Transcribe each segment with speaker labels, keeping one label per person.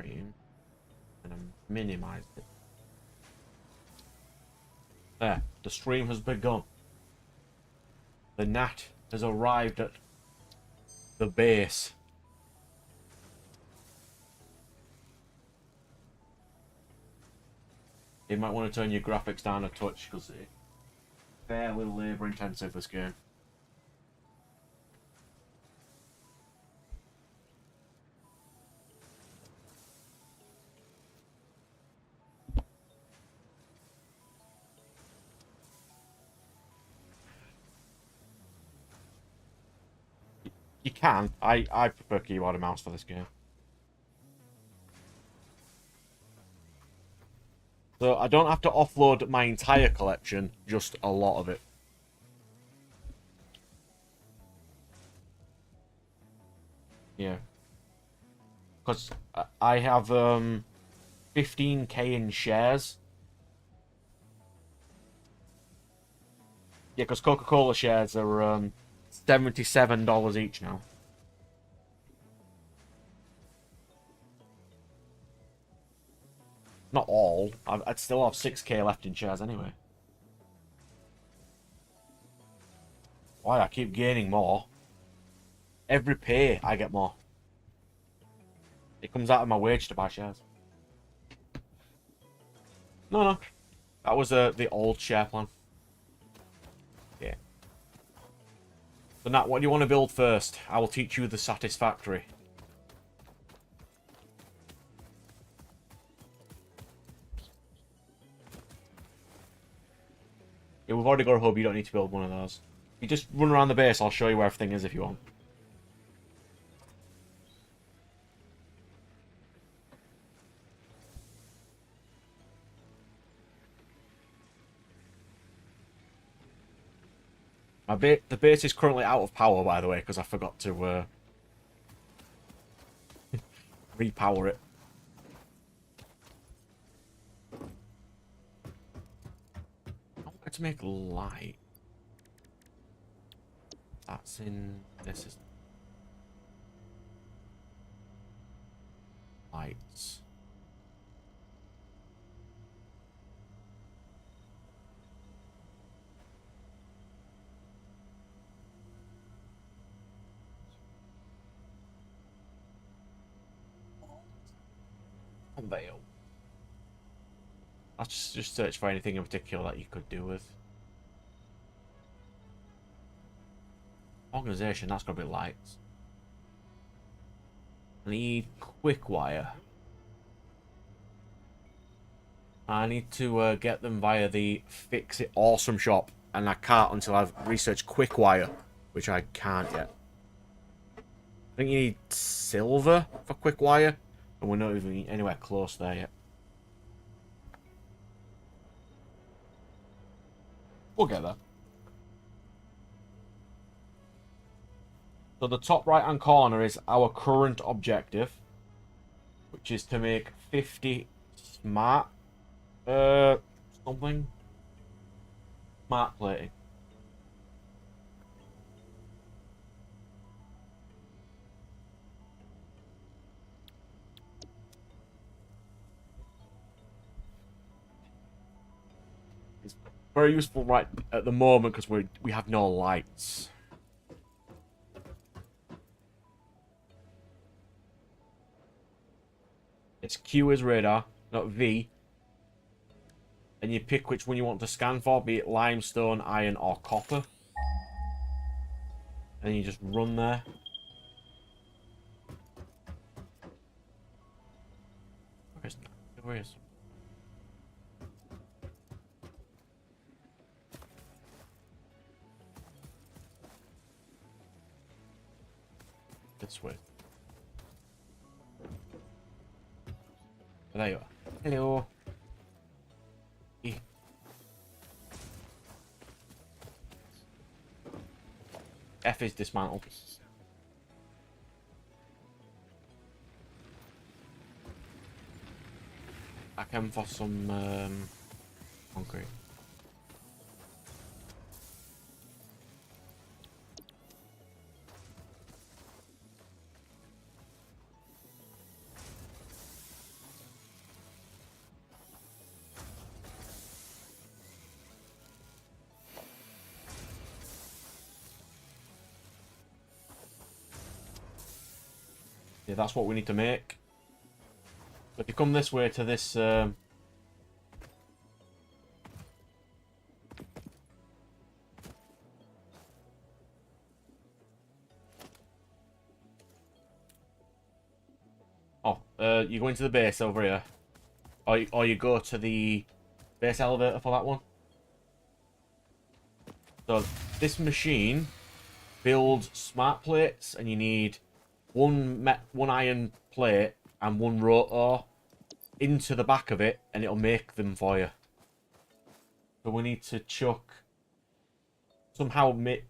Speaker 1: stream and I minimized it. There, the stream has begun. The gnat has arrived at the base. You might want to turn your graphics down a touch because it's fairly labour intensive, this game. You can. I prefer keyboard and mouse for this game. So I don't have to offload my entire collection, just a lot of it. Yeah. Because I have 15k in shares. Yeah, because Coca-Cola shares are $77 each now. Not all. I'd still have 6k left in shares anyway. Why? I keep gaining more. Every pay, I get more. It comes out of my wage to buy shares. No. That was the old share plan. Yeah. So Nat, what do you want to build first? I will teach you the Satisfactory. Yeah, we've already got a hub. You don't need to build one of those. You just run around the base. I'll show you where everything is if you want. The base is currently out of power, by the way, because I forgot to repower it. I want to make light. That's in... This is... Lights. Unveil. Let's just search for anything in particular that you could do with. Organization, that's gonna be lights. I need quick wire. I need to get them via the Fix It Awesome shop, and I can't until I've researched quick wire, which I can't yet. I think you need silver for quick wire, and we're not even anywhere close there yet. We'll get there. So the top right hand corner is our current objective, which is to make 50 smart something smart plating. It's very useful right at the moment because we have no lights. It's Q as radar, not V. And you pick which one you want to scan for, be it limestone, iron, or copper. And you just run there. Where is it? This way. Oh, there you are. Hello. F is dismantled. I came for some concrete. if that's what we need to make. So if you come this way to this... you go into the base over here. Or you go to the base elevator for that one. So this machine builds smart plates, and you need one iron plate and one rotor into the back of it, and it'll make them for you. So we need to somehow make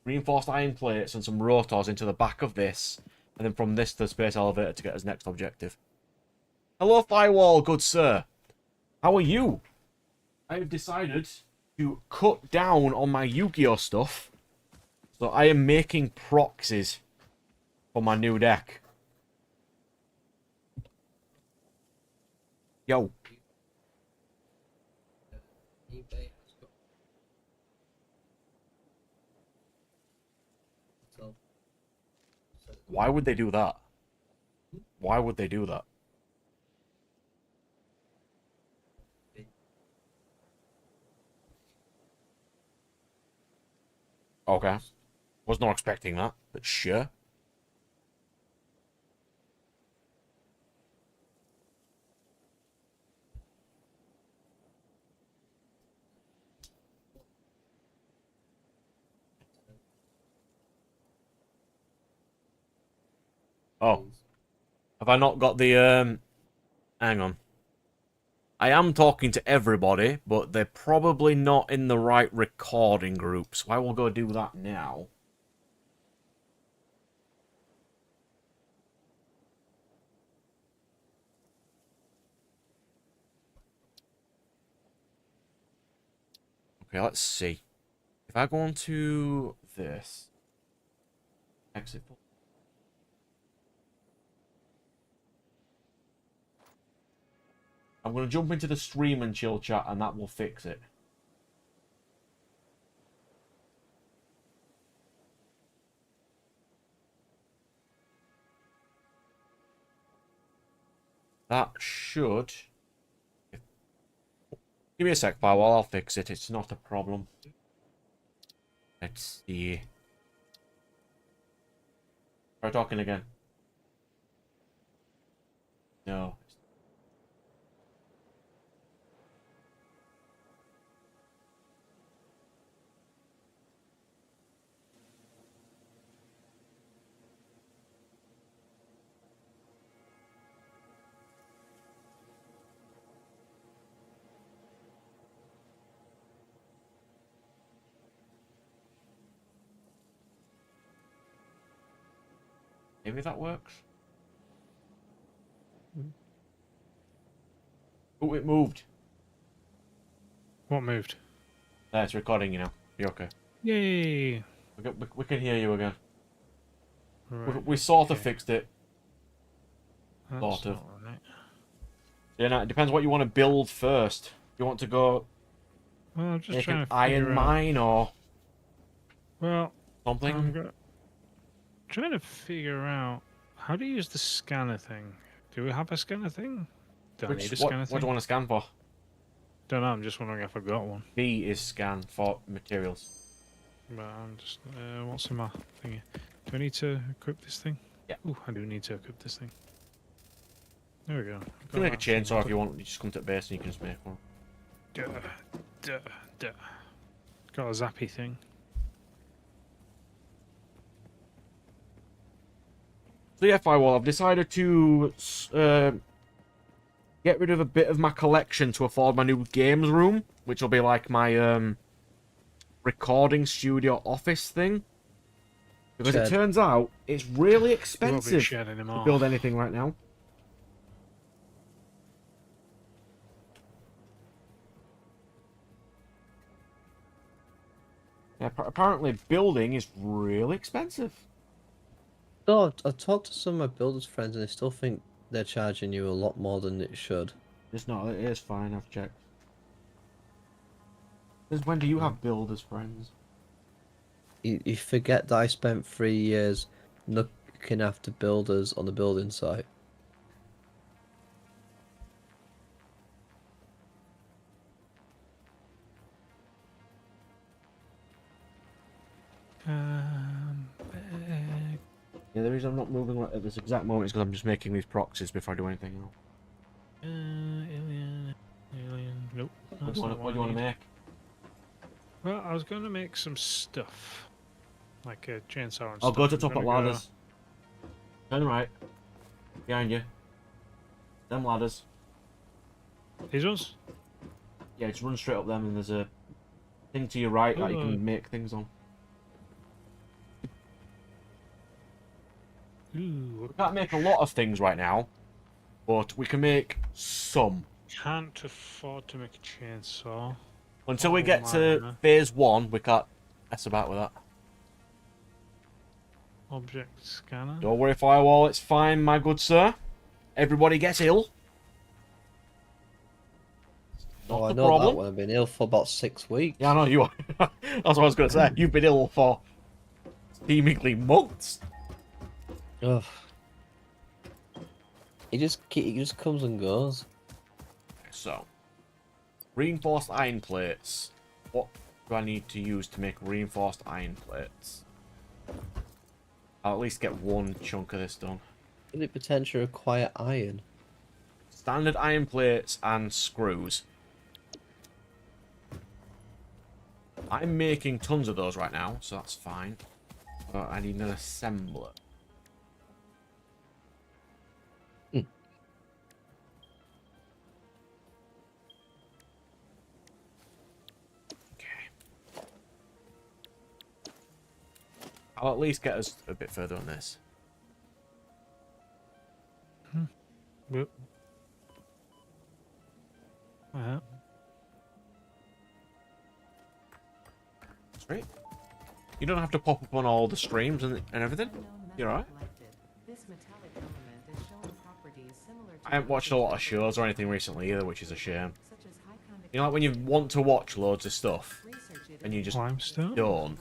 Speaker 1: reinforced iron plates and some rotors into the back of this, and then from this to the space elevator to get us next objective. Hello, Firewall, good sir. How are you? I have decided to cut down on my Yu-Gi-Oh stuff, so I am making proxies for my new deck. Yo. Why would they do that? Why would they do that? Okay. Was not expecting that, but sure. Oh. Have I not got the, hang on. I am talking to everybody, but they're probably not in the right recording group, so I will go do that now. Okay, let's see. If I go on to this... Exit. I'm going to jump into the stream and chill chat, and that will fix it. That should... Give me a sec, Firewall, I'll fix it. It's not a problem. Let's see. Try talking again. No. Maybe that works. Oh, it moved.
Speaker 2: What moved?
Speaker 1: It's recording you now. You're okay.
Speaker 2: Yay!
Speaker 1: We can hear you again.
Speaker 2: Right,
Speaker 1: We sort of
Speaker 2: okay.
Speaker 1: fixed it.
Speaker 2: That's
Speaker 1: Sort of.
Speaker 2: not right.
Speaker 1: Yeah, no, it depends what you want to build first. You want to go
Speaker 2: Well, I'm just
Speaker 1: make
Speaker 2: trying
Speaker 1: an
Speaker 2: to
Speaker 1: iron
Speaker 2: figure out.
Speaker 1: mine or
Speaker 2: Well,
Speaker 1: something?
Speaker 2: I'm trying to figure out how to use the scanner thing. Do we have a scanner thing? Do I need a scanner
Speaker 1: What do
Speaker 2: thing?
Speaker 1: you want to scan for?
Speaker 2: Don't know. I'm just wondering if I've got one.
Speaker 1: B is scan for materials.
Speaker 2: But I'm just. What's in my thingy? Do I need to equip this thing?
Speaker 1: Yeah.
Speaker 2: Ooh, I do need to equip this thing. There we go.
Speaker 1: You can make a chainsaw if you want. You just come to the base and you can just make one.
Speaker 2: Got a zappy thing.
Speaker 1: So yeah, Firewall, I've decided to get rid of a bit of my collection to afford my new games room, which will be like my recording studio office thing. Because it turns out it's really expensive to build anything right now. Yeah, apparently building is really expensive.
Speaker 3: No, I've talked to some of my builders friends and they still think they're charging you a lot more than it should.
Speaker 1: It's not, it is fine, I've checked. Since when do you have builders friends?
Speaker 3: You forget that I spent 3 years looking after builders on the building site.
Speaker 2: Bag.
Speaker 1: Yeah, the reason I'm not moving right at this exact moment is because I'm just making these proxies before I do anything else.
Speaker 2: Alien. Nope.
Speaker 1: What do you want to make?
Speaker 2: Well, I was going to make some stuff. Like a chainsaw and
Speaker 1: I'll
Speaker 2: stuff.
Speaker 1: go to
Speaker 2: I'm
Speaker 1: top at
Speaker 2: gonna
Speaker 1: ladders. Turn right. Behind you. Them ladders.
Speaker 2: These ones?
Speaker 1: Yeah, just run straight up them and there's a thing to your right that you can make things on.
Speaker 2: Ooh.
Speaker 1: We can't make a lot of things right now, but we can make some.
Speaker 2: Can't afford to make a chainsaw.
Speaker 1: Until we get to
Speaker 2: miner.
Speaker 1: phase 1, we can't mess about with that.
Speaker 2: Object scanner.
Speaker 1: Don't worry, Firewall, it's fine, my good sir. Everybody gets ill. Not
Speaker 3: Oh, I
Speaker 1: the
Speaker 3: know
Speaker 1: problem.
Speaker 3: that one. I've been ill for about 6 weeks.
Speaker 1: Yeah, I know you are. That's what I was going to say. You've been ill for seemingly months.
Speaker 3: Ugh. It just comes and goes.
Speaker 1: So, reinforced iron plates. What do I need to use to make reinforced iron plates? I'll at least get one chunk of this done.
Speaker 3: Could it potentially require iron?
Speaker 1: Standard iron plates and screws. I'm making tons of those right now, so that's fine. But I need an assembler. Okay. I'll at least get us a bit further on this.
Speaker 2: Yep.
Speaker 1: Sweet. You don't have to pop up on all the streams and everything. You're alright. I haven't watched a lot of shows or anything recently either, which is a shame. You know, like when you want to watch loads of stuff and you just
Speaker 2: Limestone?
Speaker 1: don't.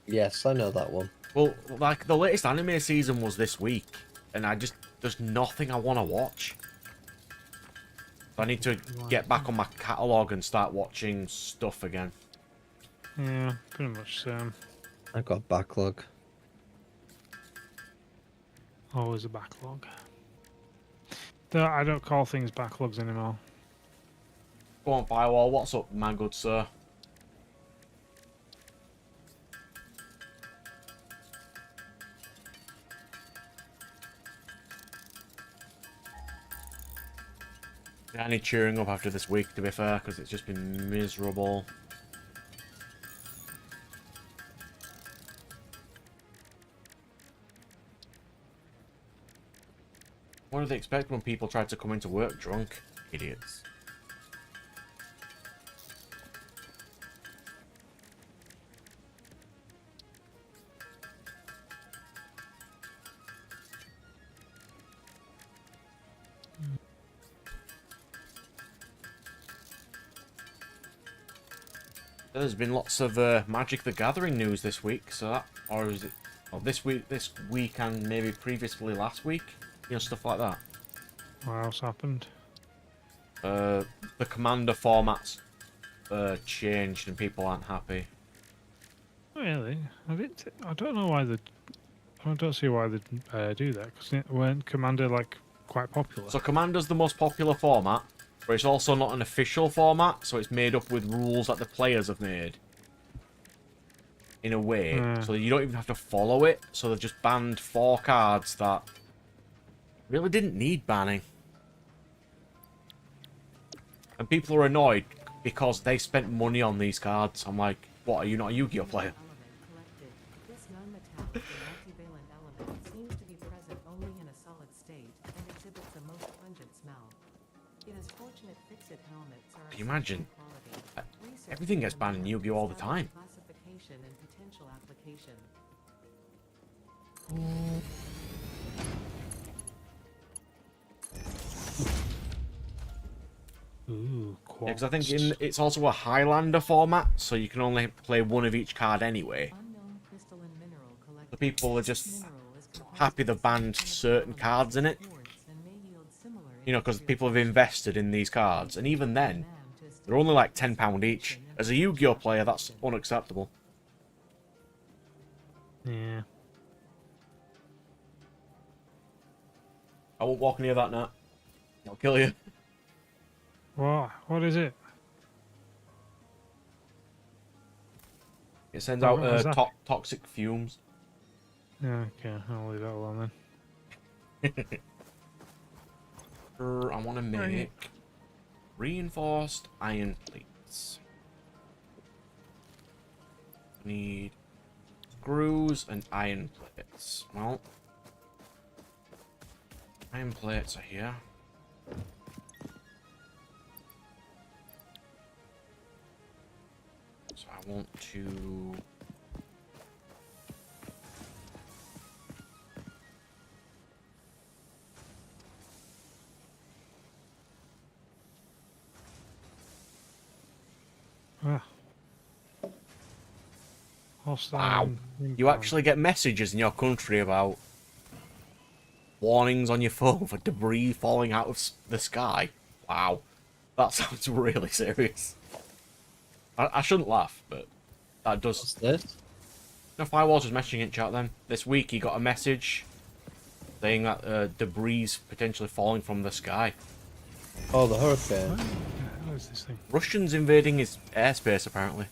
Speaker 3: Yes, I know that one.
Speaker 1: Well, like the latest anime season was this week, and there's nothing I want to watch. I need to get back on my catalogue and start watching stuff again.
Speaker 2: Yeah, pretty much same.
Speaker 3: I got backlog.
Speaker 2: Always a backlog. I don't call things backlogs anymore.
Speaker 1: Go on, Firewall, what's up, my good sir? Yeah, I need cheering up after this week, to be fair, because it's just been miserable. What do they expect when people try to come into work drunk? Idiots. There's been lots of Magic the Gathering news this week, so that, or is it, well, this week and maybe previously last week, you know, stuff like that.
Speaker 2: What else happened?
Speaker 1: The commander formats changed and people aren't happy.
Speaker 2: Really? I don't know why I don't see why they do that, because weren't Commander like quite popular?
Speaker 1: So Commander's the most popular format, but it's also not an official format, so it's made up with rules that the players have made. In a way. So you don't even have to follow it, so they've just banned 4 cards that really didn't need banning. And people are annoyed because they spent money on these cards. I'm like, what, are you not a Yu-Gi-Oh player?
Speaker 4: This non-metallic multivalent element seems to be present only in a solid state and exhibits a most pungent smell. It is fortunate fixit helmets are
Speaker 1: Can you imagine?
Speaker 4: quality.
Speaker 1: Everything gets banned in Yu-Gi-Oh all the time.
Speaker 4: Classification and potential application.
Speaker 2: Ooh,
Speaker 1: Because I think it's also a Highlander format, so you can only play one of each card anyway.
Speaker 4: Unknown crystalline mineral
Speaker 1: people are just
Speaker 4: Mineral is comprised
Speaker 1: happy
Speaker 4: of
Speaker 1: they've banned
Speaker 4: significant
Speaker 1: certain
Speaker 4: elements
Speaker 1: cards in it.
Speaker 4: quartz and may yield similar
Speaker 1: You know, because
Speaker 4: industrial
Speaker 1: people have
Speaker 4: functions.
Speaker 1: invested in these cards, and even then, they're only like £10 each. As a Yu-Gi-Oh player, that's unacceptable.
Speaker 2: Yeah.
Speaker 1: I won't walk near that, Nat. I'll kill you.
Speaker 2: What is it?
Speaker 1: It sends
Speaker 2: Oh,
Speaker 1: out
Speaker 2: what was that?
Speaker 1: toxic fumes.
Speaker 2: Yeah, okay, I'll leave that alone then.
Speaker 1: I want to make reinforced iron plates. Need screws and iron plates. Well, iron plates are here. So I want to...
Speaker 2: Ah. Hostile
Speaker 1: Wow. You
Speaker 2: inbound.
Speaker 1: actually get messages in your country about warnings on your phone for debris falling out of the sky. Wow. That sounds really serious. I shouldn't laugh, but that does...
Speaker 3: What's this?
Speaker 1: No, Firewalls was messaging in chat then. This week he got a message saying that debris potentially falling from the sky.
Speaker 3: Oh, the hurricane.
Speaker 2: What is this thing?
Speaker 1: Russians invading his airspace, apparently.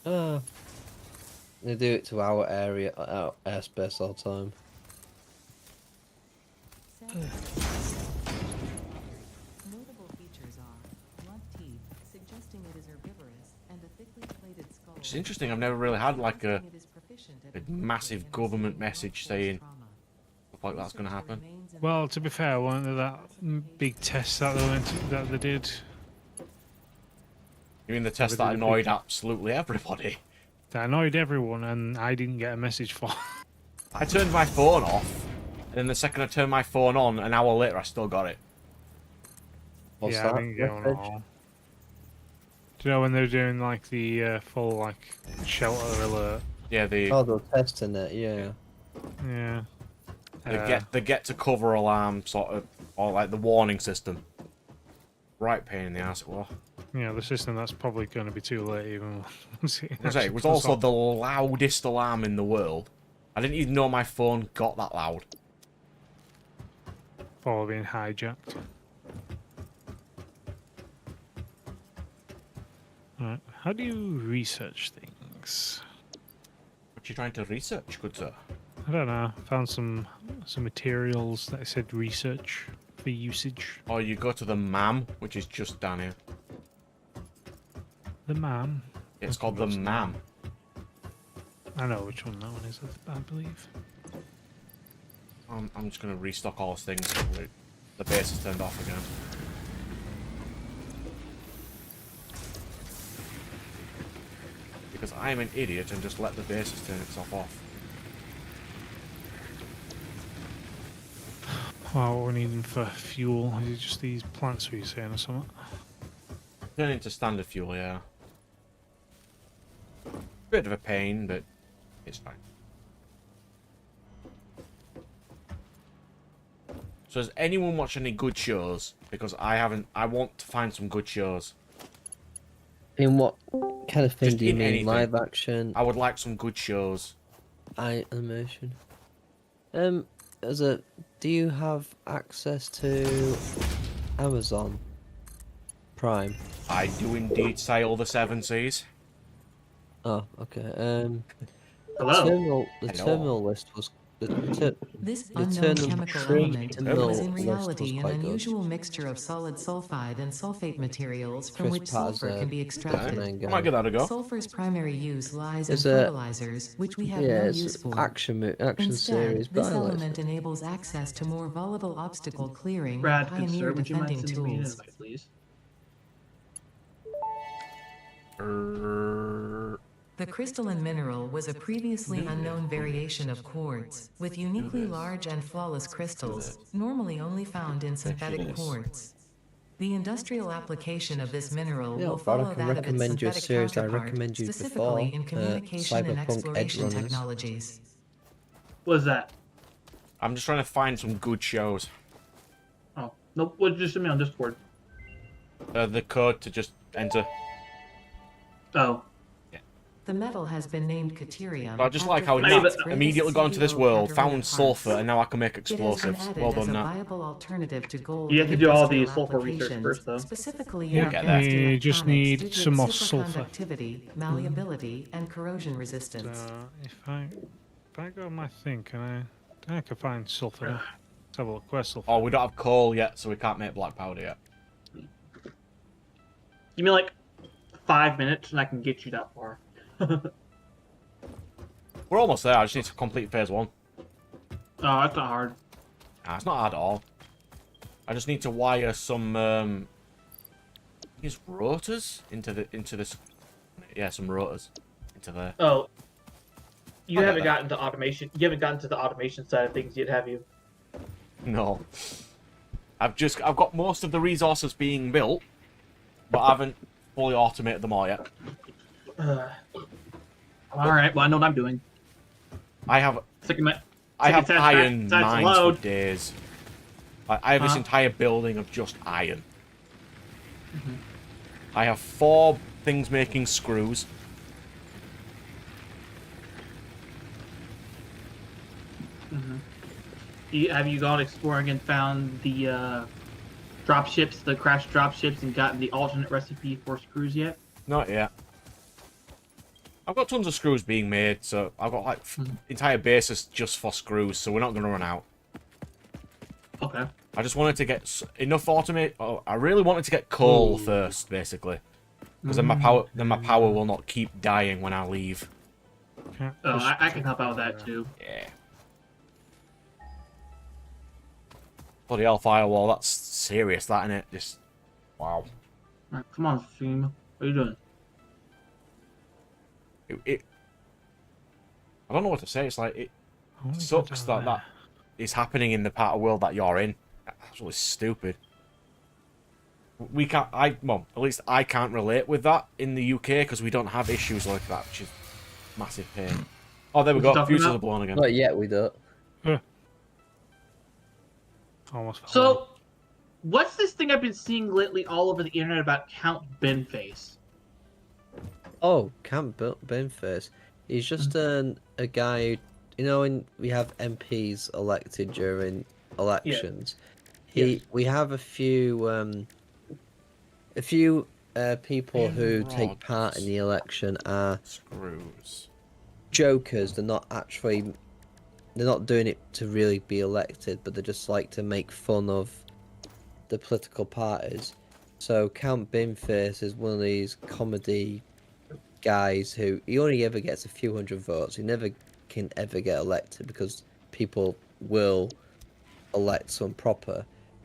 Speaker 3: Ah. They do it to our area, our airspace all the time.
Speaker 4: Notable features are blunt teeth, suggesting it is herbivorous, and a thickly plated skull.
Speaker 1: It's interesting, I've never really had like a
Speaker 4: suggesting it is proficient at
Speaker 1: a
Speaker 4: avoiding
Speaker 1: massive
Speaker 4: and
Speaker 1: government
Speaker 4: receiving
Speaker 1: message
Speaker 4: blunt force
Speaker 1: saying
Speaker 4: trauma.
Speaker 1: stuff like that's going to
Speaker 4: Research
Speaker 1: happen.
Speaker 4: remains in
Speaker 2: Well, to be fair, weren't there that big test that they did?
Speaker 1: You mean the test
Speaker 2: they
Speaker 1: that
Speaker 2: did a big
Speaker 1: annoyed
Speaker 2: test.
Speaker 1: absolutely everybody?
Speaker 2: That annoyed everyone, and I didn't get a message for.
Speaker 1: I turned my phone off, and then the second I turned my phone on, an hour later I still got it.
Speaker 3: What's
Speaker 2: yeah,
Speaker 3: that
Speaker 2: I didn't get one at
Speaker 3: message?
Speaker 2: all. Do you know when they were doing like the full like shelter alert?
Speaker 1: Yeah,
Speaker 3: Oh, they're testing it, yeah.
Speaker 2: Yeah.
Speaker 1: the get to cover alarm sort of, or like the warning system. Right pain in the ass it was.
Speaker 2: Yeah, the system that's probably going to be too late even. once it
Speaker 1: I say, it
Speaker 2: actually
Speaker 1: was
Speaker 2: goes
Speaker 1: also
Speaker 2: off.
Speaker 1: the loudest alarm in the world. I didn't even know my phone got that loud.
Speaker 2: Or being hijacked. Right. How do you research things?
Speaker 1: What you trying to research, good sir?
Speaker 2: I don't know. Found some materials that said research for usage.
Speaker 1: Or you go to the MAM, which is just down here.
Speaker 2: The MAM.
Speaker 1: It's called the MAM.
Speaker 2: I know which one that one is, I believe.
Speaker 1: I'm just going to restock all these things so the base is turned off again. Because I'm an idiot and just let the bases turn itself off.
Speaker 2: Wow, what we're needing for fuel. Is it just these plants were you saying or something?
Speaker 1: Turn into standard fuel, yeah. Bit of a pain, but it's fine. So has anyone watched any good shows? Because I haven't. I want to find some good shows.
Speaker 3: In what kind of thing
Speaker 1: Just
Speaker 3: do you
Speaker 1: in
Speaker 3: mean?
Speaker 1: anything.
Speaker 3: Live action,
Speaker 1: I would like some good shows.
Speaker 3: animation? Do you have access to Amazon Prime?
Speaker 1: I do indeed sail the seven seas.
Speaker 3: Oh, okay.
Speaker 5: Hello.
Speaker 3: The
Speaker 1: Hello.
Speaker 3: terminal list was
Speaker 4: This
Speaker 3: The
Speaker 4: unknown
Speaker 3: terminal
Speaker 4: chemical
Speaker 3: tree
Speaker 4: element
Speaker 1: terminal
Speaker 4: was in
Speaker 3: list was
Speaker 4: reality an
Speaker 3: quite good.
Speaker 4: unusual mixture of solid sulfide and sulfate materials from
Speaker 3: Chris
Speaker 4: which
Speaker 3: Pratt is
Speaker 4: sulfur can be
Speaker 1: Okay.
Speaker 4: extracted.
Speaker 3: main
Speaker 1: I might
Speaker 3: guy.
Speaker 1: give that a go.
Speaker 4: Sulfur's primary use lies in
Speaker 3: It's a-
Speaker 4: fertilizers, which we have
Speaker 3: Yeah,
Speaker 4: no
Speaker 3: it's
Speaker 4: use for.
Speaker 3: action
Speaker 4: Instead,
Speaker 3: series, but
Speaker 4: this
Speaker 3: I like
Speaker 4: element
Speaker 3: it.
Speaker 4: enables access to more volatile obstacle clearing
Speaker 5: Brad,
Speaker 4: and
Speaker 5: good
Speaker 4: pioneer
Speaker 5: sir, would you mind
Speaker 4: defending
Speaker 5: sending me an
Speaker 4: tools.
Speaker 5: invite, please?
Speaker 4: The crystalline mineral was a previously unknown variation of quartz, with uniquely large and flawless crystals, normally only found in synthetic quartz. The industrial application of this mineral
Speaker 3: Yeah,
Speaker 4: will
Speaker 3: but
Speaker 4: follow
Speaker 3: I can
Speaker 4: that of its
Speaker 3: recommend you a
Speaker 4: synthetic
Speaker 3: series that I
Speaker 4: counterpart,
Speaker 3: recommended you
Speaker 4: specifically
Speaker 3: before,
Speaker 4: in communication and
Speaker 3: Cyberpunk Edge
Speaker 4: exploration
Speaker 3: Runners.
Speaker 4: technologies.
Speaker 5: What is that?
Speaker 1: I'm just trying to find some good shows.
Speaker 5: Oh, nope. What just send me on Discord?
Speaker 1: The code to just enter.
Speaker 5: Oh,
Speaker 4: The metal has been named Caterium.
Speaker 1: But I just
Speaker 4: after
Speaker 1: like how it
Speaker 4: physics'
Speaker 5: Nah,
Speaker 1: immediately
Speaker 4: greatest
Speaker 1: got into this
Speaker 4: CEO,
Speaker 1: world,
Speaker 4: Katerina
Speaker 1: found
Speaker 4: Parks.
Speaker 1: sulfur, and now I can make
Speaker 4: It has been
Speaker 1: explosives.
Speaker 4: added
Speaker 1: Well
Speaker 4: as
Speaker 1: done,
Speaker 4: a
Speaker 1: Nat.
Speaker 4: viable alternative to gold
Speaker 5: You have
Speaker 4: in
Speaker 5: to do all the
Speaker 4: industrial
Speaker 5: sulfur research
Speaker 4: applications,
Speaker 5: first, though.
Speaker 4: specifically
Speaker 1: We'll
Speaker 4: in
Speaker 1: get
Speaker 4: advanced
Speaker 1: there.
Speaker 2: We just
Speaker 4: electronics
Speaker 2: need
Speaker 4: due to
Speaker 2: some more
Speaker 4: its
Speaker 2: sulfur.
Speaker 4: superconductivity, malleability, and corrosion resistance.
Speaker 2: If I go on my thing, I can find sulfur now. Let's have a look. Where's sulfur?
Speaker 1: Oh, we don't have coal yet, so we can't make black powder yet.
Speaker 5: give me like 5 minutes and I can get you that far.
Speaker 1: We're almost there. I just need to complete phase 1.
Speaker 5: Oh, that's not hard.
Speaker 1: Nah, it's not hard at all. I just need to wire some these rotors into this. Yeah, some rotors into there.
Speaker 5: Oh, you
Speaker 1: I'll get
Speaker 5: haven't
Speaker 1: that.
Speaker 5: gotten to automation. You haven't gotten to the automation side of things yet, have you?
Speaker 1: No. I've got most of the resources being built, but I haven't fully automated them all yet.
Speaker 5: All right. Well, I know what I'm doing.
Speaker 1: I have
Speaker 5: Second,
Speaker 1: I have
Speaker 5: second
Speaker 1: iron
Speaker 5: satisfaction
Speaker 1: mines for
Speaker 5: load.
Speaker 1: days. I have this entire building of just iron. I have 4 things making screws.
Speaker 5: Have you gone exploring and found the drop ships, the crashed drop ships, and gotten the alternate recipe for screws yet?
Speaker 1: Not yet. I've got tons of screws being made, so I've got like entire bases just for screws, so we're not going to run out.
Speaker 5: Okay.
Speaker 1: I just wanted to get enough automate. Oh, I really wanted to get coal first, basically, because then my power will not keep dying when I leave.
Speaker 2: Can't
Speaker 5: Oh,
Speaker 2: push
Speaker 5: I can help out with that too.
Speaker 1: Yeah. Bloody hell, firewall. That's serious, that, innit? Just wow.
Speaker 5: All right, come on, Theme. What are you doing?
Speaker 1: I don't know what to say. It's like it
Speaker 2: I wanna go
Speaker 1: sucks
Speaker 2: down
Speaker 1: that is happening in the part of the world that you're in. That's really stupid. We can't. Well, at least I can't relate with that in the UK because we don't have issues like that, which is massive pain. Oh, there we
Speaker 5: What you
Speaker 1: go.
Speaker 5: talking
Speaker 1: Fuses
Speaker 5: about?
Speaker 1: are blown again.
Speaker 3: Not yet, we don't.
Speaker 2: Almost fell
Speaker 5: So, what's this thing I've been seeing lately all over the internet about Count Benface?
Speaker 3: Oh, Camp Benface. He's just a guy who, you know, when we have MPs elected during elections, we have a few people who take part in the election are
Speaker 1: Screws.
Speaker 3: jokers. They're not doing it to really be elected, but they just like to make fun of the political parties. So Count Binface is one of these comedy guys who he only ever gets a few hundred votes. He never can ever get elected because people will elect someone proper.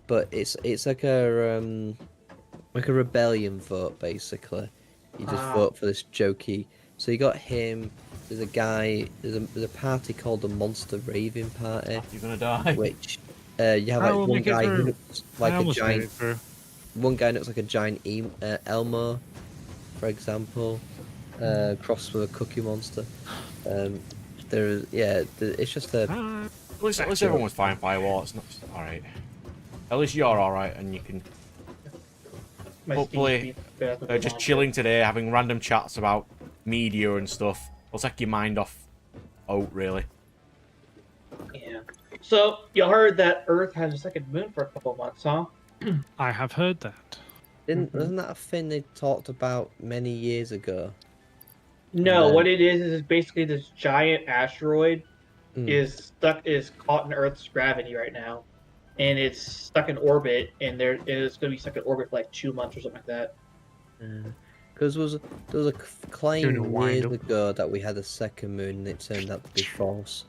Speaker 3: But it's like a rebellion vote basically. You just vote for this jokey. So you got him. There's a guy. There's a party called the Monster Raving Party,
Speaker 1: You're gonna die.
Speaker 3: which you have
Speaker 2: I
Speaker 3: like
Speaker 2: will
Speaker 3: one
Speaker 2: make it
Speaker 3: guy who
Speaker 2: through.
Speaker 3: looks like
Speaker 2: I
Speaker 3: a
Speaker 2: almost made
Speaker 3: giant.
Speaker 2: it through.
Speaker 3: One guy looks like a giant Elmo, for example, crossed with a Cookie Monster. It's just a.
Speaker 1: At least everyone was fine. Firewall. It's not all right. At least you're all right, and you can
Speaker 5: My
Speaker 1: hopefully
Speaker 5: Steam speed's better than
Speaker 1: just
Speaker 5: mine.
Speaker 1: chilling today, having random chats about media and stuff. Will take your mind off. Oh, really?
Speaker 5: Yeah. So, you heard that Earth has a second moon for a couple of months, huh?
Speaker 2: I have heard that.
Speaker 3: Wasn't that a thing they talked about many years ago?
Speaker 5: No,
Speaker 3: then-
Speaker 5: what it is basically this giant asteroid
Speaker 3: Mm.
Speaker 5: is caught in Earth's gravity right now, and it's stuck in orbit, and it's going to be stuck in orbit for like 2 months or something like that.
Speaker 3: Because there was a
Speaker 2: Doing a
Speaker 3: claim
Speaker 2: wind
Speaker 3: years
Speaker 2: up.
Speaker 3: ago that we had a second moon, and it turned out to be false.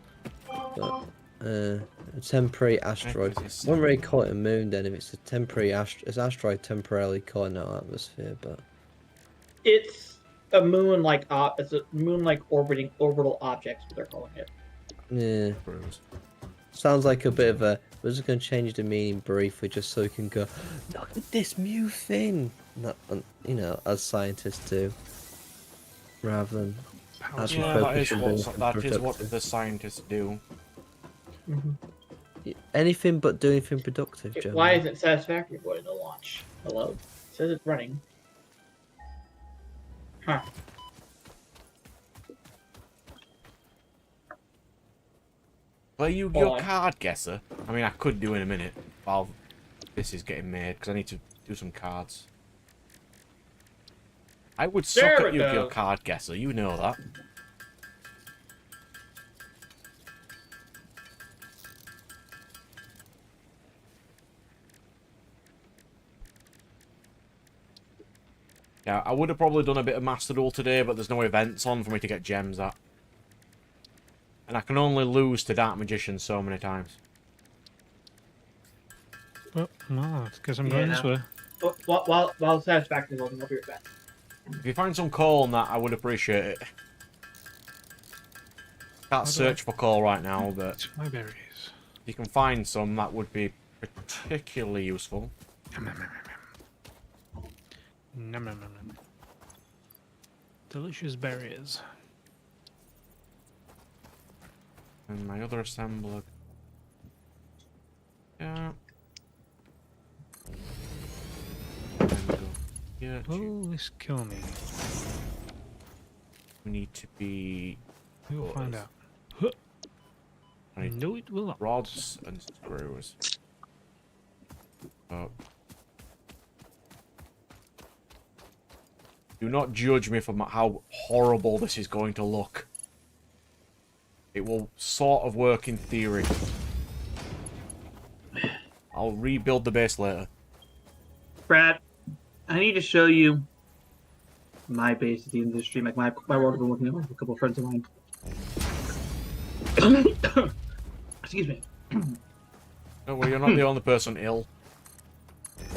Speaker 3: But, a temporary asteroid. I wouldn't really call it a moon then if it's a temporary asteroid temporarily caught in our atmosphere, but
Speaker 5: It's a moon-like orbital object, is what they're calling it.
Speaker 3: yeah.
Speaker 1: Screws.
Speaker 3: Sounds like a bit of a. We're just going to change the meaning briefly, just so we can go. Look at this new thing. Not, you know, as scientists do, rather than
Speaker 2: Power
Speaker 3: actually
Speaker 1: Yeah, that
Speaker 3: focus
Speaker 1: is
Speaker 3: on being
Speaker 1: that is what
Speaker 3: productive.
Speaker 1: the scientists do.
Speaker 3: Anything but do anything productive, Joe.
Speaker 5: Why isn't Satisfactory going to launch? Hello? It says it's running. Huh.
Speaker 1: Play you
Speaker 5: Hold
Speaker 1: your
Speaker 5: on.
Speaker 1: card guesser. I mean, I could do in a minute while this is getting made because I need to do some cards. I would suck
Speaker 5: There
Speaker 1: at
Speaker 5: we
Speaker 1: Yu-Gi-Oh!
Speaker 5: go.
Speaker 1: Card guesser. You know that. Yeah, I would have probably done a bit of Master Duel today, but there's no events on for me to get gems at. And I can only lose to Dark Magician so many times.
Speaker 2: Well, no, it's because I'm going this way.
Speaker 5: While Satisfactory is loading, I'll be right back.
Speaker 1: If you find some coal on that, I would appreciate it. Can't search for coal right now, but
Speaker 2: It's my berries.
Speaker 1: if you can find some, that would be particularly useful.
Speaker 2: Nom, nom, nom, nom, nom. Nom, nom, nom, nom. Delicious berries.
Speaker 1: And my other assembler. Yeah. And go here.
Speaker 2: Please kill me.
Speaker 1: We need to be
Speaker 2: We will find out.
Speaker 1: I need
Speaker 2: No, it will not.
Speaker 1: rods and screws. Oh. Do not judge me for how horrible this is going to look. It will sort of work in theory. I'll rebuild the base later.
Speaker 5: Brad, I need to show you my base at the end of the stream. Like my world I've been working on with a couple of friends of mine. Excuse me.
Speaker 1: No, well, you're not the only person ill.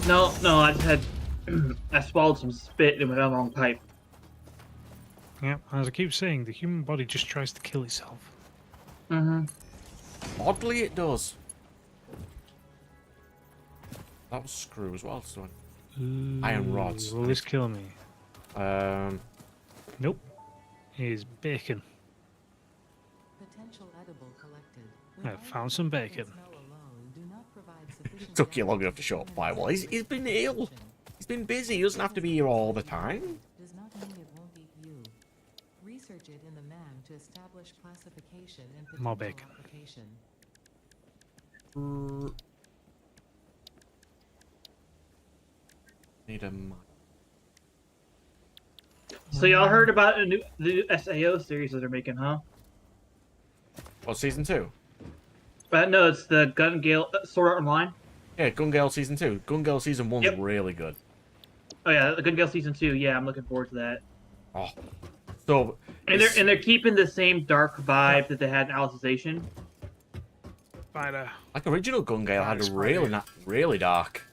Speaker 5: No, I just had I swallowed some spit in my wrong pipe.
Speaker 2: Yeah, as I keep saying, the human body just tries to kill itself.
Speaker 5: Mm-hmm.
Speaker 1: Oddly, it does. That was screws. What else do Iron rods.
Speaker 2: Will this kill me?
Speaker 1: I...
Speaker 2: Nope. Is bacon.
Speaker 4: Potential edible collected.
Speaker 2: I found some bacon.
Speaker 4: Smell alone do not provide sufficient
Speaker 1: Took you long enough to show up, Firewall. He's been ill. He's been busy. He doesn't have to be here all the time.
Speaker 4: Does not mean it won't eat you. Research it in the man to establish classification and
Speaker 2: More
Speaker 4: potential
Speaker 2: bacon.
Speaker 4: application.
Speaker 1: Need a mine.
Speaker 5: So y'all heard about the SAO series that they're making, huh?
Speaker 1: Oh, season 2?
Speaker 5: No, it's the Gun Gale Sword Art Online.
Speaker 1: Yeah, Gun Gale season 2. Gun Gale season 1's
Speaker 5: Yep.
Speaker 1: really good.
Speaker 5: Oh yeah, the Gun Gale season 2. Yeah, I'm looking forward to that.
Speaker 1: Oh, so
Speaker 5: And they're keeping the same dark vibe that they had in Alicization.
Speaker 2: Spider.
Speaker 1: like original Gun Gale had a
Speaker 2: Spider.
Speaker 1: really dark.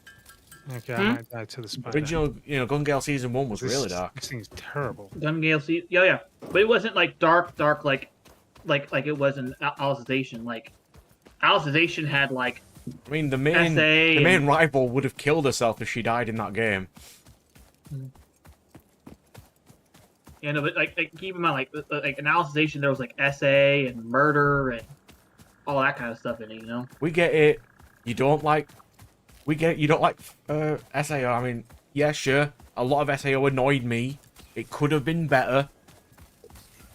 Speaker 2: Okay, I might die to the spider.
Speaker 1: Original, Gun Gale season 1 was
Speaker 2: This-
Speaker 1: really dark.
Speaker 2: This thing's terrible.
Speaker 5: Gun Gale season. Yeah, but it wasn't like dark like it was in Alicization. Like Alicization had like
Speaker 1: I mean, the
Speaker 5: SA
Speaker 1: main rival would have killed herself if she died in that game.
Speaker 5: you know, but like keep in mind like in Alicization there was like SA and murder and all that kind of stuff in it. You know.
Speaker 1: We get it. You don't like. We get it. You don't like SAO. I mean, yeah, sure. A lot of SAO annoyed me. It could have been better.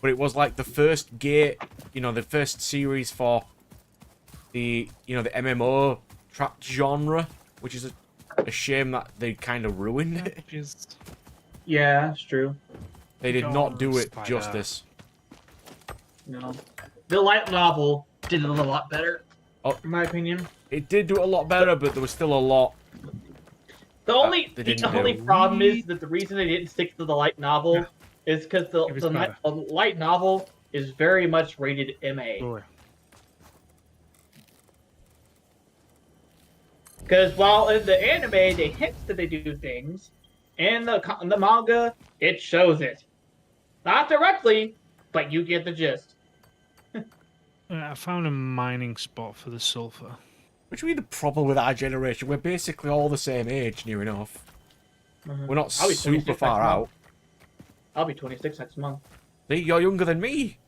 Speaker 1: But it was like the first gate, the first series for the MMO trapped genre, which is a shame that they kind of ruined it.
Speaker 2: Just
Speaker 5: Yeah, it's true.
Speaker 1: They did not do it
Speaker 2: Spider.
Speaker 1: justice.
Speaker 5: No, the light novel did it a lot better.
Speaker 1: Oh.
Speaker 5: In my opinion.
Speaker 1: It did do it a lot better, but there was still a lot.
Speaker 5: The only
Speaker 1: they didn't
Speaker 5: the only
Speaker 1: do.
Speaker 5: problem is that the reason they didn't stick to the light novel is because
Speaker 2: It was better.
Speaker 5: the light novel is very much rated MA.
Speaker 2: boy.
Speaker 5: Because while in the anime they hint that they do things, in the manga it shows it. Not directly, but you get the gist.
Speaker 2: I found a mining spot for the sulfur.
Speaker 1: Which we the problem with our generation. We're basically all the same age, near enough.
Speaker 5: Mhm.
Speaker 1: We're not
Speaker 5: I'll be
Speaker 1: super
Speaker 5: 26
Speaker 1: far
Speaker 5: next
Speaker 1: out.
Speaker 5: month. I'll be 26 next month.
Speaker 1: See, you're younger than me.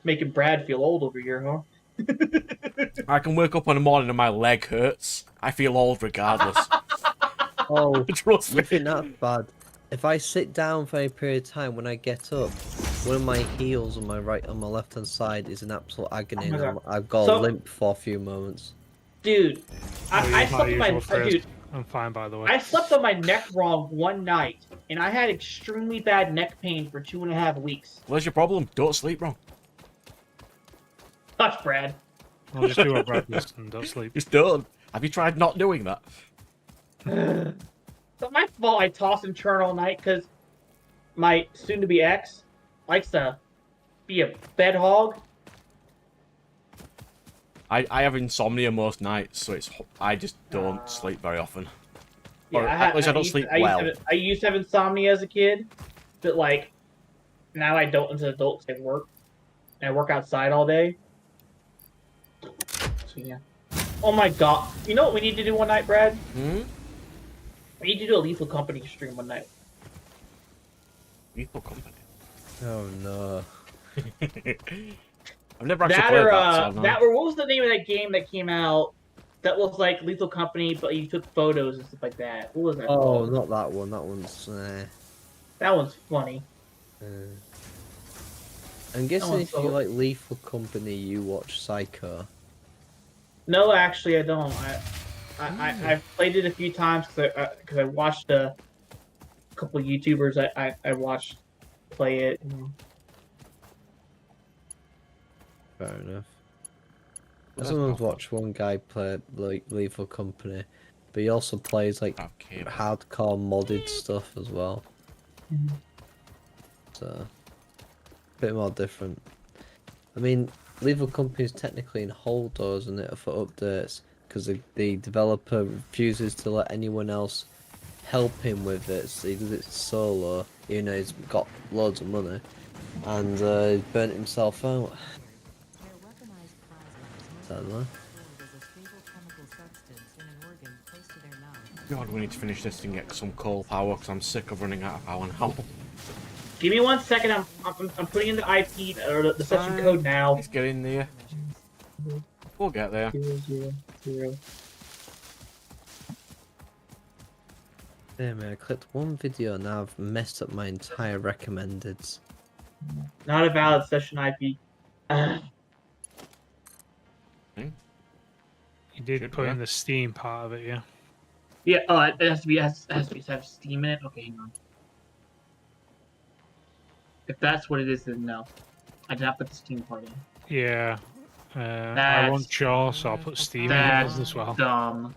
Speaker 5: Making Brad feel old over here, huh?
Speaker 1: I can wake up in the morning and my leg hurts. I feel old regardless.
Speaker 3: Oh,
Speaker 1: Trust me.
Speaker 3: you think that's bad? If I sit down for a period of time, when I get up, one of my heels on my right and my left hand side is an absolute agony.
Speaker 5: Oh my
Speaker 3: and
Speaker 5: God.
Speaker 3: I've got
Speaker 5: So-
Speaker 3: a limp for a few moments.
Speaker 5: Dude, I
Speaker 2: You're
Speaker 5: slept
Speaker 2: my
Speaker 5: on my
Speaker 2: usual Chris.
Speaker 5: dude.
Speaker 2: I'm fine, by the way.
Speaker 5: I slept on my neck wrong one night, and I had extremely bad neck pain for 2.5 weeks.
Speaker 1: Where's your problem? Don't sleep wrong.
Speaker 5: Touch, Brad.
Speaker 2: I'll just do what Brad does and don't sleep.
Speaker 1: Just don't. Have you tried not doing that?
Speaker 5: It's not my fault I toss and turn all night because my soon-to-be ex likes to be a bed hog.
Speaker 1: I have insomnia most nights, so I just don't sleep very often.
Speaker 5: Yeah,
Speaker 1: Or at least I don't sleep well.
Speaker 5: I used to have insomnia as a kid, but like now I don't as an adult 'cause I work. And I work outside all day. So yeah. Oh my god! You know what we need to do one night, Brad?
Speaker 1: Hmm?
Speaker 5: We need to do a Lethal Company stream one night.
Speaker 1: Lethal Company.
Speaker 3: Oh no.
Speaker 1: I've never actually
Speaker 5: That
Speaker 1: played
Speaker 5: or
Speaker 1: that. So I don't know.
Speaker 5: that or what was the name of that game that came out? That was like Lethal Company, but you took photos and stuff like that. What was that?
Speaker 3: Oh,
Speaker 5: called?
Speaker 3: not that one. That one's.
Speaker 5: That one's funny.
Speaker 3: I'm guessing
Speaker 5: one's
Speaker 3: if you
Speaker 5: so-
Speaker 3: like Lethal Company, you watch Psycho.
Speaker 5: No, actually, I don't. I've played it a few times because I watched a couple YouTubers I watched play it.
Speaker 3: Fair enough.
Speaker 1: That's
Speaker 3: Someone's
Speaker 1: not
Speaker 3: watched one guy play like Lethal Company, but he also plays like
Speaker 1: Okay.
Speaker 3: hardcore modded stuff as well.
Speaker 5: Mhm.
Speaker 3: So, a bit more different. I mean, Lethal Company is technically in hold though, isn't it, for updates? Because the developer refuses to let anyone else help him with it, so he does it solo, even though he's got loads of money. And he burnt himself out.
Speaker 4: Their weaponized plasma is
Speaker 3: Sadly.
Speaker 4: mostly controlled as a stable chemical substance in an organ close to their mouth.
Speaker 1: God, we need to finish this and get some coal power because I'm sick of running out of power now.
Speaker 5: Give me 1 second. I'm putting in the IP or the session code now.
Speaker 1: Let's get in there. We'll get there.
Speaker 5: 000.
Speaker 3: Damn it, I clicked one video and now I've messed up my entire recommendeds.
Speaker 5: Not a valid session IP.
Speaker 2: You did
Speaker 1: Should
Speaker 2: put
Speaker 1: be.
Speaker 2: in the Steam part of it, yeah.
Speaker 5: Yeah. Oh, it has to be. It has to have Steam in it. Okay, hang on. If that's what it is, then no. I did not put the Steam part in.
Speaker 2: Yeah. I
Speaker 5: That's-
Speaker 2: wasn't sure, so I'll put Steam in
Speaker 5: That's
Speaker 2: as well.
Speaker 5: dumb.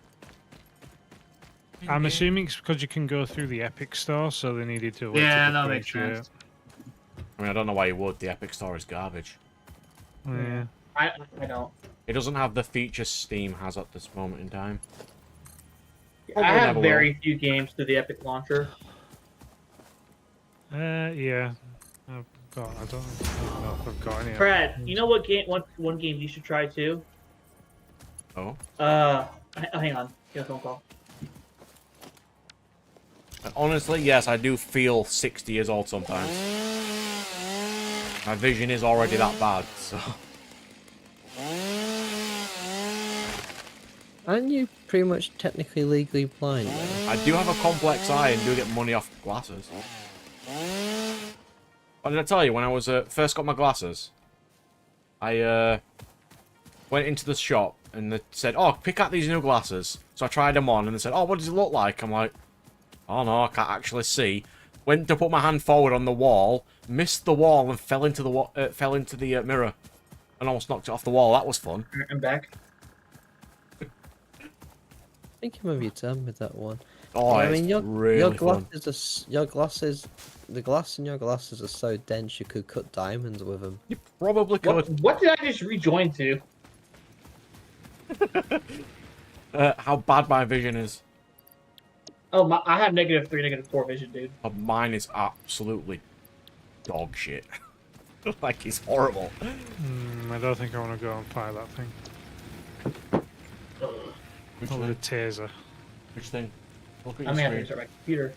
Speaker 2: I'm assuming it's because you can go through the Epic Store, so they needed to wait
Speaker 5: Yeah,
Speaker 2: to
Speaker 5: that makes
Speaker 2: differentiate.
Speaker 5: sense.
Speaker 1: I mean, I don't know why you would. The Epic Store is garbage.
Speaker 2: Yeah.
Speaker 5: I don't.
Speaker 1: It doesn't have the features Steam has at this moment in time.
Speaker 5: I
Speaker 1: Probably
Speaker 5: have
Speaker 1: never will.
Speaker 5: very few games through the Epic launcher.
Speaker 2: Yeah. I don't know if I've got any.
Speaker 5: Brad, you know what game? One game you should try too.
Speaker 1: Oh.
Speaker 5: Hang on. Get a phone call.
Speaker 1: Honestly, yes, I do feel 60 years old sometimes. My vision is already that bad, so...
Speaker 3: Aren't you pretty much technically legally blind though?
Speaker 1: I do have a complex eye and do get money off glasses. What did I tell you? When I was first got my glasses, I went into the shop and they said, "Oh, pick out these new glasses." So I tried them on and they said, "Oh, what does it look like?" I'm like, "Oh no, I can't actually see." Went to put my hand forward on the wall, missed the wall and fell into the mirror, and almost knocked it off the wall. That was fun.
Speaker 5: I'm back.
Speaker 3: I think you maybe told me that one.
Speaker 1: Oh,
Speaker 3: I
Speaker 1: it's
Speaker 3: mean, your
Speaker 1: really fun.
Speaker 3: glasses are your glasses. The glass in your glasses are so dense you could cut diamonds with them.
Speaker 1: You probably could.
Speaker 5: What did I just rejoin to?
Speaker 1: How bad my vision is.
Speaker 5: Oh, I have -3, -4 vision, dude.
Speaker 1: Mine is absolutely dog shit. Like he's horrible.
Speaker 2: I don't think I want to go and fight that thing.
Speaker 1: Which
Speaker 2: Not with a
Speaker 1: thing?
Speaker 2: taser.
Speaker 1: Which thing? Look at
Speaker 5: I
Speaker 1: your
Speaker 5: may have to
Speaker 1: screen.
Speaker 5: restart my computer.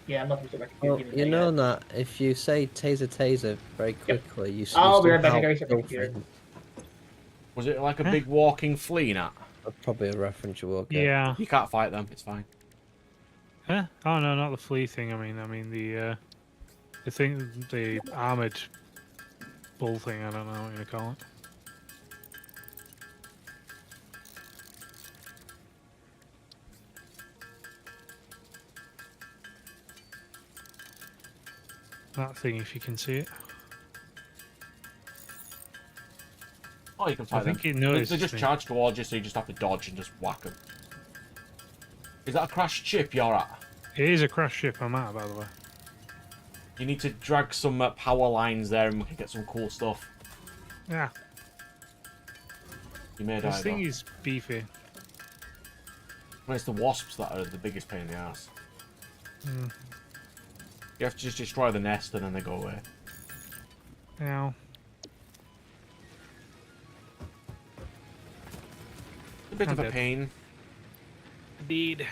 Speaker 5: Yeah, I'm not gonna restart my computer.
Speaker 3: Well,
Speaker 5: Give me a
Speaker 3: you
Speaker 5: minute.
Speaker 3: know that if you say taser very quickly, you
Speaker 5: I'll be right back. I
Speaker 3: somehow
Speaker 5: gotta restart my
Speaker 3: kill
Speaker 5: computer.
Speaker 3: things.
Speaker 1: Was it like a
Speaker 2: Huh?
Speaker 1: big walking flea, Nat?
Speaker 3: That's probably a reference you will get.
Speaker 2: Yeah.
Speaker 1: You can't fight them. It's fine.
Speaker 2: Huh? Oh no, not the flea thing. I mean the thing, the armored bull thing. I don't know what you call it. That thing, if you can see it.
Speaker 1: Oh, you can
Speaker 2: I
Speaker 1: fight them.
Speaker 2: think it
Speaker 1: They
Speaker 2: noticed
Speaker 1: just
Speaker 2: me.
Speaker 1: charge towards you, so you just have to dodge and just whack them. Is that a crashed ship you're at?
Speaker 2: It is a crash ship I'm at, by the way.
Speaker 1: You need to drag some power lines there and we can get some cool stuff.
Speaker 2: Yeah,
Speaker 1: You may die
Speaker 2: this thing
Speaker 1: though.
Speaker 2: is beefy.
Speaker 1: Well, it's the wasps that are the biggest pain in the ass.
Speaker 2: Mm.
Speaker 1: You have to just destroy the nest and then they go away.
Speaker 2: Now,
Speaker 1: It's a bit
Speaker 2: I'm
Speaker 1: of a
Speaker 2: dead.
Speaker 1: pain.
Speaker 2: indeed.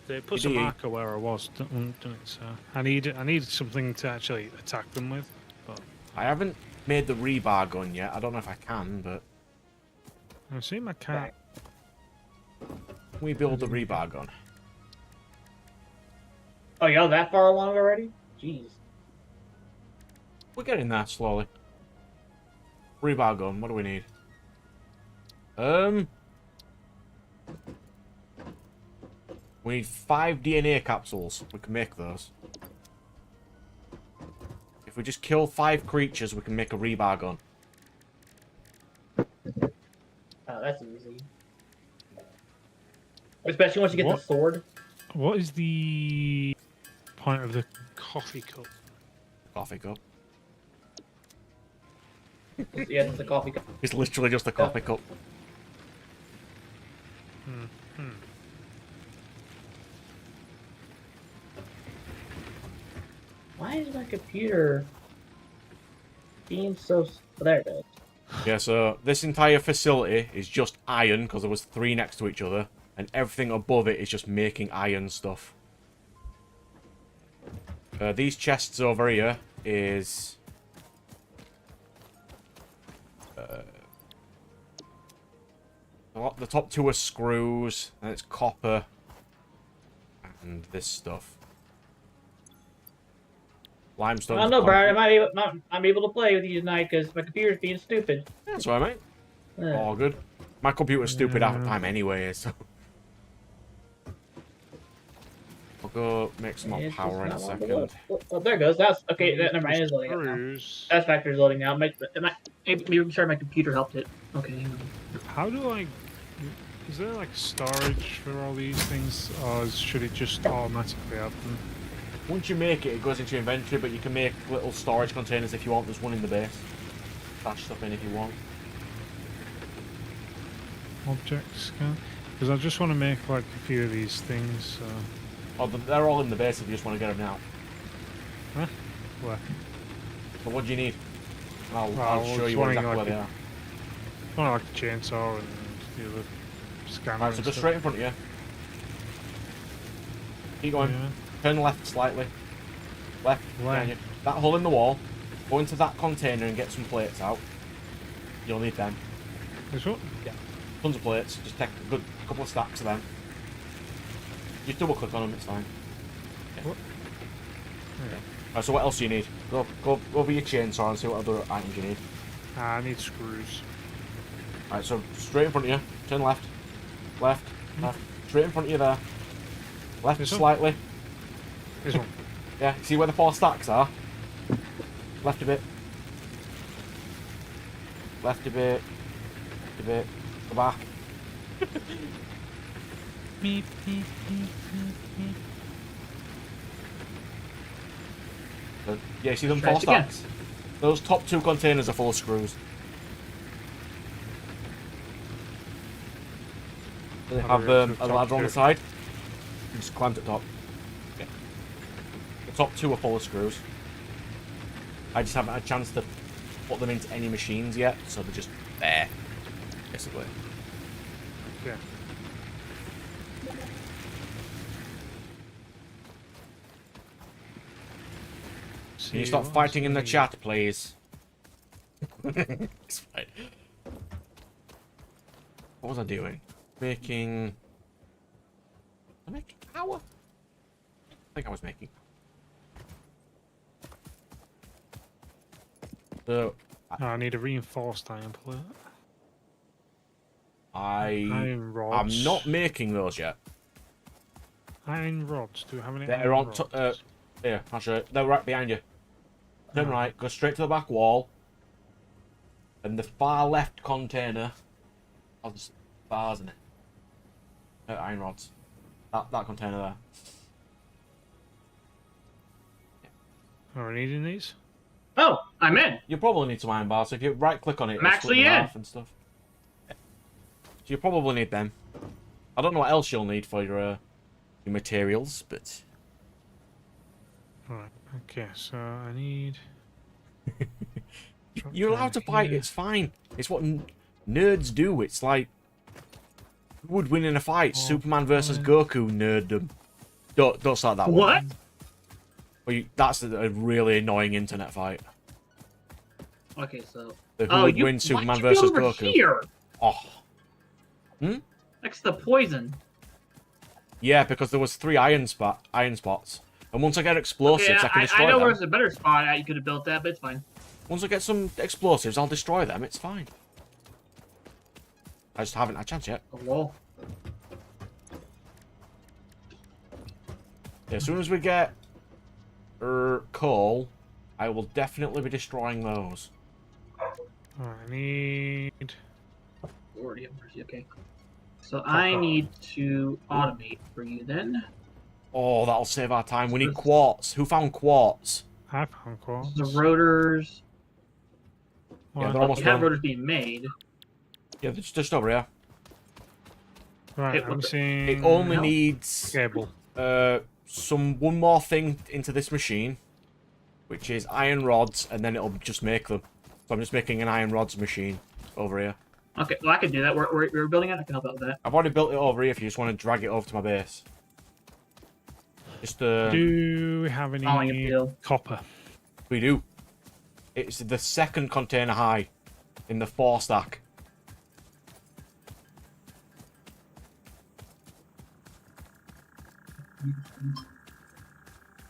Speaker 2: They put
Speaker 1: You
Speaker 2: some
Speaker 1: do.
Speaker 2: marker where I was, didn't it? So I need something to actually attack them with. But
Speaker 1: I haven't made the rebar gun yet. I don't know if I can, but
Speaker 2: I see my cat.
Speaker 1: can we build the rebar gun?
Speaker 5: Oh, y'all that far along already? Jeez.
Speaker 1: We're getting there slowly. Rebar gun, what do we need? We need 5 DNA capsules. We can make those. If we just kill 5 creatures, we can make a rebar gun.
Speaker 5: Oh, that's easy. Especially once you get
Speaker 2: What?
Speaker 5: the sword.
Speaker 2: What is the point of the coffee cup?
Speaker 1: Coffee cup.
Speaker 5: Yeah, it's a coffee cup.
Speaker 1: It's literally just a coffee cup.
Speaker 5: Why is my computer being so... Oh, there it goes.
Speaker 1: Yeah, so this entire facility is just iron, because there was 3 next to each other, and everything above it is just making iron stuff. These chests over here is... the top 2 are screws, and it's copper, and this stuff. Limestone.
Speaker 5: I don't know, Brian. I'm able to play with you tonight because my computer's being stupid.
Speaker 1: That's all right, mate.
Speaker 5: Uh,
Speaker 1: All good. My computer's stupid half the
Speaker 2: Yeah.
Speaker 1: time anyway, so... I'll go make some more
Speaker 5: it's
Speaker 1: power in a
Speaker 5: just not
Speaker 1: second.
Speaker 5: wanting to load. Oh, there it goes. That's okay. That never mind. It's loading up now.
Speaker 2: Screws.
Speaker 5: Satisfactory's loading now. Maybe I'm sorry, my computer helped it. Okay, hang on.
Speaker 2: How do I? Is there like storage for all these things, or should it just automatically happen?
Speaker 1: Once you make it, it goes into your inventory, but you can make little storage containers if you want. There's one in the base. Stash stuff in if you want.
Speaker 2: Object scan. Because I just want to make like a few of these things. So.
Speaker 1: Oh, they're all in the base if you just want to get them now.
Speaker 2: Huh? Where?
Speaker 1: But what do you need? I'll
Speaker 2: Well,
Speaker 1: show
Speaker 2: it's
Speaker 1: you
Speaker 2: wanting,
Speaker 1: exactly
Speaker 2: like,
Speaker 1: where they are.
Speaker 2: I want like a chainsaw and the other scanner.
Speaker 1: Alright, so
Speaker 2: and
Speaker 1: go
Speaker 2: stuff.
Speaker 1: straight in front of you. Keep going.
Speaker 2: Yeah.
Speaker 1: Turn left slightly. Left.
Speaker 2: Where?
Speaker 1: behind you. That hole in the wall. Go into that container and get some plates out. You'll need them.
Speaker 2: This one?
Speaker 1: Tons of plates. Just take a good couple of stacks of them. Just double click on them, it's fine.
Speaker 2: What?
Speaker 1: Alright, so what else do you need? Go over your chainsaw and see what other items you need.
Speaker 2: Ah, I need screws.
Speaker 1: Alright, so straight in front of you. Turn left. Left. Left. Straight in front of you there. Left
Speaker 2: This one?
Speaker 1: slightly.
Speaker 2: This one.
Speaker 1: Yeah, see where the 4 stacks are? Left a bit. Left a bit. Left a bit. Go back.
Speaker 2: Beep, beep, beep, beep, beep.
Speaker 1: So, yeah, see them
Speaker 5: Try
Speaker 1: 4
Speaker 5: this again.
Speaker 1: stacks? Those top 2 containers are full of screws. They
Speaker 2: How
Speaker 1: have
Speaker 2: do we get to
Speaker 1: a
Speaker 2: the top
Speaker 1: ladder on the
Speaker 2: 2?
Speaker 1: side. You just climb to the top. Yeah. The top 2 are full of screws. I just haven't had a chance to put them into any machines yet, so they're just there, basically.
Speaker 2: Yeah.
Speaker 1: Can you stop fighting in the chat, please? It's fine. What was I doing? Making... I making power? I think I was making. So...
Speaker 2: I need a reinforced iron plate.
Speaker 1: I'm
Speaker 2: Iron rods.
Speaker 1: not making those yet.
Speaker 2: Iron rods. Do we have any
Speaker 1: They're
Speaker 2: iron
Speaker 1: on
Speaker 2: rods?
Speaker 1: here, I'll show you. They're right behind you. Turn right, go straight to the back wall. And the far left container has bars in it. Iron rods. That container there.
Speaker 2: Are we needing these?
Speaker 5: Oh, I'm in.
Speaker 1: You probably need some iron bars, so if you right click on it,
Speaker 5: I'm
Speaker 1: it'll
Speaker 5: actually
Speaker 1: split them
Speaker 5: in.
Speaker 1: half and stuff. So you probably need them. I don't know what else you'll need for your materials, but...
Speaker 2: Right. Okay, so I need...
Speaker 1: You're allowed to fight, it's fine. It's what nerds do. It's like... Who would win in a fight? Superman versus Goku nerddom. Don't start that
Speaker 5: What?
Speaker 1: one. That's a really annoying internet fight.
Speaker 5: Okay, so.
Speaker 1: Who would win Superman versus
Speaker 5: over
Speaker 1: Goku?
Speaker 5: Here?
Speaker 1: Oh. Hmm?
Speaker 5: Next to the poison.
Speaker 1: Yeah, because there was 3 iron spots. And once I get explosives,
Speaker 5: Okay,
Speaker 1: I can destroy
Speaker 5: I know
Speaker 1: them.
Speaker 5: where's a better spot. You could have built that, but it's fine.
Speaker 1: Once I get some explosives, I'll destroy them. It's fine. I just haven't had a chance yet.
Speaker 5: Oh, lol.
Speaker 1: Yeah, as soon as we get coal, I will definitely be destroying those.
Speaker 2: Alright, I need...
Speaker 5: Already have mercy. Okay. So I need to automate for you then.
Speaker 1: Oh, that'll save our time. We need quartz. Who found quartz?
Speaker 2: I found quartz.
Speaker 5: The rotors.
Speaker 1: Yeah, they're almost
Speaker 5: You have
Speaker 1: done.
Speaker 5: rotors being made.
Speaker 1: Yeah, they're just over here.
Speaker 2: Right,
Speaker 5: It-
Speaker 2: I'm seeing...
Speaker 1: It only
Speaker 5: No.
Speaker 1: needs
Speaker 2: Cable.
Speaker 1: one more thing into this machine, which is iron rods, and then it'll just make them. So I'm just making an iron rods machine over here.
Speaker 5: Okay, well, I can do that. We're building it. I can help out with that.
Speaker 1: I've already built it over here if you just want to drag it over to my base. Just
Speaker 2: Do we have
Speaker 5: Following a
Speaker 2: any
Speaker 5: field.
Speaker 2: copper?
Speaker 1: we do. It's the second container high in the 4 stack.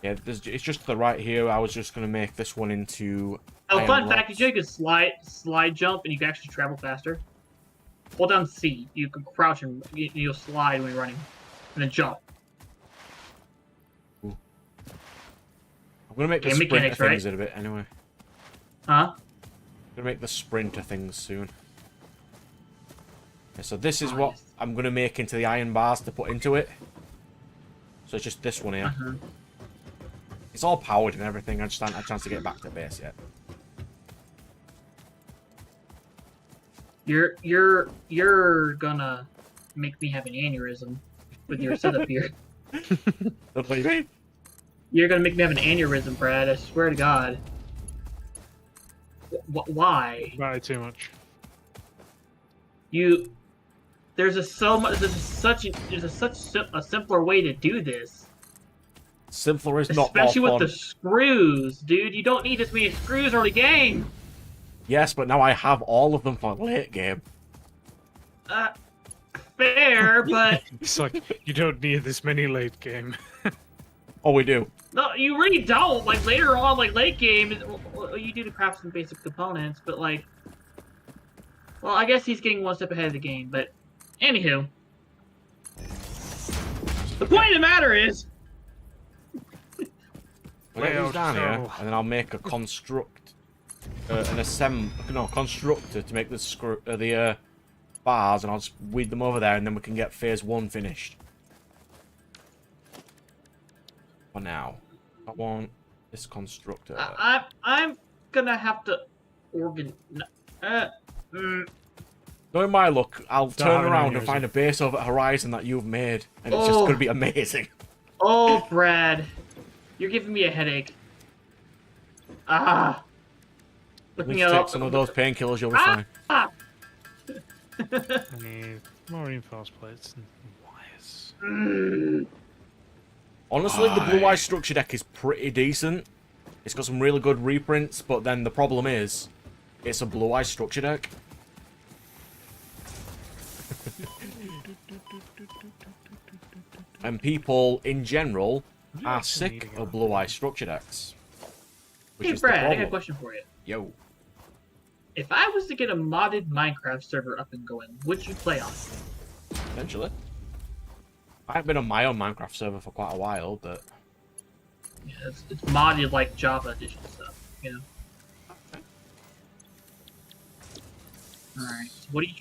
Speaker 1: Yeah, it's just to the right here. I was just gonna make this one into.
Speaker 5: Oh,
Speaker 1: iron
Speaker 5: fun fact:
Speaker 1: rods.
Speaker 5: you can slide jump, and you can actually travel faster. Hold down C. You can crouch and you'll slide when you're running, and then jump.
Speaker 1: I'm gonna make the
Speaker 5: Okay,
Speaker 1: sprinter
Speaker 5: mechanics,
Speaker 1: things
Speaker 5: right?
Speaker 1: in a bit anyway.
Speaker 5: Huh?
Speaker 1: Gonna make the sprinter things soon. Okay, so this is
Speaker 5: Oh,
Speaker 1: what
Speaker 5: yes.
Speaker 1: I'm gonna make into the iron bars to put into it. So it's just this one here.
Speaker 5: Uh-huh.
Speaker 1: It's all powered and everything. I just haven't had a chance to get back to base yet.
Speaker 5: You're gonna make me have an aneurysm with your setup here.
Speaker 1: That's what you mean?
Speaker 5: You're gonna make me have an aneurysm, Brad. I swear to God. Why?
Speaker 2: Right, too much.
Speaker 5: There's such a simpler way to do this.
Speaker 1: Simpler is not more
Speaker 5: Especially with
Speaker 1: fun.
Speaker 5: the screws, dude. You don't need this many screws early game.
Speaker 1: Yes, but now I have all of them for late game.
Speaker 5: Fair, but
Speaker 2: It's like, you don't need this many late game.
Speaker 1: Oh, we do.
Speaker 5: no, you really don't. Like later on, like late game, you do to craft some basic components, but like, well, I guess he's getting one step ahead of the game. But anywho, the point of the matter is,
Speaker 1: I'll get
Speaker 2: Well,
Speaker 1: these down here,
Speaker 2: so-
Speaker 1: and then I'll make a constructor to make the bars, and I'll just weed them over there, and then we can get phase 1 finished. For now, I want this constructor.
Speaker 5: I'm gonna have to
Speaker 1: Knowing my luck, I'll turn
Speaker 2: have an
Speaker 1: around and
Speaker 2: aneurysm.
Speaker 1: find a base over at Horizon that you've made, and it's just
Speaker 5: Oh.
Speaker 1: gonna be amazing.
Speaker 5: Oh, Brad, you're giving me a headache.
Speaker 1: At
Speaker 5: Looking
Speaker 1: least
Speaker 5: at
Speaker 1: take some of those painkillers, you'll be fine.
Speaker 5: Ah!
Speaker 2: I need more reinforced plates and wires.
Speaker 1: Honestly, the blue eye structure deck is pretty decent. It's got some really good reprints, but then the problem is, it's a blue eye structure deck. And people, in general, are sick of blue eye structure decks. Which
Speaker 5: Hey
Speaker 1: is the
Speaker 5: Brad, I got a
Speaker 1: problem.
Speaker 5: question for you.
Speaker 1: Yo.
Speaker 5: If I was to get a modded Minecraft server up and going, would you play on?
Speaker 1: Eventually. I haven't been on my own Minecraft server for quite a while, but...
Speaker 5: Yeah, it's modded like Java edition stuff, you know? Alright, so what do you...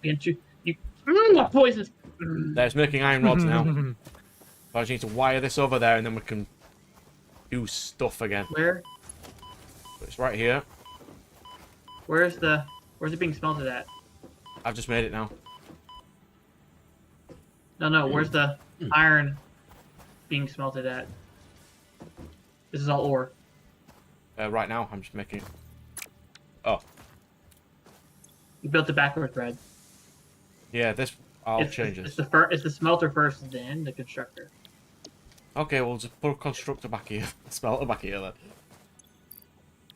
Speaker 5: Can't you... poisons!
Speaker 1: There's making iron rods now. So I just need to wire this over there and then we can do stuff again.
Speaker 5: Where?
Speaker 1: It's right here.
Speaker 5: Where's it being smelted at?
Speaker 1: I've just made it now.
Speaker 5: No, where's the iron being smelted at? This is all ore.
Speaker 1: Right now, I'm just making it. Oh.
Speaker 5: You built it backwards, Brad.
Speaker 1: Yeah, this... I'll change
Speaker 5: It's
Speaker 1: this.
Speaker 5: the smelter first, then the constructor.
Speaker 1: Okay, we'll just put a constructor back here. Smelter back here then.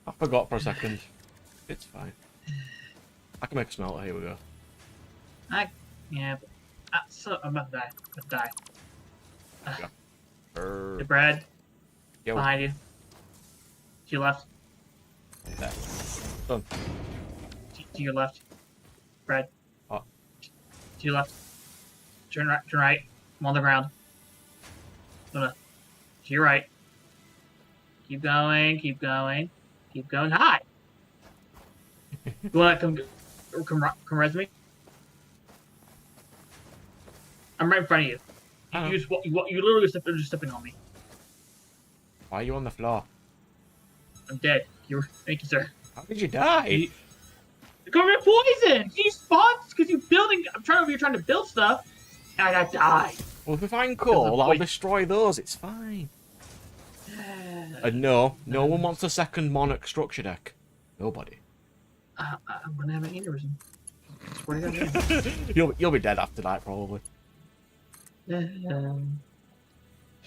Speaker 1: I forgot for a second. It's fine. I can make a smelter, here we go.
Speaker 5: Yeah, but, so I'm about to die. I'm about to die.
Speaker 1: Brrr.
Speaker 5: Hey, Brad,
Speaker 1: Yo,
Speaker 5: behind you. To your left.
Speaker 1: there. Done.
Speaker 5: To your left. Brad.
Speaker 1: Oh.
Speaker 5: To your left. Turn right. I'm on the ground. To your right. Keep going. Hi! You wanna come res me? I'm right in front of you.
Speaker 1: Uh-huh.
Speaker 5: You literally just stepping on me.
Speaker 1: Why are you on the floor?
Speaker 5: I'm dead. Thank you, sir.
Speaker 1: How did you die?
Speaker 5: You're covered in poison! You spawned because you're trying to build stuff, and I died.
Speaker 1: Well, if we find coal, I'll
Speaker 5: Wait.
Speaker 1: destroy those, it's fine. And no one wants a second Monarch structure deck. Nobody.
Speaker 5: I'm gonna have an aneurysm. Swear to God.
Speaker 1: You'll be dead after that, probably.
Speaker 2: You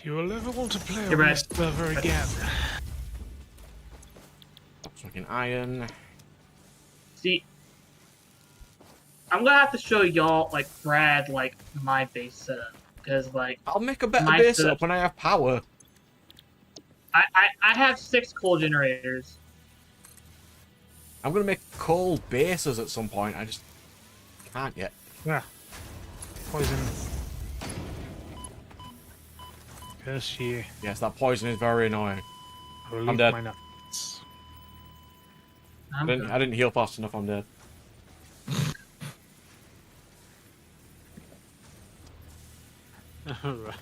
Speaker 2: will never want to play
Speaker 5: Hey,
Speaker 2: on
Speaker 5: Brad.
Speaker 2: this server again.
Speaker 1: Fucking iron.
Speaker 5: See, I'm gonna have to show y'all, like, Brad, like, my base setup. Because, like,
Speaker 1: I'll make a better
Speaker 5: My
Speaker 1: base
Speaker 5: setup-
Speaker 1: up when I have power.
Speaker 5: I have 6 coal generators.
Speaker 1: I'm gonna make coal bases at some point. I just can't yet.
Speaker 2: Yeah. Poison. Curse you.
Speaker 1: Yes, that poison is very annoying.
Speaker 2: Relieve
Speaker 1: dead.
Speaker 2: my nuts.
Speaker 1: I didn't heal fast enough. I'm dead.
Speaker 2: Alright.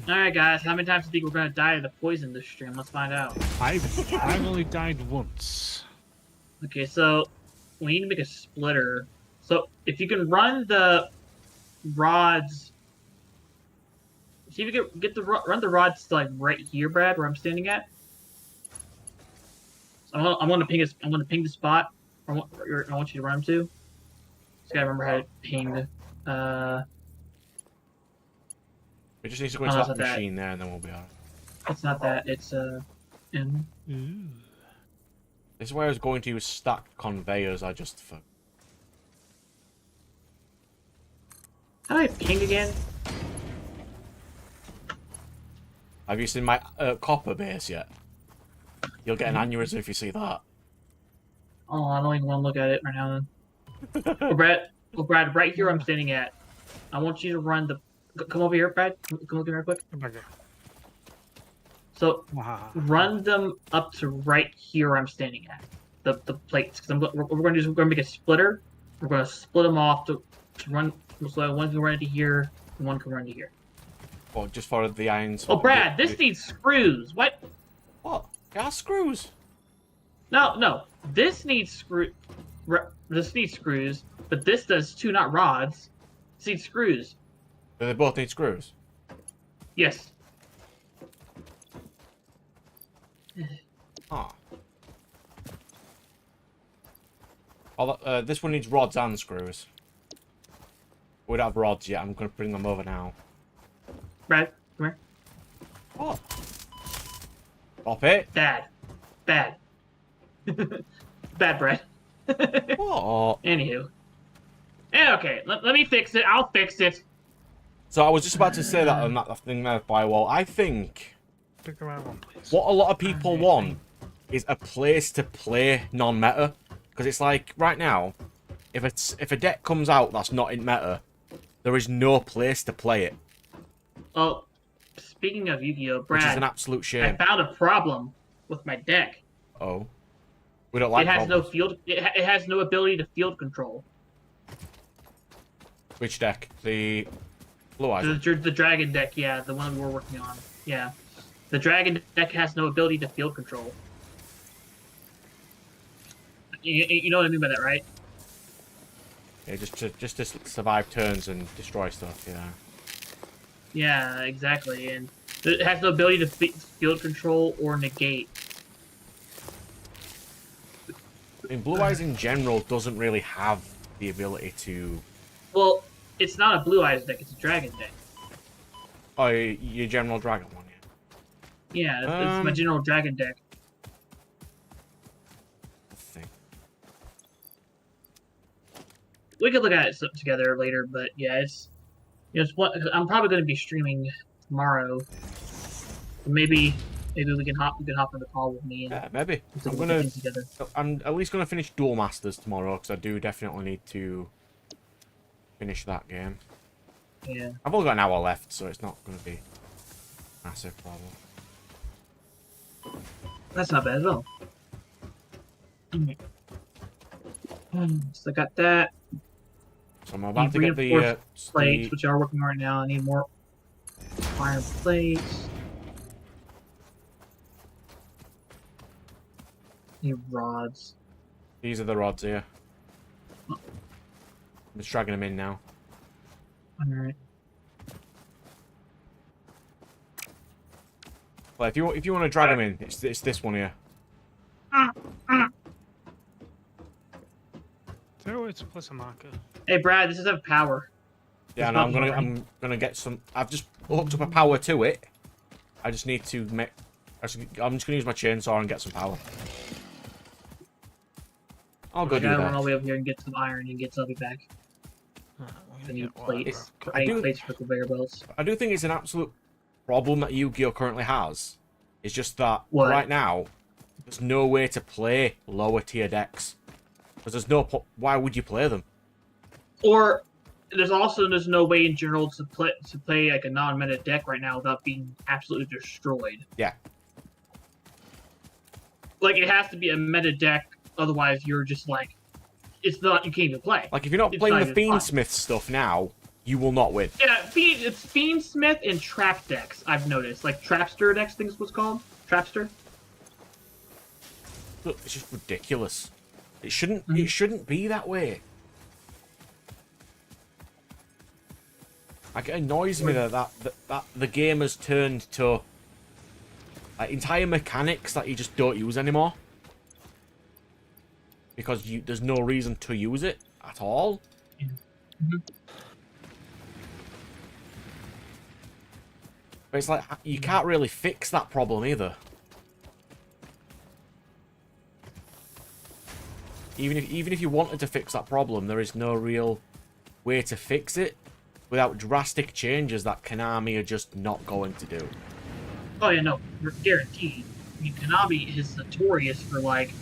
Speaker 5: Alright, guys, how many times do you think we're gonna die of the poison this stream? Let's find out.
Speaker 2: I've only died once.
Speaker 5: Okay, so we need to make a splitter. So if you can run the rods, see if you can run the rods to, like, right here, Brad, where I'm standing at. So I'm gonna ping the spot. I want you to run them to. Just gotta remember how to ping.
Speaker 1: We just need to go
Speaker 5: Oh,
Speaker 1: into
Speaker 5: that's
Speaker 1: that
Speaker 5: not that.
Speaker 1: machine there, and then we'll be alright.
Speaker 5: It's not that. It's in.
Speaker 2: Ooh.
Speaker 1: This is where I was going to use stacked conveyors. I just
Speaker 5: How do I ping again?
Speaker 1: Have you seen my copper base yet? You'll get an aneurysm if you see that.
Speaker 5: Oh, I don't even want to look at it right now. Then. Brad, right here I'm standing at. I want you to run the. Come over here, Brad. Come over here real quick.
Speaker 2: Come back here.
Speaker 5: So
Speaker 2: Wow.
Speaker 5: run them up to right here. I'm standing at the plates. Cause we're gonna make a splitter. We're gonna split them off to run. So one can run into here, and one can run into here.
Speaker 1: Or just for the irons.
Speaker 5: Oh, Brad, this needs screws. What?
Speaker 1: What? Gas screws.
Speaker 5: No. This needs This needs screws, but this does too, not rods. This needs screws.
Speaker 1: Do they both need screws?
Speaker 5: Yes.
Speaker 1: Ah. Oh, this one needs rods and screws. We don't have rods yet. I'm going to bring them over now.
Speaker 5: Brad, come here.
Speaker 1: What? Stop it.
Speaker 5: Bad. Bad. Bad, Brad.
Speaker 1: What?
Speaker 5: Anywho. Yeah, okay. Let me fix it. I'll fix it.
Speaker 1: So I was just about to say that on that thing there, Firewall. I think
Speaker 2: Pick the right one, please.
Speaker 1: what a lot of people want is a place to play non-meta. Because it's like, right now, if a deck comes out that's not in meta, there is no place to play it.
Speaker 5: Oh, speaking of Yu-Gi-Oh,
Speaker 1: Which is
Speaker 5: Brad,
Speaker 1: an absolute
Speaker 5: I
Speaker 1: shame.
Speaker 5: found a problem with my deck.
Speaker 1: Oh. We don't like
Speaker 5: It has
Speaker 1: problems.
Speaker 5: no field. It has no ability to field control.
Speaker 1: Which deck? The Blue Eyes one?
Speaker 5: The dragon deck, yeah, the one we're working on. Yeah, the dragon deck has no ability to field control. You know what I mean by that, right?
Speaker 1: Yeah, just to survive turns and destroy stuff, yeah.
Speaker 5: Yeah, exactly, and it has no ability to field control or negate.
Speaker 1: I mean, Blue Eyes in general doesn't really have the ability to...
Speaker 5: Well, it's not a Blue Eyes deck; it's a dragon deck.
Speaker 1: Oh, your General Dragon one, yeah.
Speaker 5: Yeah, it's my general dragon deck.
Speaker 1: I think.
Speaker 5: We could look at it together later, but yeah, it's it's what I'm probably going to be streaming tomorrow. Maybe we can hop on the call with me and
Speaker 1: Yeah, maybe.
Speaker 5: look at things together.
Speaker 1: I'm at least gonna finish Duel Masters tomorrow because I do definitely need to finish that game.
Speaker 5: Yeah.
Speaker 1: I've only got an hour left, so it's not gonna be a massive problem.
Speaker 5: That's not bad at all. So I got that.
Speaker 1: So I'm about to
Speaker 5: Need
Speaker 1: get the
Speaker 5: reinforced plates, which are working right now. I need more iron plates. Need rods.
Speaker 1: These are the rods here. I'm just dragging them in now.
Speaker 5: Alright.
Speaker 1: Well, if you want to drag them in, it's this one here.
Speaker 2: So it's a plus a marker.
Speaker 5: Hey Brad, this doesn't have power.
Speaker 1: Yeah,
Speaker 5: It's
Speaker 1: no,
Speaker 5: not right.
Speaker 1: I'm gonna get some. I've just hooked up a power to it. I just need to make. I'm just gonna use my chainsaw and get some power. I'll go
Speaker 5: I
Speaker 1: do
Speaker 5: gotta run all
Speaker 1: that.
Speaker 5: the way over here and get some iron and get something back. I need plates. I
Speaker 1: I
Speaker 5: need
Speaker 1: do-
Speaker 5: plates for conveyor belts.
Speaker 1: I do think it's an absolute problem that Yu-Gi-Oh currently has. It's just that
Speaker 5: What?
Speaker 1: right now, there's no way to play lower tier decks. Because there's no. Why would you play them?
Speaker 5: Or there's no way in general to play like a non-meta deck right now without being absolutely destroyed.
Speaker 1: Yeah.
Speaker 5: Like it has to be a meta deck, otherwise you're just like, it's not, you can't even play.
Speaker 1: Like if you're not
Speaker 5: It's
Speaker 1: playing
Speaker 5: not
Speaker 1: the
Speaker 5: even fun.
Speaker 1: Fiendsmith stuff now, you will not win.
Speaker 5: Yeah, it's Fiendsmith and Trap decks. I've noticed, like Trapster decks, things what's called Trapster.
Speaker 1: Look, it's just ridiculous. It shouldn't.
Speaker 5: Mhm.
Speaker 1: It shouldn't be that way. Like it annoys me that the game has turned to like entire mechanics that you just don't use anymore because there's no reason to use it at all.
Speaker 5: Mhm.
Speaker 1: But it's like you can't really fix that problem either. Even if you wanted to fix that problem, there is no real way to fix it without drastic changes that Konami are just not going to do.
Speaker 5: Oh yeah, no, guaranteed. I mean, Konami is notorious for like,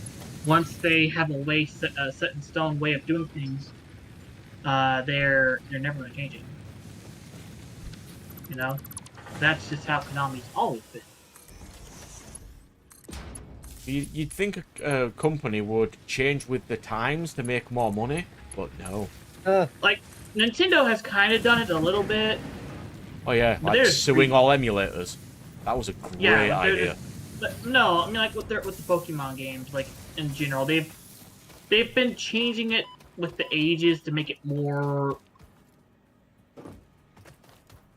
Speaker 5: once they have a way set in stone way of doing things, they're never going to change it. You know, that's just how Konami's always been.
Speaker 1: You'd think a company would change with the times to make more money, but no.
Speaker 5: Like Nintendo has kind of done it a little bit.
Speaker 1: Oh yeah,
Speaker 5: But
Speaker 1: like
Speaker 5: there's
Speaker 1: suing all emulators. That was a great
Speaker 5: Yeah, but
Speaker 1: idea.
Speaker 5: But no, I mean like with the Pokemon games, like in general, they've been changing it with the ages to make it more.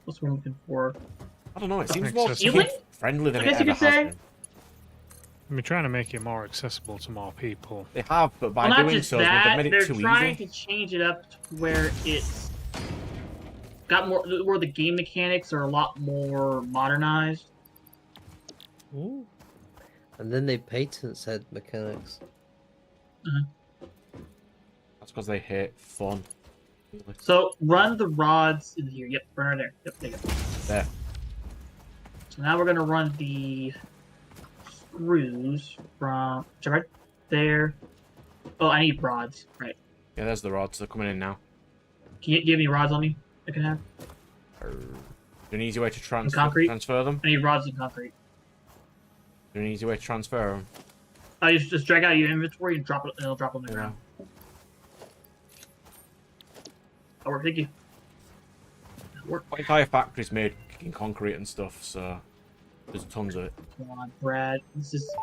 Speaker 5: What's what I'm looking for?
Speaker 1: I don't know. It seems
Speaker 2: Makes
Speaker 1: more
Speaker 2: sense.
Speaker 1: friendly than
Speaker 5: I
Speaker 1: it
Speaker 5: guess you
Speaker 1: ever
Speaker 5: could
Speaker 1: has
Speaker 5: say.
Speaker 1: been.
Speaker 2: We're trying to make it more accessible to more people.
Speaker 1: They have, but by
Speaker 5: Well, not
Speaker 1: doing
Speaker 5: just
Speaker 1: so,
Speaker 5: that.
Speaker 1: they've made it
Speaker 5: They're
Speaker 1: too
Speaker 5: trying
Speaker 1: easy.
Speaker 5: to change it up to where it's got more, where the game mechanics are a lot more modernized.
Speaker 2: Ooh.
Speaker 3: And then they patent said mechanics.
Speaker 1: That's because they hate fun.
Speaker 5: So run the rods in here. Yep, burn there. Yep, there you go.
Speaker 1: There.
Speaker 5: So now we're gonna run the screws from right there. Oh, I need rods. Right.
Speaker 1: Yeah, there's the rods. They're coming in now.
Speaker 5: Can you give me rods on me? I can have.
Speaker 1: An easy way to
Speaker 5: Concrete?
Speaker 1: transfer them?
Speaker 5: I need rods and concrete.
Speaker 1: An easy way to transfer them?
Speaker 5: I just drag out your inventory and drop it. And it'll drop on the
Speaker 1: Yeah.
Speaker 5: ground. That worked. Thank you. That worked.
Speaker 1: The entire factory's made in concrete and stuff, so there's tons of it.
Speaker 5: Come on, Brad. This is.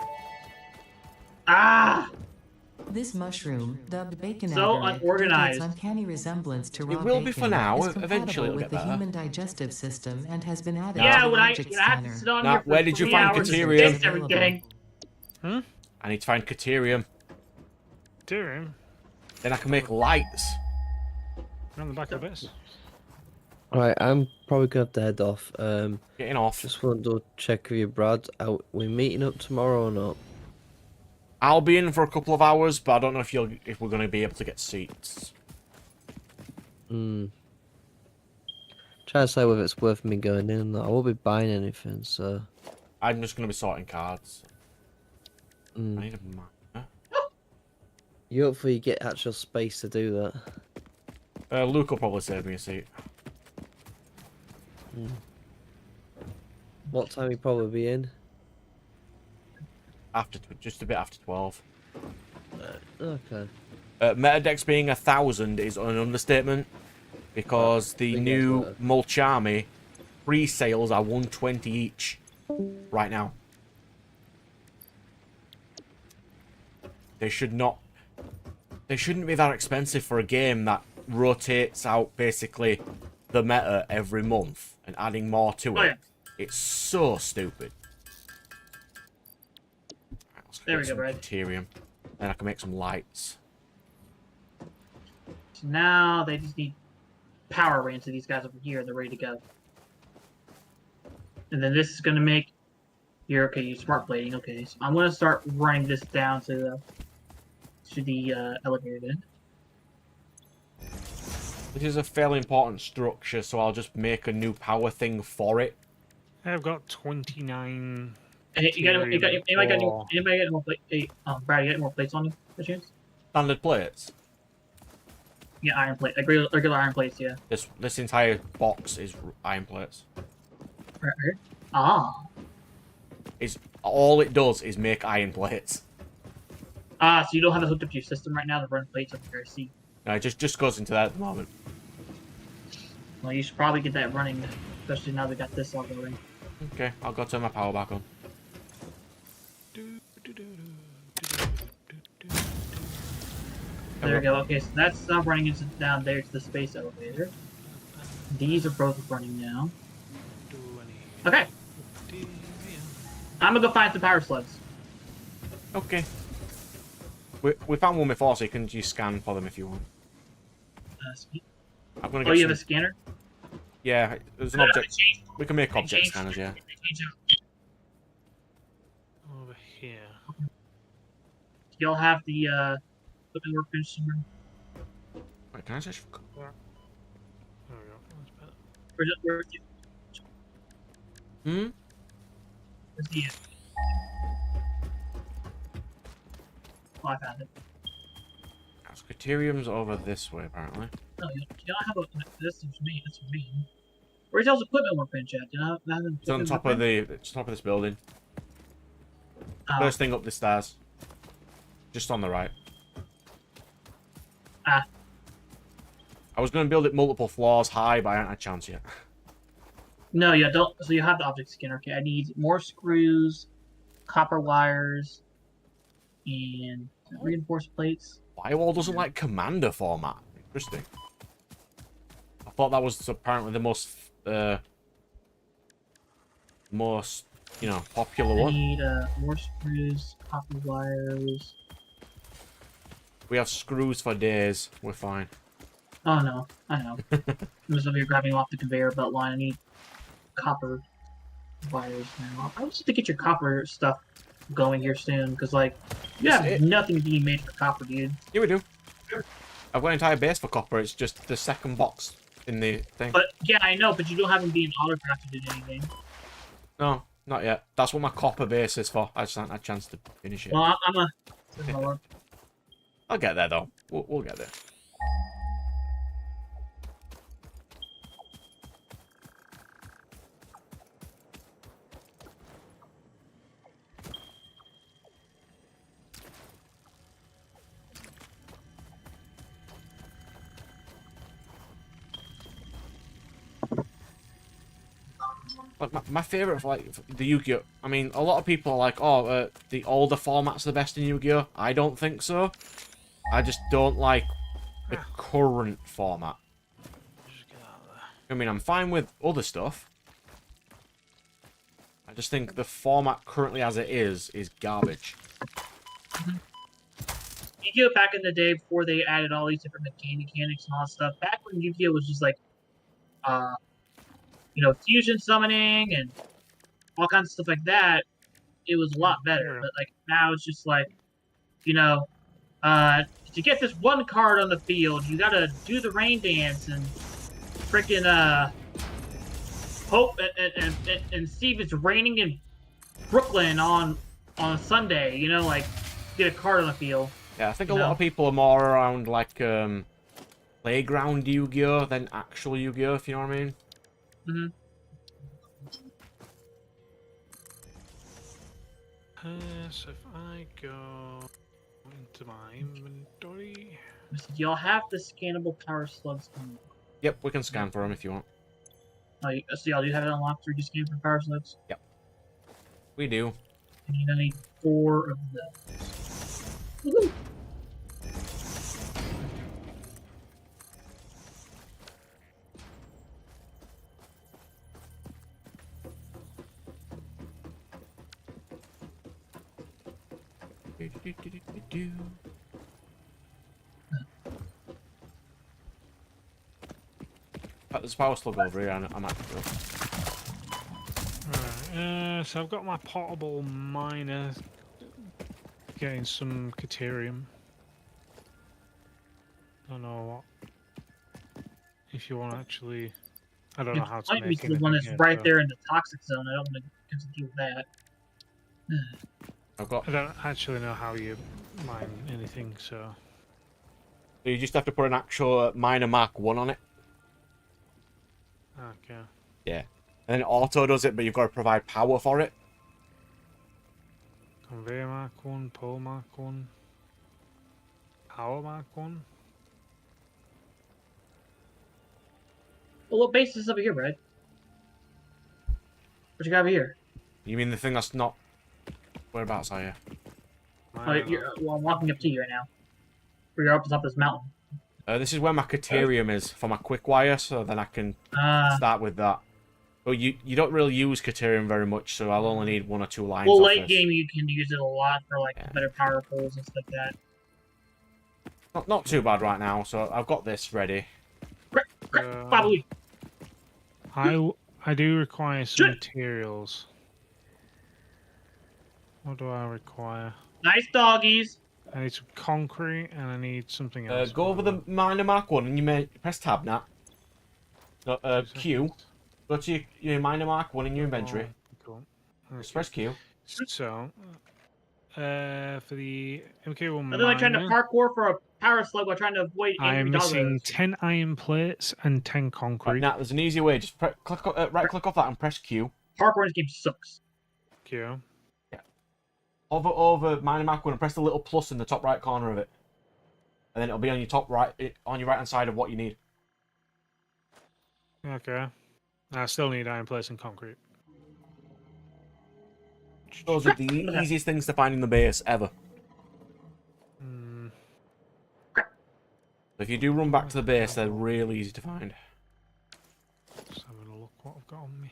Speaker 5: Ah!
Speaker 4: This mushroom, dubbed bacon
Speaker 5: So
Speaker 4: agaric,
Speaker 5: unorganized.
Speaker 4: indicates uncanny resemblance to raw
Speaker 1: will
Speaker 4: bacon.
Speaker 1: be for now.
Speaker 4: Is
Speaker 1: Eventually
Speaker 4: compatible
Speaker 1: it'll
Speaker 4: with
Speaker 1: get
Speaker 4: the
Speaker 1: better.
Speaker 4: human digestive system and has been added
Speaker 5: Yeah,
Speaker 4: to the
Speaker 5: when I
Speaker 4: object
Speaker 5: have to
Speaker 4: scanner.
Speaker 5: sit on
Speaker 1: Now,
Speaker 5: here for
Speaker 1: where did you
Speaker 5: 3
Speaker 1: find
Speaker 5: hours and
Speaker 1: Caterium?
Speaker 5: taste everything.
Speaker 1: I need to find Caterium.
Speaker 2: Doing.
Speaker 1: Then I can make lights.
Speaker 2: On the back of this.
Speaker 3: Alright, I'm probably gonna have to head off.
Speaker 1: Getting off.
Speaker 3: Just want to check with you, Brad. Are we meeting up tomorrow or not?
Speaker 1: I'll be in for a couple of hours, but I don't know if we're going to be able to get seats.
Speaker 3: Trying to say whether it's worth me going in. I won't be buying anything, so.
Speaker 1: I'm just going to be sorting cards. I
Speaker 3: Mm.
Speaker 1: need a map.
Speaker 3: You hopefully get actual space to do that.
Speaker 1: Luke will probably save me a seat.
Speaker 3: What time you probably be in?
Speaker 1: Just a bit after 12.
Speaker 3: Okay.
Speaker 1: Metadex being 1,000 is an understatement, because the
Speaker 3: think
Speaker 1: new
Speaker 3: that's
Speaker 1: Mulch Army pre-sales are 120 each right now. They shouldn't be that expensive for a game that rotates out basically the meta every month and adding more to it.
Speaker 5: Oh, yeah.
Speaker 1: It's so stupid. Right, let's
Speaker 5: There
Speaker 1: get
Speaker 5: we go,
Speaker 1: some
Speaker 5: Brad.
Speaker 1: Deuterium. Then I can make some lights.
Speaker 5: So now they just need power ran to these guys over here, and they're ready to go. And then this is going to make your smart plating. Okay, so I'm going to start running this down to the elevator then.
Speaker 1: This is a fairly important structure, so I'll just make a new power thing for it.
Speaker 2: I've got 29.
Speaker 5: Hey, anybody got any more?
Speaker 2: Four.
Speaker 5: Anybody got any more plates? Hey, Brad, you got any more plates on you? By chance?
Speaker 1: Standard plates.
Speaker 5: Yeah, iron plate, like regular iron plates. Yeah.
Speaker 1: This entire box is iron plates.
Speaker 5: Right here. Ah.
Speaker 1: All it does is make iron plates.
Speaker 5: So you don't have it hooked up to your system right now to run plates up here. See.
Speaker 1: No, it just goes into that at the moment.
Speaker 5: Well, you should probably get that running, especially now they got this all going.
Speaker 1: Okay, I'll go turn my power back on.
Speaker 5: There we go. Okay, so that's not running into down there to the space elevator. These are both running now. Okay, I'm gonna go find some power slugs.
Speaker 1: Okay. We found one before, so you can just scan for them if you want.
Speaker 5: Sweet.
Speaker 1: I'm gonna
Speaker 5: Oh,
Speaker 1: get
Speaker 5: you have a
Speaker 1: some...
Speaker 5: scanner?
Speaker 1: Yeah, there's an
Speaker 5: No,
Speaker 1: object.
Speaker 5: I changed-
Speaker 1: We can make
Speaker 5: I
Speaker 1: object
Speaker 5: changed-
Speaker 1: scanners, yeah.
Speaker 5: I changed it.
Speaker 2: Over here.
Speaker 5: Y'all have the equipment workbench somewhere?
Speaker 1: Wait, can I just...
Speaker 2: There we go. That's better.
Speaker 5: Where's
Speaker 1: Hmm?
Speaker 5: the Oh, I found it.
Speaker 1: Criterium's over this way, apparently.
Speaker 5: No, you don't have a. This is me. That's for me. Where's y'all's equipment workbench at? Do you not have an
Speaker 1: It's on top of this building. First thing up the stairs. Just on the right.
Speaker 5: Ah.
Speaker 1: I was going to build it multiple floors high, but I haven't had a chance yet.
Speaker 5: No, you don't. So you have the object scanner. Okay, I need more screws, copper wires, and reinforced plates.
Speaker 1: Firewall doesn't like commander format. Interesting. I thought that was apparently the most most, you know, popular
Speaker 5: I
Speaker 1: one.
Speaker 5: need more screws, copper wires.
Speaker 1: We have screws for days. We're fine.
Speaker 5: Oh no, I know. I'm just over here grabbing off the conveyor belt line. I need copper wires now. I was to get your copper stuff going here soon, because like you
Speaker 1: This is
Speaker 5: have
Speaker 1: it.
Speaker 5: nothing being made for copper, dude.
Speaker 1: Here we do. I've got an entire base for copper. It's just the second box in the thing.
Speaker 5: But yeah, I know, but you don't have them being autocrafted in anything.
Speaker 1: No, not yet. That's what my copper base is for. I just haven't had a chance to finish it.
Speaker 5: Well, I'm a.
Speaker 1: I'll get there though. We'll get there. Like my favorite, like the Yu-Gi-Oh. I mean, a lot of people are like, "Oh, the older formats are the best in Yu-Gi-Oh." I don't think so. I just don't like the current format.
Speaker 2: Just get out of there.
Speaker 1: I mean, I'm fine with other stuff. I just think the format currently as it is garbage.
Speaker 5: Yu-Gi-Oh! Back in the day, before they added all these different mechanics and all that stuff, back when Yu-Gi-Oh! Was just like, fusion summoning and all kinds of stuff like that, it was a lot better.
Speaker 2: Yeah.
Speaker 5: But like now, it's just like, to get this one card on the field, you gotta do the rain dance and freaking hope and see if it's raining in Brooklyn on Sunday. Like get a card on the field.
Speaker 1: Yeah, I think a lot of people are more around like playground Yu-Gi-Oh than actual Yu-Gi-Oh, if you know what I mean.
Speaker 5: Mm-hmm.
Speaker 2: So if I go into my inventory,
Speaker 5: Y'all have the scannable power slugs coming.
Speaker 1: Yep, we can scan for them if you want.
Speaker 5: So y'all do have it unlocked for just scan for power slugs?
Speaker 1: Yep. We do.
Speaker 5: I need 4 of those. Woohoo!
Speaker 1: There's a power slug over here, and I'm at the
Speaker 2: right, so I've got my portable miner getting some Caterium. Don't know what. If you want to actually, I don't know how to
Speaker 5: Might be
Speaker 2: make
Speaker 5: the one that's
Speaker 2: anything
Speaker 5: right
Speaker 2: yet,
Speaker 5: there in the toxic zone. I don't want to have to deal with that.
Speaker 1: I've got.
Speaker 2: I don't actually know how you mine anything, so.
Speaker 1: You just have to put an actual miner Mark 1 on it.
Speaker 2: Okay.
Speaker 1: Yeah. And then it auto does it, but you've got to provide power for it.
Speaker 2: Conveyor Mark 1, Pole Mark 1, Power Mark 1.
Speaker 5: Well, what base is over here, Brad? What you got over here?
Speaker 1: You mean the thing that's not... Whereabouts are you?
Speaker 5: Well, I'm walking up to you right now. You're up top of this mountain.
Speaker 1: This is where my Caterium is for my quick wire, so then I can start with that. But you don't really use Caterium very much, so I'll only need 1 or 2 lines.
Speaker 5: Well,
Speaker 1: off
Speaker 5: late
Speaker 1: this.
Speaker 5: game you can use it a lot for like better power pulls and stuff like that.
Speaker 1: Not too bad right now, so I've got this ready.
Speaker 5: Probably.
Speaker 2: I do require some materials. What do I require?
Speaker 5: Nice doggies.
Speaker 2: I need some concrete and I need something else.
Speaker 1: Go over the miner Mark 1 and you may press tab now. Q. Go to your miner Mark 1 in your inventory.
Speaker 2: Cool.
Speaker 1: Just press Q.
Speaker 2: So, for the MK1
Speaker 5: And then I'm trying to
Speaker 2: miner,
Speaker 5: parkour for a power slug while trying to avoid
Speaker 2: I'm
Speaker 5: angry
Speaker 2: missing
Speaker 5: doggos.
Speaker 2: 10 iron plates and 10 concrete.
Speaker 1: Right, now there's an easy way. Just right click off that and press Q.
Speaker 5: Parkour in this game sucks.
Speaker 2: Q.
Speaker 1: Hover over miner Mark 1 and press the little plus in the top right corner of it. And then it'll be on your top right, on your right hand side of what you need.
Speaker 2: Okay. I still need iron plates and concrete.
Speaker 1: Those are the easiest things to find in the base ever. So if you do run back to the base, they're really easy to find.
Speaker 2: Just having a look what I've got on me.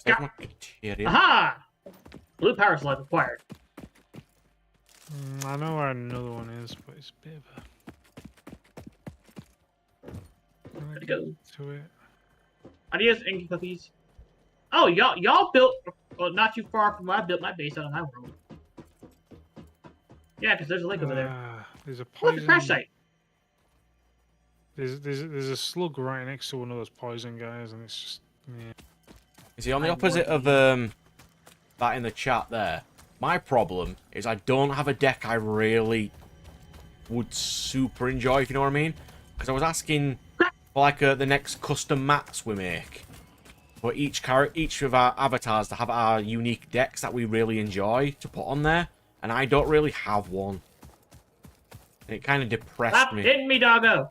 Speaker 1: Save my criteria.
Speaker 5: Aha! Blue power slide required.
Speaker 2: I know where another one is, but it's a bit of a. Can I
Speaker 5: Gotta go.
Speaker 2: get to it?
Speaker 5: Adios, Inky Cookies. Oh, y'all built not too far from where I built my base out of my world. Yeah, because there's a lake over there.
Speaker 2: There's a
Speaker 5: Look, a
Speaker 2: poison.
Speaker 5: crash site.
Speaker 2: There's a slug right next to one of those poison guys, and it's just yeah.
Speaker 1: Is he on the opposite of that in the chat there? My problem is I don't have a deck I really would super enjoy, if you know what I mean. Because I was asking for like the next custom mats we make for each of our avatars to have our unique decks that we really enjoy to put on there, and I don't really have one. And it kind of depressed
Speaker 5: Stop
Speaker 1: me.
Speaker 5: hitting me, doggo.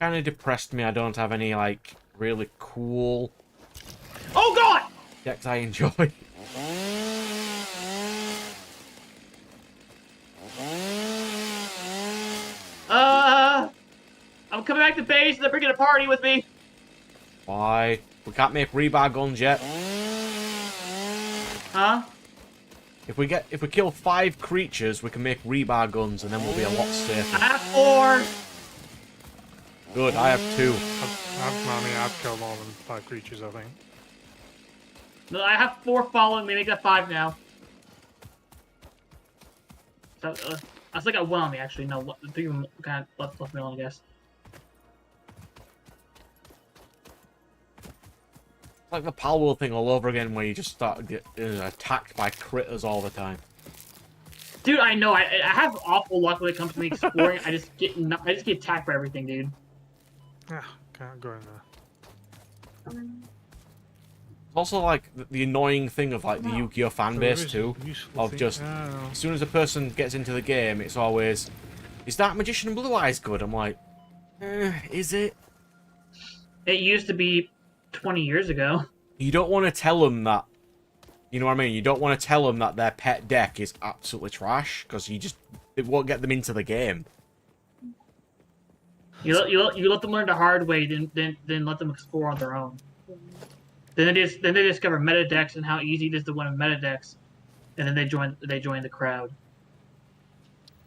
Speaker 1: Kind of depressed me. I don't have any like really cool
Speaker 5: Oh God!
Speaker 1: decks I enjoy.
Speaker 5: I'm coming back to base and they're bringing a party with me.
Speaker 1: Why? We can't make rebar guns yet.
Speaker 5: Huh?
Speaker 1: If we kill 5 creatures, we can make rebar guns, and then we'll be a lot
Speaker 5: I
Speaker 1: safer.
Speaker 5: have 4.
Speaker 1: Good, I have 2.
Speaker 2: I've killed more than 5 creatures, I think.
Speaker 5: No, I have 4 following me. Make that 5 now. So, I still got 1 on me, actually. No, 3 kind of left me alone, I guess.
Speaker 1: It's like the Palworld thing all over again, where you just start getting attacked by critters all the time.
Speaker 5: Dude, I know. I have awful luck when it comes to me exploring. I just get attacked by everything, dude.
Speaker 2: Can't go in there.
Speaker 1: It's also like the annoying thing of like the Yu-Gi-Oh fan base too, of just as soon as a person gets into the game, it's always, is that Magician in Blue Eyes good? I'm like, is it?
Speaker 5: It used to be 20 years ago.
Speaker 1: You don't want to tell them that. You know what I mean? You don't want to tell them that their pet deck is absolutely trash, because it won't get them into the game.
Speaker 5: You let them learn the hard way, then let them explore on their own. Then they discover meta decks and how easy it is to win in meta decks, and then they join the crowd.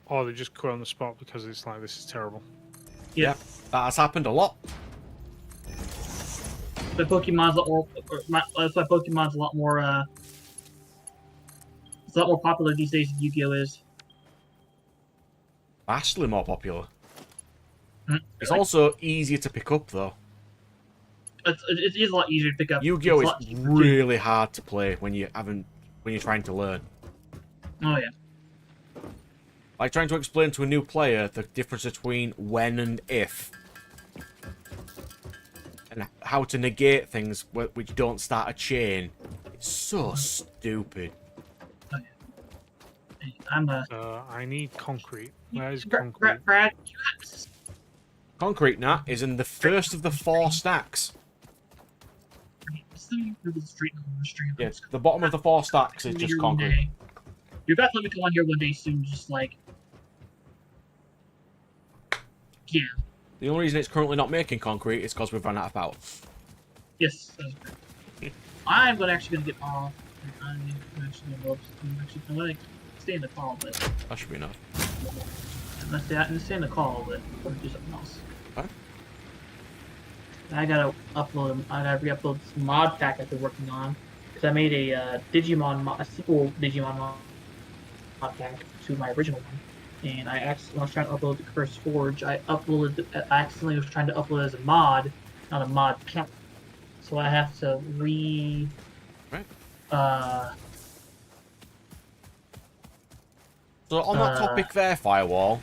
Speaker 2: Or they just quit on the spot because it's like, this is terrible.
Speaker 5: Yeah,
Speaker 1: That has happened a lot.
Speaker 5: but Pokemon's a lot more. That's why Pokemon's a lot more. It's a lot more popular these days than Yu-Gi-Oh is.
Speaker 1: Vastly more popular.
Speaker 5: Mm-hmm.
Speaker 1: It's also easier to pick up though.
Speaker 5: It is a lot easier to pick up.
Speaker 1: Yu-Gi-Oh
Speaker 5: It's a lot
Speaker 1: is
Speaker 5: cheaper, too.
Speaker 1: really hard to play when you're trying to learn.
Speaker 5: Oh yeah.
Speaker 1: Like trying to explain to a new player the difference between when and if. And how to negate things which don't start a chain. It's so stupid.
Speaker 5: I'm a.
Speaker 2: I need concrete. Where is concrete?
Speaker 5: Brad,
Speaker 1: Concrete Nat is in the first of the 4 stacks. Yeah, the bottom of the 4 stacks is just concrete.
Speaker 5: You're about to let me come on here one day soon, just like. Yeah.
Speaker 1: The only reason it's currently not making concrete is because we've run out of power.
Speaker 5: Yes, that's great. I'm actually gonna get off. I'm gonna stay in the call, but
Speaker 1: That should be enough.
Speaker 5: let's stay in the call, but we'll do something else.
Speaker 1: Okay.
Speaker 5: I gotta re-upload this mod pack I've been working on because I made a a sequel Digimon mod pack to my original one, and when I was trying to upload the Curse Forge, I accidentally was trying to upload it as a mod, not a mod pack, so I have to
Speaker 1: Right. So on that topic there, Firewall,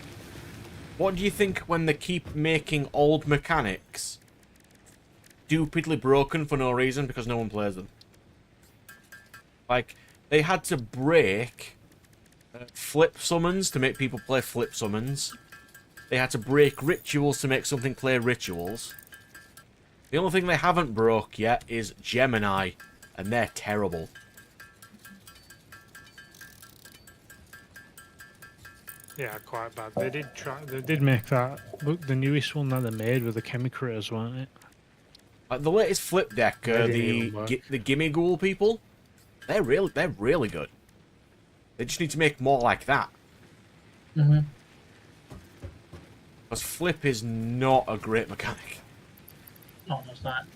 Speaker 1: what do you think when they keep making old mechanics stupidly broken for no reason because no one plays them? Like, they had to break flip summons to make people play flip summons. They had to break rituals to make something play rituals. The only thing they haven't broke yet is Gemini, and they're terrible.
Speaker 2: Yeah, quite bad. They did try. They did make that. Look, the newest one that they made with the Chemicritters, weren't it?
Speaker 1: Like the latest flip deck,
Speaker 2: Maybe even worse.
Speaker 1: the Gimme Ghoul people, they're really good. They just need to make more like that.
Speaker 5: Mm-hmm.
Speaker 1: Because flip is not a great mechanic.
Speaker 5: No, it's not.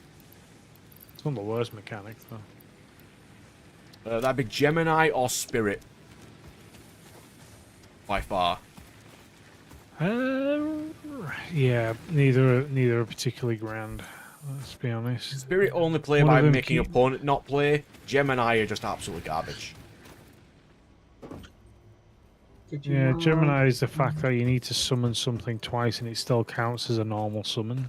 Speaker 2: It's not the worst mechanic though.
Speaker 1: That'd be Gemini or Spirit. By far.
Speaker 2: Yeah, neither are particularly grand. Let's be honest.
Speaker 1: Spirit only play
Speaker 2: One
Speaker 1: by
Speaker 2: of them
Speaker 1: making
Speaker 2: keep-
Speaker 1: opponent not play. Gemini are just absolutely garbage.
Speaker 2: Yeah, Gemini is the fact that you need to summon something twice and it still counts as a normal summon.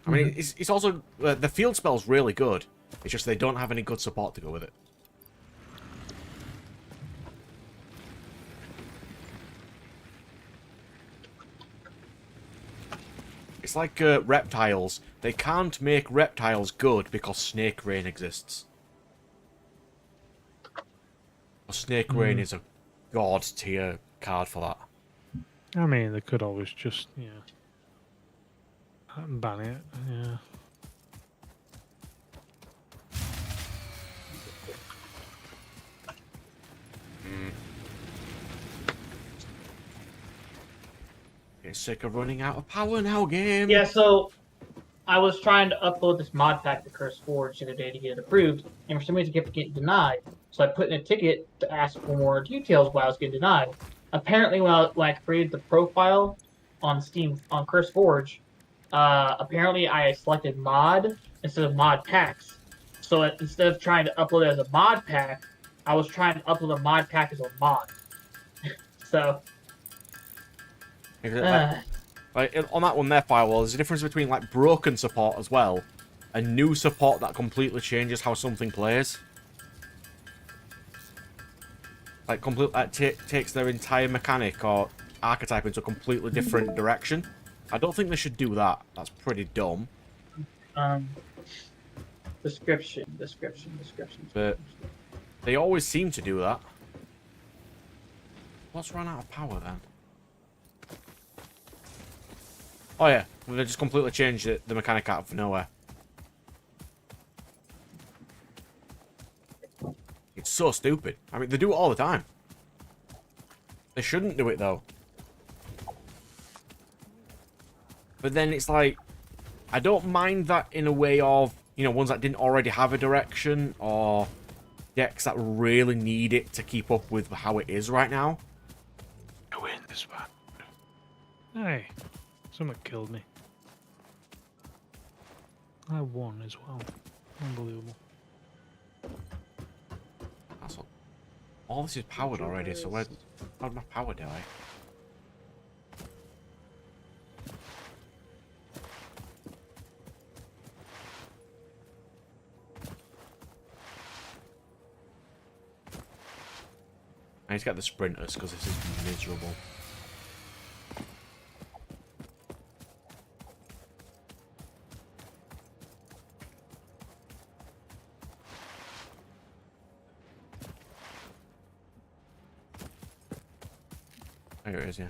Speaker 1: I mean, it's also... the field spell's really good. It's just they don't have any good support to go with it. It's like reptiles. They can't make reptiles good because Snake Rain exists. Snake Rain is a god tier card for that.
Speaker 2: I mean, they could always just, ban it, yeah.
Speaker 1: Get sick of running out of power now, game.
Speaker 5: Yeah, so I was trying to upload this mod pack to Curse Forge the other day to get it approved, and for some reason it kept getting denied. So I put in a ticket to ask for more details why I was getting denied. Apparently, when I created the profile on Steam on Curse Forge, apparently I selected mod instead of mod packs. So instead of trying to upload it as a mod pack, I was trying to upload a mod pack as a mod. So.
Speaker 1: Like, on that one there, Firewall, there's a difference between like broken support as well, and new support that completely changes how something plays. Like takes their entire mechanic or archetype into a completely different direction. I don't think they should do that. That's pretty dumb.
Speaker 5: Description.
Speaker 1: But they always seem to do that. What's run out of power then? Oh yeah, they just completely changed the mechanic out of nowhere. It's so stupid. I mean, they do it all the time. They shouldn't do it though. But then it's like, I don't mind that in a way of, ones that didn't already have a direction, or decks that really need it to keep up with how it is right now.
Speaker 2: I win this one. Hey, someone killed me. I won as well. Unbelievable.
Speaker 1: That's all this is powered already, so how'd my power die? I need to get the sprinters because this is miserable. There it is, yeah.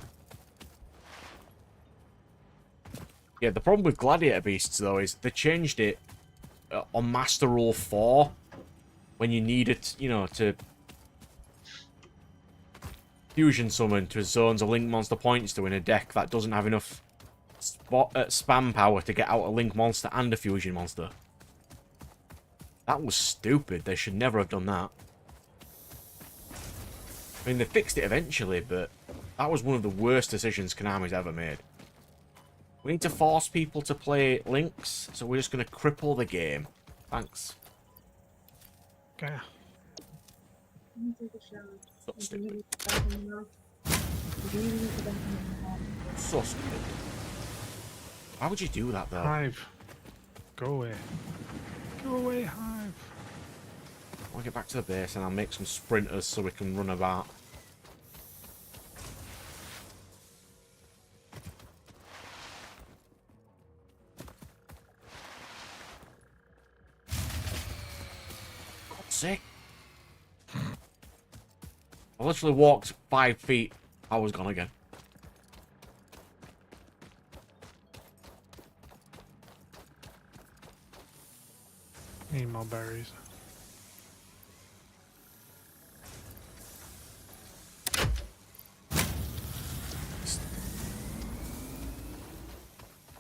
Speaker 1: Yeah, the problem with Gladiator Beasts, though, is they changed it on Master Rule 4 when you need it, to fusion summon to zones a Link monster points to in a deck that doesn't have enough spam power to get out a Link monster and a fusion monster. That was stupid. They should never have done that. I mean, they fixed it eventually, but that was one of the worst decisions Konami's ever made. We need to force people to play Links, so we're just going to cripple the game. Thanks.
Speaker 2: Okay.
Speaker 1: So stupid. So stupid. Why would you do that, though?
Speaker 2: Hive. Go away. Go away, Hive.
Speaker 1: I'll get back to the base and I'll make some sprinters so we can run about. God's sake. I literally walked 5 feet. I was gone again.
Speaker 2: Need more berries.
Speaker 1: As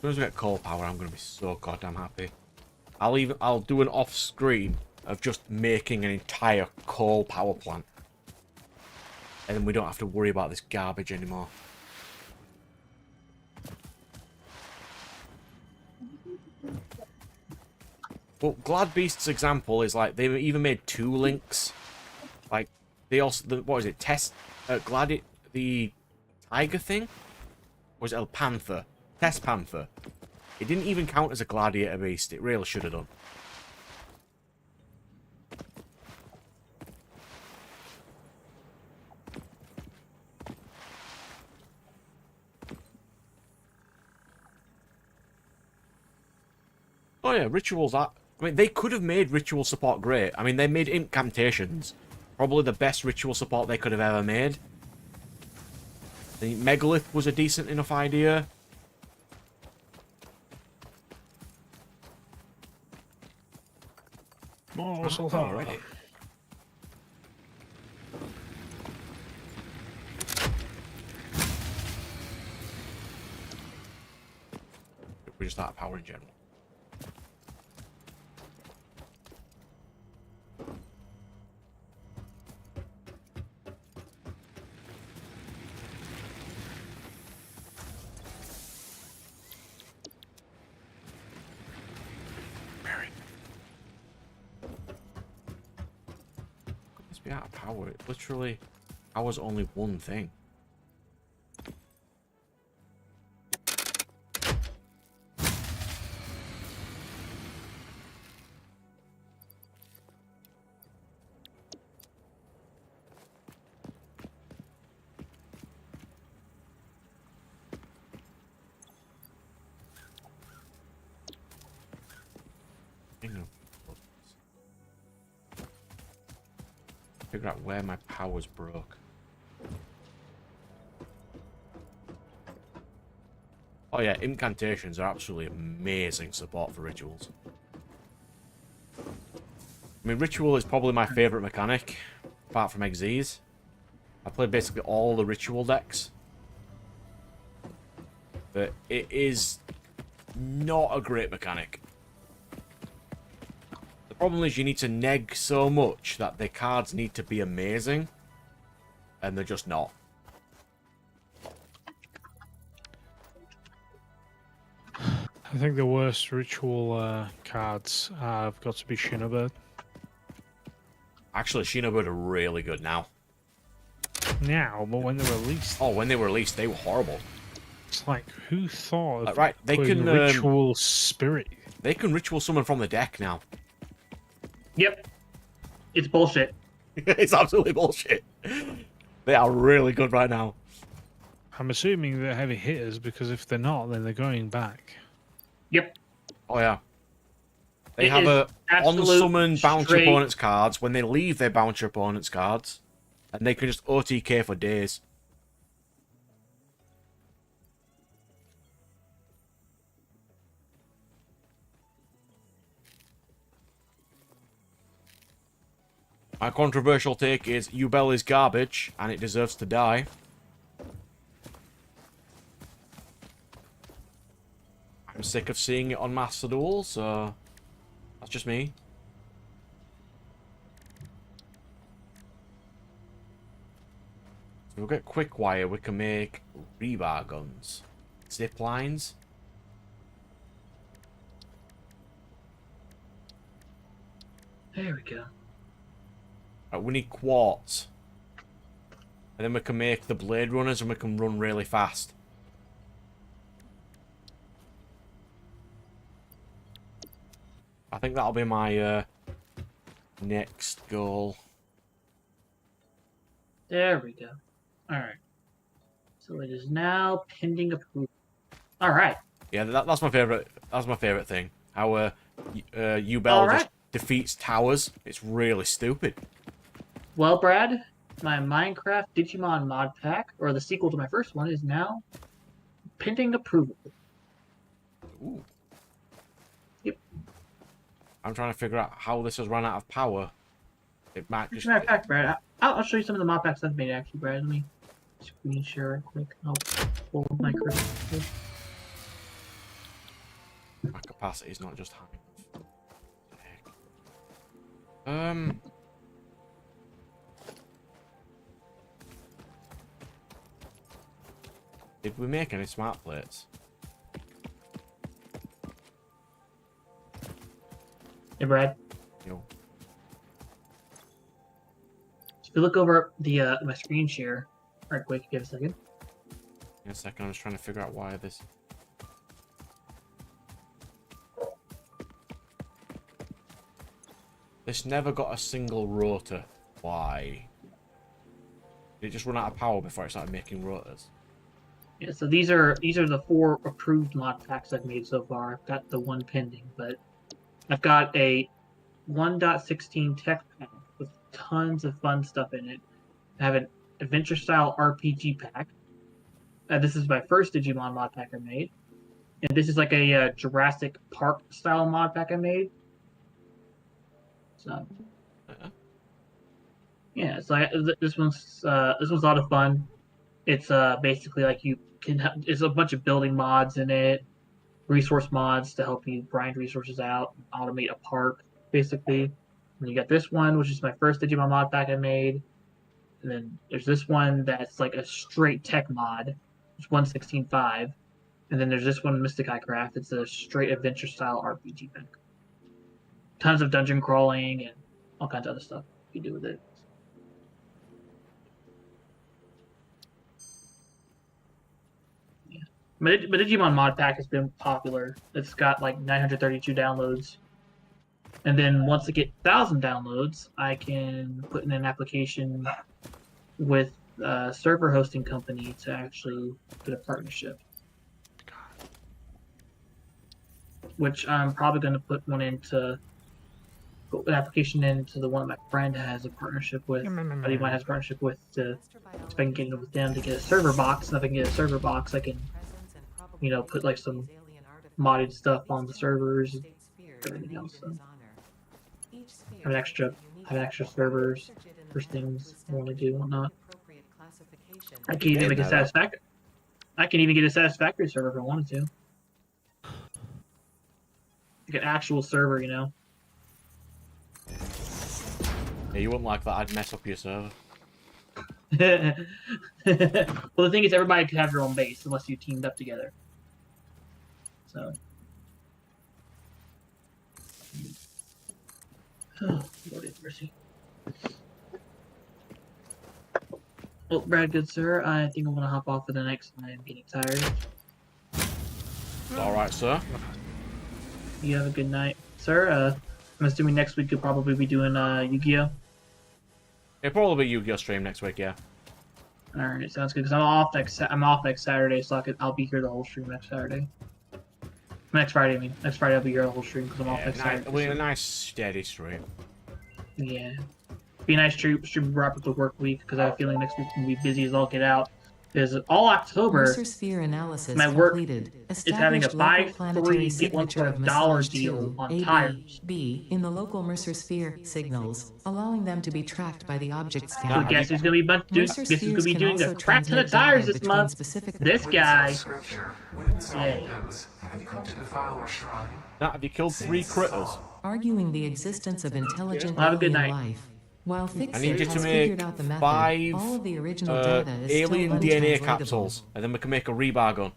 Speaker 1: soon as we get coal power, I'm gonna be so goddamn happy. I'll do an off screen of just making an entire coal power plant. And then we don't have to worry about this garbage anymore. But Glad Beast's example is like they even made 2 links. Like they also what is it? The tiger thing? Or was it a panther? Test panther. It didn't even count as a gladiator beast. It really should have done. Oh yeah, rituals are... I mean, they could have made ritual support great. I mean, they made incantations. Probably the best ritual support they could have ever made. The megalith was a decent enough idea.
Speaker 2: More sulfur already.
Speaker 1: We just out of power in general. Be out of power. It literally powers only one thing. Figure out where my power's broke. Oh yeah, incantations are absolutely amazing support for rituals. I mean, ritual is probably my favourite mechanic, apart from Xyz. I play basically all the ritual decks. But it is not a great mechanic. The problem is you need to neg so much that the cards need to be amazing. And they're just not.
Speaker 2: I think the worst ritual cards have got to be Shinobird.
Speaker 1: Actually, Shinobird are really good now.
Speaker 2: Now, but when they were released,
Speaker 1: Oh, when they were released, they were horrible.
Speaker 2: it's like, who thought of
Speaker 1: Right, they
Speaker 2: putting
Speaker 1: can
Speaker 2: ritual spirit?
Speaker 1: They can ritual summon from the deck now.
Speaker 5: Yep. It's bullshit.
Speaker 1: It's absolutely bullshit. They are really good right now.
Speaker 2: I'm assuming they're heavy hitters because if they're not, then they're going back.
Speaker 5: Yep.
Speaker 1: Oh yeah. They
Speaker 5: It
Speaker 1: have
Speaker 5: is
Speaker 1: a
Speaker 5: absolute
Speaker 1: on-summon bounce your
Speaker 5: straight-
Speaker 1: opponent's cards. When they leave, they bounce your opponent's cards. And they can just OTK for days. My controversial take is Yubel is garbage, and it deserves to die. I'm sick of seeing it on Master Duel, so that's just me. So we'll get quick wire, we can make rebar guns. Zip lines.
Speaker 5: There we go.
Speaker 1: Right, we need quartz. And then we can make the blade runners and we can run really fast. I think that'll be my next goal.
Speaker 5: There we go. Alright. So it is now pending approval. Alright.
Speaker 1: Yeah, that's my favorite. That's my favorite thing. How Yubel
Speaker 5: Alright.
Speaker 1: just defeats towers. It's really stupid.
Speaker 5: Well, Brad, my Minecraft Digimon mod pack, or the sequel to my first one, is now pending approval.
Speaker 1: Ooh.
Speaker 5: Yep.
Speaker 1: I'm trying to figure out how this has run out of power. It might
Speaker 5: As
Speaker 1: just...
Speaker 5: a matter of fact, Brad, I'll show you some of the mod packs I've made actually, Brad. Let me screen share real quick. I'll pull up my crystal.
Speaker 1: My capacity is not just high enough. Did we make any smart plates?
Speaker 5: Hey, Brad.
Speaker 1: Yo.
Speaker 5: If you look over the my screen share, right quick, give a second.
Speaker 1: In a second, I'm just trying to figure out why this... This never got a single rotor. Why? Did it just run out of power before it started making rotors?
Speaker 5: Yeah, so these are the 4 approved mod packs I've made so far. I've got the 1 pending, but I've got a 1.16 tech pack with tons of fun stuff in it. I have an adventure style RPG pack. This is my first Digimon mod pack I made, and this is like a Jurassic Park style mod pack I made. So yeah, so this one's a lot of fun. It's basically like you can there's a bunch of building mods in it, resource mods to help you grind resources out, automate a park, basically. And you got this one, which is my first Digimon mod pack I made. And then there's this one that's like a straight tech mod, it's 1.16.5. And then there's this one, Mystic Eye Craft. It's a straight adventure style RPG pack. Tons of dungeon crawling and all kinds of other stuff you do with it. But Digimon mod pack has been popular. It's got like 932 downloads. And then once I get 1,000 downloads, I can put in an application with a server hosting company to actually get a partnership. Which I'm probably going to put an application into the one my friend has a partnership with. But he might have a partnership with to if I can get it with them to get a server box. And if I can get a server box, I can, you know, put like some modded stuff on the servers, everything else. So. Have extra servers for things I want to do and whatnot. I can even make a Satisfactory. I can even get a Satisfactory server if I wanted to. Like an actual server, you know.
Speaker 1: Yeah, you wouldn't like that. I'd mess up your server.
Speaker 5: Well, the thing is, everybody could have their own base unless you teamed up together. So. Oh, Lord have mercy. Well, Brad, good sir, I think I'm gonna hop off for the next one. I'm getting tired.
Speaker 1: Alright, sir.
Speaker 5: You have a good night, sir. I'm assuming next week you'll probably be doing Yu-Gi-Oh.
Speaker 1: It'll probably be Yu-Gi-Oh stream next week, yeah.
Speaker 5: All right, sounds good. Because I'm off next Saturday, so I'll be here the whole stream next Saturday. Next Friday, I mean. Next Friday I'll be here the whole stream because I'm off next Saturday.
Speaker 1: It'll be a nice steady stream.
Speaker 5: Yeah. Be a nice stream wrap up the work week because I have a feeling next week will be busy as all get out. Because all October,
Speaker 4: Mercer sphere analysis
Speaker 5: my work
Speaker 4: completed.
Speaker 5: is having a buy 3 get 1 for $1 deal on tires.
Speaker 4: B in the local Mercer sphere signals, allowing them to be tracked by the object
Speaker 5: So
Speaker 4: scanner.
Speaker 5: guess who's gonna be
Speaker 4: Mercer
Speaker 5: guess who's gonna be
Speaker 4: spheres
Speaker 5: doing
Speaker 4: can
Speaker 5: the
Speaker 4: also
Speaker 5: crap ton of
Speaker 4: transmit
Speaker 5: tires
Speaker 4: data
Speaker 5: this
Speaker 4: between
Speaker 5: month?
Speaker 4: specific
Speaker 5: This guy.
Speaker 6: Hey.
Speaker 1: Nat, have you killed 3 critters?
Speaker 4: arguing the existence of intelligent
Speaker 5: Have a good
Speaker 4: alien
Speaker 5: night.
Speaker 4: life. While
Speaker 1: I need
Speaker 4: Fixit
Speaker 1: you
Speaker 4: has
Speaker 1: to
Speaker 4: figured
Speaker 1: make
Speaker 4: out the method,
Speaker 1: 5
Speaker 4: all of the original data is
Speaker 1: alien
Speaker 4: still
Speaker 1: DNA
Speaker 4: untranslatable.
Speaker 1: capsules, and then we can make a rebar gun.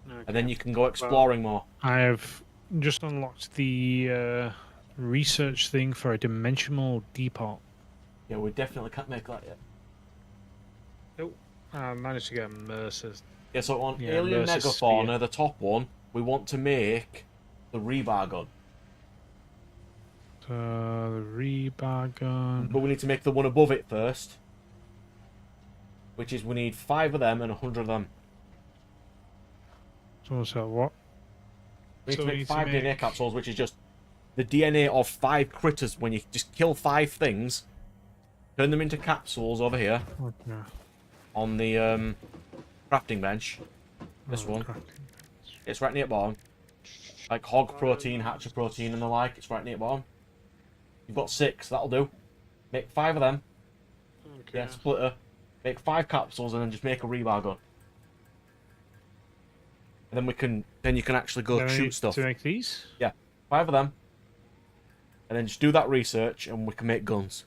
Speaker 2: Okay.
Speaker 1: And then you can go exploring more.
Speaker 2: I have just unlocked the research thing for a dimensional depot.
Speaker 1: Yeah, we definitely can't make that yet.
Speaker 2: I managed to get Mercer's.
Speaker 1: Yeah, so on
Speaker 2: Yeah,
Speaker 1: Alien
Speaker 2: versus
Speaker 1: Megafauna,
Speaker 2: Spear.
Speaker 1: the top one, we want to make the rebar gun.
Speaker 2: The rebar gun.
Speaker 1: But we need to make the one above it first. Which is we need 5 of them and 100 of them.
Speaker 2: So what?
Speaker 1: We need
Speaker 2: So
Speaker 1: to
Speaker 2: we
Speaker 1: make
Speaker 2: need to
Speaker 1: 5 DNA
Speaker 2: make-
Speaker 1: capsules, which is just the DNA of 5 critters. When you just kill 5 things, turn them into capsules over here
Speaker 2: Okay.
Speaker 1: on the crafting bench. This one.
Speaker 2: crafting.
Speaker 1: It's right near the bottom. Like hog protein, hatcher protein, and the like. It's right near the bottom. You've got 6. That'll do. Make 5 of them.
Speaker 2: Okay.
Speaker 1: Yeah, splitter. Make 5 capsules, and then just make a rebar gun. And then we can. Then you can actually go
Speaker 2: Then I
Speaker 1: shoot
Speaker 2: need
Speaker 1: stuff.
Speaker 2: to make these.
Speaker 1: Yeah, 5 of them. And then just do that research, and we can make guns.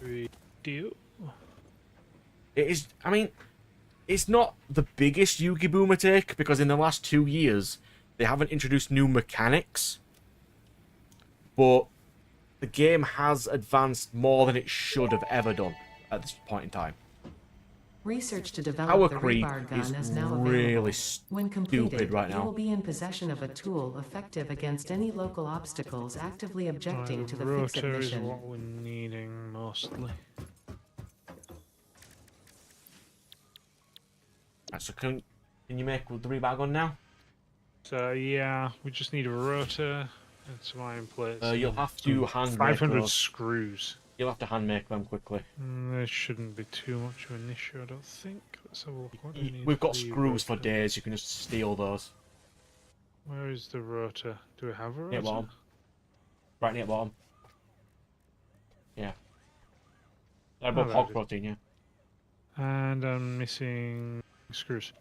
Speaker 2: We do.
Speaker 1: It is. I mean, it's not the biggest Yugi Boomer take because in the last 2 years they haven't introduced new mechanics. But the game has advanced more than it should have ever done at this point in time.
Speaker 4: Research to develop
Speaker 1: Power
Speaker 4: the
Speaker 1: creep
Speaker 4: rebar gun
Speaker 1: is
Speaker 4: is now
Speaker 1: really
Speaker 4: available. When completed,
Speaker 1: stupid right
Speaker 4: you
Speaker 1: now.
Speaker 4: will be in possession of a tool effective against any local obstacles actively objecting to the fix-it
Speaker 2: rotor is
Speaker 4: mission.
Speaker 2: what we're needing mostly.
Speaker 1: Right, so can you make the rebar gun now?
Speaker 2: So yeah, we just need a rotor and some iron plates.
Speaker 1: You'll
Speaker 2: and
Speaker 1: have to
Speaker 2: some
Speaker 1: hand make
Speaker 2: 500
Speaker 1: those.
Speaker 2: screws.
Speaker 1: You'll have to hand make them quickly.
Speaker 2: There shouldn't be too much of an issue, I don't think. Let's have a look. What do we need
Speaker 1: We've got
Speaker 2: for the
Speaker 1: screws for
Speaker 2: rotor?
Speaker 1: days. You can just steal those.
Speaker 2: Where is the rotor? Do we have a
Speaker 1: Near
Speaker 2: rotor?
Speaker 1: bottom. Right near bottom. Yeah. They're above
Speaker 2: there
Speaker 1: hog
Speaker 2: it is.
Speaker 1: protein, yeah.
Speaker 2: And I'm missing screws.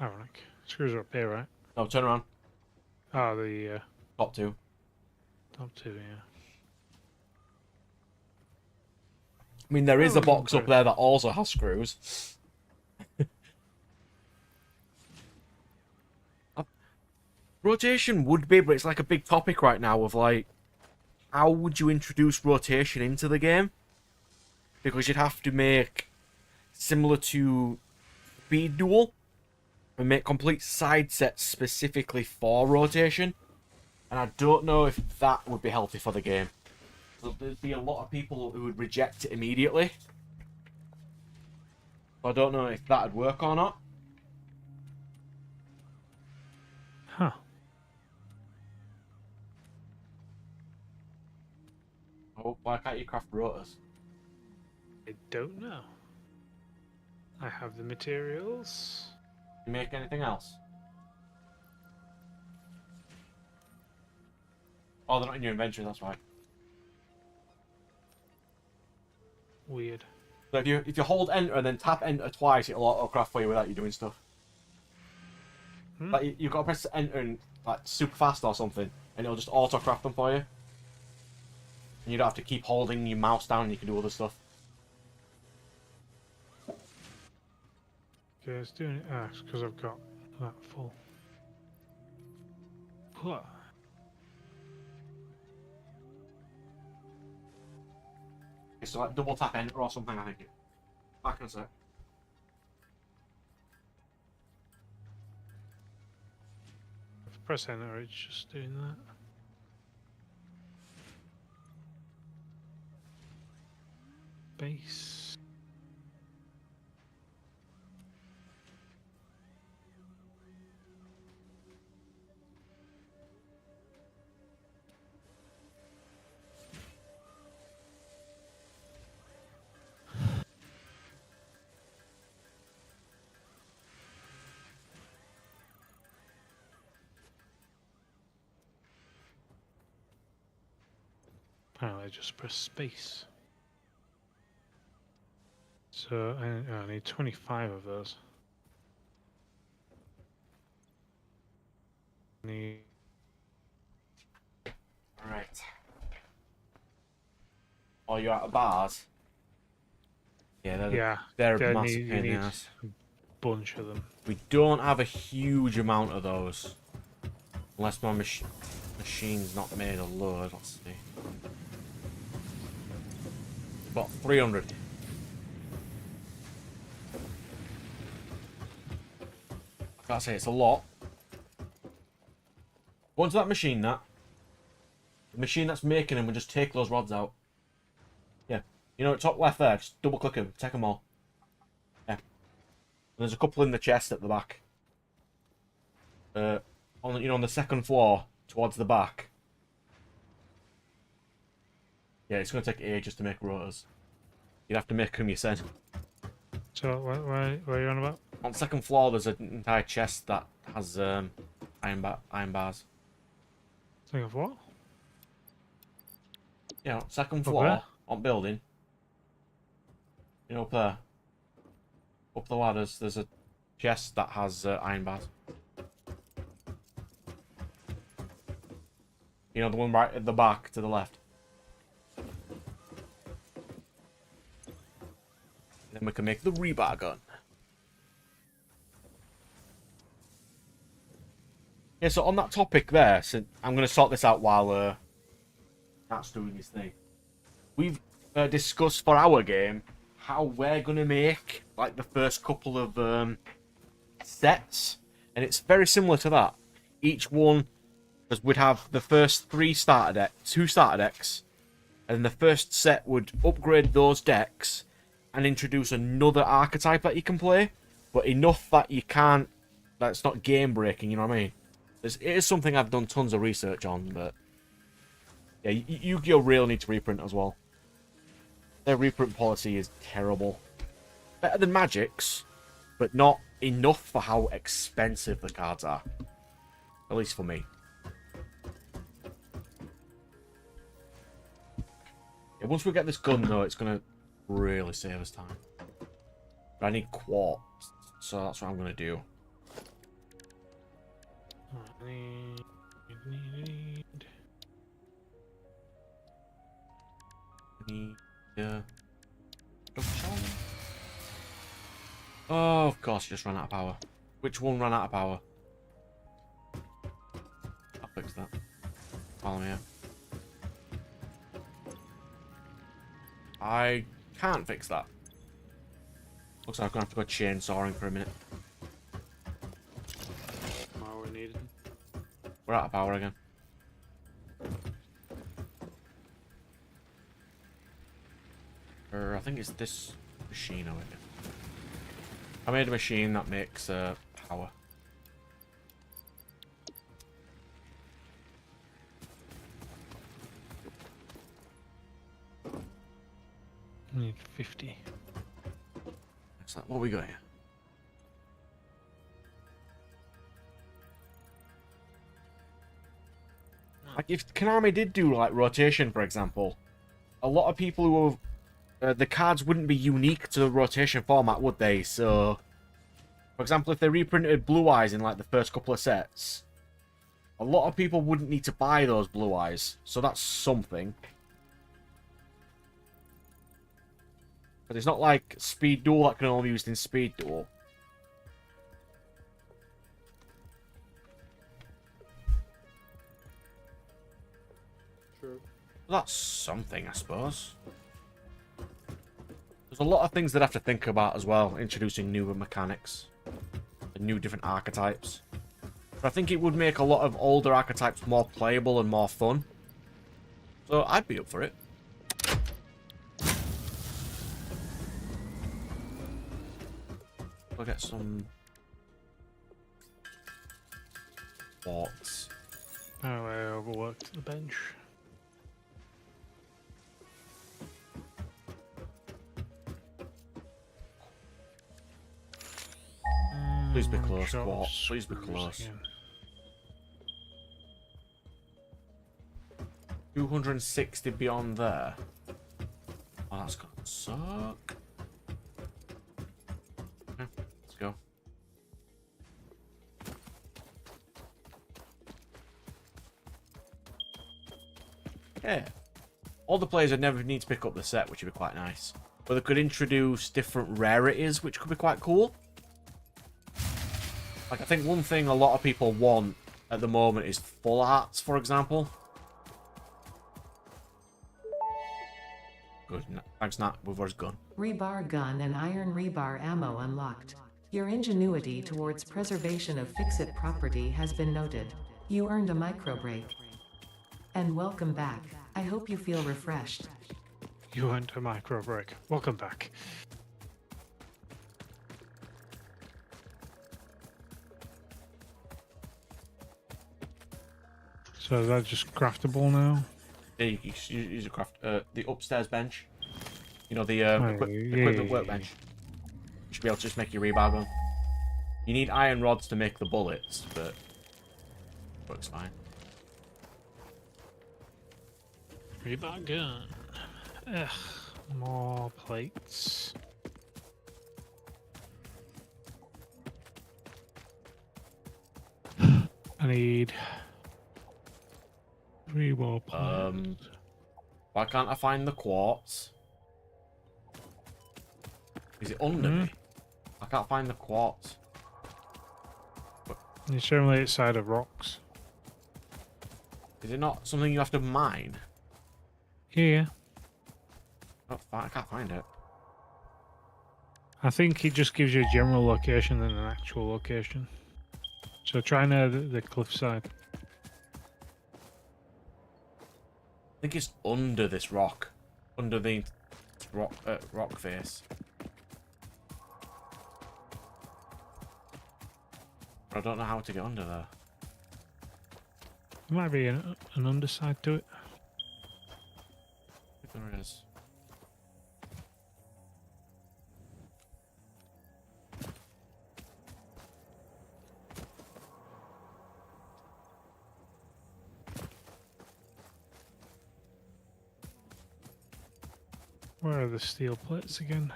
Speaker 2: Ironic. Screws are up here, right?
Speaker 1: No, turn around.
Speaker 2: Oh, the
Speaker 1: Top 2.
Speaker 2: top 2, yeah.
Speaker 1: I mean, there is a
Speaker 2: Oh,
Speaker 1: box up
Speaker 2: okay.
Speaker 1: there that also has screws. Rotation would be, but it's like a big topic right now of like, how would you introduce rotation into the game? Because you'd have to make similar to Speed Duel and make complete side sets specifically for rotation. And I don't know if that would be healthy for the game. There'd be a lot of people who would reject it immediately. I don't know if that'd work or not.
Speaker 2: Huh.
Speaker 1: Oh, why can't you craft rotors?
Speaker 2: I don't know. I have the materials.
Speaker 1: You make anything else? Oh, they're not in your inventory, that's why.
Speaker 2: Weird.
Speaker 1: So if you hold enter and then tap enter twice, it'll auto craft for you without you doing stuff.
Speaker 2: Hmm.
Speaker 1: Like you've got to press enter and like super fast or something, and it'll just auto craft them for you. And you don't have to keep holding your mouse down, and you can do other stuff.
Speaker 2: Okay, it's doing it. Ah, it's because I've got that full. Huh.
Speaker 1: Okay, so like double tap enter or something, I think. Back in a sec.
Speaker 2: If I press enter, it's just doing that. Base. Apparently, I just press space. So I need 25 of those. Need
Speaker 1: Right. Oh, you're out of bars? Yeah, they're a
Speaker 2: I
Speaker 1: massive
Speaker 2: need- you
Speaker 1: pain in the
Speaker 2: need
Speaker 1: ass.
Speaker 2: a bunch of them.
Speaker 1: We don't have a huge amount of those. Unless my machine's not made a load. Let's see. About 300. I can't say it's a lot. Go into that machine, The machine that's making them will just take those rods out. Yeah. You know, top left there, just double click them, take them all. Yeah. And there's a couple in the chest at the back. On the second floor, towards the back. Yeah, it's going to take ages to make rotors. You'd have to make them yourself.
Speaker 2: So, what are you on about?
Speaker 1: On the second floor, there's an entire chest that has iron bars.
Speaker 2: Think of what?
Speaker 1: You know, second
Speaker 2: Up
Speaker 1: floor
Speaker 2: there?
Speaker 1: on building. You know, up there. Up the ladders, there's a chest that has iron bars. You know, the one right at the back to the left. Then we can make the rebar gun. Yeah, so on that topic there, so I'm going to sort this out while Nat's doing his thing. We've discussed for our game how we're going to make like the first couple of sets, and it's very similar to that. Each one, because we'd have the first two starter decks, and the first set would upgrade those decks and introduce another archetype that you can play, but enough that you can't, that's not game breaking, you know what I mean? It is something I've done tons of research on, but yeah, Yu-Gi-Oh! Really need to reprint as well. Their reprint policy is terrible. Better than Magic's, but not enough for how expensive the cards are. At least for me. Yeah, once we get this gun though, it's gonna really save us time. But I need quartz, so that's what I'm gonna do. Oh, of course, just ran out of power. Which one ran out of power? I'll fix that. Follow me out. I can't fix that. Looks like I'm gonna have to go chainsawing for a minute.
Speaker 2: Power needed.
Speaker 1: We're out of power again. I think it's this machine over here. I made a machine that makes power.
Speaker 2: I need 50.
Speaker 1: Excellent. What we got here? Like if Konami did do like rotation, for example, a lot of people who have the cards wouldn't be unique to the rotation format, would they? So, for example, if they reprinted Blue Eyes in like the first couple of sets, a lot of people wouldn't need to buy those Blue Eyes. So that's something. But it's not like Speed Duel that can only be used in Speed Duel.
Speaker 2: True.
Speaker 1: That's something, I suppose. There's a lot of things that I have to think about as well, introducing newer mechanics and new different archetypes. But I think it would make a lot of older archetypes more playable and more fun. So I'd be up for it. We'll get some quartz.
Speaker 2: Oh, I overworked the bench.
Speaker 1: Please be close,
Speaker 2: Short
Speaker 1: quartz. Please be
Speaker 2: screws
Speaker 1: close.
Speaker 2: again.
Speaker 1: 260 beyond there. Oh, that's gonna suck. Okay, let's go. Yeah. All the players would never need to pick up the set, which would be quite nice. But they could introduce different rarities, which could be quite cool. Like, I think one thing a lot of people want at the moment is full arts, for example. Good. Thanks, Nat. We've already gone.
Speaker 4: Rebar gun and iron rebar ammo unlocked. Your ingenuity towards preservation of fix-it property has been noted. You earned a micro break. And welcome back. I hope you feel refreshed.
Speaker 2: You went a micro break. Welcome back. So is that just craftable now?
Speaker 1: Yeah, you can use a craft. The upstairs bench. You know, the
Speaker 2: Oh,
Speaker 1: equipment
Speaker 2: yeah.
Speaker 1: workbench. You should be able to just make your rebar gun. You need iron rods to make the bullets, but works fine.
Speaker 2: Rebar gun. Ugh, more plates. I need 3 more plates.
Speaker 1: Why can't I find the quartz? Is it under me? I can't find the quartz.
Speaker 2: It's generally outside of rocks.
Speaker 1: Is it not something you have to mine?
Speaker 2: Yeah.
Speaker 1: I can't find it.
Speaker 2: I think it just gives you a general location than an actual location. So try near the cliffside.
Speaker 1: I think it's under this rock. Under the rock face. I don't know how to get under there.
Speaker 2: There might be an underside to it.
Speaker 1: If there is.
Speaker 2: Where are the steel plates again?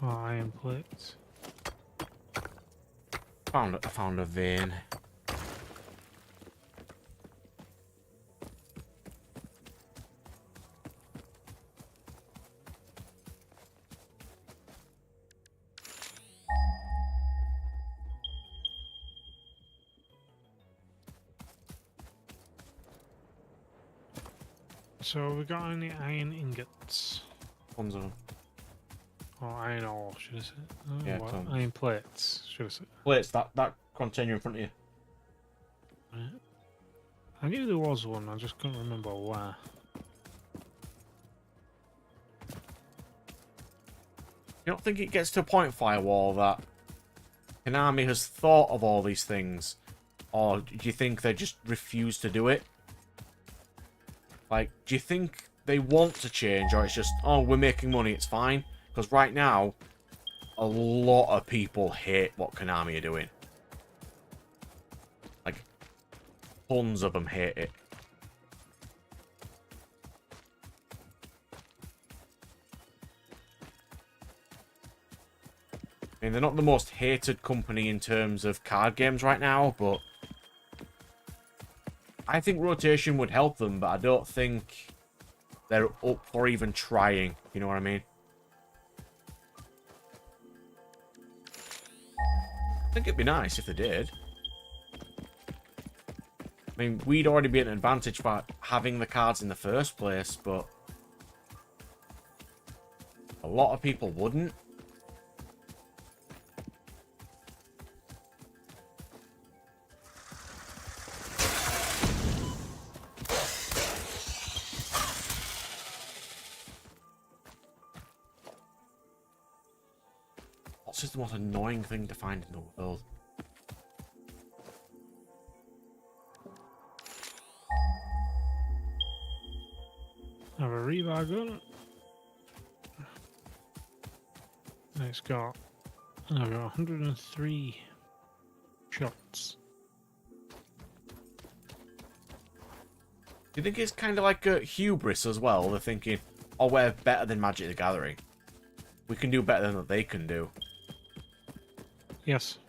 Speaker 2: Oh, iron plates.
Speaker 1: I found a vein.
Speaker 2: So we got any iron ingots?
Speaker 1: Tons of them.
Speaker 2: Or iron ore, should I say? Oh,
Speaker 1: Yeah,
Speaker 2: what?
Speaker 1: tons.
Speaker 2: Iron plates, should I say?
Speaker 1: Plates, that container in front of you.
Speaker 2: Right. I knew there was one, I just couldn't remember where.
Speaker 1: You don't think it gets to a point, Firewall, that Konami has thought of all these things? Or do you think they just refuse to do it? Like, do you think they want to change, or it's just, oh, we're making money, it's fine? Because right now, a lot of people hate what Konami are doing. Like, tons of them hate it. I mean, they're not the most hated company in terms of card games right now, but I think rotation would help them, but I don't think they're up for even trying. You know what I mean? I think it'd be nice if they did. I mean, we'd already be at an advantage by having the cards in the first place, but a lot of people wouldn't. What's just the most annoying thing to find in the world?
Speaker 2: I have a rebar gun. And it's got, I've got 103 shots.
Speaker 1: Do you think it's kind of like a hubris as well? They're thinking, oh, we're better than Magic the Gathering. We can do better than what they can do.
Speaker 2: Yes.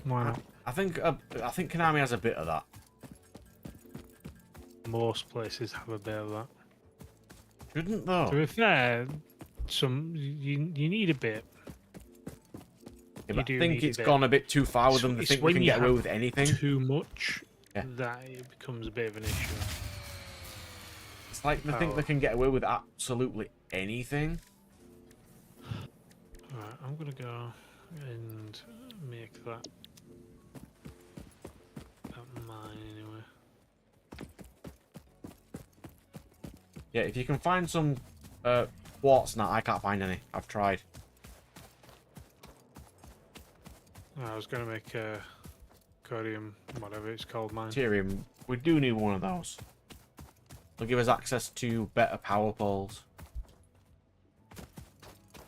Speaker 2: Why not?
Speaker 1: I think Konami has a bit of that.
Speaker 2: Most places have a bit of that.
Speaker 1: Shouldn't though?
Speaker 2: To be fair, you need a bit.
Speaker 1: Yeah,
Speaker 2: you
Speaker 1: but I
Speaker 2: do
Speaker 1: think
Speaker 2: need a
Speaker 1: it's
Speaker 2: bit.
Speaker 1: gone a bit too far with them. They
Speaker 2: It's
Speaker 1: think they
Speaker 2: when
Speaker 1: can
Speaker 2: you
Speaker 1: get away
Speaker 2: have
Speaker 1: with anything.
Speaker 2: Too much
Speaker 1: Yeah.
Speaker 2: that it becomes a bit of an issue.
Speaker 1: It's like they think they can get away with absolutely anything.
Speaker 2: Alright, I'm gonna go and make that mine anyway.
Speaker 1: Yeah, if you can find some quartz now, I can't find any. I've tried.
Speaker 2: I was gonna make a codium, whatever it's called, mine.
Speaker 1: Tyrium, we do need one of those. It'll give us access to better power poles.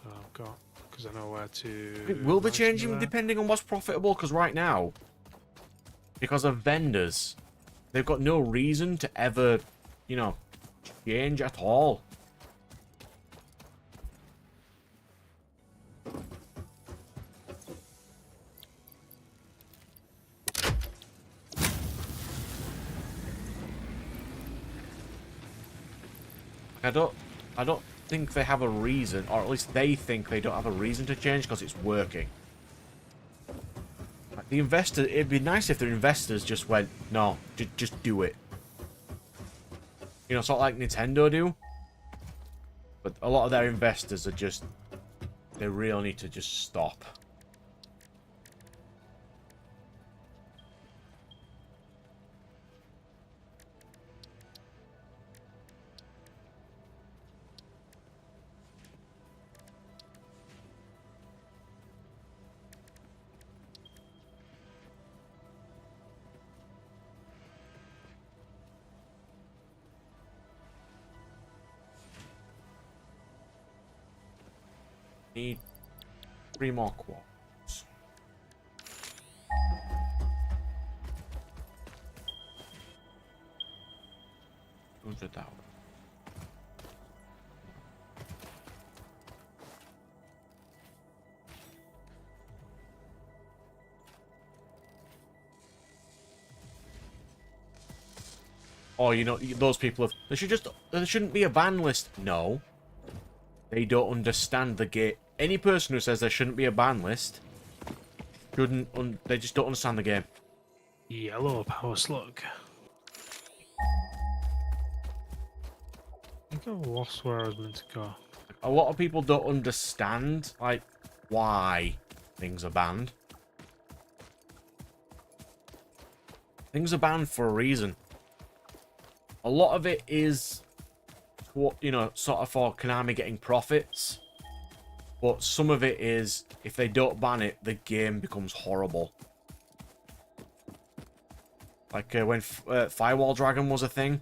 Speaker 2: I've got, because I know where to.
Speaker 1: Will they
Speaker 2: match
Speaker 1: change
Speaker 2: them
Speaker 1: them
Speaker 2: there.
Speaker 1: depending on what's profitable? Because right now, because of vendors, they've got no reason to ever, you know, change at all. I don't think they have a reason, or at least they think they don't have a reason to change because it's working. Like the investor, it'd be nice if the investors just went, no, just do it. You know, sort of like Nintendo do. But a lot of their investors are just, they really need to just stop. Need 3 more quartz. $200,000. Oh, you know, those people have... There shouldn't be a ban list. No. They don't understand the game. Any person who says there shouldn't be a ban list shouldn't... They just don't understand the game.
Speaker 2: Yellow power slug. I think I've lost where I was meant to go.
Speaker 1: A lot of people don't understand, like, why things are banned. Things are banned for a reason. A lot of it is, you know, sort of for Konami getting profits. But some of it is, if they don't ban it, the game becomes horrible. Like when Firewall Dragon was a thing,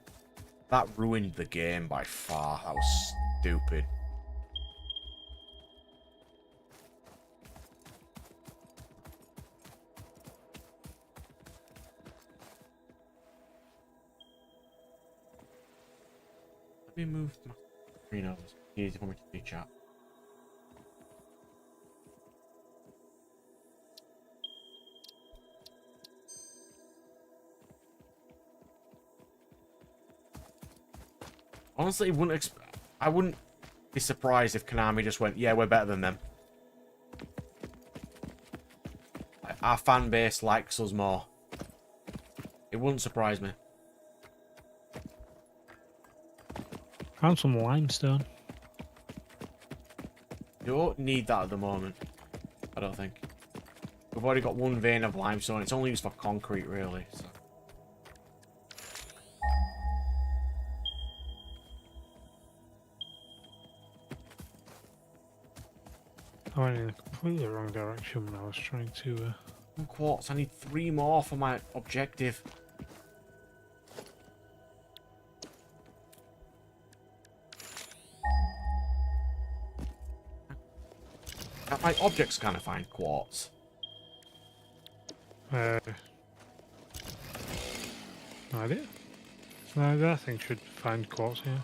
Speaker 1: that ruined the game by far. That was stupid. Let me move my screen over. It's easy for me to see chat. Honestly, I wouldn't be surprised if Konami just went, yeah, we're better than them. Our fan base likes us more. It wouldn't surprise me.
Speaker 2: Found some limestone.
Speaker 1: You don't need that at the moment. I don't think. We've already got 1 vein of limestone. It's only used for concrete, really. So.
Speaker 2: I went in a completely wrong direction when I was trying to...
Speaker 1: 1 quartz. I need 3 more for my objective. Can't my objects kind of find quartz?
Speaker 2: no idea. No, that thing should find quartz here.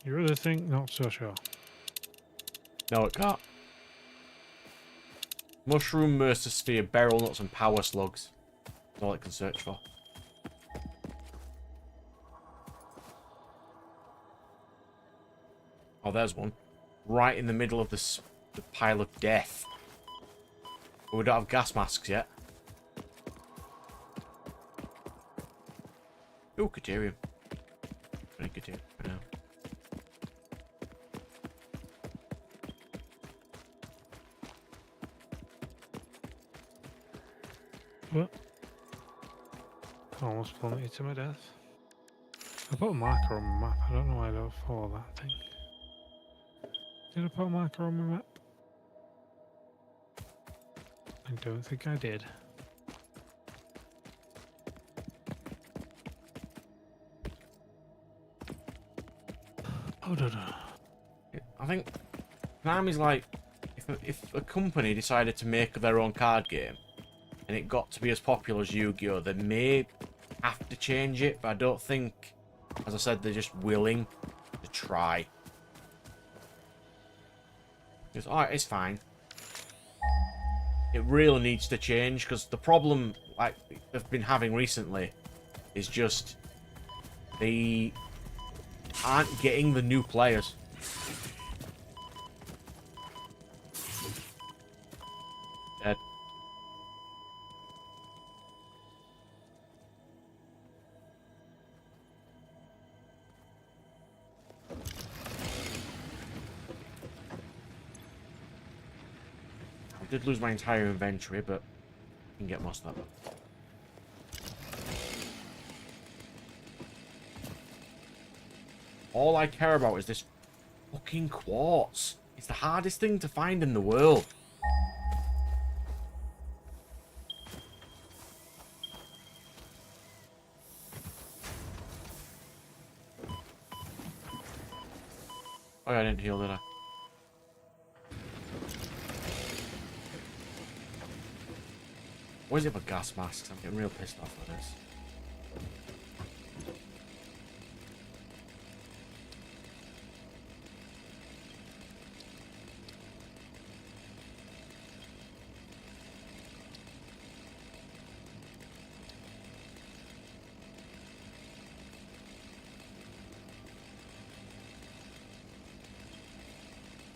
Speaker 2: Your other thing, not so sure.
Speaker 1: No, it can't. Mushroom, Mercer Sphere, Beryl Nuts, and Power Slugs. That's all it can search for. Oh, there's one. Right in the middle of the pile of death. But we don't have gas masks yet. Ooh, Caterium. I need Caterium for now.
Speaker 2: What? Almost plummeted to my death. I put a marker on my map. I don't know why I don't follow that thing. Did I put a marker on my map? I don't think I did. Oh, no.
Speaker 1: I think Konami's like, if a company decided to make their own card game, and it got to be as popular as Yu-Gi-Oh, they may have to change it, but I don't think, as I said, they're just willing to try. Because, alright, it's fine. It really needs to change, because the problem, like, they've been having recently is just they aren't getting the new players. Dead. I did lose my entire inventory, but I can get most of that. All I care about is this fucking quartz. It's the hardest thing to find in the world. Oh, yeah, I didn't heal, did I? What is it for gas masks? I'm getting real pissed off with this.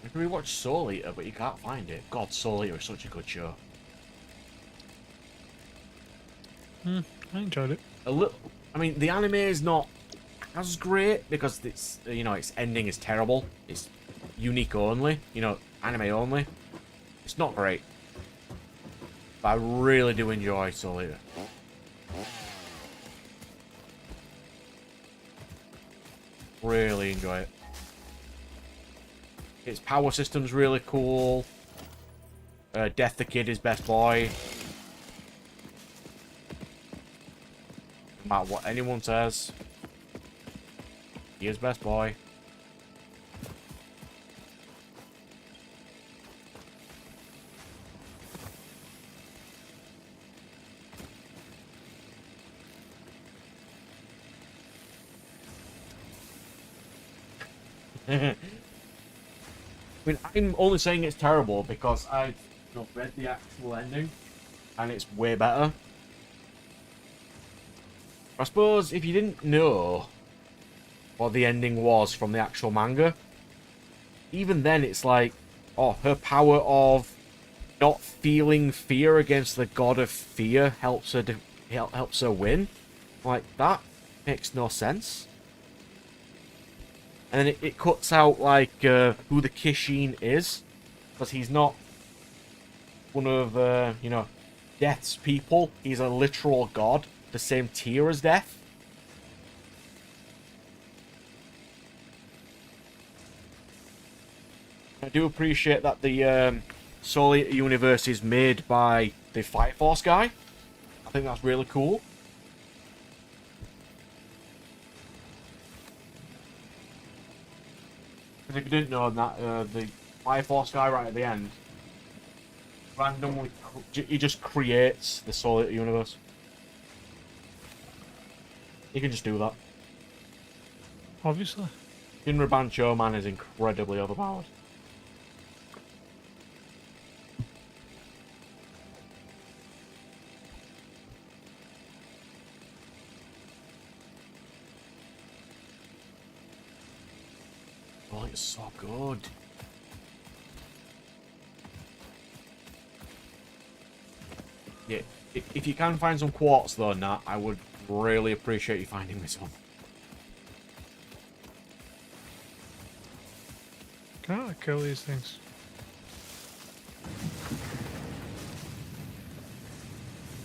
Speaker 1: I can rewatch Soul Eater, but you can't find it. God, Soul Eater is such a good show.
Speaker 2: I enjoyed it.
Speaker 1: A little. I mean, the anime is not as great because it's, you know, its ending is terrible. It's unique only, you know, anime only. It's not great, but I really do enjoy Soul Eater. Really enjoy it. Its power system's really cool. Death the Kid is best boy. No matter what anyone says, he is best boy. I mean, I'm only saying it's terrible because I've not read the actual ending, and it's way better. I suppose if you didn't know what the ending was from the actual manga, even then it's like, oh, her power of not feeling fear against the god of fear helps her win. Like, that makes no sense. And then it cuts out, like, who the Kishin is. Because he's not one of, you know, Death's people. He's a literal god. The same tier as Death. I do appreciate that the Soul Eater universe is made by the Fire Force guy. I think that's really cool. Because if you didn't know that, the Fire Force guy right at the end, randomly, he just creates the Soul Eater universe. You can just do that.
Speaker 2: Obviously.
Speaker 1: Shinra Bancho Man is incredibly overpowered. Oh, it's so good. Yeah, if you can find some quartz though, Nat, I would really appreciate you finding me some.
Speaker 2: Can't I kill these things?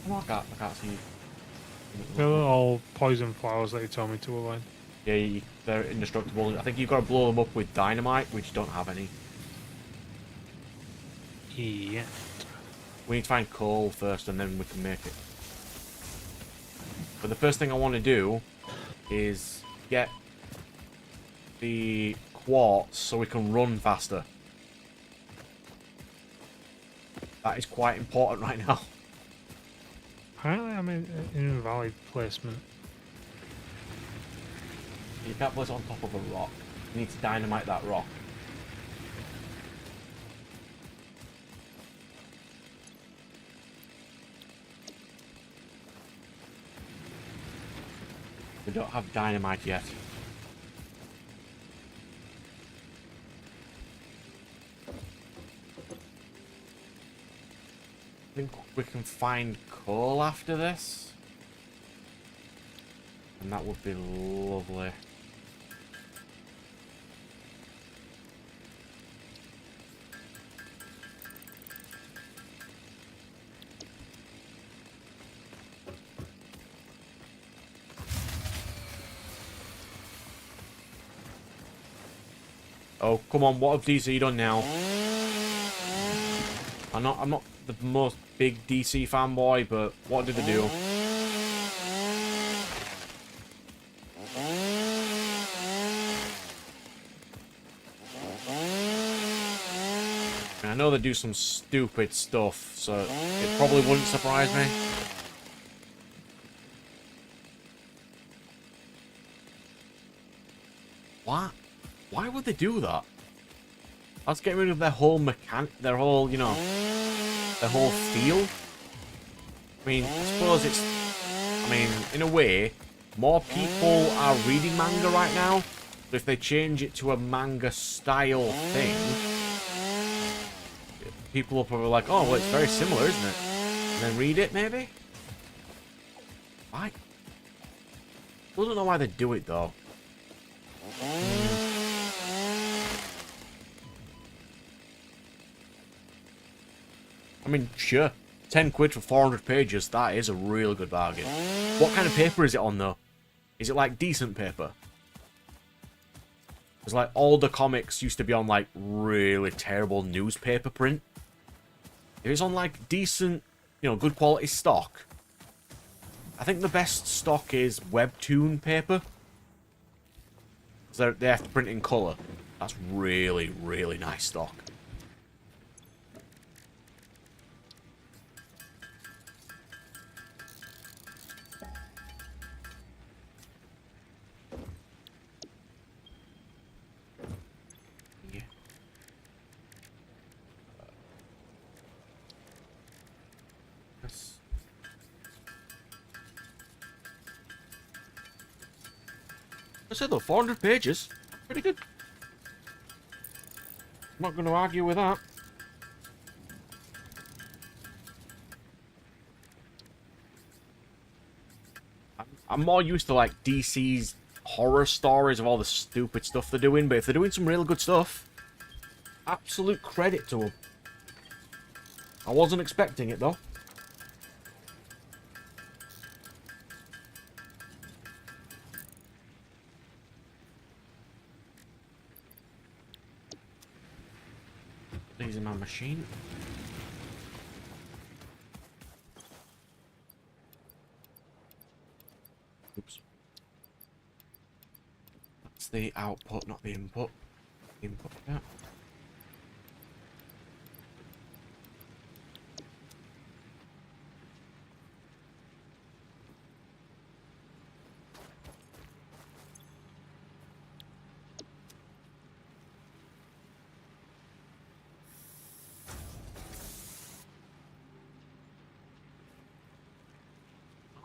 Speaker 1: Oh, I can't see.
Speaker 2: They're all poison flowers that you told me to avoid.
Speaker 1: Yeah, they're indestructible. I think you've got to blow them up with dynamite, which you don't have any.
Speaker 2: Yeah.
Speaker 1: We need to find coal first, and then we can make it. But the first thing I want to do is get the quartz so we can run faster. That is quite important right now.
Speaker 2: Apparently, I'm in invalid placement.
Speaker 1: You can't place it on top of a rock. You need to dynamite that rock. We don't have dynamite yet. I think we can find coal after this. And that would be lovely. Oh, come on, what have DC done now? I'm not the most big DC fanboy, but what did they do? I know they do some stupid stuff, so it probably wouldn't surprise me. What? Why would they do that? Let's get rid of their whole their whole, you know, their whole feel. I mean, I suppose it's, I mean, in a way, more people are reading manga right now, but if they change it to a manga style thing, people will probably be like, oh, well, it's very similar, isn't it? And then read it, maybe? Why? I don't know why they do it, though. I mean, sure, 10 quid for 400 pages, that is a really good bargain. What kind of paper is it on, though? Is it, like, decent paper? Because, like, all the comics used to be on, like, really terrible newspaper print. If it's on, like, decent, you know, good quality stock, I think the best stock is webtoon paper. Because they have to print in colour. That's really, really nice stock. I said though, 400 pages. Pretty good. Not going to argue with that. I'm more used to like DC's horror stories of all the stupid stuff they're doing, but if they're doing some real good stuff, absolute credit to them. I wasn't expecting it though. These in my machine. Oops. That's the output, not the input. Input, yeah.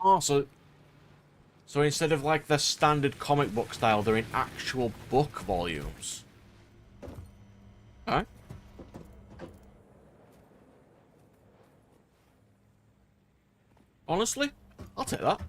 Speaker 1: Oh, so instead of like the standard comic book style, they're in actual book volumes. Alright. Honestly, I'll take that.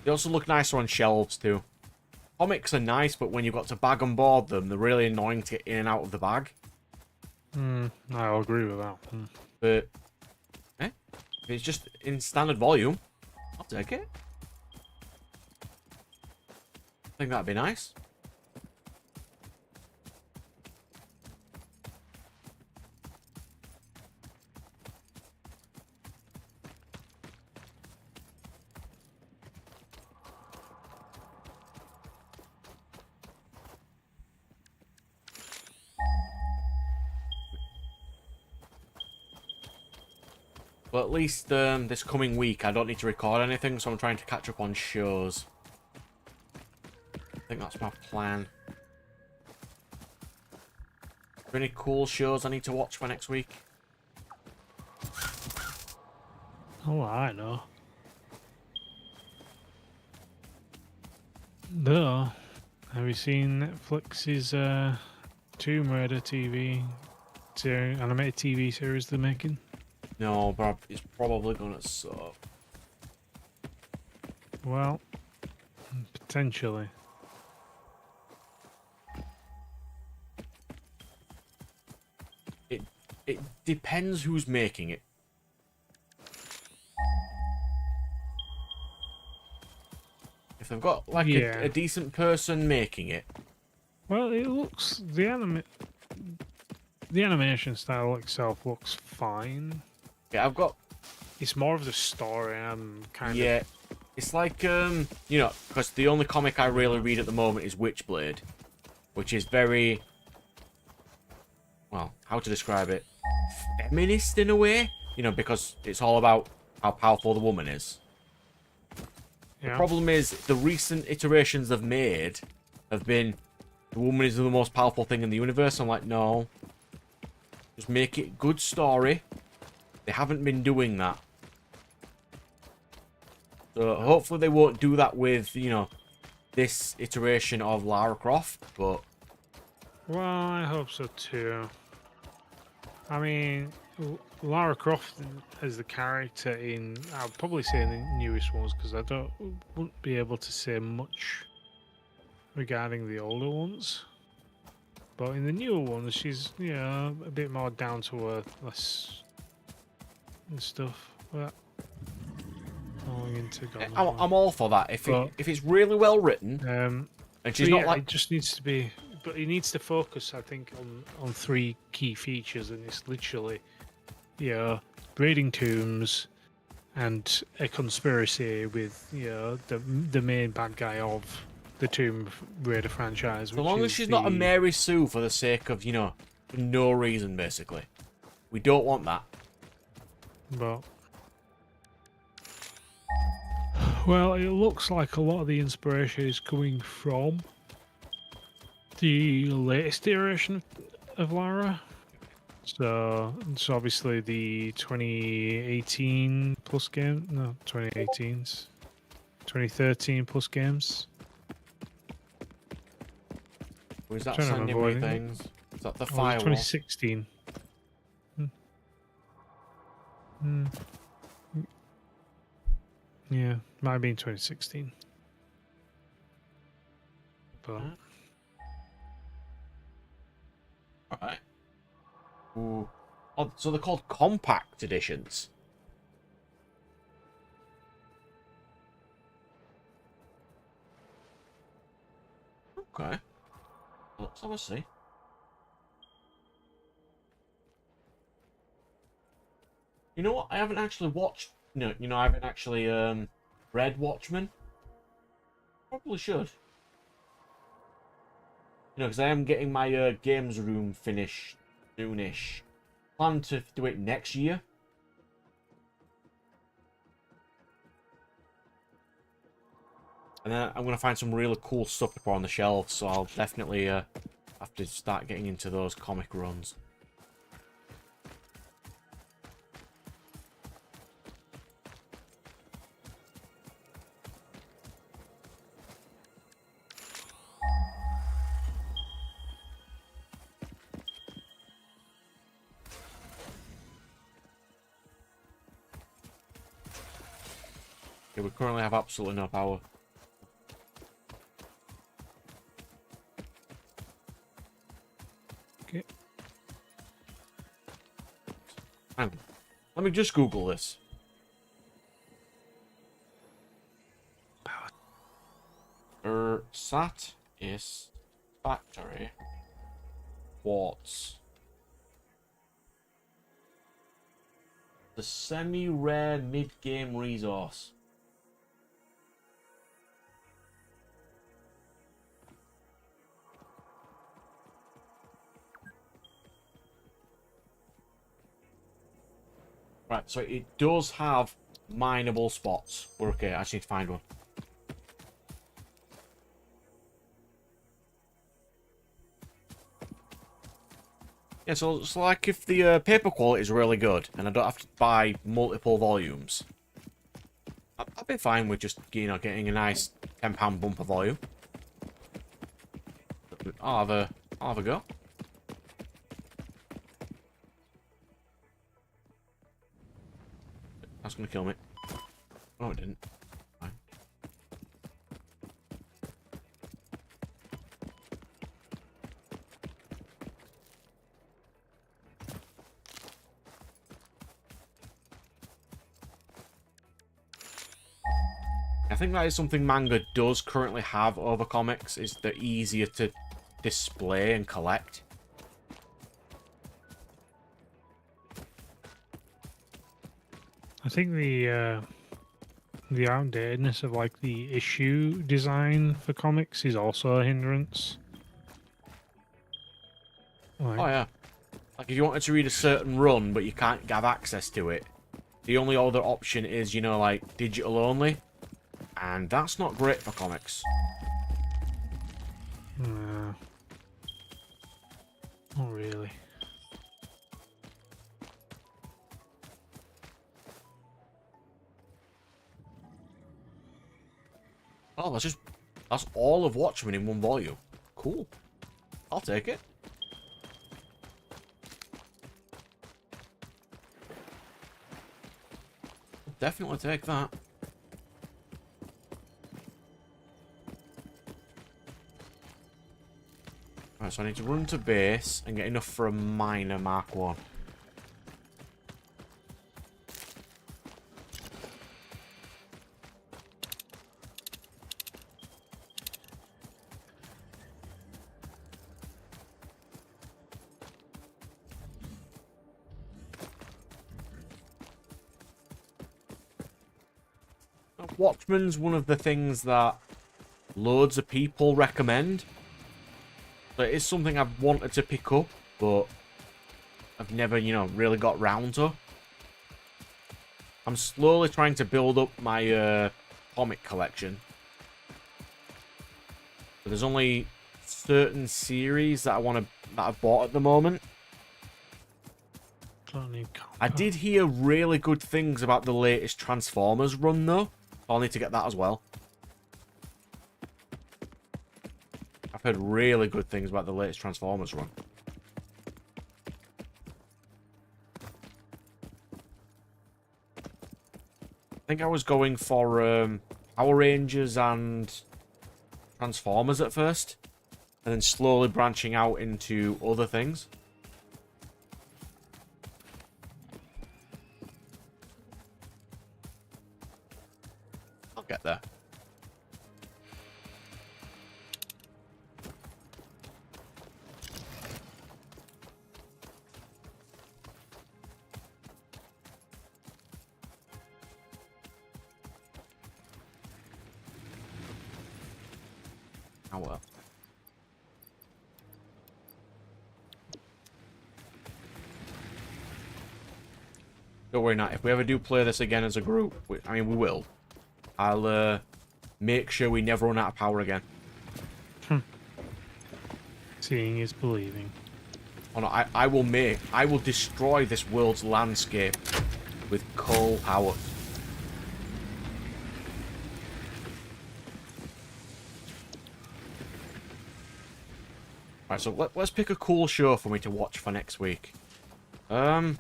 Speaker 1: They also look nicer on shelves too. Comics are nice, but when you've got to bag and board them, they're really annoying to get in and out of the bag.
Speaker 2: I'll agree with that.
Speaker 1: But, if it's just in standard volume, I'll take it. I think that'd be nice. But at least this coming week, I don't need to record anything, so I'm trying to catch up on shows. I think that's my plan. Are there any cool shows I need to watch for next week?
Speaker 2: Oh, I know. Though, have you seen Netflix's Tomb Raider animated TV series they're making?
Speaker 1: No, but it's probably gonna suck.
Speaker 2: Well, potentially.
Speaker 1: It depends who's making it. If they've got like
Speaker 2: Yeah.
Speaker 1: a decent person making it,
Speaker 2: Well, it looks the animation style itself looks fine.
Speaker 1: yeah, I've got
Speaker 2: It's more of the story. I'm kind
Speaker 1: yeah. It's like you know, because the only comic I really read at the moment is Witchblade, which is very, well, how to describe it? Feminist in a way, you know, because it's all about how powerful the woman is.
Speaker 2: of
Speaker 1: The problem is the recent iterations they've made have been the woman is the most powerful thing in the universe. I'm like, no, just make it good story. They haven't been doing that. So hopefully they won't do that with, you know, this iteration of Lara Croft, but
Speaker 2: Well, I hope so too. I mean, Lara Croft as the character in, I'll probably say in the newest ones because wouldn't be able to say much regarding the older ones. But in the newer ones, she's a bit more down to earth, less and stuff. But falling into God.
Speaker 1: I'm all for that. If it's really well written and she's not like
Speaker 2: it just needs to be, but it needs to focus, I think, on three key features, and it's literally, raiding tombs and a conspiracy with the main bad guy of the Tomb Raider franchise.
Speaker 1: so long as she's not a Mary Sue for the sake of, you know, for no reason, basically. We don't want that.
Speaker 2: But well, it looks like a lot of the inspiration is coming from the latest iteration of Lara. So it's obviously the 2018 plus game. No, 2018's. 2013 plus games.
Speaker 1: Or is that
Speaker 2: Trying to
Speaker 1: sending
Speaker 2: remember,
Speaker 1: me
Speaker 2: I think.
Speaker 1: things? Is that the
Speaker 2: Oh, it was
Speaker 1: firewall?
Speaker 2: 2016. Yeah, might have been 2016. But
Speaker 1: Alright. Ooh. Oh, so they're called compact editions. Okay. Let's have a see. You know what? I haven't actually watched. No, you know, I haven't actually read Watchmen. Probably should. You know, because I am getting my games room finished soonish. Plan to do it next year. And then I'm going to find some really cool stuff to put on the shelves, so I'll definitely have to start getting into those comic runs. Okay, we currently have absolutely no power.
Speaker 2: okay.
Speaker 1: Hang on. Let me just Google this. Satisfactory quartz. The semi-rare mid-game resource. Right, so it does have mineable spots. We're okay, I just need to find one. Yeah, so it's like if the paper quality is really good and I don't have to buy multiple volumes, I'd be fine with just, you know, getting a nice £10 bumper volume. I'll have a go. That's gonna kill me. Oh, it didn't. Fine. I think that is something manga does currently have over comics, is they're easier to display and collect.
Speaker 2: I think the outdatedness of like the issue design for comics is also a hindrance. Like,
Speaker 1: Oh yeah. Like if you wanted to read a certain run but you can't have access to it, the only other option is, you know, like digital only. And that's not great for comics.
Speaker 2: not really.
Speaker 1: Oh, that's all of Watchmen in one volume. Cool. I'll take it. I'll definitely take that. Right, so I need to run to base and get enough for a minor Mark 1. Watchmen's one of the things that loads of people recommend. So it is something I've wanted to pick up, but I've never, you know, really got round to. I'm slowly trying to build up my comic collection. But there's only certain series that I've bought at the moment.
Speaker 2: Don't need
Speaker 1: I
Speaker 2: copper.
Speaker 1: did hear really good things about the latest Transformers run, though. I'll need to get that as well. I've heard really good things about the latest Transformers run. I think I was going for Power Rangers and Transformers at first, and then slowly branching out into other things. I'll get there. Oh well. Don't worry, Nat. If we ever do play this again as a group, I mean, we will. I'll make sure we never run out of power again.
Speaker 2: Seeing is believing.
Speaker 1: Oh no, I will destroy this world's landscape with coal power. Right, so let's pick a cool show for me to watch for next week. What's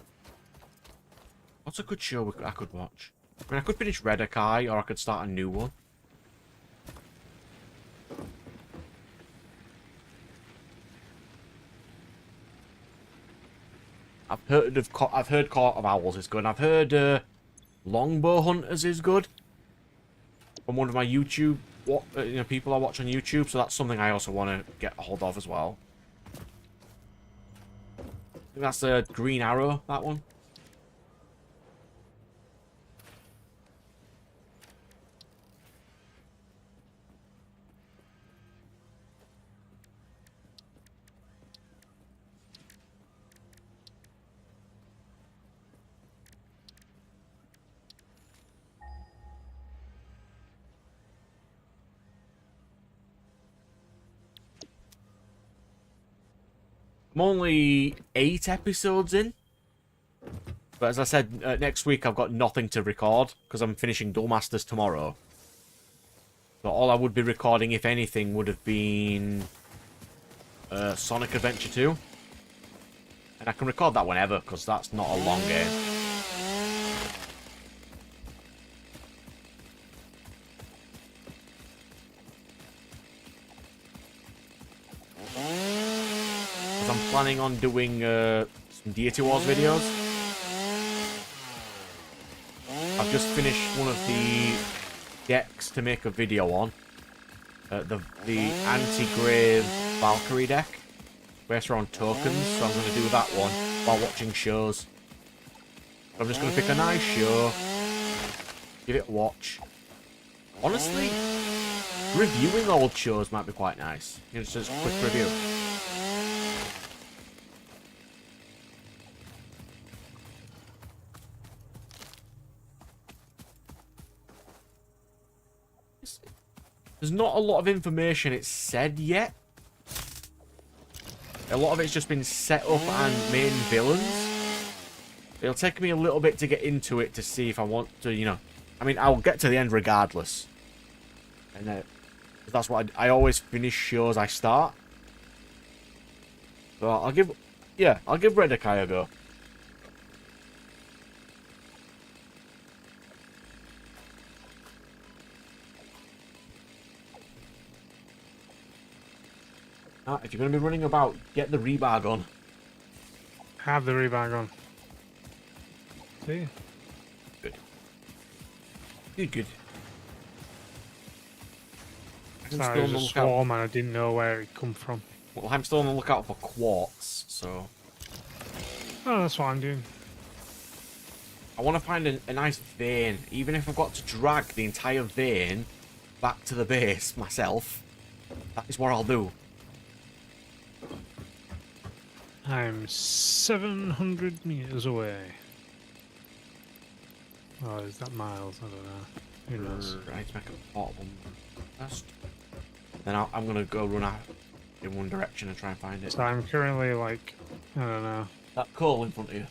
Speaker 1: a good show I could watch? I mean, I could finish Redakai, or I could start a new one. I've heard Court of Owls is good. I've heard Longbow Hunters is good. From one of my YouTube, people I watch on YouTube. So that's something I also want to get a hold of as well. I think that's the Green Arrow. That one. I'm only 8 episodes in. But as I said, next week I've got nothing to record because I'm finishing Duel Masters tomorrow. So all I would be recording, if anything, would have been Sonic Adventure 2. And I can record that whenever because that's not a long game. Because I'm planning on doing some Deity Wars videos. I've just finished one of the decks to make a video on. The anti-grave Valkyrie deck. Based around tokens, so I'm going to do that one while watching shows. I'm just going to pick a nice show, give it a watch. Honestly, reviewing old shows might be quite nice. You know, just a quick review. There's not a lot of information it's said yet. A lot of it's just been set up and main villains. It'll take me a little bit to get into it to see if I want to, you know. I mean, I'll get to the end regardless. And that's what I always finish shows I start. So I'll give Redekai a go. If you're going to be running about, get the rebar gun.
Speaker 2: Have the rebar gun. See?
Speaker 1: Good. Good.
Speaker 2: Sorry, it was a swarm and I didn't know where it come from.
Speaker 1: Well, I'm still on the lookout for quartz, so...
Speaker 2: Oh, that's what I'm doing.
Speaker 1: I want to find a nice vein, even if I've got to drag the entire vein back to the base myself. That is what I'll do.
Speaker 2: I'm 700 meters away. Oh, is that miles? I don't know. Who knows?
Speaker 1: Right, make a portable first. Then I'm going to go run out in one direction and try and find it.
Speaker 2: So I'm currently like, I don't know.
Speaker 1: That coal in front of you.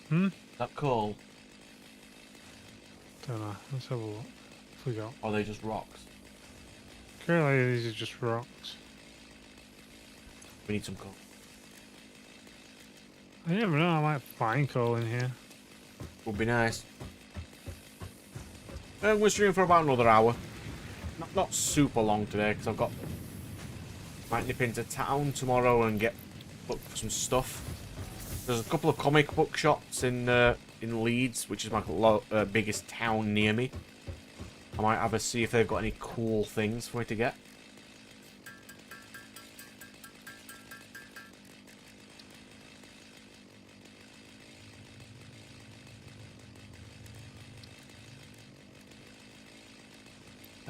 Speaker 2: Hmm?
Speaker 1: That coal.
Speaker 2: Don't know. Let's have a look. Forgot.
Speaker 1: Or are they just rocks?
Speaker 2: Currently, these are just rocks.
Speaker 1: We need some coal.
Speaker 2: I never know. I might find coal in here.
Speaker 1: Would be nice. We're streaming for about another hour. Not super long today because I've got might nip into town tomorrow and look for some stuff. There's a couple of comic book shops in Leeds, which is my biggest town near me. I might have a see if they've got any cool things for me to get.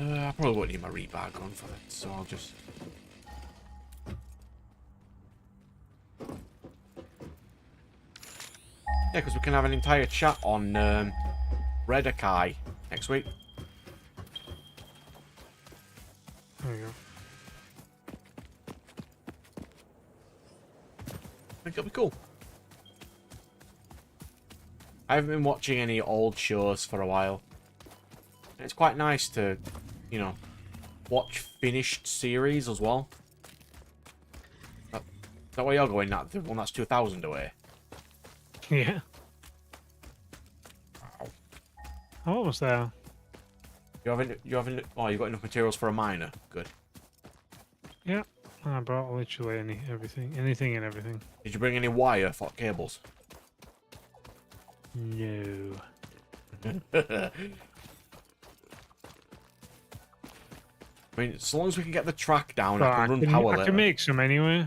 Speaker 1: I probably won't need my rebar gun for that, so I'll just... Yeah, because we can have an entire chat on Redekai next week.
Speaker 2: There we go.
Speaker 1: I think it'll be cool. I haven't been watching any old shows for a while. And it's quite nice to, you know, watch finished series as well. Is that where you're going? The one that's 2,000 away?
Speaker 2: Yeah. I'm almost there.
Speaker 1: You haven't. Oh, you got enough materials for a miner. Good.
Speaker 2: Yeah. I brought literally anything and everything.
Speaker 1: Did you bring any wire for cables?
Speaker 2: No.
Speaker 1: I mean, as long as we can get the track down,
Speaker 2: But
Speaker 1: I can run power later.
Speaker 2: I can make some anyway.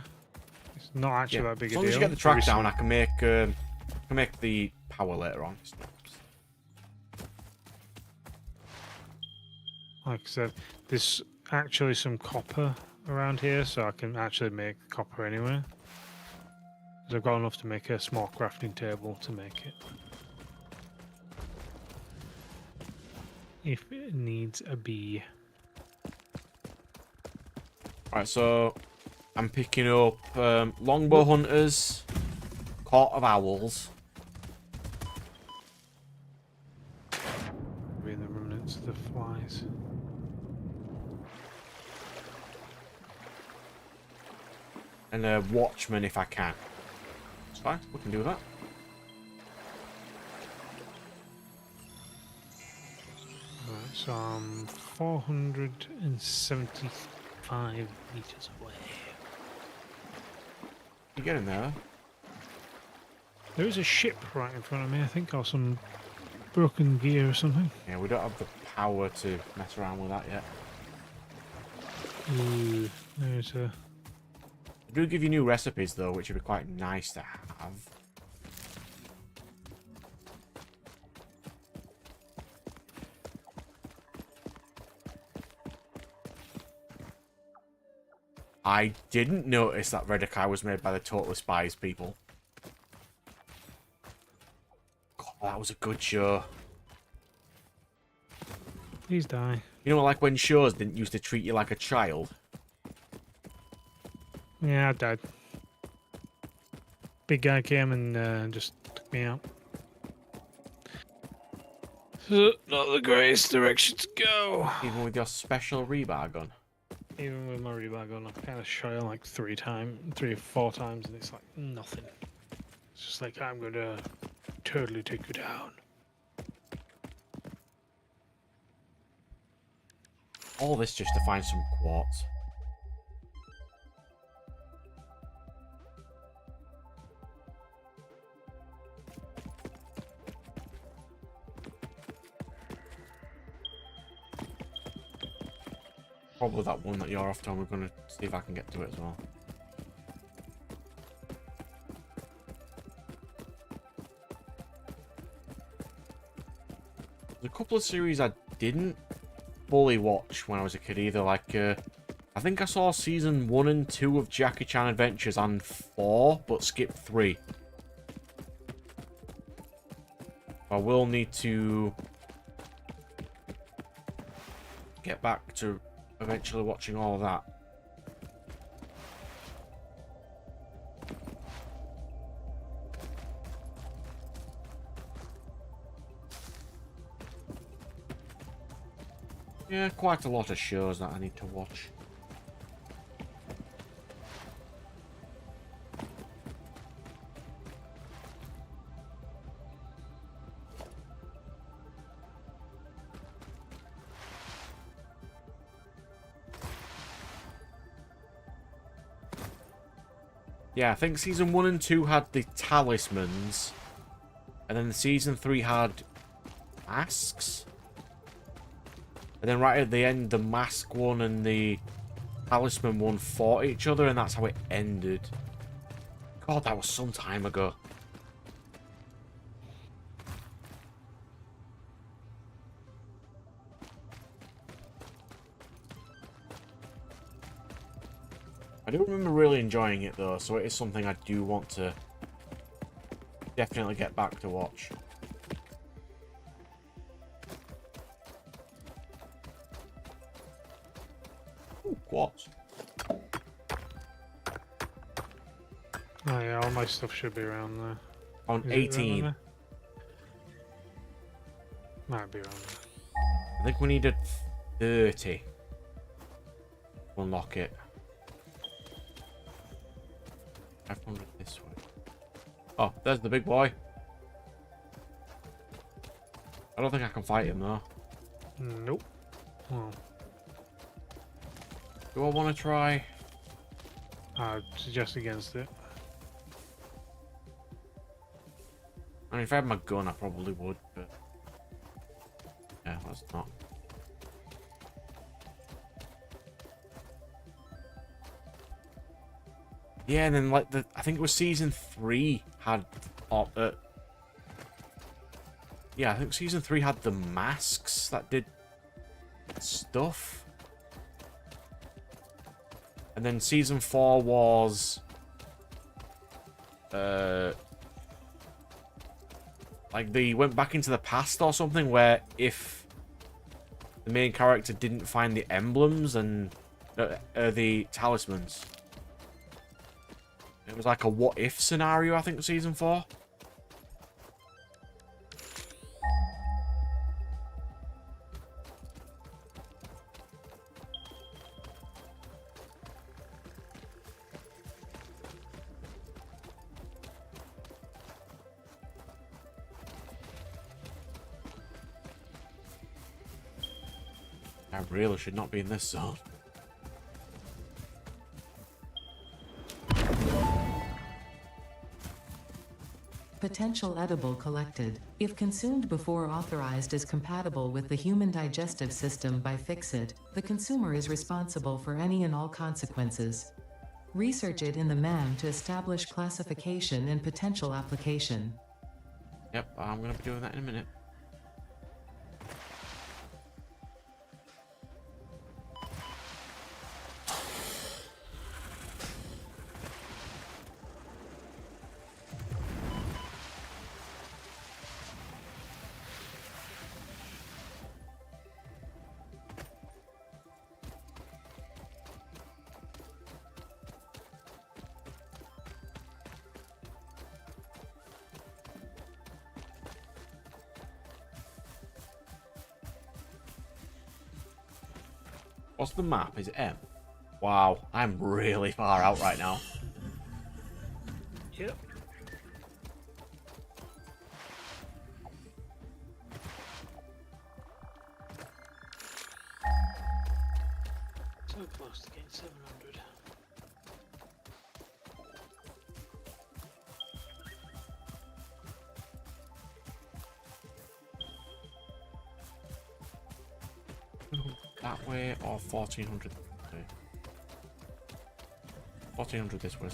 Speaker 2: It's not actually that big a
Speaker 1: As
Speaker 2: deal.
Speaker 1: long as you get the track down, I can make the power later on.
Speaker 2: Like I said, there's actually some copper around here, so I can actually make copper anyway. Because I've got enough to make a small crafting table to make it. If it needs a bee.
Speaker 1: Alright, so I'm picking up longbow hunters, court of owls.
Speaker 2: Maybe the remnants of the flies.
Speaker 1: And a watchman if I can. It's fine, we can do that.
Speaker 2: Right, so I'm 475 meters away.
Speaker 1: You get in there.
Speaker 2: There is a ship right in front of me, I think, or some broken gear or something.
Speaker 1: Yeah, we don't have the power to mess around with that yet.
Speaker 2: Ooh, there's a...
Speaker 1: They do give you new recipes though, which would be quite nice to have. I didn't notice that Redekai was made by the Totally Spies people. God, that was a good show.
Speaker 2: Please die.
Speaker 1: You know, like when shows didn't used to treat you like a child.
Speaker 2: Yeah, I died. Big guy came and just took me out. Not the greatest direction to go.
Speaker 1: Even with your special rebar gun.
Speaker 2: Even with my rebar gun, I've kind of shot it like 3 or 4 times, and it's like nothing. It's just like, I'm gonna totally take you down.
Speaker 1: All this just to find some quartz. Probably that one that you're off, Tom. We're going to see if I can get to it as well. There's a couple of series I didn't fully watch when I was a kid either. Like, I think I saw season 1 and 2 of Jackie Chan Adventures and 4, but skipped 3. I will need to get back to eventually watching all of that. Yeah, quite a lot of shows that I need to watch. Yeah, I think season 1 and 2 had the talismans, and then season 3 had masks. And then right at the end, the mask one and the talisman one fought each other, and that's how it ended. God, that was some time ago. I do remember really enjoying it though, so it is something I do want to definitely get back to watch. Ooh, quartz.
Speaker 2: Oh yeah, all my stuff should be around there.
Speaker 1: On
Speaker 2: Is it around
Speaker 1: 18.
Speaker 2: there? Might be around there.
Speaker 1: I think we needed 30 to unlock it. 500 this way. Oh, there's the big boy. I don't think I can fight him though.
Speaker 2: Nope. Well,
Speaker 1: Do I want to try?
Speaker 2: I'd suggest against it.
Speaker 1: I mean, if I had my gun, I probably would, but yeah, that's not. Yeah, and then like I think it was season 3 had, yeah, I think season 3 had the masks that did stuff, and then season 4 was, like they went back into the past or something, where if the main character didn't find the emblems and the talismans, It was like a what if scenario, I think, season 4. I really should not be in this zone.
Speaker 4: Potential edible collected. If consumed before authorized is compatible with the human digestive system by Fixit, the consumer is responsible for any and all consequences. Research it in the man to establish classification and potential application.
Speaker 1: Yep, I'm going to be doing that in a minute. What's the map? Is it M? Wow, I'm really far out right now.
Speaker 2: Yep. So close to getting 700.
Speaker 1: That way or 1400? Okay. 1400 this way.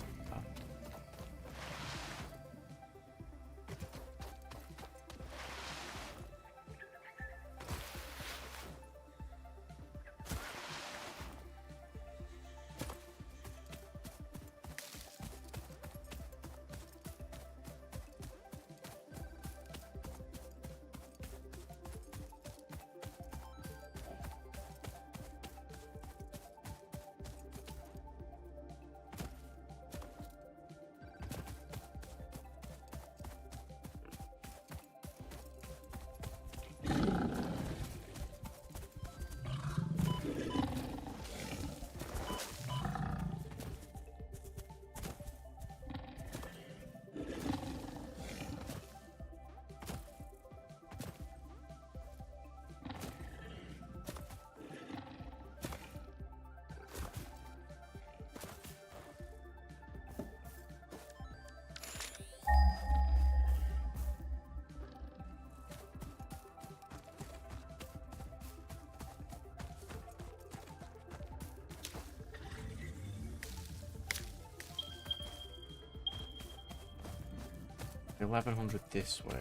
Speaker 1: $1,100 this way.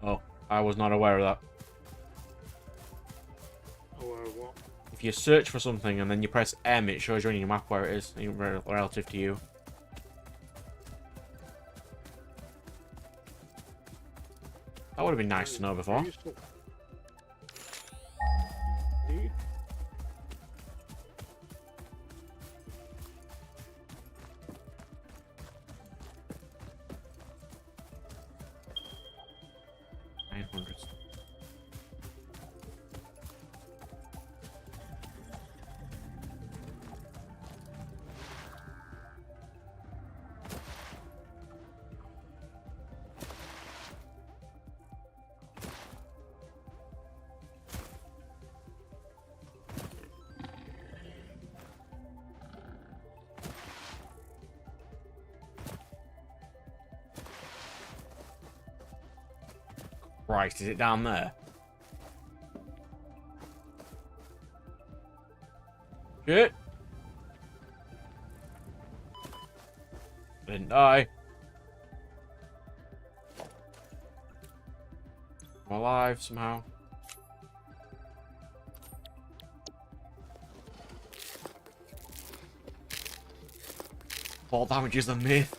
Speaker 1: Oh, I was not aware of that.
Speaker 2: Aware of what?
Speaker 1: If you search for something and then you press M, it shows you on your map where it is relative to you. That would have been nice to know before.
Speaker 2: Useful. Do you?
Speaker 1: $900. Right, is it down there? Shit! Didn't die. I'm alive somehow. Fall damage is a myth.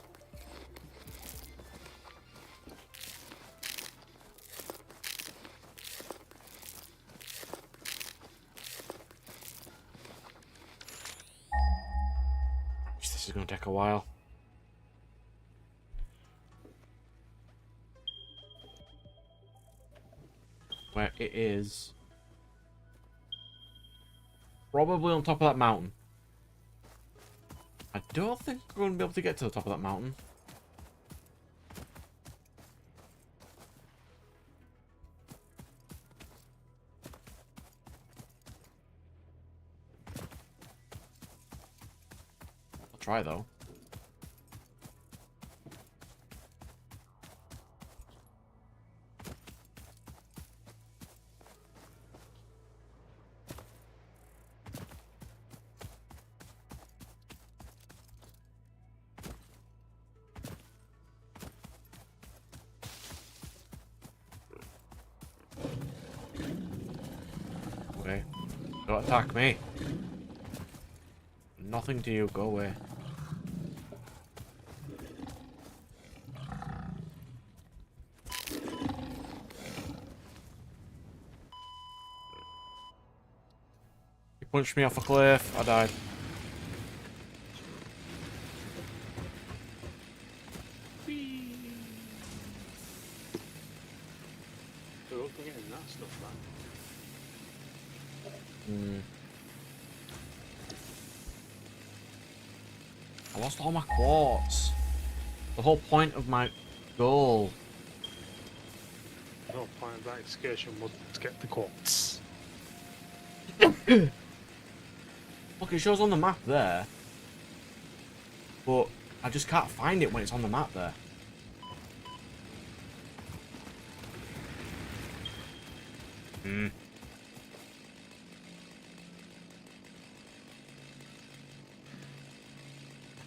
Speaker 1: take a while. Where it is. Probably on top of that mountain. I don't think we're going to be able to get to the top of that mountain. I'll try though. Okay. Don't attack me. Nothing to you. Go away. He punched me off a cliff. I died.
Speaker 2: Cool, we're getting that stuff back.
Speaker 1: I lost all my quartz. The whole point of my goal.
Speaker 2: The whole point of that excursion was to get the quartz.
Speaker 1: Look, it shows on the map there. But I just can't find it when it's on the map there. Hmm.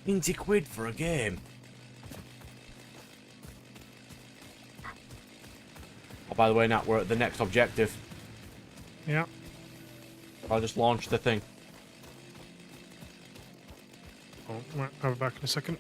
Speaker 1: 90 quid for a game. Oh, by the way, Nat, we're at the next objective.
Speaker 2: Yeah.
Speaker 1: I'll just launch the thing.
Speaker 2: Oh, right, I'll be back in a second.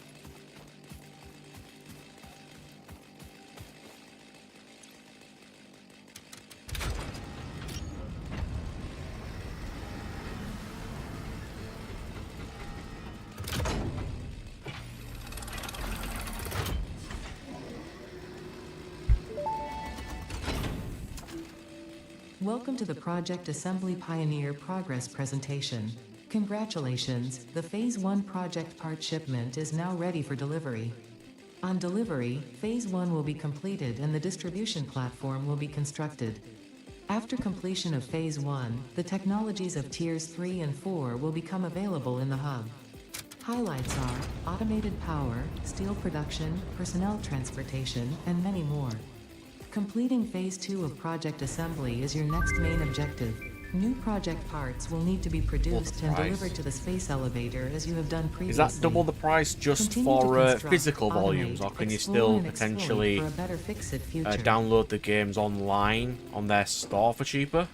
Speaker 4: Welcome to the Project Assembly Pioneer Progress presentation. Congratulations, the Phase 1 project part shipment is now ready for delivery. On delivery, Phase 1 will be completed and the distribution platform will be constructed. After completion of Phase 1, the technologies of Tiers 3 and 4 will become available in the hub. Highlights are automated power, steel production, personnel transportation, and many more. Completing Phase 2 of Project Assembly is your next main objective. New project parts will need to be produced and delivered to the space elevator as you have done previously.
Speaker 1: Is that double the price just
Speaker 4: Continue to
Speaker 1: for
Speaker 4: construct,
Speaker 1: physical volumes, or
Speaker 4: automate,
Speaker 1: can you
Speaker 4: explore,
Speaker 1: still
Speaker 4: and exploit
Speaker 1: potentially
Speaker 4: for a better Fix-It future?
Speaker 1: download the games online on their store for cheaper?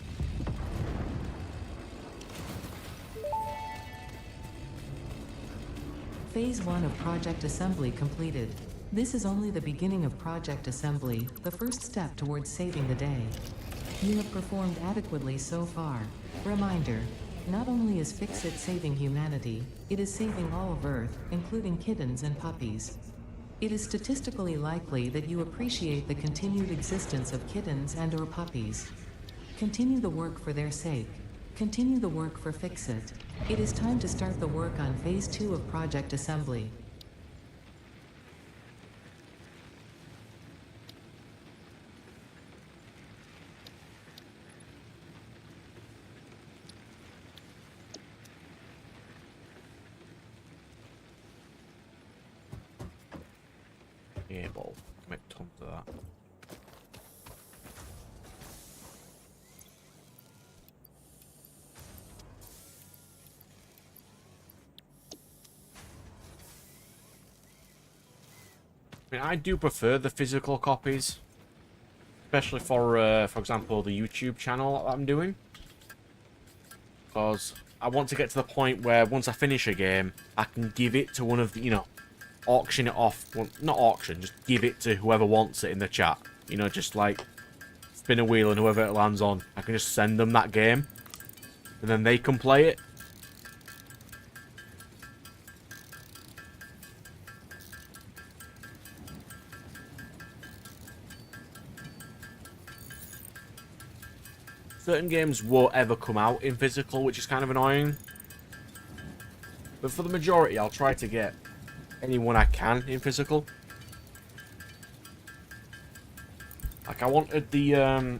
Speaker 4: Phase 1 of Project Assembly completed. This is only the beginning of Project Assembly, the first step towards saving the day. You have performed adequately so far. Reminder, not only is Fix-It saving humanity, it is saving all of Earth, including kittens and puppies. It is statistically likely that you appreciate the continued existence of kittens and/or puppies. Continue the work for their sake. Continue the work for Fix-It. It is time to start the work on Phase 2 of Project Assembly.
Speaker 1: Yeah, ball. Make tons of that. I mean, I do prefer the physical copies, especially for example, the YouTube channel that I'm doing, because I want to get to the point where once I finish a game, I can give it to one of the, auction it off. Well, not auction, just give it to whoever wants it in the chat. Just like spin a wheel and whoever it lands on, I can just send them that game, and then they can play it. certain games won't ever come out in physical, which is kind of annoying. But for the majority, I'll try to get anyone I can in physical. Like, I wanted the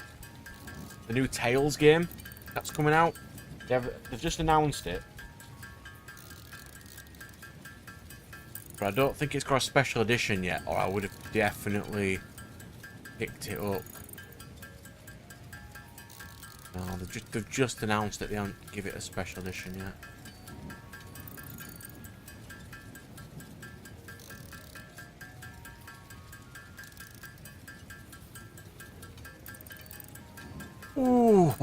Speaker 1: new Tales game that's coming out. They've just announced it. But I don't think it's got a special edition yet, or I would have definitely picked it up. No, they've just announced it. They haven't give it a special edition yet. Ooh,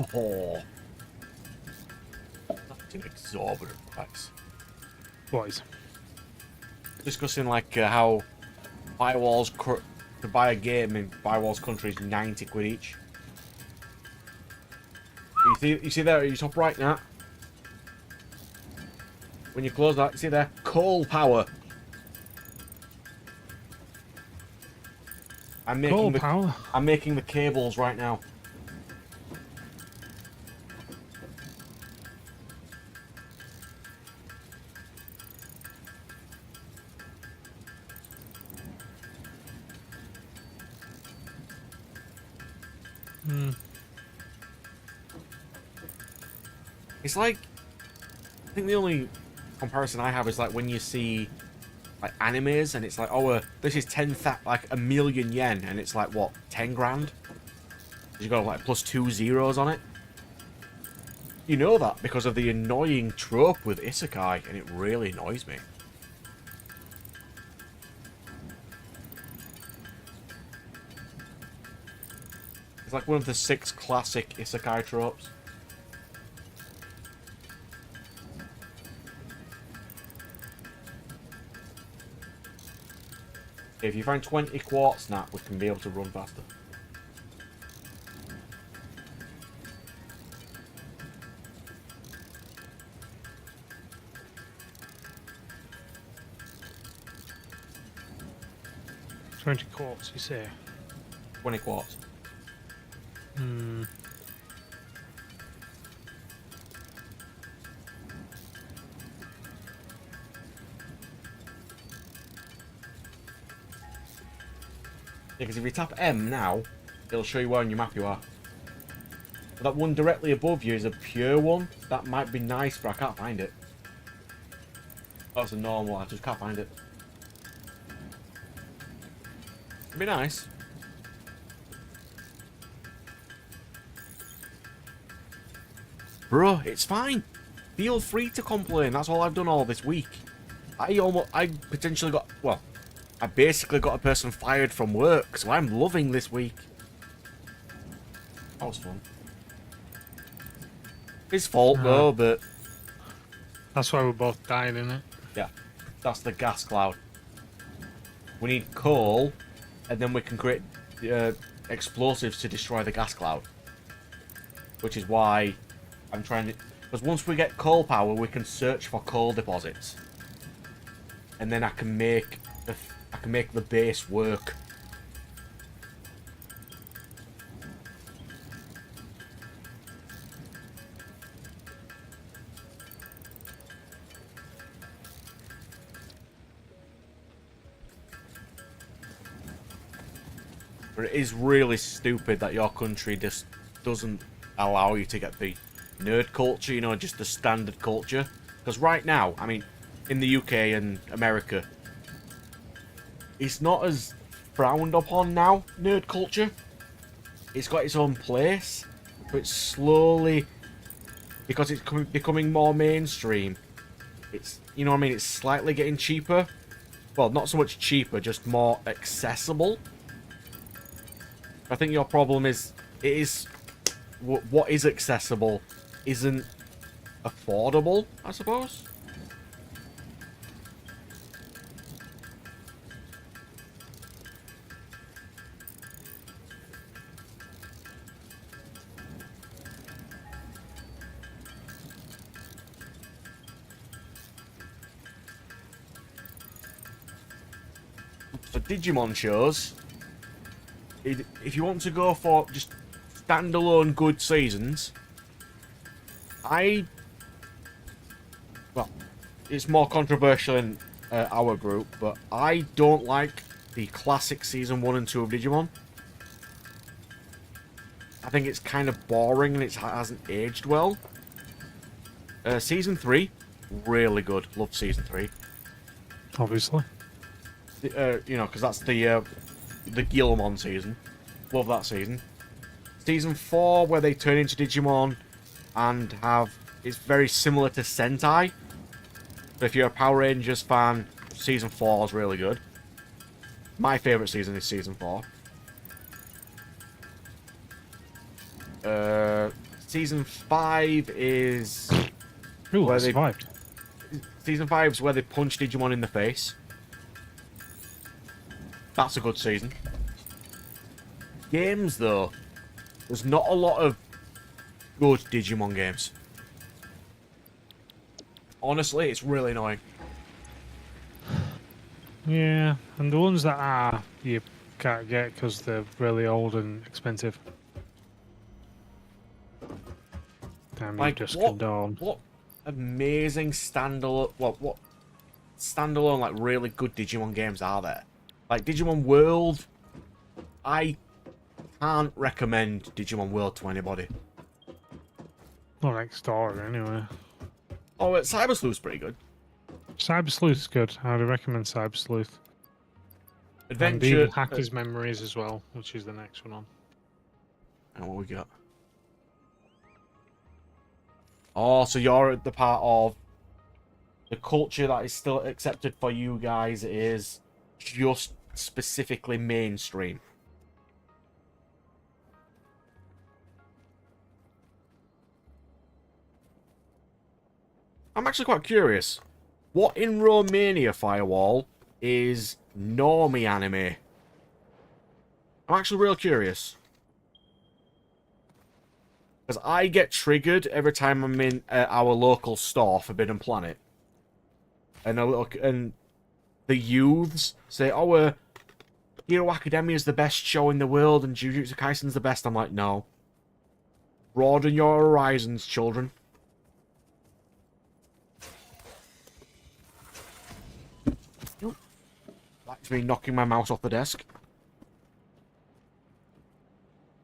Speaker 1: that's an exorbitant price.
Speaker 2: Boys.
Speaker 1: Discussing like how Firewall's to buy a game in Firewall's country is 90 quid each. You see there, you top right now. When you close that, you see there, coal power. I'm making the cables right now. It's like, I think the only comparison I have is like when you see like animes and it's like, oh, this is like a million yen, and it's like what, 10 grand? You got like plus 2 zeros on it. You know that because of the annoying trope with isekai, and it really annoys me. It's like one of the 6 classic isekai tropes. If you find 20 quartz now, we can be able to run faster.
Speaker 2: $20 quartz, you say?
Speaker 1: 20 quartz. Yeah, because if you tap M now, it'll show you where on your map you are. But that one directly above you is a pure one. That might be nice, but I can't find it. Oh, it's a normal, I just can't find it. It'd be nice. Bro, it's fine. Feel free to complain. That's all I've done all this week. I potentially got, well, I basically got a person fired from work, so I'm loving this week. That was fun. His fault though, but
Speaker 2: that's why we both died, innit?
Speaker 1: yeah, that's the gas cloud. We need coal, and then we can create explosives to destroy the gas cloud. Which is why I'm trying to, because once we get coal power, we can search for coal deposits, and then I can make the base work. But it is really stupid that your country just doesn't allow you to get the nerd culture, you know, just the standard culture. Because right now, I mean, in the UK and America, it's not as frowned upon now, nerd culture. It's got its own place, but it's slowly, because it's becoming more mainstream, it's, you know what I mean, it's slightly getting cheaper. Well, not so much cheaper, just more accessible. I think your problem is, what is accessible isn't affordable, I suppose. For Digimon shows, if you want to go for just standalone good seasons, well, it's more controversial in our group, but I don't like the classic season 1 and 2 of Digimon. I think it's kind of boring and it hasn't aged well. Season 3, really good. Love season 3.
Speaker 2: Obviously.
Speaker 1: You know, because that's the Guilmon season. Love that season. Season 4, where they turn into Digimon and it's very similar to Sentai. So if you're a Power Rangers fan, season 4 is really good. My favourite season is season 4. Season 5 is...
Speaker 2: Ooh,
Speaker 1: where
Speaker 2: I
Speaker 1: they-
Speaker 2: survived.
Speaker 1: Season 5 is where they punch Digimon in the face. That's a good season. Games, though. There's not a lot of good Digimon games. Honestly, it's really annoying.
Speaker 2: Yeah, and the ones that are, you can't get because they're really old and expensive. Damn, you
Speaker 1: Like,
Speaker 2: just
Speaker 1: what-
Speaker 2: condone.
Speaker 1: What amazing standalone... What standalone, like, really good Digimon games are there? Like, Digimon World... I can't recommend Digimon World to anybody.
Speaker 2: Not like story, anyway.
Speaker 1: Oh, Cyber Sleuth's pretty good.
Speaker 2: Cyber Sleuth's good. I would recommend Cyber Sleuth. And
Speaker 1: Adventure...
Speaker 2: even Hacker's Memories as well, which is the next one on.
Speaker 1: And what we got? Oh, so you're at the part of the culture that is still accepted for you guys is just specifically mainstream. I'm actually quite curious. What in Romania, Firewall, is normie anime? I'm actually real curious. Because I get triggered every time I'm in our local store, Forbidden Planet. And the youths say, oh, Hero Academia is the best show in the world and Jujutsu Kaisen's the best. I'm like, no. Broaden your horizons, children. Nope. That's me knocking my mouse off the desk.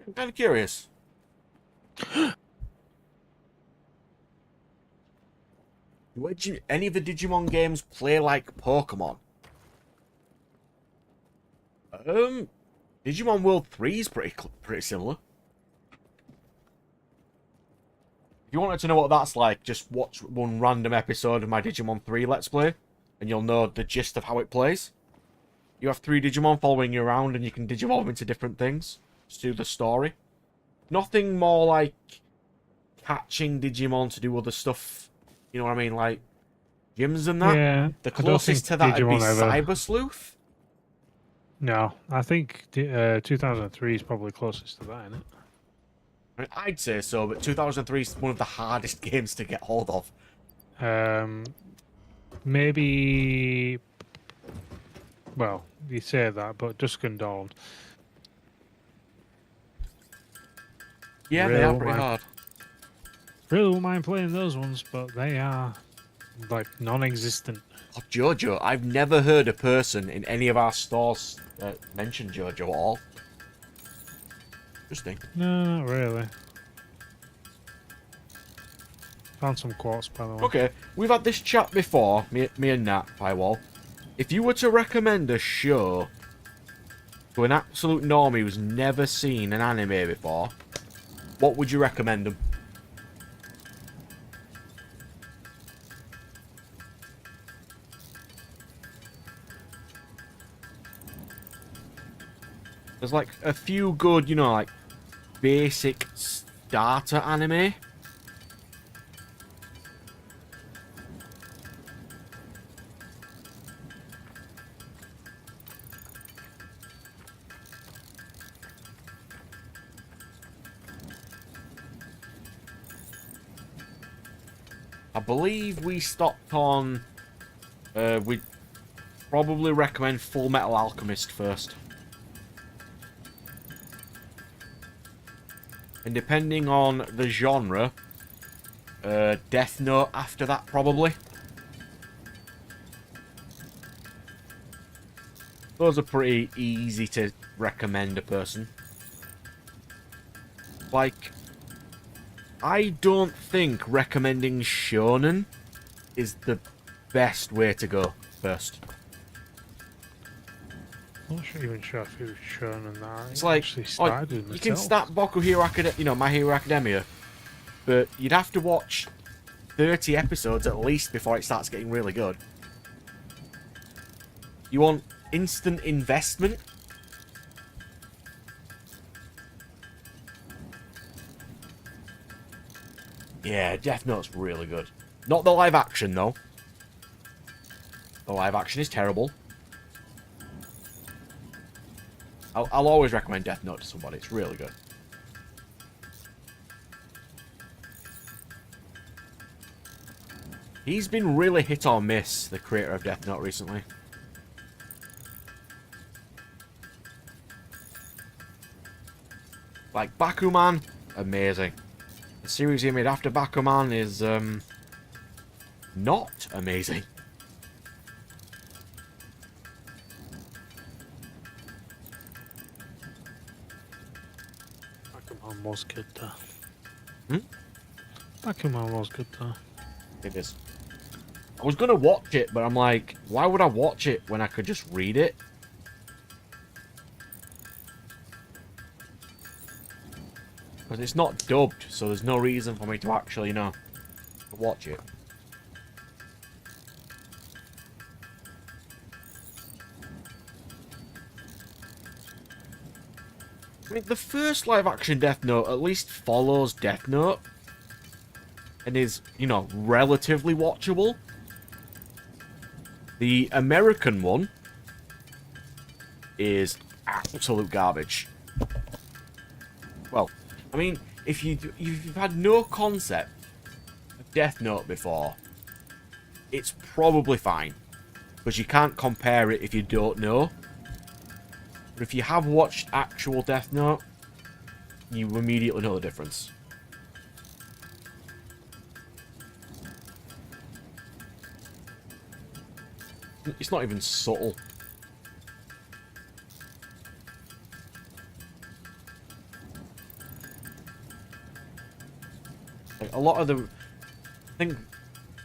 Speaker 1: I'm kind of curious. Do any of the Digimon games play like Pokemon? Digimon World 3 is pretty similar. If you wanted to know what that's like, just watch one random episode of my Digimon 3 Let's Play, and you'll know the gist of how it plays. You have 3 Digimon following you around, and you can Digivolve into different things to do the story. Nothing more like catching Digimon to do other stuff. You know what I mean? Like gyms and that.
Speaker 2: Yeah,
Speaker 1: The
Speaker 2: I don't
Speaker 1: closest to
Speaker 2: think
Speaker 1: that would be
Speaker 2: Digimon ever-
Speaker 1: Cyber Sleuth.
Speaker 2: No, I think 2003 is probably closest to that, isn't it?
Speaker 1: I mean, I'd say so, but 2003 is one of the hardest games to get hold of.
Speaker 2: Maybe. Well, you say that, but Dusk and Dawn.
Speaker 1: Yeah, they
Speaker 2: Real
Speaker 1: are pretty
Speaker 2: life.
Speaker 1: hard.
Speaker 2: Really wouldn't mind playing those ones, but they are like non-existent.
Speaker 1: Oh, JoJo. I've never heard a person in any of our stores mention JoJo at all. Interesting.
Speaker 2: No, not really. Found some quartz, by the way.
Speaker 1: Okay, we've had this chat before, me and Nat, Firewall. If you were to recommend a show to an absolute normie who's never seen an anime before, what would you recommend them? There's like a few good, you know, like basic starter anime. I believe we stopped on... we'd probably recommend Full Metal Alchemist first. And depending on the genre, Death Note after that, probably. Those are pretty easy to recommend a person. Like, I don't think recommending shonen is the best way to go first.
Speaker 2: I'm not even sure if it was shown in that.
Speaker 1: It's
Speaker 2: It
Speaker 1: like,
Speaker 2: actually
Speaker 1: oh,
Speaker 2: started with
Speaker 1: you can
Speaker 2: myself.
Speaker 1: start Boku Hero Academia, you know, My Hero Academia, but you'd have to watch 30 episodes at least before it starts getting really good. You want instant investment? Yeah, Death Note's really good. Not the live action, though. The live action is terrible. I'll always recommend Death Note to somebody. It's really good. He's been really hit or miss, the creator of Death Note, recently. Like, Bakuman, amazing. The series he made after Bakuman is, not amazing.
Speaker 2: Bakuman was good though.
Speaker 1: Hmm?
Speaker 2: Bakuman was good though.
Speaker 1: It is. I was gonna watch it, but I'm like, why would I watch it when I could just read it? Because it's not dubbed, so there's no reason for me to actually, you know, watch it. I mean, the first live-action Death Note at least follows Death Note. And is, you know, relatively watchable. The American one is absolute garbage. Well, I mean, if you've had no concept of Death Note before, it's probably fine. Because you can't compare it if you don't know. But if you have watched actual Death Note, you immediately know the difference. It's not even subtle. Like, a lot of the... I think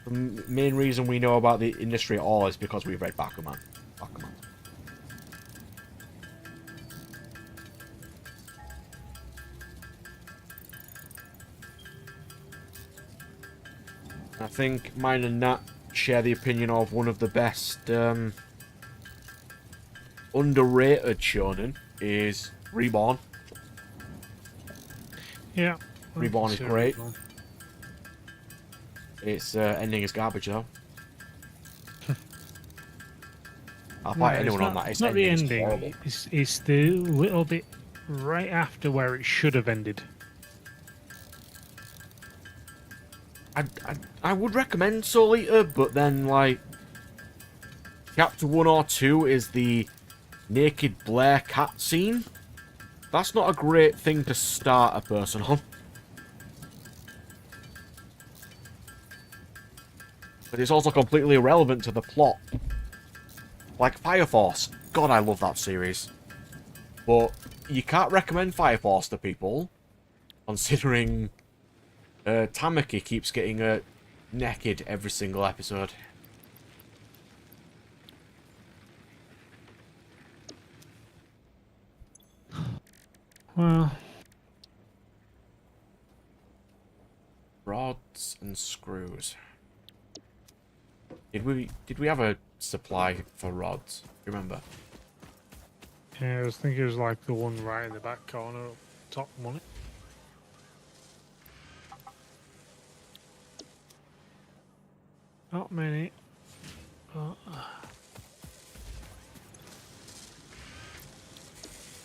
Speaker 1: the main reason we know about the industry at all is because we've read Bakuman. I think mine and Nat share the opinion of one of the best underrated shonen is Reborn.
Speaker 2: Yeah.
Speaker 1: Reborn is
Speaker 2: Consider
Speaker 1: great.
Speaker 2: Reborn.
Speaker 1: Its ending is garbage though. I'll
Speaker 2: No,
Speaker 1: fight
Speaker 2: it's
Speaker 1: anyone on
Speaker 2: not-
Speaker 1: that.
Speaker 2: It's
Speaker 1: Its
Speaker 2: not the
Speaker 1: ending is
Speaker 2: ending.
Speaker 1: horrible.
Speaker 2: It's the little bit right after where it should have ended.
Speaker 1: I would recommend Soul Eater, but then like chapter 1 or 2 is the naked Blair cat scene. That's not a great thing to start a person on. But it's also completely irrelevant to the plot. Like Fire Force. God, I love that series. But you can't recommend Fire Force to people, considering Tamaki keeps getting naked every single episode.
Speaker 2: Well,
Speaker 1: Rods and screws. Did we have a supply for rods? You remember?
Speaker 2: yeah, I think it was like the one right in the back corner, up top one. Not many. But,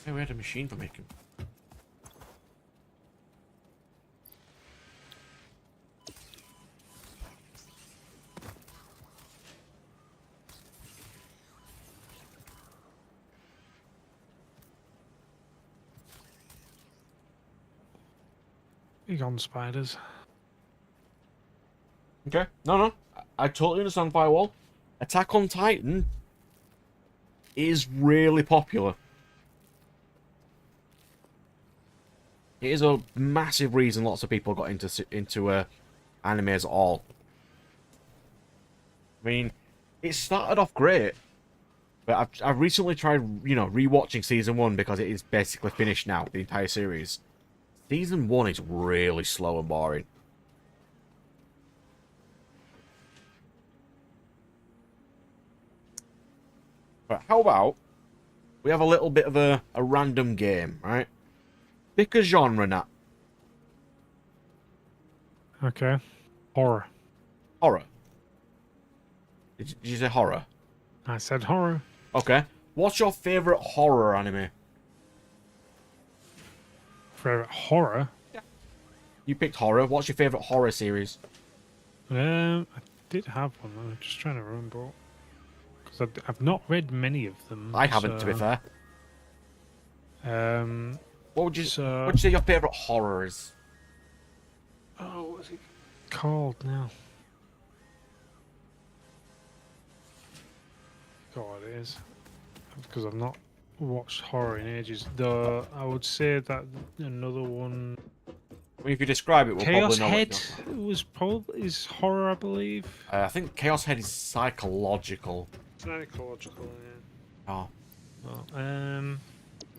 Speaker 1: Yeah, we had a machine for making.
Speaker 2: Egon spiders.
Speaker 1: Okay. No. I totally understand Firewall. Attack on Titan is really popular. It is a massive reason lots of people got into anime as all. I mean, it started off great, but I've recently tried, rewatching season 1 because it is basically finished now, the entire series. Season 1 is really slow and boring. But how about we have a little bit of a random game, right? Pick a genre, Nat.
Speaker 2: Okay. Horror.
Speaker 1: Horror. Did you say horror?
Speaker 2: I said horror.
Speaker 1: Okay. What's your favourite horror anime?
Speaker 2: Favorite horror?
Speaker 1: You picked horror. What's your favourite horror series?
Speaker 2: I did have one. I'm just trying to remember. Because I've not read many of them.
Speaker 1: I haven't, to be fair. What would you say your favourite horror is?
Speaker 2: Oh, what's it called now? God, it is. Because I've not watched horror in ages. Though I would say that another one.
Speaker 1: I mean, if you describe it, we'll
Speaker 2: Chaos
Speaker 1: probably know.
Speaker 2: Head is horror, I believe.
Speaker 1: I think Chaos Head is psychological.
Speaker 2: Psychological, yeah.
Speaker 1: Oh.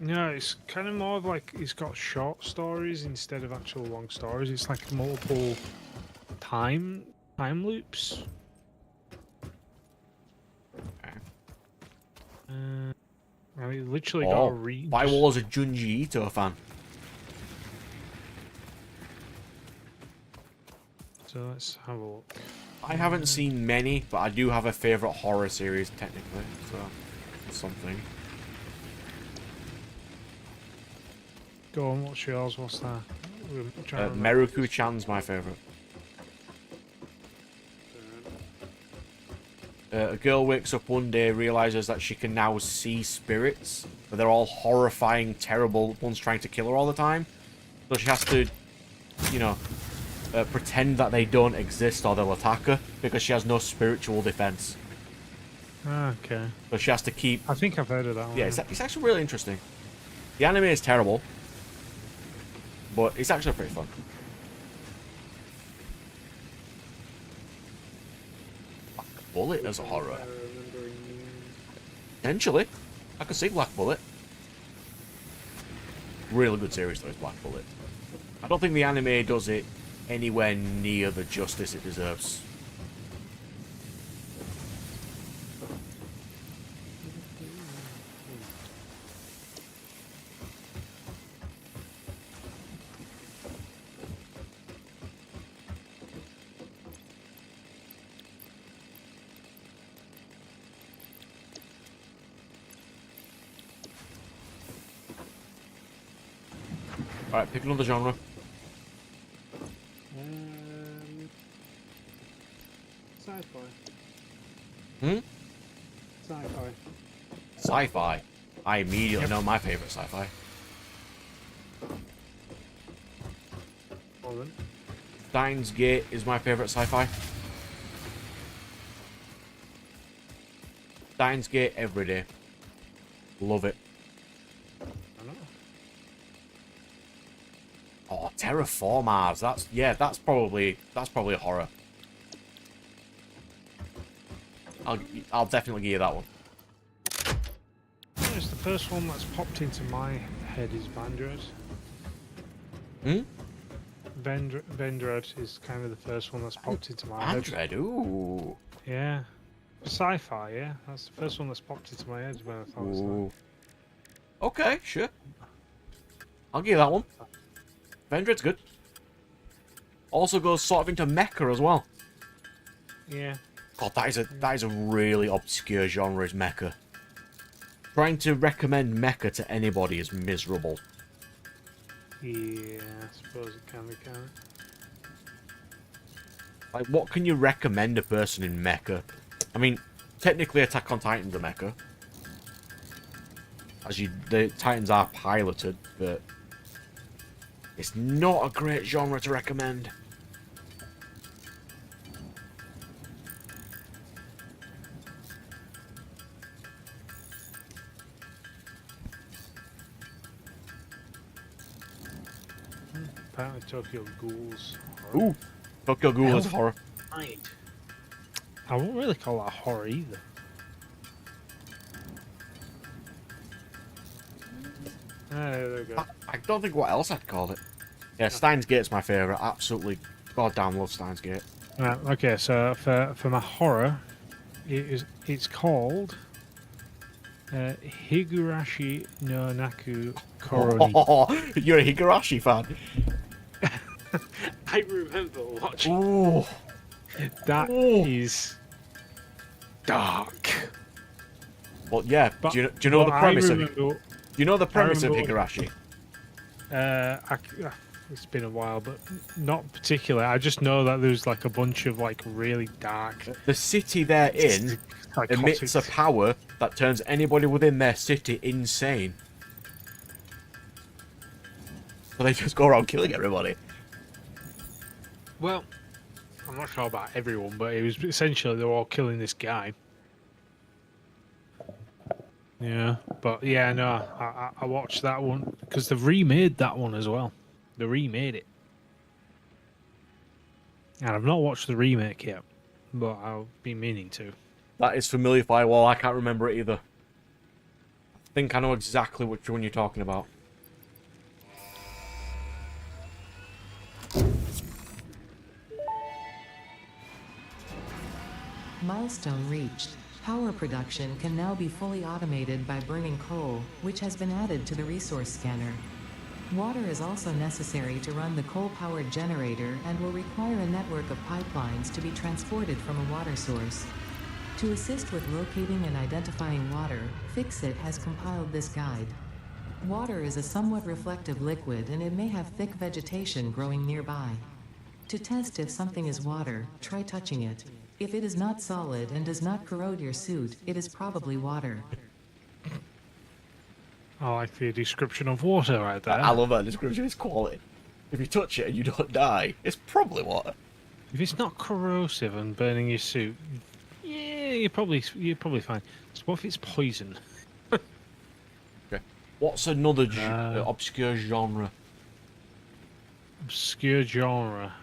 Speaker 2: No, it's kind of more of like it's got short stories instead of actual long stories. It's like multiple time loops.
Speaker 1: Okay.
Speaker 2: I mean, literally got to read.
Speaker 1: Firewall's a Junji Ito fan.
Speaker 2: So let's have a look.
Speaker 1: I haven't seen many, but I do have a favourite horror series, technically. So, that's something.
Speaker 2: Go on, what's yours? What's that?
Speaker 1: Meruku-chan's my favourite. A girl wakes up one day, realises that she can now see spirits, but they're all horrifying, terrible ones trying to kill her all the time. So she has to, pretend that they don't exist or they'll attack her, because she has no spiritual defense.
Speaker 2: Okay.
Speaker 1: So she has to keep...
Speaker 2: I think I've heard of that one.
Speaker 1: Yeah, it's actually really interesting. The anime is terrible, but it's actually pretty fun. Black Bullet as a horror. Potentially. I could see Black Bullet. Really good series though, is Black Bullet. I don't think the anime does it anywhere near the justice it deserves. Alright, pick another genre.
Speaker 2: Sci-fi.
Speaker 1: Hmm?
Speaker 2: Sci-fi.
Speaker 1: Sci-fi. I immediately know my favourite sci-fi.
Speaker 2: Well then.
Speaker 1: Steins Gate is my favourite sci-fi. Steins Gate every day. Love it.
Speaker 2: I know.
Speaker 1: Oh, Terraformars. That's probably a horror. I'll definitely give you that one.
Speaker 2: It's the first one that's popped into my head is Vendread.
Speaker 1: Hmm?
Speaker 2: Vendread is kind of the first one that's popped into my head.
Speaker 1: Andred, ooh.
Speaker 2: Yeah. Sci-fi, yeah. That's the first one that's popped into my head when I thought it was
Speaker 1: Ooh. Okay, sure. I'll give you that one. Vendred's good. Also goes sort of into mecha as well.
Speaker 2: Yeah.
Speaker 1: God, that is a really obscure genre, is mecha. Trying to recommend mecha to anybody is miserable.
Speaker 2: Yeah, I suppose it can be, can it?
Speaker 1: Like, what can you recommend a person in mecha? I mean, technically Attack on Titan's a mecha. The Titans are piloted, but... It's not a great genre to recommend.
Speaker 2: Apparently Tokyo Ghouls.
Speaker 1: Ooh, Tokyo Ghoul is
Speaker 2: Hell.
Speaker 1: horror.
Speaker 2: Right. I won't really call that horror either. There we go.
Speaker 1: I don't think what else I'd call it. Yeah, Steins Gate's my favourite. Absolutely goddamn love Steins Gate.
Speaker 2: Right, okay, so for my horror, it's called Higurashi no Naku Koroni.
Speaker 1: Oh, you're a Higurashi fan.
Speaker 2: I remember watching.
Speaker 1: Ooh.
Speaker 2: That
Speaker 1: Ooh.
Speaker 2: is dark.
Speaker 1: Well, yeah.
Speaker 2: But,
Speaker 1: do you know the
Speaker 2: but
Speaker 1: premise
Speaker 2: I
Speaker 1: of
Speaker 2: remember,
Speaker 1: Do you know the premise of
Speaker 2: remember-
Speaker 1: Higurashi?
Speaker 2: It's been a while, but not particularly. I just know that there's like a bunch of like really dark.
Speaker 1: The city they're in emits a power that turns anybody within their city insane. So they just go around killing everybody.
Speaker 2: Well, I'm not sure about everyone, but it was essentially they were all killing this guy. Yeah, but yeah, no, I watched that one because they've remade that one as well. They remade it, and I've not watched the remake yet, but I'll be meaning to.
Speaker 1: That is familiar firewall. I can't remember it either. I think I know exactly which one you're talking about.
Speaker 4: Milestone reached. Power production can now be fully automated by burning coal, which has been added to the resource scanner. Water is also necessary to run the coal-powered generator and will require a network of pipelines to be transported from a water source. To assist with locating and identifying water, Fixit has compiled this guide. Water is a somewhat reflective liquid and it may have thick vegetation growing nearby. To test if something is water, try touching it. If it is not solid and does not corrode your suit, it is probably water.
Speaker 2: I like the description of water right there.
Speaker 1: I love that description. It's quality. If you touch it and you don't die, it's probably water.
Speaker 2: If it's not corrosive and burning your suit, yeah, you're probably fine. So what if it's poison?
Speaker 1: Okay. What's another obscure genre?
Speaker 2: Obscure genre.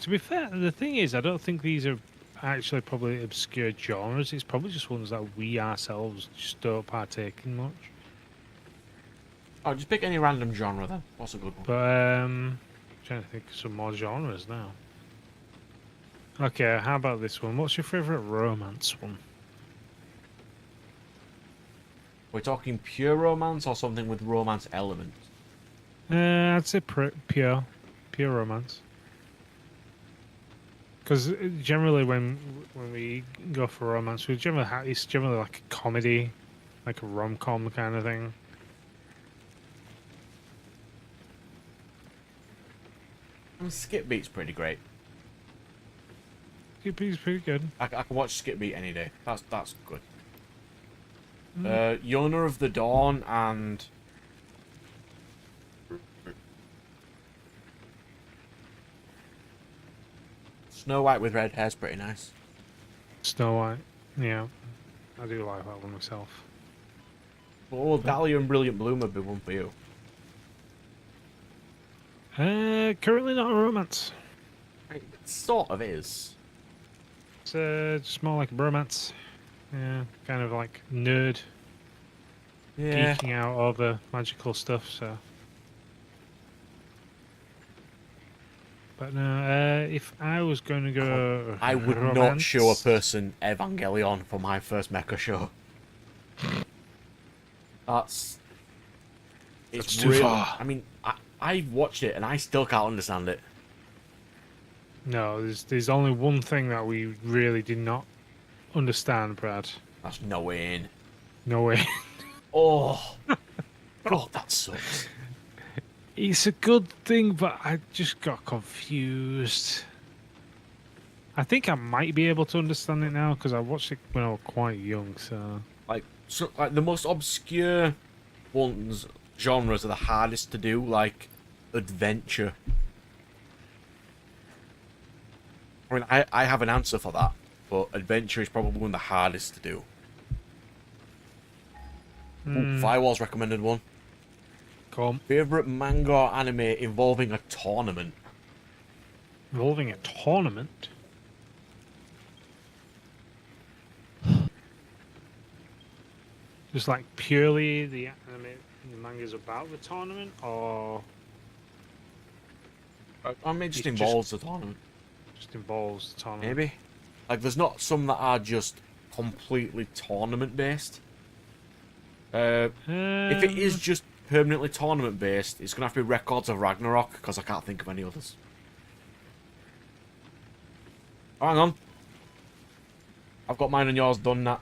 Speaker 2: To be fair, the thing is, I don't think these are actually probably obscure genres. It's probably just ones that we ourselves just don't partake in much.
Speaker 1: Oh, just pick any random genre then. What's a good one?
Speaker 2: But trying to think of some more genres now. Okay, how about this one? What's your favourite romance one?
Speaker 1: We're talking pure romance or something with romance elements?
Speaker 2: I'd say pure romance. Because generally, when we go for romance, it's generally like a comedy, like a rom-com kind of thing.
Speaker 1: Skip Beat's pretty great.
Speaker 2: It's pretty good.
Speaker 1: I can watch Skip Beat any day. That's good. Yona of the Dawn and Snow White with red hair's pretty nice.
Speaker 2: Snow White, yeah, I do like that one myself.
Speaker 1: Oh, Dahlia and Brilliant Bloom would be one for you.
Speaker 2: Currently not a romance.
Speaker 1: It sort of is.
Speaker 2: It's just more like a bromance. Yeah, kind of like nerd
Speaker 1: Yeah.
Speaker 2: geeking out over magical stuff. So, but no, if I was going to go,
Speaker 1: I would not
Speaker 2: romance,
Speaker 1: show a person Evangelion for my first mecha show. That's
Speaker 2: too far.
Speaker 1: I mean, I watched it and I still can't understand it.
Speaker 2: No, there's only one thing that we really did not understand, Brad.
Speaker 1: That's no way in.
Speaker 2: No way.
Speaker 1: Oh, God, that sucks.
Speaker 2: It's a good thing, but I just got confused. I think I might be able to understand it now because I watched it when I was quite young. So
Speaker 1: Like the most obscure ones genres are the hardest to do, like adventure. I mean, I have an answer for that, but adventure is probably one of the hardest to do. Ooh, Firewall's recommended one.
Speaker 2: Come.
Speaker 1: Favorite manga or anime involving a tournament?
Speaker 2: Involving a tournament? Just like purely the anime, the manga's about the tournament, or
Speaker 1: I mean, it just
Speaker 2: It just-
Speaker 1: involves a tournament.
Speaker 2: just involves the tournament?
Speaker 1: Maybe. Like, there's not some that are just completely tournament based. If it is just permanently tournament based, it's gonna have to be Records of Ragnarok because I can't think of any others. Oh, hang on. I've got mine and yours done, Nat.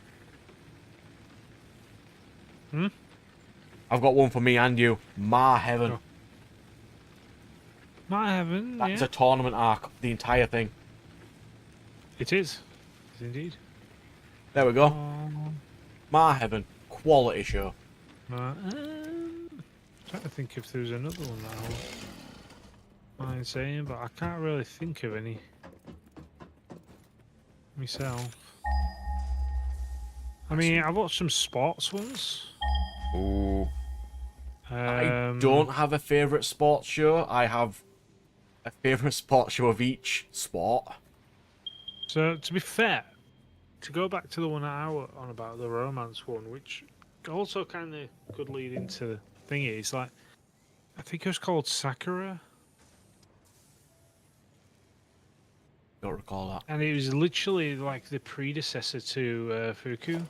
Speaker 1: I've got one for me and you. Ma Heaven.
Speaker 2: Oh. My heaven,
Speaker 1: That's
Speaker 2: yeah.
Speaker 1: a tournament arc, the entire thing.
Speaker 2: It is. It's indeed.
Speaker 1: There we go.
Speaker 2: Oh,
Speaker 1: Ma Heaven. Quality show.
Speaker 2: trying to think if there's another one that I wouldn't mind saying, but I can't really think of any myself. I mean, I've watched some sports ones.
Speaker 1: Ooh. I
Speaker 2: Um,
Speaker 1: don't have a favourite sports show. I have a favourite sports show of each sport.
Speaker 2: So, to be fair, to go back to the one I was on about, the romance one, which also kind of could lead into the thingy, it's like, I think it was called Sakura,
Speaker 1: Don't recall that.
Speaker 2: and it was literally like the predecessor to Fuku.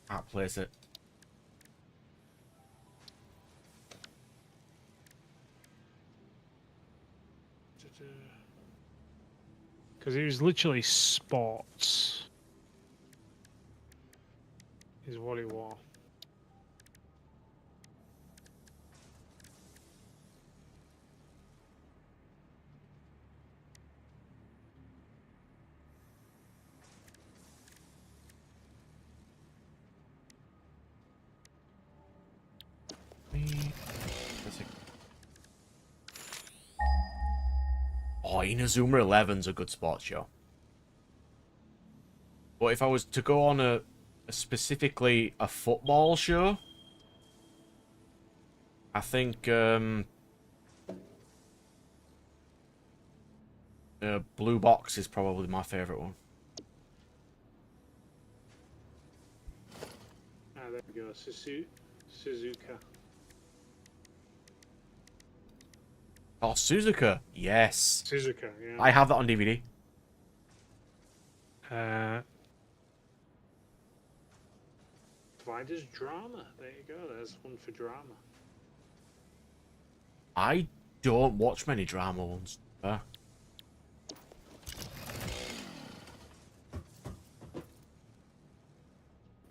Speaker 1: Can't place it.
Speaker 2: Because it was literally sports, is what it was.
Speaker 1: Oh, Inazuma 11's a good sports show. But if I was to go on a specifically a football show, I think Blue Box is probably my favourite one.
Speaker 2: Ah, there we go, Suzuka.
Speaker 1: Oh, Suzuka. Yes.
Speaker 2: Suzuka, yeah.
Speaker 1: I have that on DVD.
Speaker 2: Providers drama. There you go. There's one for drama.
Speaker 1: I don't watch many drama ones.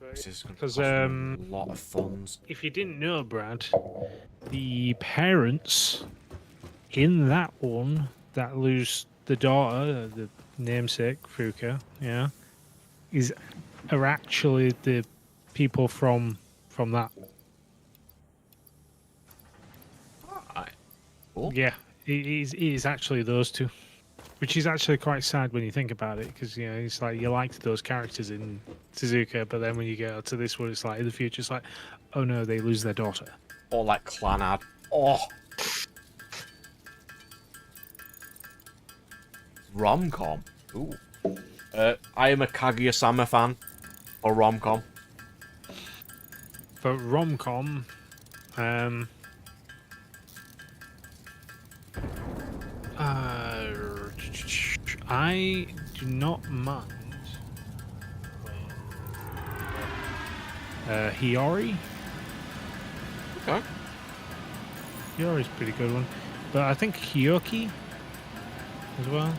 Speaker 1: This is going to
Speaker 2: Because
Speaker 1: cost me a lot of funds.
Speaker 2: if you didn't know, Brad, the parents in that one that lose the daughter, the namesake Fuka, yeah, are actually the people from that.
Speaker 1: Alright. Cool.
Speaker 2: Yeah, it is actually those two, which is actually quite sad when you think about it, because you know it's like you liked those characters in Suzuka, but then when you get to this one, it's like in the future, it's like, oh no, they lose their daughter.
Speaker 1: Or like Clanad. Oh. Rom-com. Ooh. I am a Kaguya-sama fan. Or rom-com.
Speaker 2: For rom-com, I do not mind Hiyori.
Speaker 1: Okay.
Speaker 2: Hiyori's a pretty good one, but I think Hyoki as well.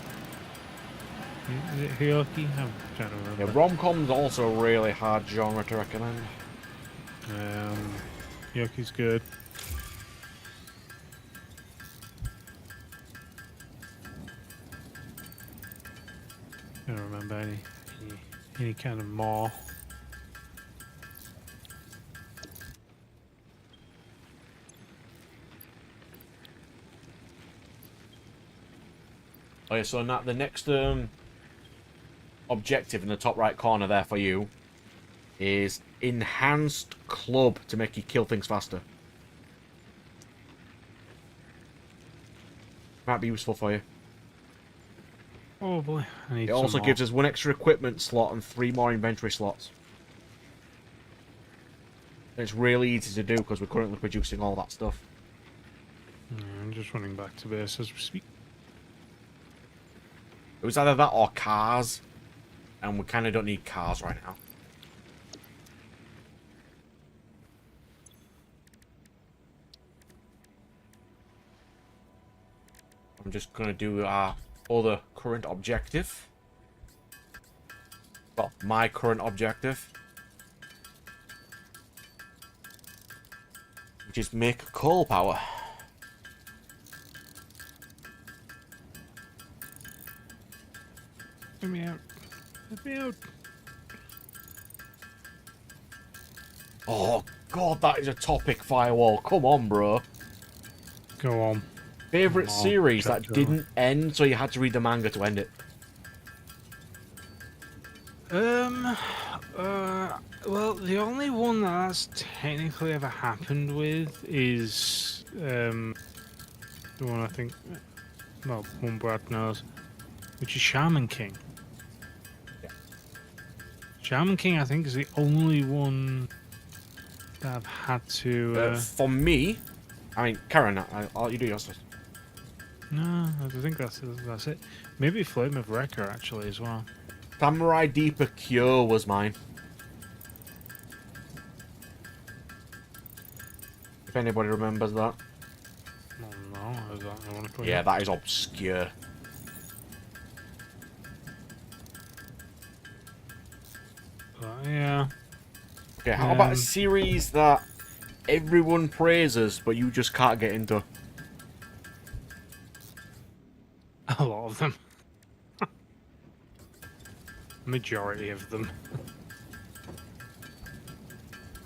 Speaker 2: Is it Hyoki? I'm trying to remember.
Speaker 1: Yeah, rom-com's also a really hard genre to recommend.
Speaker 2: Hyoki's good. I don't remember any kind of more.
Speaker 1: Okay, so now the next objective in the top right corner there for you is enhanced club to make you kill things faster. Might be useful for you.
Speaker 2: Oh boy, I need
Speaker 1: It also
Speaker 2: some
Speaker 1: gives
Speaker 2: more.
Speaker 1: us 1 extra equipment slot and 3 more inventory slots. And it's really easy to do because we're currently producing all that stuff.
Speaker 2: Yeah, I'm just running back to base as we speak.
Speaker 1: It was either that or cars, and we kind of don't need cars right now. I'm just going to do our other current objective. Well, my current objective. Which is make coal power.
Speaker 2: Let me out. Let me out.
Speaker 1: Oh, God, that is a topic firewall. Come on, bro.
Speaker 2: Go on.
Speaker 1: Favorite
Speaker 2: Come on,
Speaker 1: series
Speaker 2: check
Speaker 1: that
Speaker 2: it out.
Speaker 1: didn't end, so you had to read the manga to end it.
Speaker 2: Well, the only one that's technically ever happened with is, the one I think, well, one Brad knows, which is Shaman King.
Speaker 1: Yeah.
Speaker 2: Shaman King, I think, is the only one that I've had to,
Speaker 1: For me, I mean, Karen, I'll you do yours first.
Speaker 2: no, I think that's it. Maybe Flame of Wrecker, actually, as well.
Speaker 1: Samurai Deeper Cure was mine. If anybody remembers that.
Speaker 2: Oh, no, is that the one for
Speaker 1: Yeah,
Speaker 2: you?
Speaker 1: that is obscure.
Speaker 2: Yeah.
Speaker 1: Okay, how about a
Speaker 2: Um,
Speaker 1: series that everyone praises, but you just can't get into?
Speaker 2: A lot of them. Majority of them.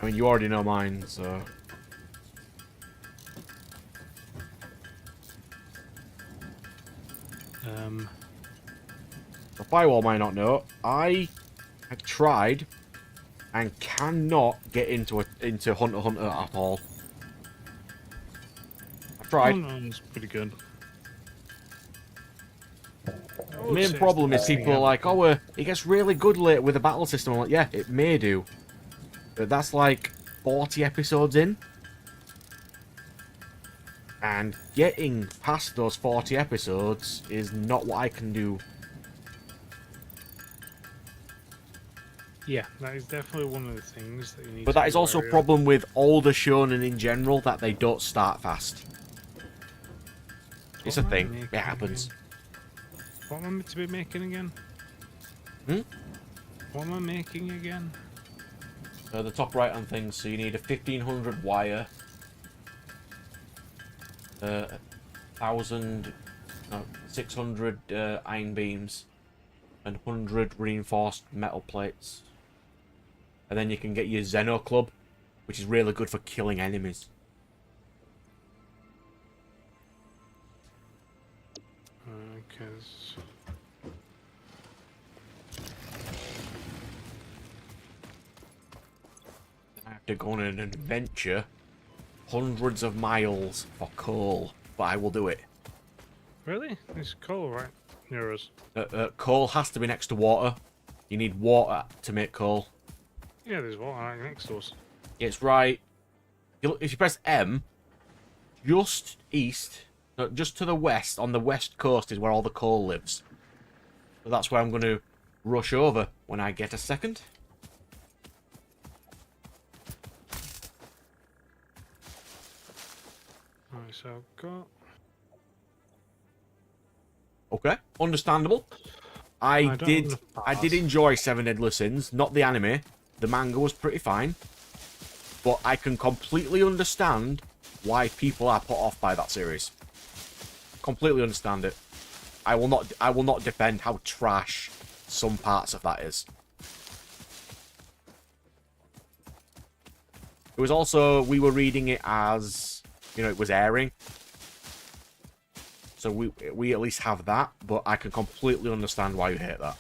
Speaker 1: I mean, you already know mine, so... The firewall might not know. I have tried and cannot get into Hunter x Hunter at all. I've tried.
Speaker 2: One's pretty good.
Speaker 1: The main problem is people are like, oh, it gets really good later with the battle system. I'm like, yeah, it may do. But that's like 40 episodes in. And getting past those 40 episodes is not what I can do.
Speaker 2: Yeah, that is definitely one of the things that you need
Speaker 1: But
Speaker 2: to
Speaker 1: that
Speaker 2: be
Speaker 1: is also a
Speaker 2: wary of.
Speaker 1: problem with older shonen in general, that they don't start fast. It's a
Speaker 2: What am I
Speaker 1: thing.
Speaker 2: making
Speaker 1: It happens.
Speaker 2: again? What am I meant to be making again?
Speaker 1: Hmm?
Speaker 2: What am I making again?
Speaker 1: The top right on things, so you need a 1500 wire, 600 iron beams, and 100 reinforced metal plates. And then you can get your Zeno Club, which is really good for killing enemies.
Speaker 2: Because
Speaker 1: I have to go on an adventure hundreds of miles for coal, but I will do it.
Speaker 2: really, it's coal right near us.
Speaker 1: Coal has to be next to water. You need water to make coal.
Speaker 2: Yeah, there's water right next to us.
Speaker 1: It's right. If you press M, just east, no, just to the west, on the west coast is where all the coal lives. So that's where I'm going to rush over when I get a second.
Speaker 2: Right, so I've got.
Speaker 1: Okay, understandable. I
Speaker 2: don't
Speaker 1: did
Speaker 2: underpass.
Speaker 1: enjoy Seven Deadly Sins, not the anime. The manga was pretty fine. But I can completely understand why people are put off by that series. Completely understand it. I will not defend how trash some parts of that is. It was also, we were reading it as, you know, it was airing. So we at least have that, but I can completely understand why you hate that.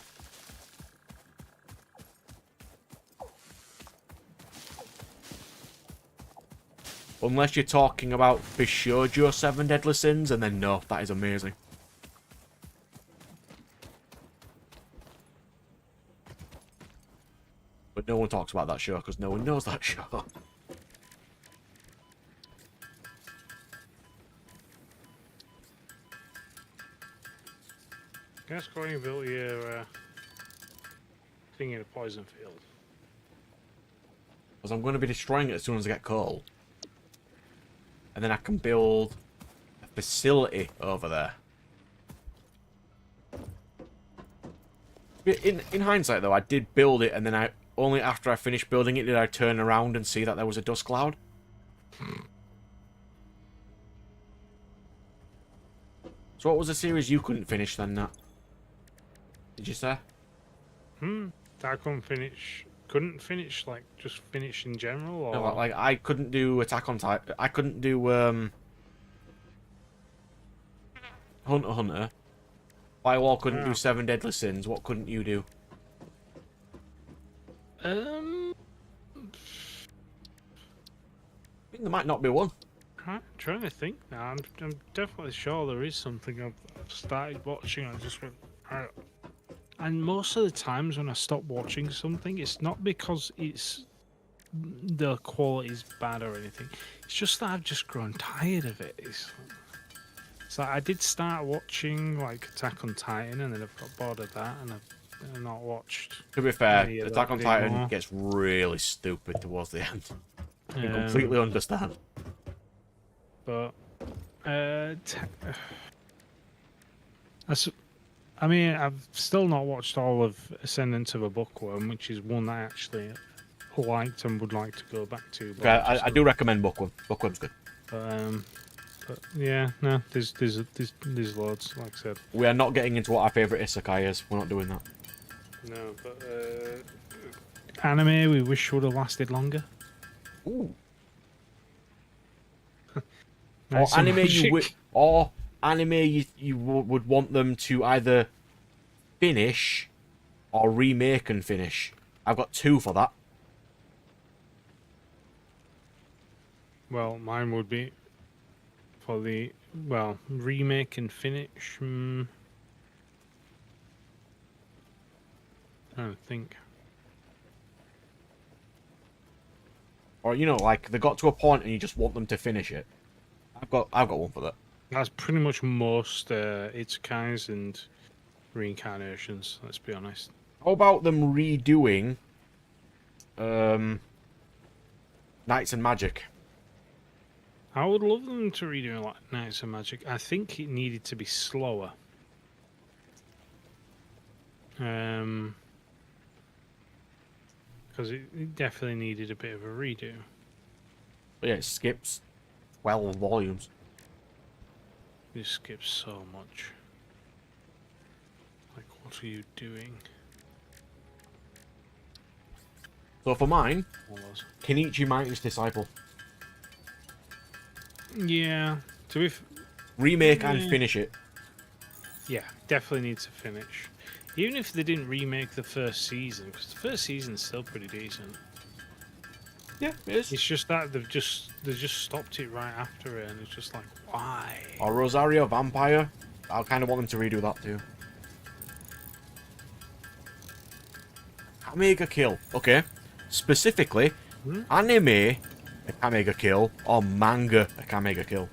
Speaker 1: Unless you're talking about Bishoujo 7 Deadly Sins, and then no, that is amazing. But no one talks about that show, because no one knows that show.
Speaker 2: Guess going to build your thing in a poison field.
Speaker 1: Because I'm going to be destroying it as soon as I get coal. And then I can build a facility over there. In hindsight, though, I did build it, and then only after I finished building it did I turn around and see that there was a dust cloud. So what was the series you couldn't finish then, Nat? Did you say?
Speaker 2: I couldn't finish, like, just finish in general, or...
Speaker 1: No, like, I couldn't do Attack on Titan. I couldn't do, Hunter x Hunter. Firewall couldn't do 7 Deadly Sins. What couldn't you do? I think there might not be one.
Speaker 2: Trying to think now. I'm definitely sure there is something I've started watching. I just went... And most of the times when I stop watching something, it's not because the quality's bad or anything. It's just that I've just grown tired of it. It's like I did start watching like Attack on Titan, and then I've got bored of that, and I've not watched.
Speaker 1: To be fair,
Speaker 2: any of
Speaker 1: Attack
Speaker 2: that
Speaker 1: on Titan
Speaker 2: anymore.
Speaker 1: gets really stupid towards the end. I can completely understand.
Speaker 2: But I mean, I've still not watched all of Ascendant of a Bookworm, which is one I actually liked and would like to go back to. But
Speaker 1: Okay, I do recommend Bookworm. Bookworm's good.
Speaker 2: But yeah, no, there's loads, like I said.
Speaker 1: We are not getting into what our favourite isekai is. We're not doing that.
Speaker 2: No, but anime we wish would have lasted longer.
Speaker 1: Ooh.
Speaker 2: Nice
Speaker 1: Or anime
Speaker 2: magic.
Speaker 1: you would want them to either finish or remake and finish. I've got 2 for that.
Speaker 2: Well, mine would be for the remake and finish. I don't think.
Speaker 1: Or like they got to a point and you just want them to finish it. I've got one for that.
Speaker 2: That's pretty much most isekais and reincarnations. Let's be honest.
Speaker 1: How about them redoing Knights and Magic?
Speaker 2: I would love them to redo like Knights of Magic. I think it needed to be slower. Because it definitely needed a bit of a redo.
Speaker 1: But yeah, it skips 12 volumes.
Speaker 2: It skips so much. Like, what are you doing?
Speaker 1: So for mine,
Speaker 2: What was?
Speaker 1: Kenichi Mighty's Disciple.
Speaker 2: Yeah. To be
Speaker 1: Remake and
Speaker 2: Yeah.
Speaker 1: finish it.
Speaker 2: yeah, definitely need to finish. Even if they didn't remake the first season, because the first season's still pretty decent.
Speaker 1: Yeah, it is.
Speaker 2: It's just that they just stopped it right after it, and it's just like, why?
Speaker 1: Or Rosario Vampire. I kind of want them to redo that too. Kamega Kill. Okay. Specifically, anime a Kamega Kill or manga a Kamega Kill.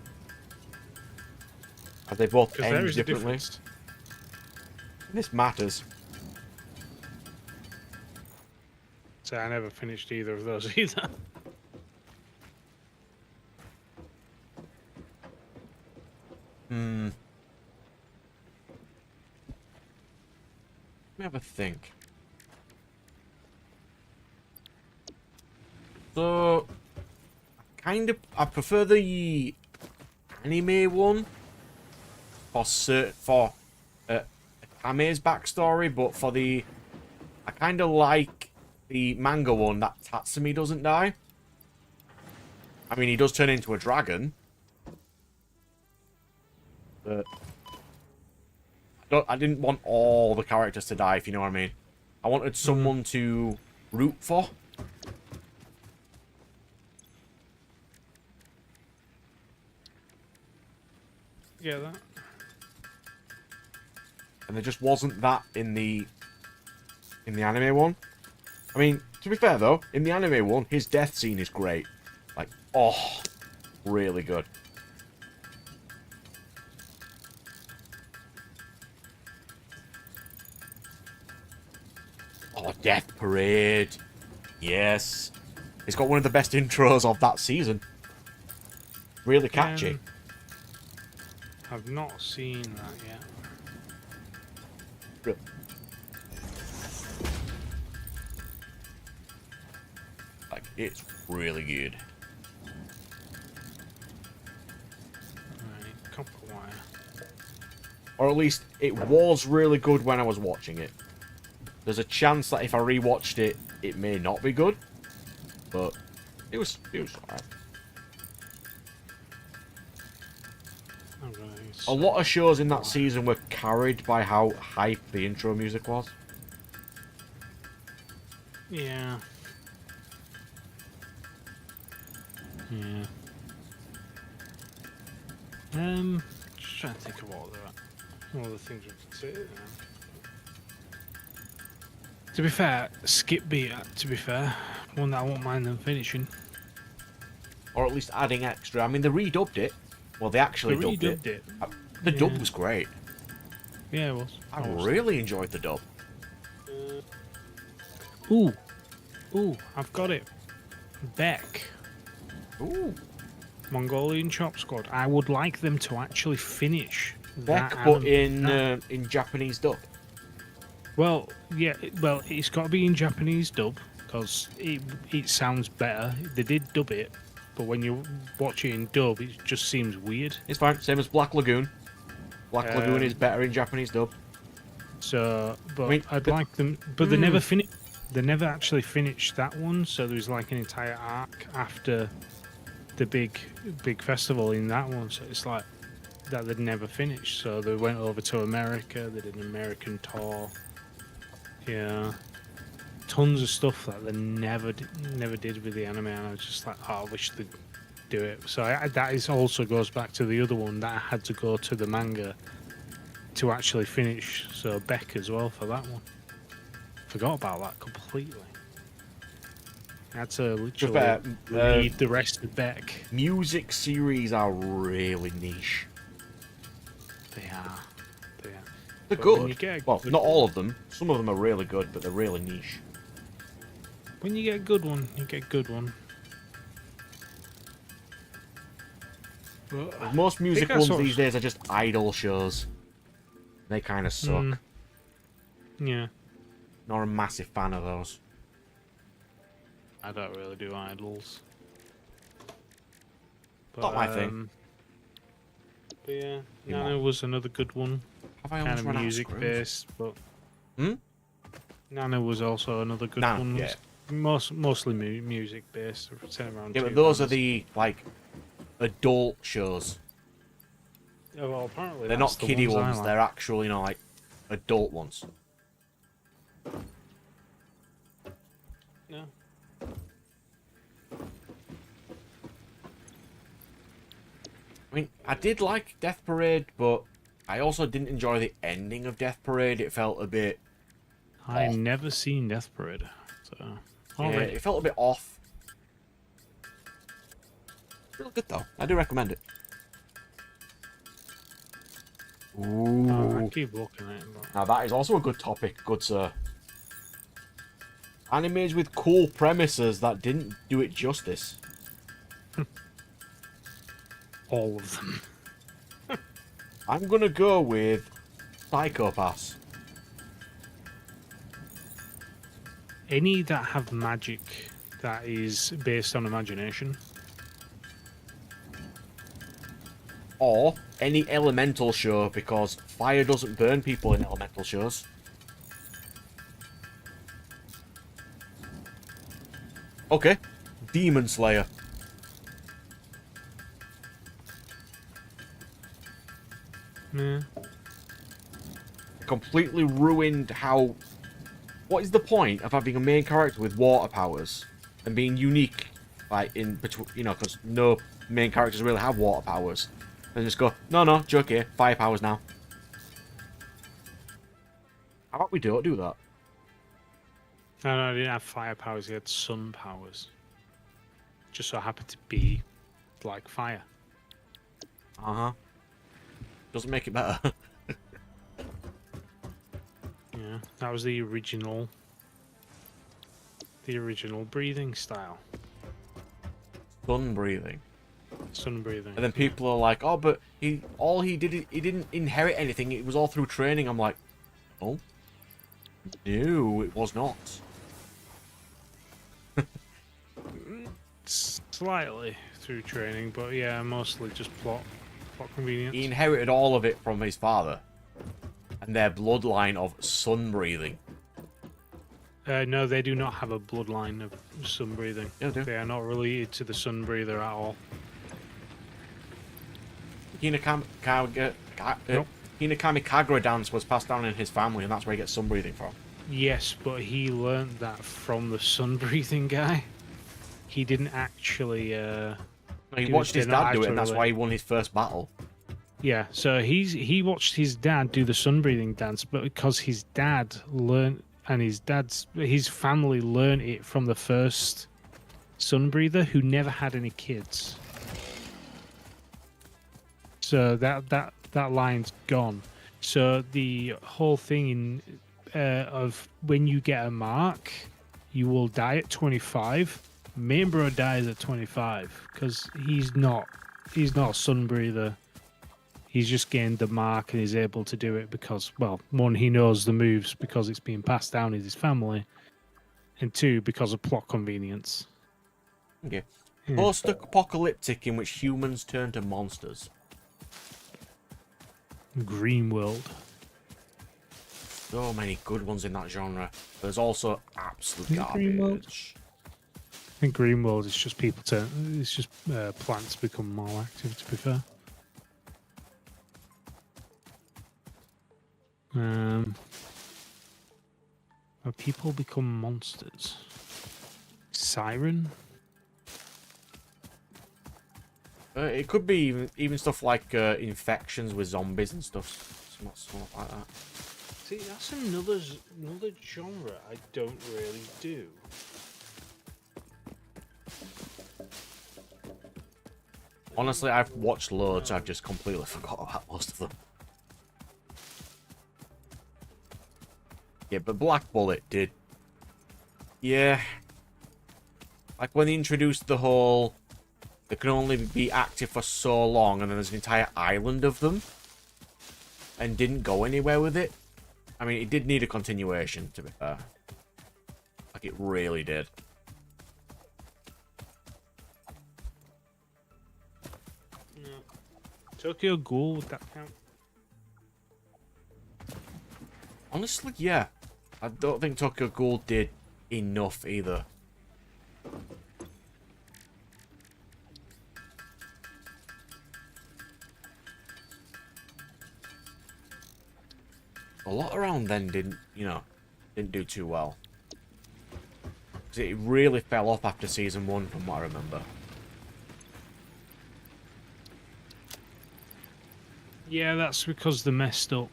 Speaker 1: As they both
Speaker 2: Because there
Speaker 1: end
Speaker 2: is a
Speaker 1: differently.
Speaker 2: difference.
Speaker 1: This matters.
Speaker 2: So I never finished either of those either.
Speaker 1: Let me have a think. So, I prefer the anime one for Kame's backstory, but I kind of like the manga one that Tatsumi doesn't die. I mean, he does turn into a dragon, but I didn't want all the characters to die, if you know what I mean. I wanted someone to root for.
Speaker 2: Yeah, that.
Speaker 1: And there just wasn't that in the anime one. I mean, to be fair though, in the anime one, his death scene is great. Like, oh, really good. Oh, Death Parade. Yes. It's got one of the best intros of that season. Really catchy.
Speaker 2: I've not seen that yet.
Speaker 1: Real- Like, it's really good.
Speaker 2: Right, copper wire.
Speaker 1: Or at least, it was really good when I was watching it. There's a chance that if I rewatched it, it may not be good. But it was alright. A lot of shows in that season were carried by how hype the intro music was.
Speaker 2: Yeah. Yeah. Just trying to think of all the things we can say. To be fair, Skip beat. To be fair, one that I won't mind them finishing.
Speaker 1: Or at least adding extra. I mean, they redubbed it. Well, they actually
Speaker 2: They
Speaker 1: dubbed
Speaker 2: redubbed it.
Speaker 1: The dub
Speaker 2: Yeah.
Speaker 1: was great.
Speaker 2: Yeah, it was.
Speaker 1: I really enjoyed the dub.
Speaker 2: Ooh, I've got it. Beck.
Speaker 1: Ooh.
Speaker 2: Mongolian Chop Squad. I would like them to actually finish
Speaker 1: Beck,
Speaker 2: that
Speaker 1: but
Speaker 2: anime.
Speaker 1: in Japanese dub.
Speaker 2: Well, yeah, well, it's got to be in Japanese dub because it sounds better. They did dub it, but when you watch it in dub, it just seems weird.
Speaker 1: It's fine. Same as Black Lagoon. Black Lagoon is better in Japanese dub.
Speaker 2: So, but
Speaker 1: I mean,
Speaker 2: I'd like them. But they never finished. They never actually finished that one. So there was like an entire arc after the big festival in that one. So it's like that they'd never finished. So they went over to America. They did an American tour. Yeah, tons of stuff that they never did with the anime. And I was just like, oh, I wish they'd do it. So that is also goes back to the other one that I had to go to the manga to actually finish. So Beck as well for that one. Forgot about that completely. I had to literally read the rest of Beck.
Speaker 1: Music series are really niche.
Speaker 2: They are.
Speaker 1: They're
Speaker 2: But when you
Speaker 1: good.
Speaker 2: get a
Speaker 1: Well,
Speaker 2: good
Speaker 1: not
Speaker 2: one-
Speaker 1: all of them. Some of them are really good, but they're really niche.
Speaker 2: When you get a good one, you get a good one. But
Speaker 1: Most music
Speaker 2: that's
Speaker 1: ones
Speaker 2: sort of-
Speaker 1: these days are just idol shows. They kind of suck.
Speaker 2: Mm. Yeah,
Speaker 1: Not a massive fan of those.
Speaker 2: I don't really do idols. But,
Speaker 1: Not my thing.
Speaker 2: But yeah,
Speaker 1: You
Speaker 2: Nana was another good one.
Speaker 1: Have I
Speaker 2: Kind
Speaker 1: almost
Speaker 2: of
Speaker 1: run out of
Speaker 2: music
Speaker 1: screws?
Speaker 2: based, but
Speaker 1: Hmm?
Speaker 2: Nana was also another good
Speaker 1: Nana,
Speaker 2: one.
Speaker 1: yeah.
Speaker 2: Mostly music based. Around
Speaker 1: Yeah, but
Speaker 2: 2
Speaker 1: those are
Speaker 2: hours.
Speaker 1: the, like, adult shows.
Speaker 2: Oh, well, apparently
Speaker 1: They're
Speaker 2: that's
Speaker 1: not
Speaker 2: the
Speaker 1: kiddie
Speaker 2: I
Speaker 1: ones,
Speaker 2: like.
Speaker 1: they're actual, you know, like, adult ones.
Speaker 2: No.
Speaker 1: I mean, I did like Death Parade, but I also didn't enjoy the ending of Death Parade. It felt a bit...
Speaker 2: I
Speaker 1: off.
Speaker 2: never seen Death Parade, so
Speaker 1: Yeah,
Speaker 2: already.
Speaker 1: it felt a bit off. Real good, though. I do recommend it. Ooh.
Speaker 2: I keep looking at it. But...
Speaker 1: Now, that is also a good topic, good sir. Animes with cool premises that didn't do it justice.
Speaker 2: All of them.
Speaker 1: I'm gonna go with Psychopaths.
Speaker 2: Any that have magic that is based on imagination.
Speaker 1: Or any elemental show, because fire doesn't burn people in elemental shows. Okay. Demon Slayer.
Speaker 2: Yeah.
Speaker 1: completely ruined how... What is the point of having a main character with water powers and being unique, like, in between, you know, because no main characters really have water powers. And just go, no, joke here, fire powers now. How about we don't do that?
Speaker 2: No, I didn't have fire powers. He had sun powers. Just so happened to be like fire.
Speaker 1: Uh-huh. Doesn't make it better.
Speaker 2: Yeah, that was the original breathing style.
Speaker 1: Sun breathing.
Speaker 2: Sun breathing.
Speaker 1: And then people are like, oh, but he didn't inherit anything. It was all through training. I'm like, oh, no, it was not.
Speaker 2: Slightly through training, but yeah, mostly just plot convenience.
Speaker 1: He inherited all of it from his father. And their bloodline of sun breathing.
Speaker 2: No, they do not have a bloodline of sun breathing.
Speaker 1: Yeah, they do.
Speaker 2: They are not related to the sun breather at all.
Speaker 1: Hinekami Kagura dance was passed down in his family, and that's where he gets sun breathing from.
Speaker 2: Yes, but he learned that from the sun breathing guy. He didn't actually.
Speaker 1: He watched his dad do it, and that's why he won his first battle.
Speaker 2: Yeah, so he watched his dad do the sun breathing dance, but because his dad learned, and his family learned it from the first sun breather who never had any kids. So that line's gone. So the whole thing of when you get a mark, you will die at 25. Main bro dies at 25 because he's not a sun breather. He's just gained the mark and is able to do it because, well, one, he knows the moves because it's being passed down in his family, and two, because of plot convenience.
Speaker 1: Okay.
Speaker 2: Yeah.
Speaker 1: Post-apocalyptic in which humans turn to monsters.
Speaker 2: Green World.
Speaker 1: So many good ones in that genre. There's also absolute
Speaker 3: Is it Green World?
Speaker 1: garbage.
Speaker 2: I think Green World is just it's just plants become more active, to be fair. Where people become monsters. Siren?
Speaker 1: It could be even stuff like infections with zombies and stuff. Stuff like that.
Speaker 2: See, that's another genre I don't really do.
Speaker 1: Honestly, I've watched loads. I've just completely forgot about most of them. Yeah, but Black Bullet did. Yeah. Like when they introduced the whole... They can only be active for so long, and then there's an entire island of them. And didn't go anywhere with it. I mean, it did need a continuation, to be fair. Like, it really did.
Speaker 2: Tokyo Ghoul, would that count?
Speaker 1: Honestly, yeah. I don't think Tokyo Ghoul did enough either. A lot around then didn't do too well. Because it really fell off after season 1 from what I remember.
Speaker 2: Yeah, that's because they messed up.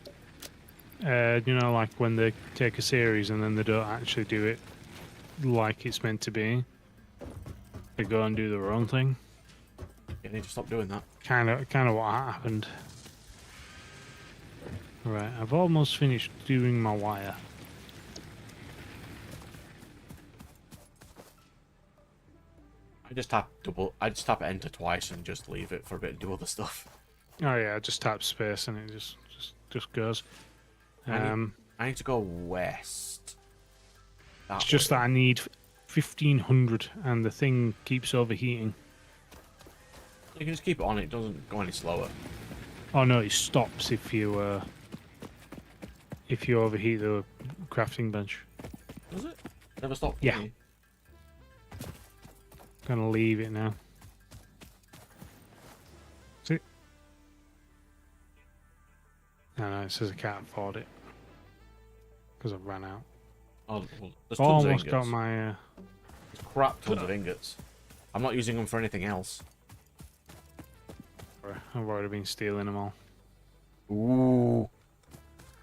Speaker 2: Like when they take a series and then they don't actually do it like it's meant to be. They go and do their own thing.
Speaker 1: You need to stop doing that.
Speaker 2: Kind of what happened. Right, I've almost finished doing my wire.
Speaker 1: I just tap enter twice and just leave it for a bit and do other stuff.
Speaker 2: Oh yeah, I just tap space and it just goes.
Speaker 1: I need to go west.
Speaker 2: It's just that I need 1500 and the thing keeps overheating.
Speaker 1: You can just keep it on, it doesn't go any slower.
Speaker 2: Oh no, it stops if you overheat the crafting bench.
Speaker 1: Does it? Never stopped for
Speaker 2: Yeah.
Speaker 1: me.
Speaker 2: Gonna leave it now. See? No, it says I can't afford it. because I've ran out.
Speaker 1: Oh, well, there's tons of
Speaker 2: Almost
Speaker 1: ingots.
Speaker 2: got my.
Speaker 1: There's crap tons of ingots. I'm not using them for anything else.
Speaker 2: I've already been stealing them all.
Speaker 1: Ooh.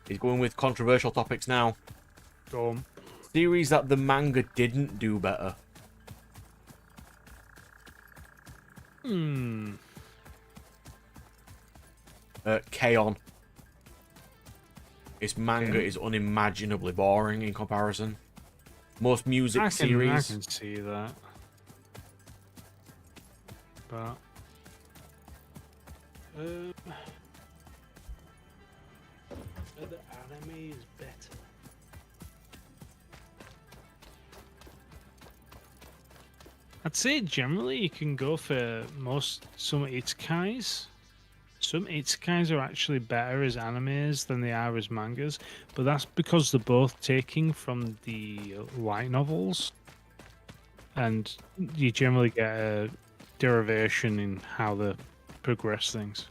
Speaker 1: He's going with controversial topics now.
Speaker 2: Go on.
Speaker 1: Series that the manga didn't do better. K-On! Its manga
Speaker 2: Okay.
Speaker 1: is unimaginably boring in comparison. Most music
Speaker 2: I
Speaker 1: series.
Speaker 2: can see that. But. The anime is better. I'd say generally you can go for some isekais. Some isekais are actually better as animes than they are as mangas, but that's because they're both taking from the light novels, and you generally get a derivation in how they progress things.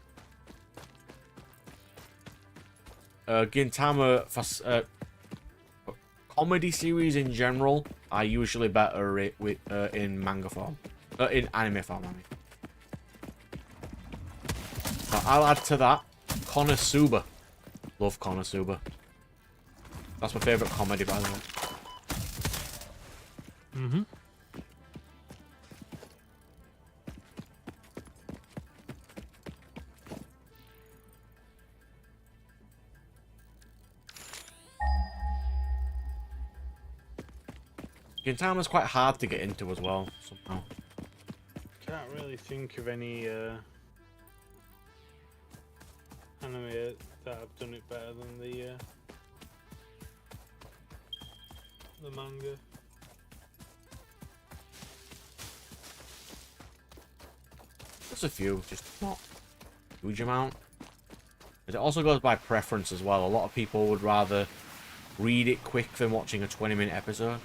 Speaker 1: Gintama, comedy series in general are usually better in manga form. In anime form, I mean. I'll add to that Konosuba. Love Konosuba. That's my favourite comedy, by the way.
Speaker 2: Mm-hmm.
Speaker 1: Gintama's quite hard to get into as well, somehow.
Speaker 2: Can't really think of any anime that have done it better than the manga.
Speaker 1: Just a few, just not a huge amount. It also goes by preference as well. A lot of people would rather read it quick than watching a 20-minute episode.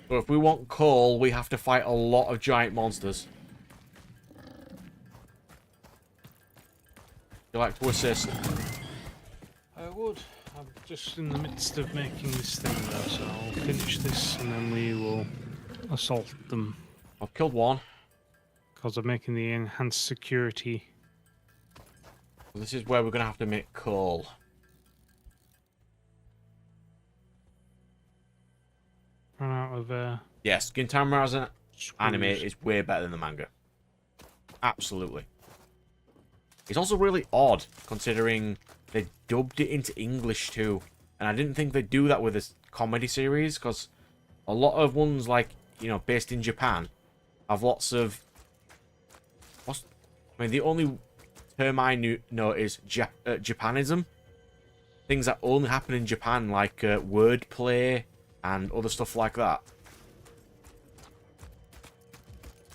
Speaker 1: But if we want coal, we have to fight a lot of giant monsters. Would you like to assist?
Speaker 2: I would. I'm just in the midst of making this thing though, so I'll finish this and then we will assault them.
Speaker 1: I've killed one.
Speaker 2: Because I'm making the enhanced security.
Speaker 1: This is where we're going to have to make coal.
Speaker 2: Run out of
Speaker 1: Yes, Gintama as an anime
Speaker 2: screws.
Speaker 1: is way better than the manga. Absolutely. It's also really odd, considering they dubbed it into English too. And I didn't think they'd do that with this comedy series, because a lot of ones, like, you know, based in Japan, have lots of... I mean, the only term I know is Japanism. Things that only happen in Japan, like wordplay and other stuff like that.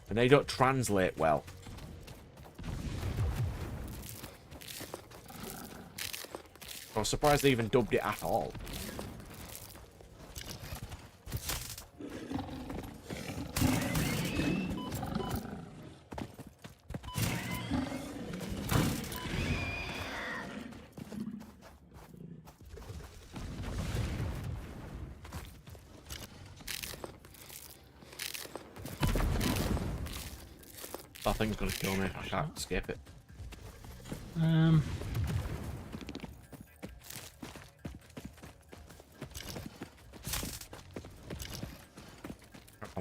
Speaker 1: And they don't translate well. I was surprised they even dubbed it at all. That thing's gonna kill me. I can't escape it. I'm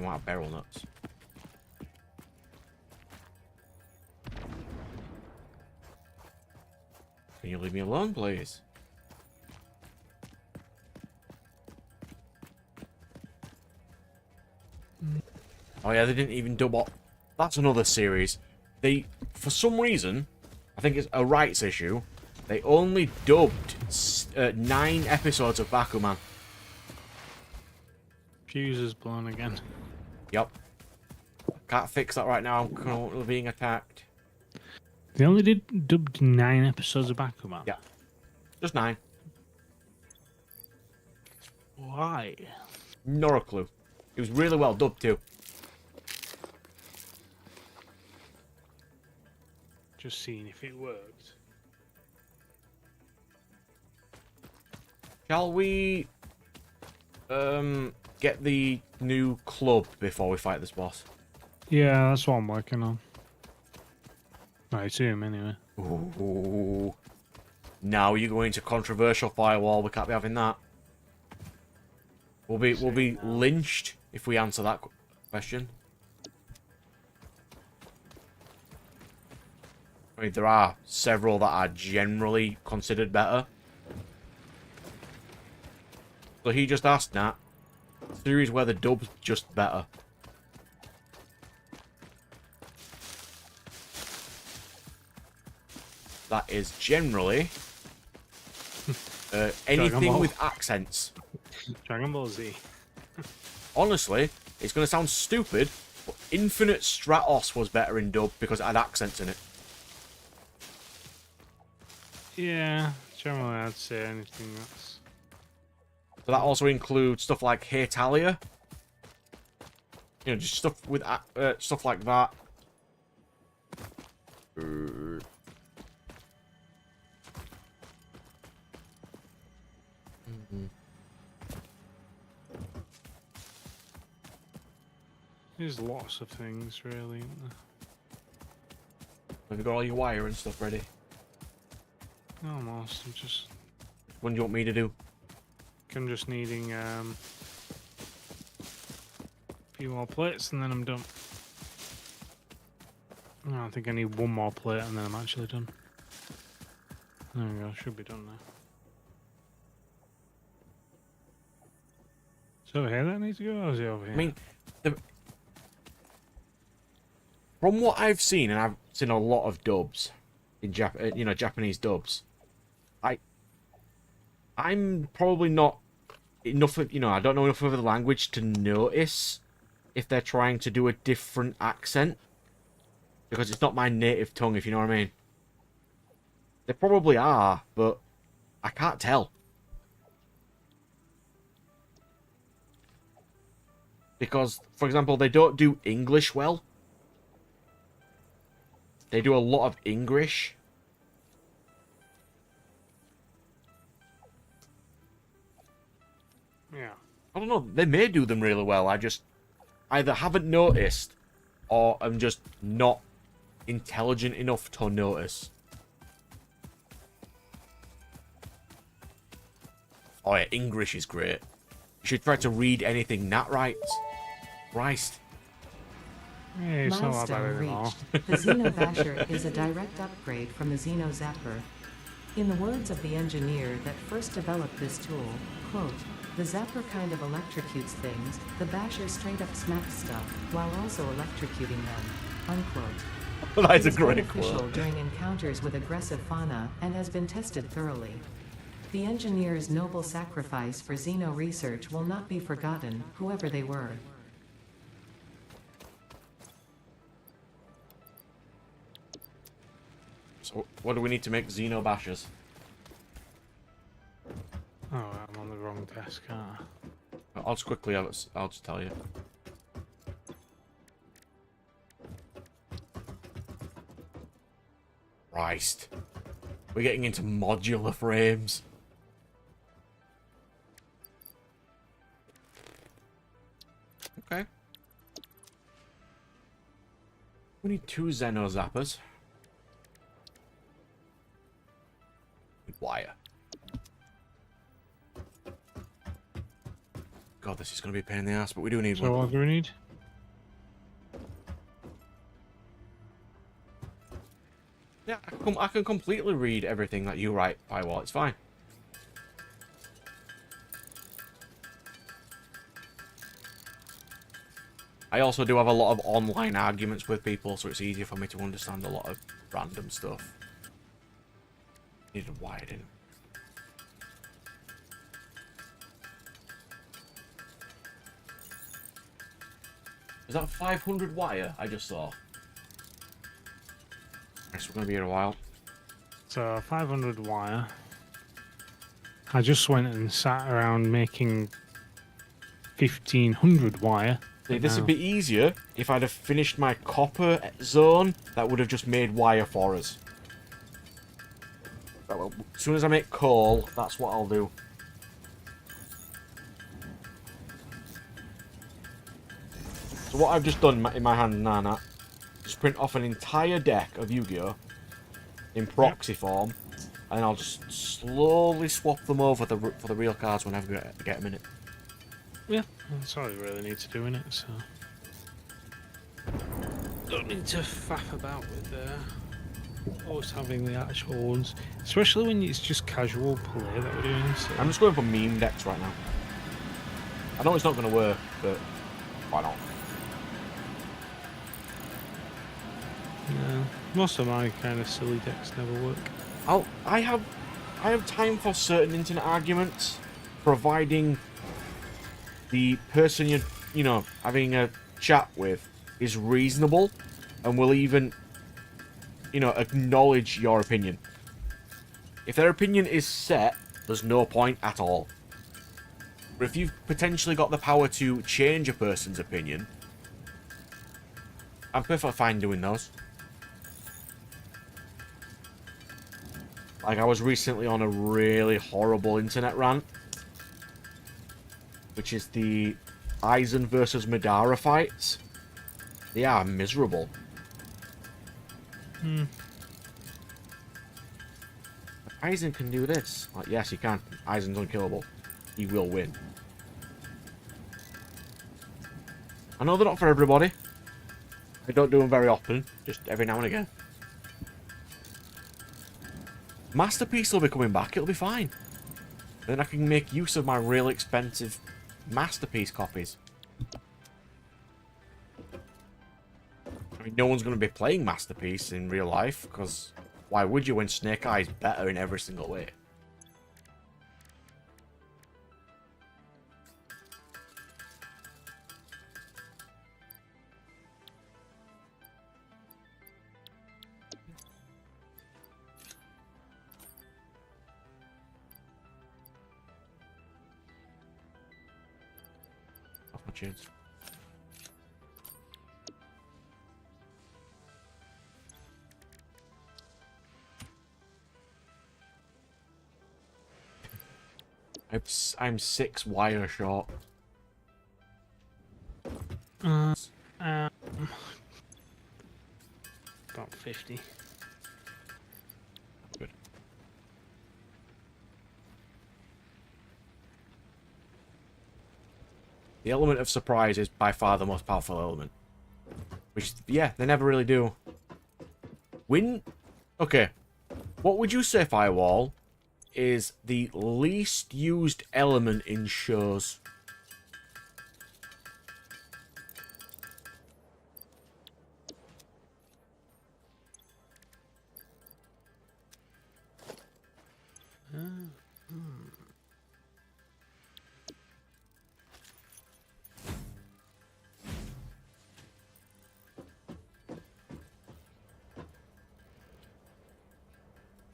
Speaker 1: out of barrel nuts. Can you leave me alone, please? Oh yeah, they didn't even dub up. That's another series. They, for some reason, I think it's a rights issue, they only dubbed 9 episodes of Bakuman.
Speaker 2: Fuse is blown again.
Speaker 1: Yep. Can't fix that right now. I'm currently being attacked.
Speaker 2: They only did dubbed 9 episodes of Bakuman.
Speaker 1: Yeah. Just 9.
Speaker 2: Why?
Speaker 1: Not a clue. It was really well dubbed too.
Speaker 2: just seeing if it worked.
Speaker 1: Shall we get the new club before we fight this boss?
Speaker 2: Yeah, that's what I'm working on. I assume, anyway.
Speaker 1: Ooh. Now you're going to controversial firewall. We can't be having that. We'll be lynched if we answer that question. I mean, there are several that are generally considered better. So he just asked, Nat. Series where the dub's just better. That is generally anything with accents.
Speaker 2: Dragon Ball Z.
Speaker 1: Honestly, it's going to sound stupid, but Infinite Stratos was better in dub because it had accents in it.
Speaker 2: Yeah, generally I'd say anything that's...
Speaker 1: So that also includes stuff like Hey Talia. You know, just stuff with stuff like that.
Speaker 2: There's lots of things, really, isn't there?
Speaker 1: Have you got all your wire and stuff ready?
Speaker 2: Almost. I'm just
Speaker 1: me to do?
Speaker 2: I'm just needing a few more plates and then I'm done. I think I need one more plate and then I'm actually done. There we go, should be done now. Is it over here that I need to go, or is it over here?
Speaker 1: I mean, from what I've seen, and I've seen a lot of dubs in Japanese dubs, I'm probably not enough of, I don't know enough of the language to notice if they're trying to do a different accent, because it's not my native tongue, if you know what I mean. They probably are, but I can't tell. Because, for example, they don't do English well. They do a lot of English.
Speaker 2: Yeah.
Speaker 1: I don't know, they may do them really well. I just either haven't noticed or I'm just not intelligent enough to notice. Oh yeah, English is great. You should try to read anything Nat writes. Christ.
Speaker 2: Yeah, it's not that bad
Speaker 4: Milestone
Speaker 2: anymore.
Speaker 4: reached. The Xeno Basher is a direct upgrade from the Xeno Zapper. In the words of the engineer that first developed this tool, quote, "The Zapper kind of electrocutes things, the Basher straight up smacks stuff, while also electrocuting them," unquote.
Speaker 1: That's
Speaker 4: It
Speaker 1: a
Speaker 4: is
Speaker 1: great
Speaker 4: beneficial
Speaker 1: quote.
Speaker 4: during encounters with aggressive fauna and has been tested thoroughly. The engineer's noble sacrifice for Xeno research will not be forgotten, whoever they were.
Speaker 1: So, what do we need to make Xeno Bashers?
Speaker 2: Oh, I'm on the wrong desk, aren't I?
Speaker 1: I'll just quickly, I'll just tell you. Christ. We're getting into modular frames. Okay. We need 2 Xeno Zappers. With wire. God, this is going to be a pain in the ass, but we do need
Speaker 2: So
Speaker 1: one.
Speaker 2: what do we need?
Speaker 1: Yeah, I can completely read everything that you write, Firewall. It's fine. I also do have a lot of online arguments with people, so it's easier for me to understand a lot of random stuff. Needed wired in. Is that 500 wire I just saw? Yes, we're going to be here a while.
Speaker 2: So 500 wire. I just went and sat around making 1500 wire
Speaker 1: See,
Speaker 2: But
Speaker 1: this would
Speaker 2: no.
Speaker 1: be easier if I'd have finished my copper zone. That would have just made wire for us. Right, well, as soon as I make coal, that's what I'll do. So what I've just done in my hand now, Nat, just print off an entire deck of Yu-Gi-Oh! In proxy form, and I'll just slowly swap them over for the real cards whenever I get a minute.
Speaker 2: Yeah, that's all you really need to do, innit? So don't need to faff about with always having the actual ones, especially when it's just casual play that we're doing. So.
Speaker 1: I'm just going for meme decks right now. I know it's not going to work, but why not?
Speaker 2: Yeah, most of my kind of silly decks never work.
Speaker 1: I have time for certain internet arguments, providing the person you're having a chat with is reasonable and will even acknowledge your opinion. If their opinion is set, there's no point at all. But if you've potentially got the power to change a person's opinion, I'm perfectly fine doing those. Like, I was recently on a really horrible internet rant, which is the Zeion versus Madara fights. They are miserable. Aizen can do this. Like, yes, he can. Aizen's unkillable. He will win. I know they're not for everybody. I don't do them very often, just every now and again. Masterpiece will be coming back, it'll be fine. Then I can make use of my really expensive Masterpiece copies. I mean, no one's going to be playing Masterpiece in real life, because why would you when Snake Eye's better in every single way? Off my chains. I'm 6 wire short.
Speaker 2: About 50.
Speaker 1: Good. The element of surprise is by far the most powerful element. Which, yeah, they never really do. Okay. What would you say, Firewall, is the least used element in shows?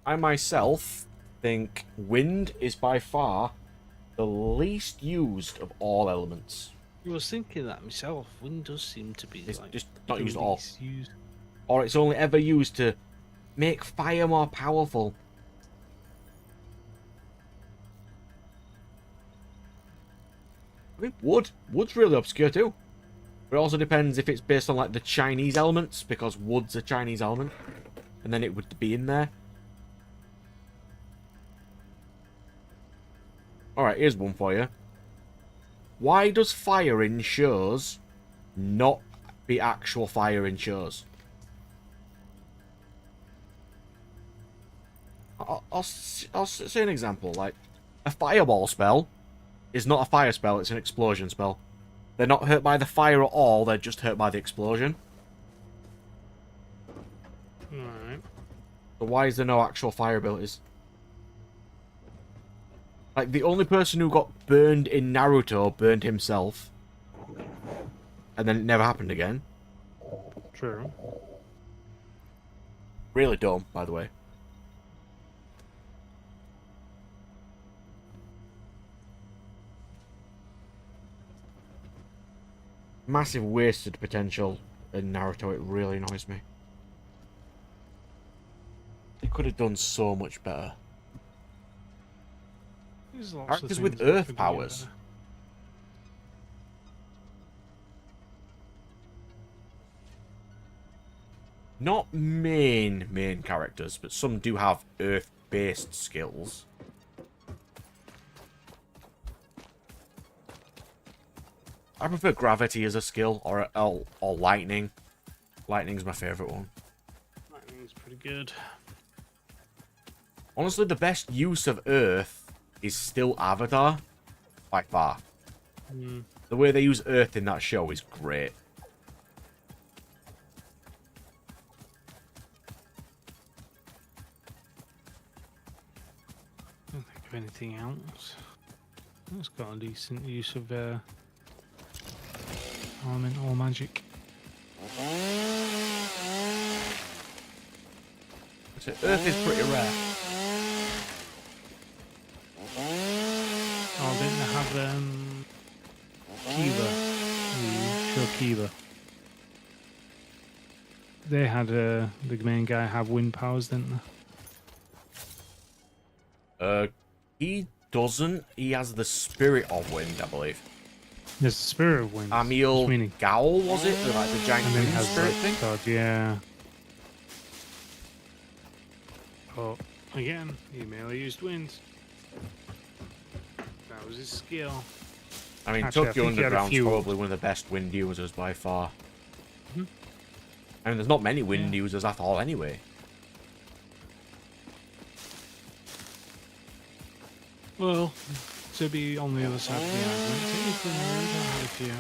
Speaker 1: I myself think wind is by far the least used of all elements.
Speaker 2: I was thinking that myself. Wind does seem to be
Speaker 1: It's
Speaker 2: like
Speaker 1: just not
Speaker 2: the
Speaker 1: used at all.
Speaker 2: least used.
Speaker 1: Or it's only ever used to make fire more powerful. I mean, wood's really obscure too. But it also depends if it's based on like the Chinese elements, because wood's a Chinese element, and then it would be in there. Alright, here's one for you. Why does fire in shows not be actual fire in shows? I'll say an example. Like, a fireball spell is not a fire spell, it's an explosion spell. They're not hurt by the fire at all, they're just hurt by the explosion.
Speaker 2: Right.
Speaker 1: So why is there no actual fire abilities? Like, the only person who got burned in Naruto burned himself. And then it never happened again.
Speaker 2: True.
Speaker 1: Really dumb, by the way. Massive wasted potential in Naruto. It really annoys me. They could have done so much better.
Speaker 2: There's lots of
Speaker 1: Characters with
Speaker 2: things that
Speaker 1: earth
Speaker 2: could be
Speaker 1: powers.
Speaker 2: better.
Speaker 1: Not main characters, but some do have earth-based skills. I prefer gravity as a skill, or lightning. Lightning's my favourite one.
Speaker 2: Lightning's pretty good.
Speaker 1: Honestly, the best use of earth is still Avatar, by far.
Speaker 2: Mm.
Speaker 1: The way they use earth in that show is great.
Speaker 2: I don't think of anything else. It's got a decent use of elemental magic.
Speaker 1: So earth is pretty rare.
Speaker 2: Oh, didn't they have Kiva? The show Kiva. They had the main guy have wind powers, didn't they?
Speaker 1: He doesn't. He has the spirit of wind, I believe.
Speaker 2: There's the spirit of wind.
Speaker 1: Amiel
Speaker 2: meaning.
Speaker 1: Gowl, was it? Like the giant
Speaker 2: And then it
Speaker 1: wind
Speaker 2: has
Speaker 1: spirit
Speaker 2: like,
Speaker 1: thing?
Speaker 2: God, yeah. Oh, again, he merely used wind. That was his skill.
Speaker 1: I mean,
Speaker 2: Actually, I
Speaker 1: Tokyo
Speaker 2: think he had a
Speaker 1: Underground's
Speaker 2: few-
Speaker 1: probably one of the best wind users by far.
Speaker 2: Mhm.
Speaker 1: I mean, there's not many wind
Speaker 2: Yeah.
Speaker 1: users at all anyway.
Speaker 2: Well, to be on the other side of the argument, technically Naruto had a few.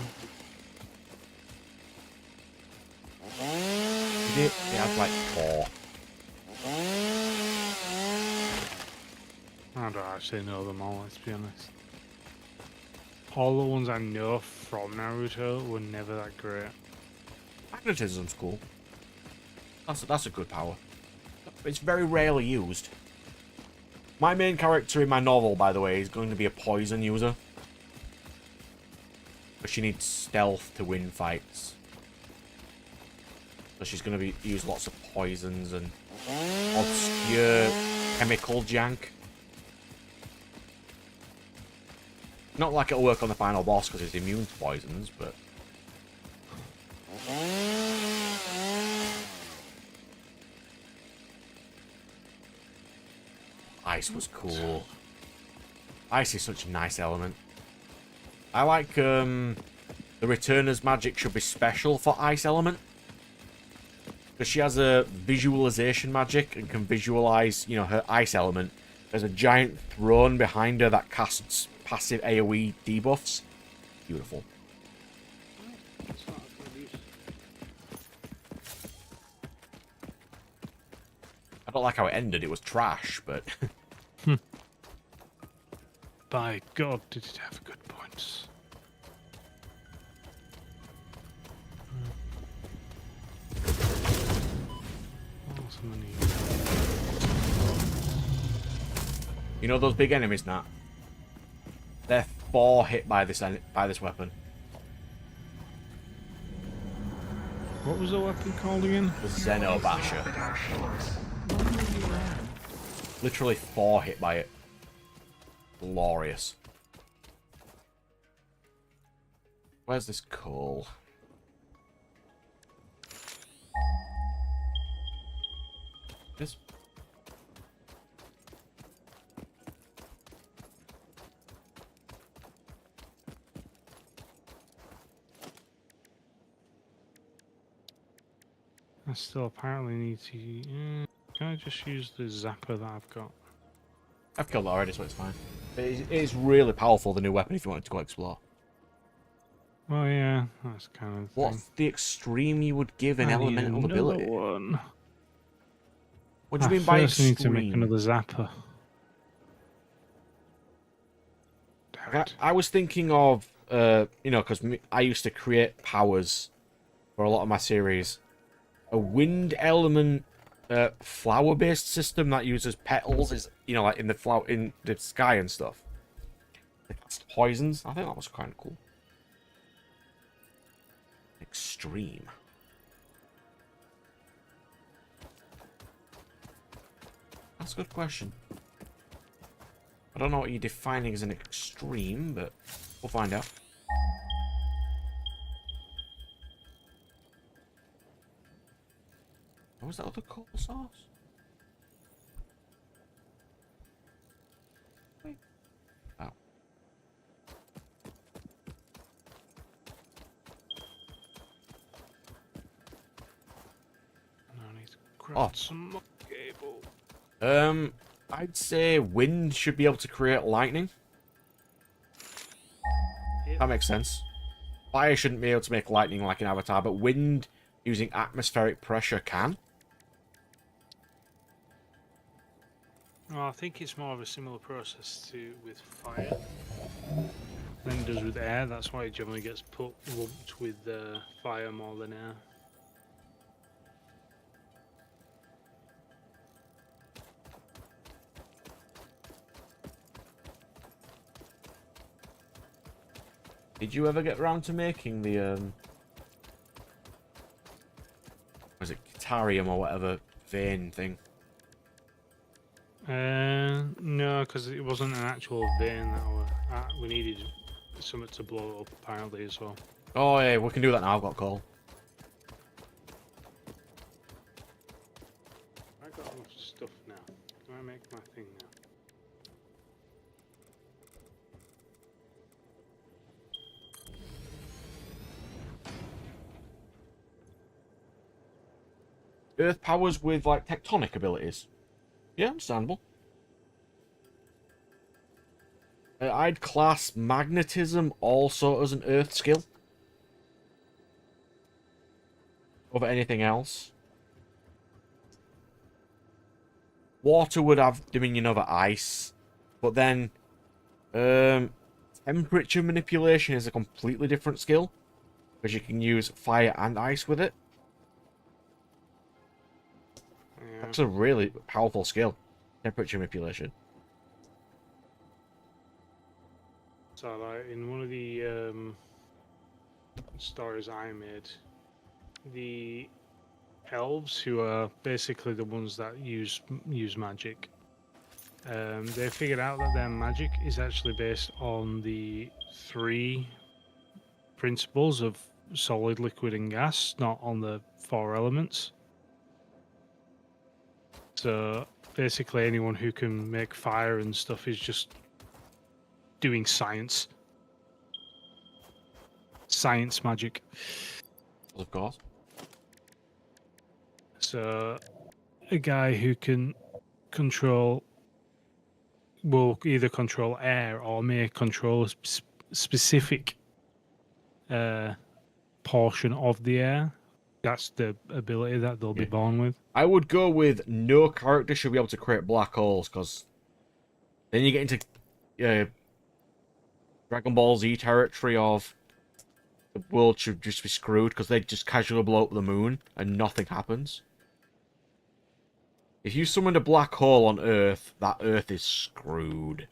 Speaker 1: He had like 4.
Speaker 2: I don't actually know them all, let's be honest. All the ones I know from Naruto were never that great.
Speaker 1: Magnetism's cool. That's a good power. It's very rarely used. My main character in my novel, by the way, is going to be a poison user. But she needs stealth to win fights. So she's going to use lots of poisons and obscure chemical jank. Not like it'll work on the final boss because he's immune to poisons, but... Ice was cool. Ice is such a nice element. I like, the Returner's magic should be special for Ice element. Because she has a visualization magic and can visualize, you know, her Ice element. There's a giant throne behind her that casts passive AoE debuffs. Beautiful. I don't like how it ended. It was trash, but...
Speaker 2: By God, did it have good points. Oh, so many.
Speaker 1: You know those big enemies, Nat? They're 4 hit by this weapon.
Speaker 2: What was the weapon called again?
Speaker 1: The Zeno Basher. Literally 4 hit by it. Glorious. Where's this coal? This.
Speaker 2: I still apparently need to. Can I just use the zapper that I've got?
Speaker 1: I've killed it already, so it's fine. It is really powerful, the new weapon, if you wanted to go explore.
Speaker 2: Well, yeah, that's kind of. The
Speaker 1: What's
Speaker 2: thing.
Speaker 1: the extreme you would give an
Speaker 2: I need
Speaker 1: elemental
Speaker 2: another
Speaker 1: ability?
Speaker 2: one.
Speaker 1: What do you mean by
Speaker 2: first need to make
Speaker 1: extreme?
Speaker 2: another zapper. Damn it.
Speaker 1: I was thinking of, you know, because I used to create powers for a lot of my series. A wind element flower-based system that uses petals is, you know, like in the sky and stuff. They cast poisons. I think that was kind of cool. extreme? That's a good question. I don't know what you're defining as an extreme, but we'll find out. What was that other coal source? Wait. Oh.
Speaker 2: I need to craft some more cable.
Speaker 1: I'd say wind should be able to create lightning.
Speaker 2: Yep.
Speaker 1: That makes sense. Fire shouldn't be able to make lightning like an avatar, but wind using atmospheric pressure can.
Speaker 2: Well, I think it's more of a similar process to with fire than it does with air. That's why it generally gets lumped with fire more than air.
Speaker 1: Did you ever get around to making the was it Catarium or whatever vein thing?
Speaker 2: No, because it wasn't an actual vein that we needed something to blow it up apparently as well.
Speaker 1: Oh yeah, we can do that now. I've got coal.
Speaker 2: I got enough stuff now. Can I make my thing now?
Speaker 1: Earth powers with like tectonic abilities. Yeah, understandable. I'd class magnetism also as an Earth skill over anything else. Water would have dominion over ice, but then temperature manipulation is a completely different skill because you can use fire and ice with it.
Speaker 2: Yeah.
Speaker 1: That's a really powerful skill, temperature manipulation.
Speaker 2: So, like, in one of the stories I made, the elves, who are basically the ones that use magic, they figured out that their magic is actually based on the 3 principles of solid, liquid, and gas, not on the 4 elements. So basically, anyone who can make fire and stuff is just doing science. Science magic.
Speaker 1: Of course.
Speaker 2: So a guy who can will either control air or may control a specific portion of the air. That's the ability that they'll be born with.
Speaker 1: I would go with no character should be able to create black holes, because then you get into Dragon Ball Z territory of the world should just be screwed because they just casually blow up the moon and nothing happens. If you summoned a black hole on Earth, that Earth is screwed.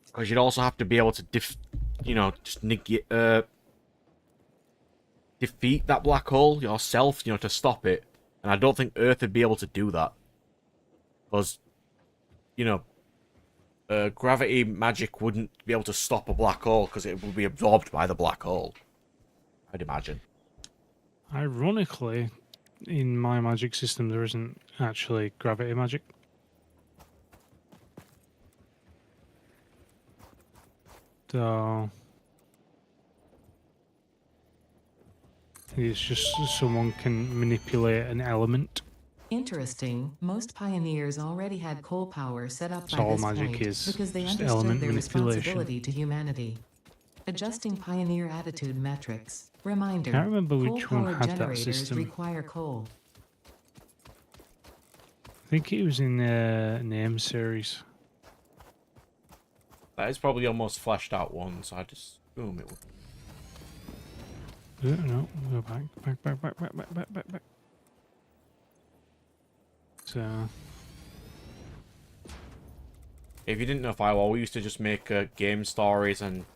Speaker 1: Because you'd also have to be able to defeat that black hole yourself, to stop it. And I don't think Earth would be able to do that. Because, gravity magic wouldn't be able to stop a black hole because it would be absorbed by the black hole. I'd imagine.
Speaker 2: Ironically, in my magic system, there isn't actually gravity magic. So it's just someone can manipulate an element.
Speaker 4: Interesting. Most pioneers already had coal power set up
Speaker 2: So
Speaker 4: by
Speaker 2: all
Speaker 4: this
Speaker 2: magic
Speaker 4: point
Speaker 2: is
Speaker 4: because they
Speaker 2: just
Speaker 4: understood
Speaker 2: element
Speaker 4: their
Speaker 2: manipulation.
Speaker 4: responsibility to humanity. Adjusting pioneer attitude metrics. Reminder.
Speaker 2: Can't remember which one
Speaker 4: coal-powered
Speaker 2: had that
Speaker 4: generators
Speaker 2: system.
Speaker 4: require coal.
Speaker 2: I think it was in the name series.
Speaker 1: That is probably almost fleshed out one, so I just assume it would.
Speaker 2: No, go back. So
Speaker 1: If you didn't know Firewall, we used to just make game stories and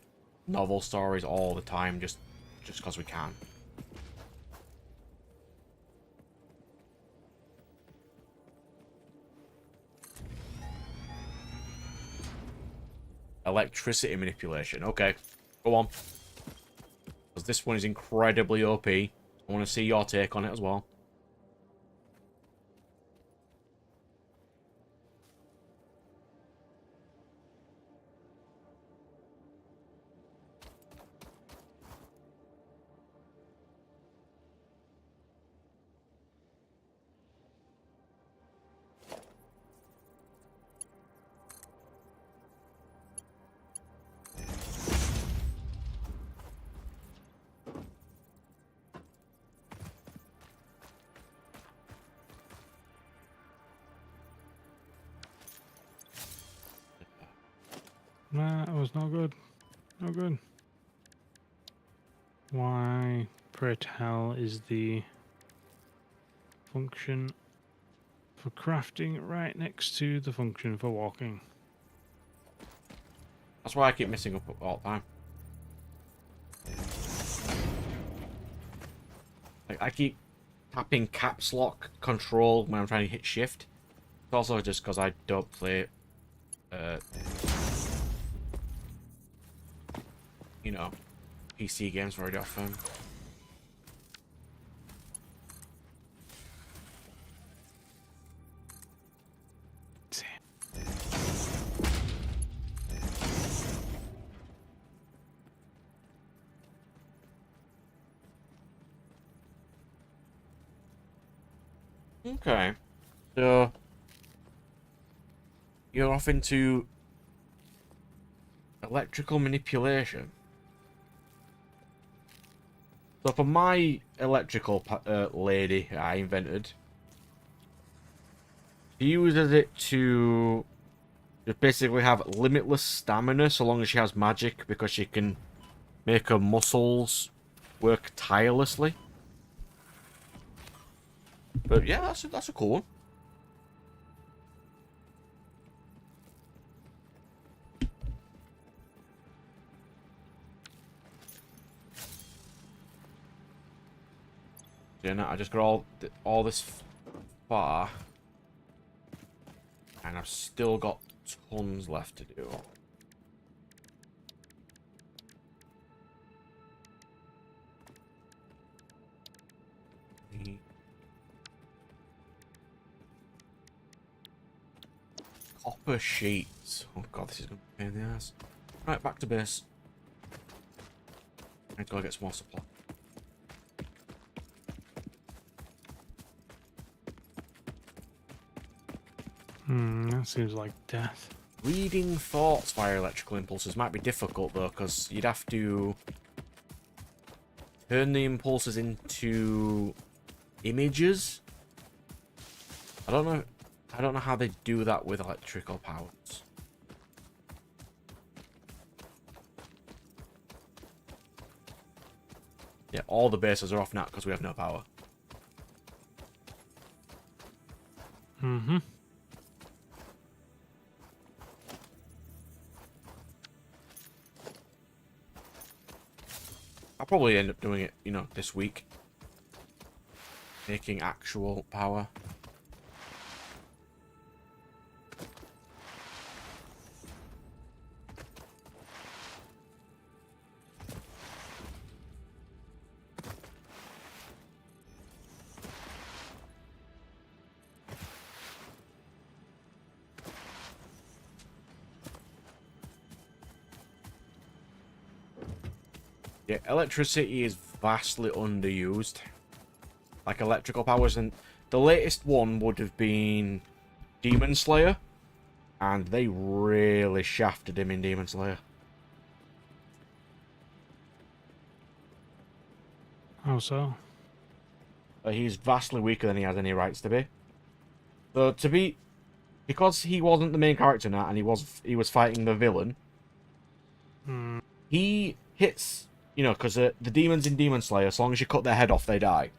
Speaker 1: novel stories all the time, just because we can. Electricity manipulation. Okay, go on. Because this one is incredibly OP. I want to see your take on it as well.
Speaker 2: Nah, it was not good. No good. Why, pray tell, is the function for crafting right next to the function for walking?
Speaker 1: That's why I keep messing up all the time. Like, I keep tapping caps lock control when I'm trying to hit shift. It's also just because I don't play, you know, PC games very often. Okay, so you're off into electrical manipulation. So for my electrical lady I invented, she uses it to just basically have limitless stamina so long as she has magic, because she can make her muscles work tirelessly. But yeah, that's a cool one. Yeah, no, I just got all this far, and I've still got tons left to do. Copper sheets. Oh god, this is gonna be a pain in the ass. Right, back to base. I need to go get some more supply.
Speaker 2: That seems like death.
Speaker 1: Reading thoughts via electrical impulses might be difficult though, because you'd have to turn the impulses into images. I don't know how they do that with electrical powers. Yeah, all the bases are off now because we have no power.
Speaker 2: Mm-hmm.
Speaker 1: I'll probably end up doing it, you know, this week. Making actual power. Yeah, electricity is vastly underused. Like electrical powers, and the latest one would have been Demon Slayer, and they really shafted him in Demon Slayer.
Speaker 2: How so?
Speaker 1: He's vastly weaker than he has any rights to be. So because he wasn't the main character now, and he was fighting the villain. He hits, you know, because the demons in Demon Slayer, as long as you cut their head off, they die.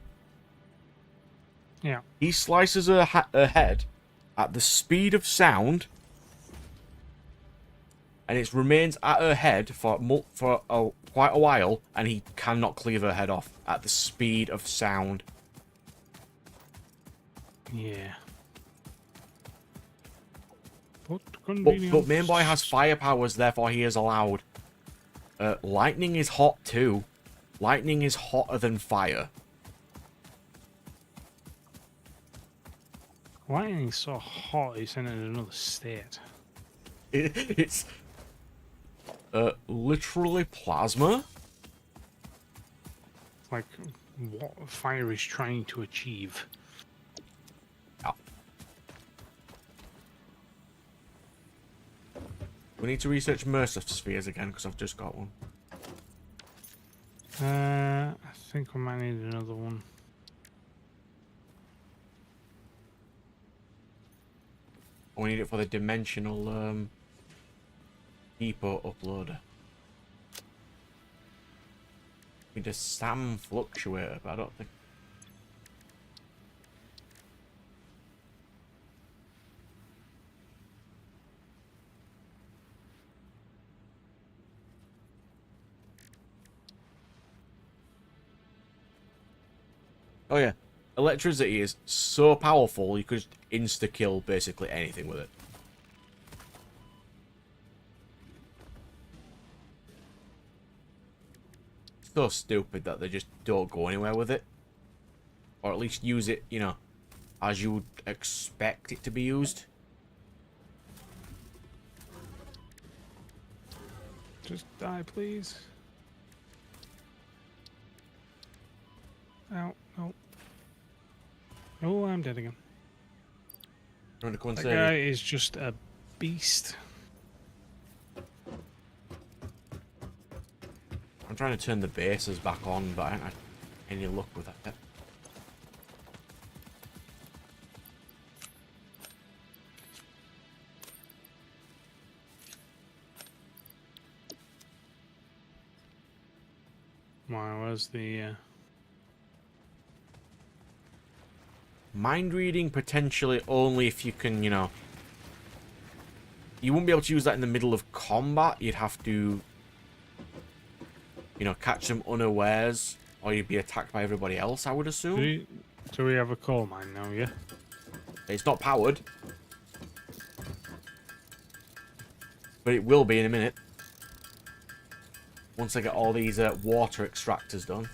Speaker 2: Yeah.
Speaker 1: He slices her head at the speed of sound and it remains at her head for quite a while, and he cannot cleave her head off at the speed of sound.
Speaker 2: Yeah. But
Speaker 1: But Main Boy has fire powers, therefore he is allowed. Lightning is hot too. Lightning is hotter than fire.
Speaker 2: Lightning's so hot, it's in another state.
Speaker 1: It's literally plasma.
Speaker 2: Like what fire is trying to achieve.
Speaker 1: Yeah. We need to research Mercer spheres again because I've just got one.
Speaker 2: I think we might need another one.
Speaker 1: We need it for the dimensional depot uploader. We need a SAM fluctuator, but I don't think. Oh yeah, electricity is so powerful you could just insta-kill basically anything with it. So stupid that they just don't go anywhere with it. Or at least use it, you know, as you would expect it to be used.
Speaker 2: Just die, please. Ow, no. Oh, I'm dead again.
Speaker 1: You want to come and
Speaker 2: That
Speaker 1: say
Speaker 2: guy is just a beast.
Speaker 1: I'm trying to turn the bases back on, but I haven't had any luck with that yet.
Speaker 2: Wow, where's the...
Speaker 1: Mind reading potentially only if you can, you know... You wouldn't be able to use that in the middle of combat. You'd have to, you know, catch them unawares, or you'd be attacked by everybody else, I would assume.
Speaker 2: Do we have a coal mine now, yeah?
Speaker 1: It's not powered. But it will be in a minute. Once I get all these water extractors done.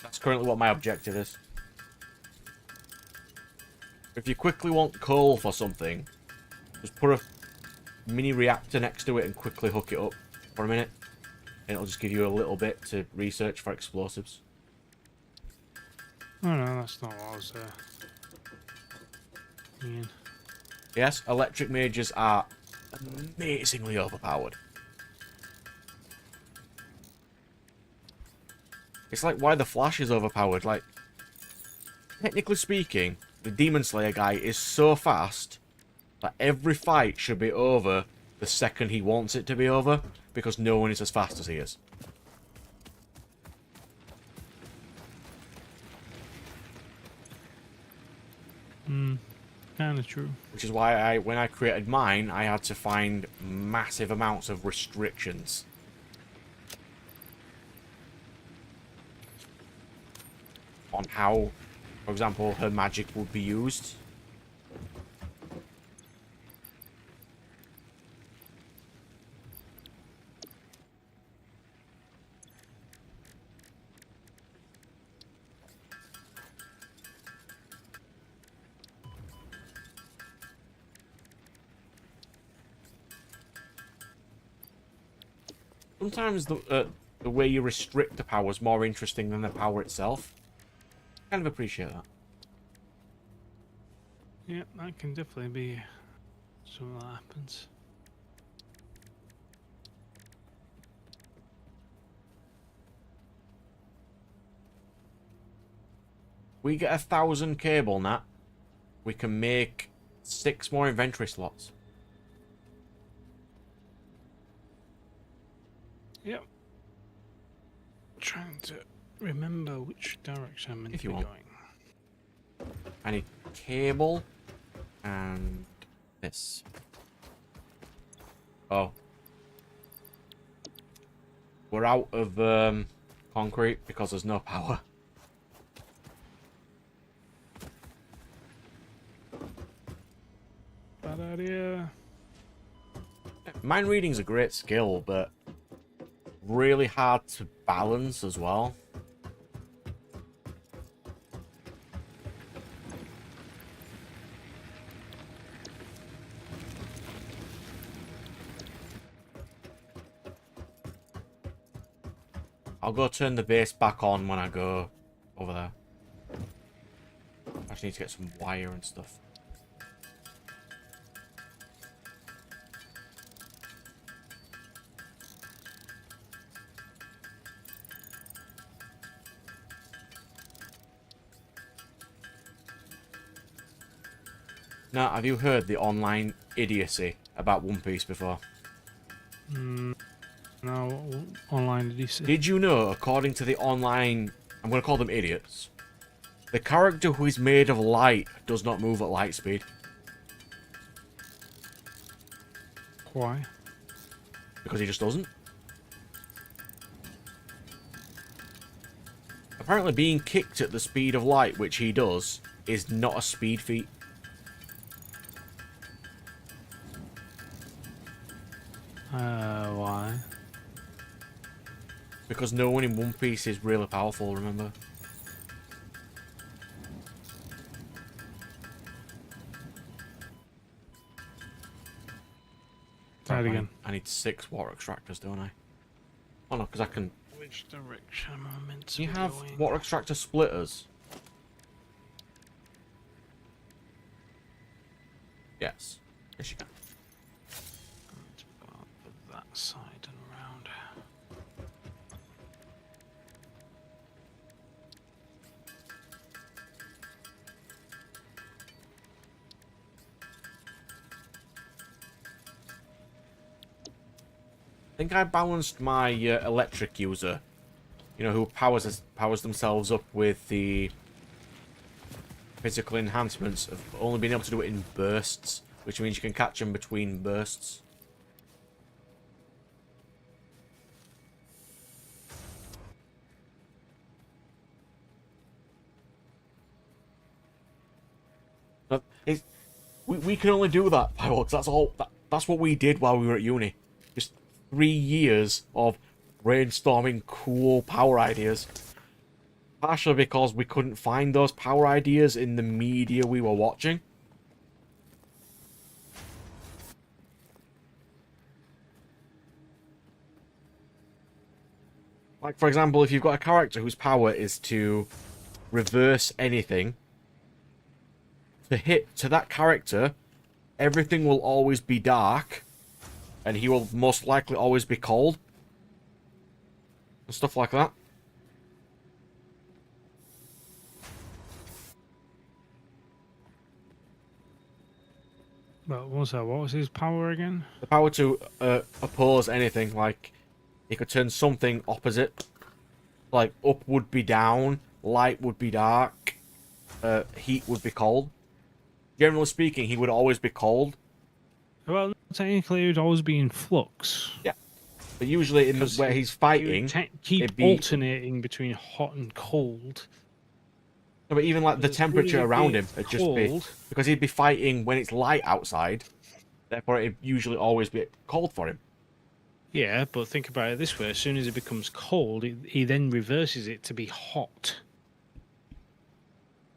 Speaker 1: That's currently what my objective is. If you quickly want coal for something, just put a mini reactor next to it and quickly hook it up for a minute. And it'll just give you a little bit to research for explosives.
Speaker 2: Oh no, that's not what I was meaning.
Speaker 1: Yes, electric mages are amazingly overpowered. It's like why the Flash is overpowered. Like, technically speaking, the Demon Slayer guy is so fast that every fight should be over the second he wants it to be over, because no one is as fast as he is.
Speaker 2: Kinda true.
Speaker 1: Which is why when I created mine, I had to find massive amounts of restrictions. On how, for example, her magic would be used. Sometimes the way you restrict the power is more interesting than the power itself. Kind of appreciate that.
Speaker 2: Yeah, that can definitely be something that happens.
Speaker 1: We get 1,000 cable nat. We can make 6 more inventory slots.
Speaker 2: Yep. Trying to remember which direction I'm meant
Speaker 1: If
Speaker 2: to
Speaker 1: you
Speaker 2: be
Speaker 1: want.
Speaker 2: going.
Speaker 1: I need cable. And this. Oh. We're out of concrete because there's no power.
Speaker 2: Bad idea.
Speaker 1: Mind reading's a great skill, but really hard to balance as well. I'll go turn the base back on when I go over there. I just need to get some wire and stuff. Now, have you heard the online idiocy about One Piece before?
Speaker 2: No, online did he say?
Speaker 1: Did you know, according to the online, I'm going to call them idiots, the character who is made of light does not move at light speed?
Speaker 2: Why?
Speaker 1: Because he just doesn't. Apparently being kicked at the speed of light, which he does, is not a speed feat.
Speaker 2: Why?
Speaker 1: Because no one in One Piece is really powerful, remember?
Speaker 2: Try it again.
Speaker 1: I need 6 water extractors, don't I? Oh no, because I can...
Speaker 2: Which direction am I meant to
Speaker 1: Do you
Speaker 2: be
Speaker 1: have
Speaker 2: going?
Speaker 1: water extractor splitters? Yes. Yes, you can.
Speaker 2: To go up that side and around.
Speaker 1: I think I balanced my electric user. You know, who powers themselves up with the physical enhancements of only being able to do it in bursts, which means you can catch them between bursts. But we can only do that, Fireworks. That's all. That's what we did while we were at uni. Just 3 years of brainstorming cool power ideas. Partially because we couldn't find those power ideas in the media we were watching. Like, for example, if you've got a character whose power is to reverse anything, to hit to that character, everything will always be dark, and he will most likely always be cold. And stuff like that.
Speaker 2: But what was that? What was his power again?
Speaker 1: The power to oppose anything, like he could turn something opposite. Like up would be down, light would be dark, heat would be cold. Generally speaking, he would always be cold.
Speaker 2: Well, technically, it would always be in flux.
Speaker 1: Yeah, but usually in the, where he's fighting,
Speaker 2: He would keep
Speaker 1: it'd be...
Speaker 2: alternating between hot and cold.
Speaker 1: No, but even like the
Speaker 2: It's
Speaker 1: temperature
Speaker 2: really
Speaker 1: around him, it'd just be
Speaker 2: cold.
Speaker 1: because he'd be fighting when it's light outside. Therefore, it'd usually always be cold for him.
Speaker 2: Yeah, but think about it this way: as soon as it becomes cold, he then reverses it to be hot.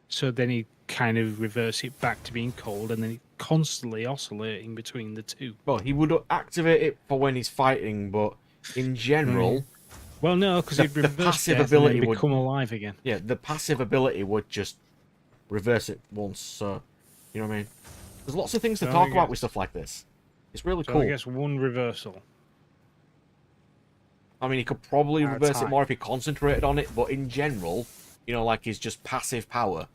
Speaker 2: So then he kind of reverse it back to being cold, and then he constantly oscillating between the two.
Speaker 1: Well, he would activate it for when he's fighting, but in general,
Speaker 2: Well, no, because
Speaker 1: The-
Speaker 2: he'd
Speaker 1: the
Speaker 2: reverse
Speaker 1: passive
Speaker 2: death
Speaker 1: ability
Speaker 2: and then
Speaker 1: would-
Speaker 2: become alive again.
Speaker 1: yeah, the passive ability would just reverse it once. So, you know what I mean? There's lots of things to
Speaker 2: So I
Speaker 1: talk about
Speaker 2: guess-
Speaker 1: with stuff like this. It's really
Speaker 2: So
Speaker 1: cool.
Speaker 2: I guess one reversal.
Speaker 1: I mean, he could probably
Speaker 2: At a
Speaker 1: reverse it
Speaker 2: time.
Speaker 1: more if he concentrated on it, but in general, you know, like he's just passive power.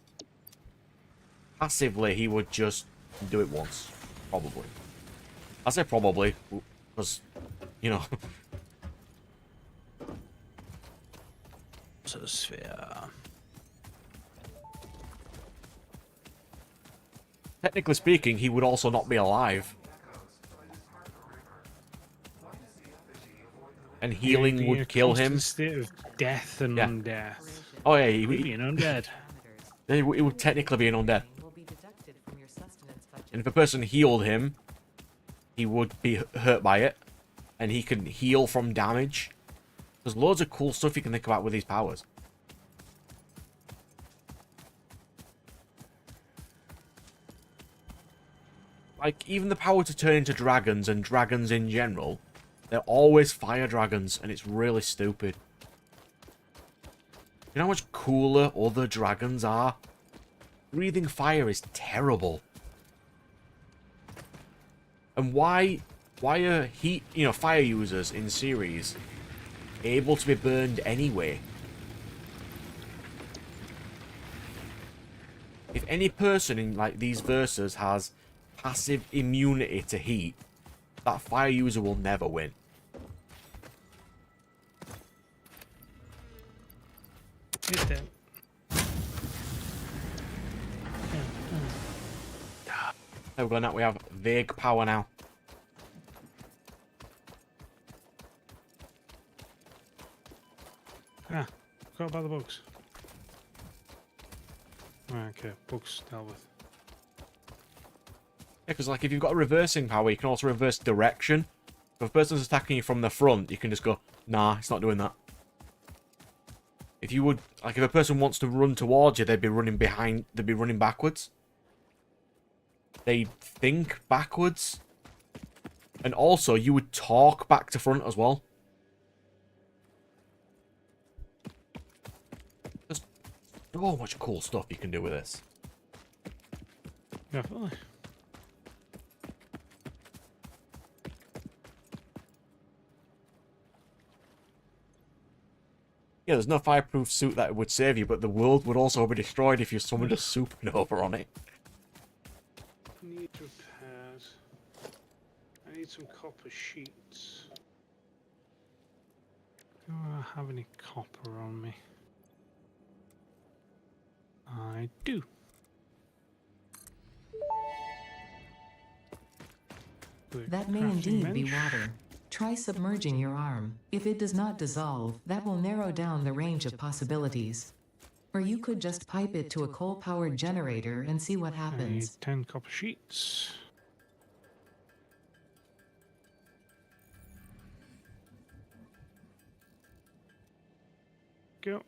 Speaker 1: Passively, he would just do it once. Probably. I say probably, because, you know...
Speaker 2: Sphere.
Speaker 1: technically speaking, he would also not be alive. And healing
Speaker 2: He'd be in a
Speaker 1: would kill him.
Speaker 2: constant state of death and
Speaker 1: Yeah.
Speaker 2: undeath.
Speaker 1: Oh yeah,
Speaker 2: He'd be an undead.
Speaker 1: he would technically be an undead.
Speaker 4: Will be deducted from your sustenance budget.
Speaker 1: And if a person healed him, he would be hurt by it. And he can heal from damage. There's loads of cool stuff you can think about with these powers. Like, even the power to turn into dragons and dragons in general, they're always fire dragons, and it's really stupid. You know how much cooler other dragons are? Breathing fire is terrible. And why are fire users in series able to be burned anyway? If any person in like these verses has passive immunity to heat, that fire user will never win.
Speaker 2: Hit them.
Speaker 1: There we go, now we have vague power now.
Speaker 2: Ah, forgot about the bugs. Right, okay, bugs dealt with.
Speaker 1: Yeah, because like if you've got a reversing power, you can also reverse direction. If a person's attacking you from the front, you can just go, nah, it's not doing that. If you would, like if a person wants to run towards you, they'd be running backwards. They think backwards. And also, you would talk back to front as well. There's so much cool stuff you can do with this.
Speaker 2: Definitely.
Speaker 1: Yeah, there's no fireproof suit that would save you, but the world would also be destroyed if you summoned a supernova on it.
Speaker 2: Need repairs. I need some copper sheets. Do I have any copper on me? I do. Good
Speaker 4: That may
Speaker 2: crafting
Speaker 4: indeed be
Speaker 2: bench.
Speaker 4: water. Try submerging your arm. If it does not dissolve, that will narrow down the range of possibilities. Or you could just pipe it to a coal-powered generator and see what
Speaker 2: I need
Speaker 4: happens.
Speaker 2: 10 copper sheets. Go.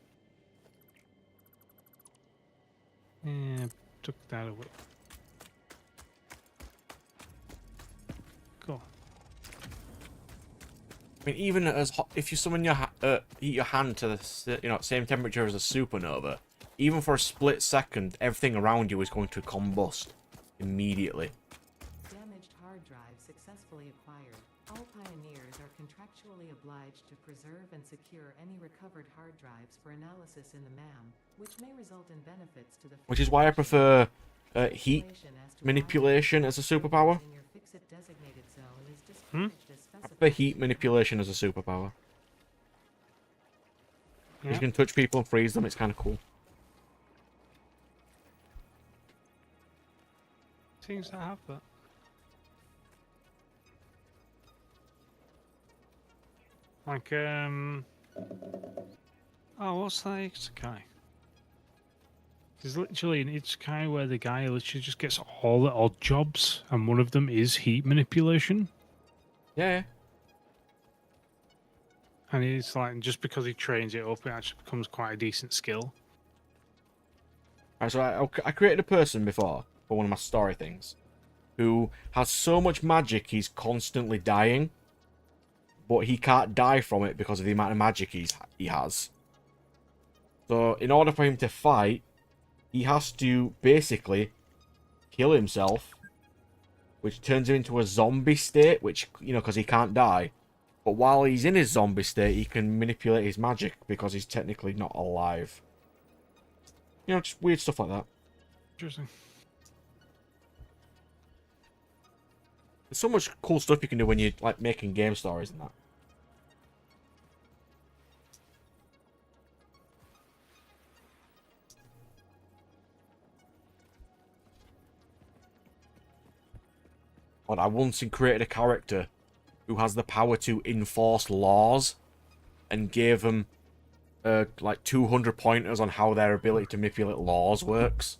Speaker 2: And took that away. Cool.
Speaker 1: I mean, even as hot, if you summon your heat your hand to the same temperature as a supernova, even for a split second, everything around you is going to combust immediately.
Speaker 4: Damaged hard drive successfully acquired. All pioneers are contractually obliged to preserve and secure any recovered hard drives for analysis in the MAM, which may result in benefits to the.
Speaker 1: Which is why I prefer heat
Speaker 4: Speculation as to
Speaker 1: manipulation as a superpower.
Speaker 4: in your fix-it designated zone is
Speaker 2: Hmm?
Speaker 4: discouraged as
Speaker 1: I prefer
Speaker 4: specified.
Speaker 1: heat manipulation as a superpower.
Speaker 2: Yeah.
Speaker 1: You can touch people and freeze them. It's kind of cool.
Speaker 2: Seems to have that. Like, oh, what's that Isekai? There's literally an Isekai where the guy literally just gets all the odd jobs, and one of them is heat manipulation.
Speaker 1: Yeah.
Speaker 2: And it's like, just because he trains it up, it actually becomes quite a decent skill.
Speaker 1: Alright, so I created a person before for one of my story things who has so much magic he's constantly dying, but he can't die from it because of the amount of magic he has. So in order for him to fight, he has to basically kill himself, which turns him into a zombie state, which, because he can't die. But while he's in his zombie state, he can manipulate his magic because he's technically not alive. Just weird stuff like that.
Speaker 2: Interesting.
Speaker 1: There's so much cool stuff you can do when you're like making game stories and that. But I once created a character who has the power to enforce laws and gave them like 200 pointers on how their ability to manipulate laws works.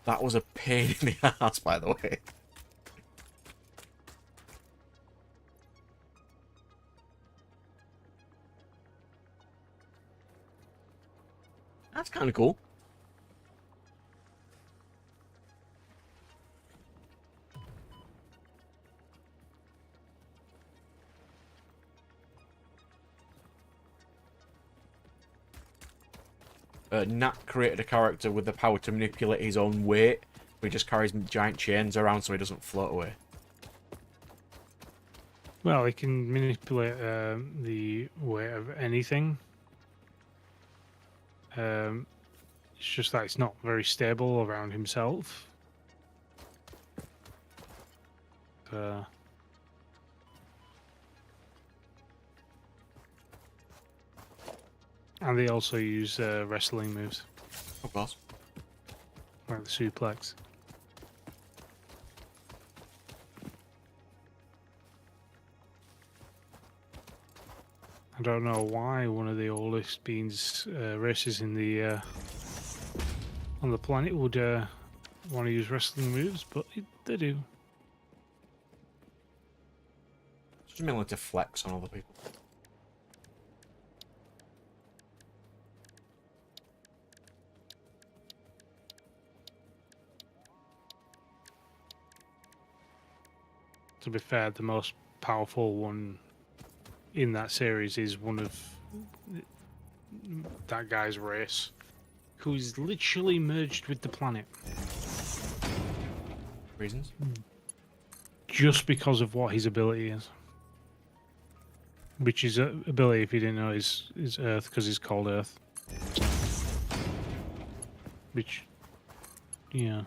Speaker 1: That was a pain in the ass, by the way. That's kind of cool. Nat created a character with the power to manipulate his own weight. He just carries giant chains around so he doesn't float away.
Speaker 2: Well, he can manipulate the weight of anything. It's just that it's not very stable around himself. And they also use wrestling moves,
Speaker 1: Of course.
Speaker 2: like the suplex. I don't know why one of the oldest beings races in the on the planet would want to use wrestling moves, but they do.
Speaker 1: Just mainly to flex on other people.
Speaker 2: To be fair, the most powerful one in that series is one of that guy's race, who's literally merged with the planet
Speaker 1: Reasons?
Speaker 2: just because of what his ability is. Which his ability, if you didn't know, is Earth, because he's called Earth. Which, yeah,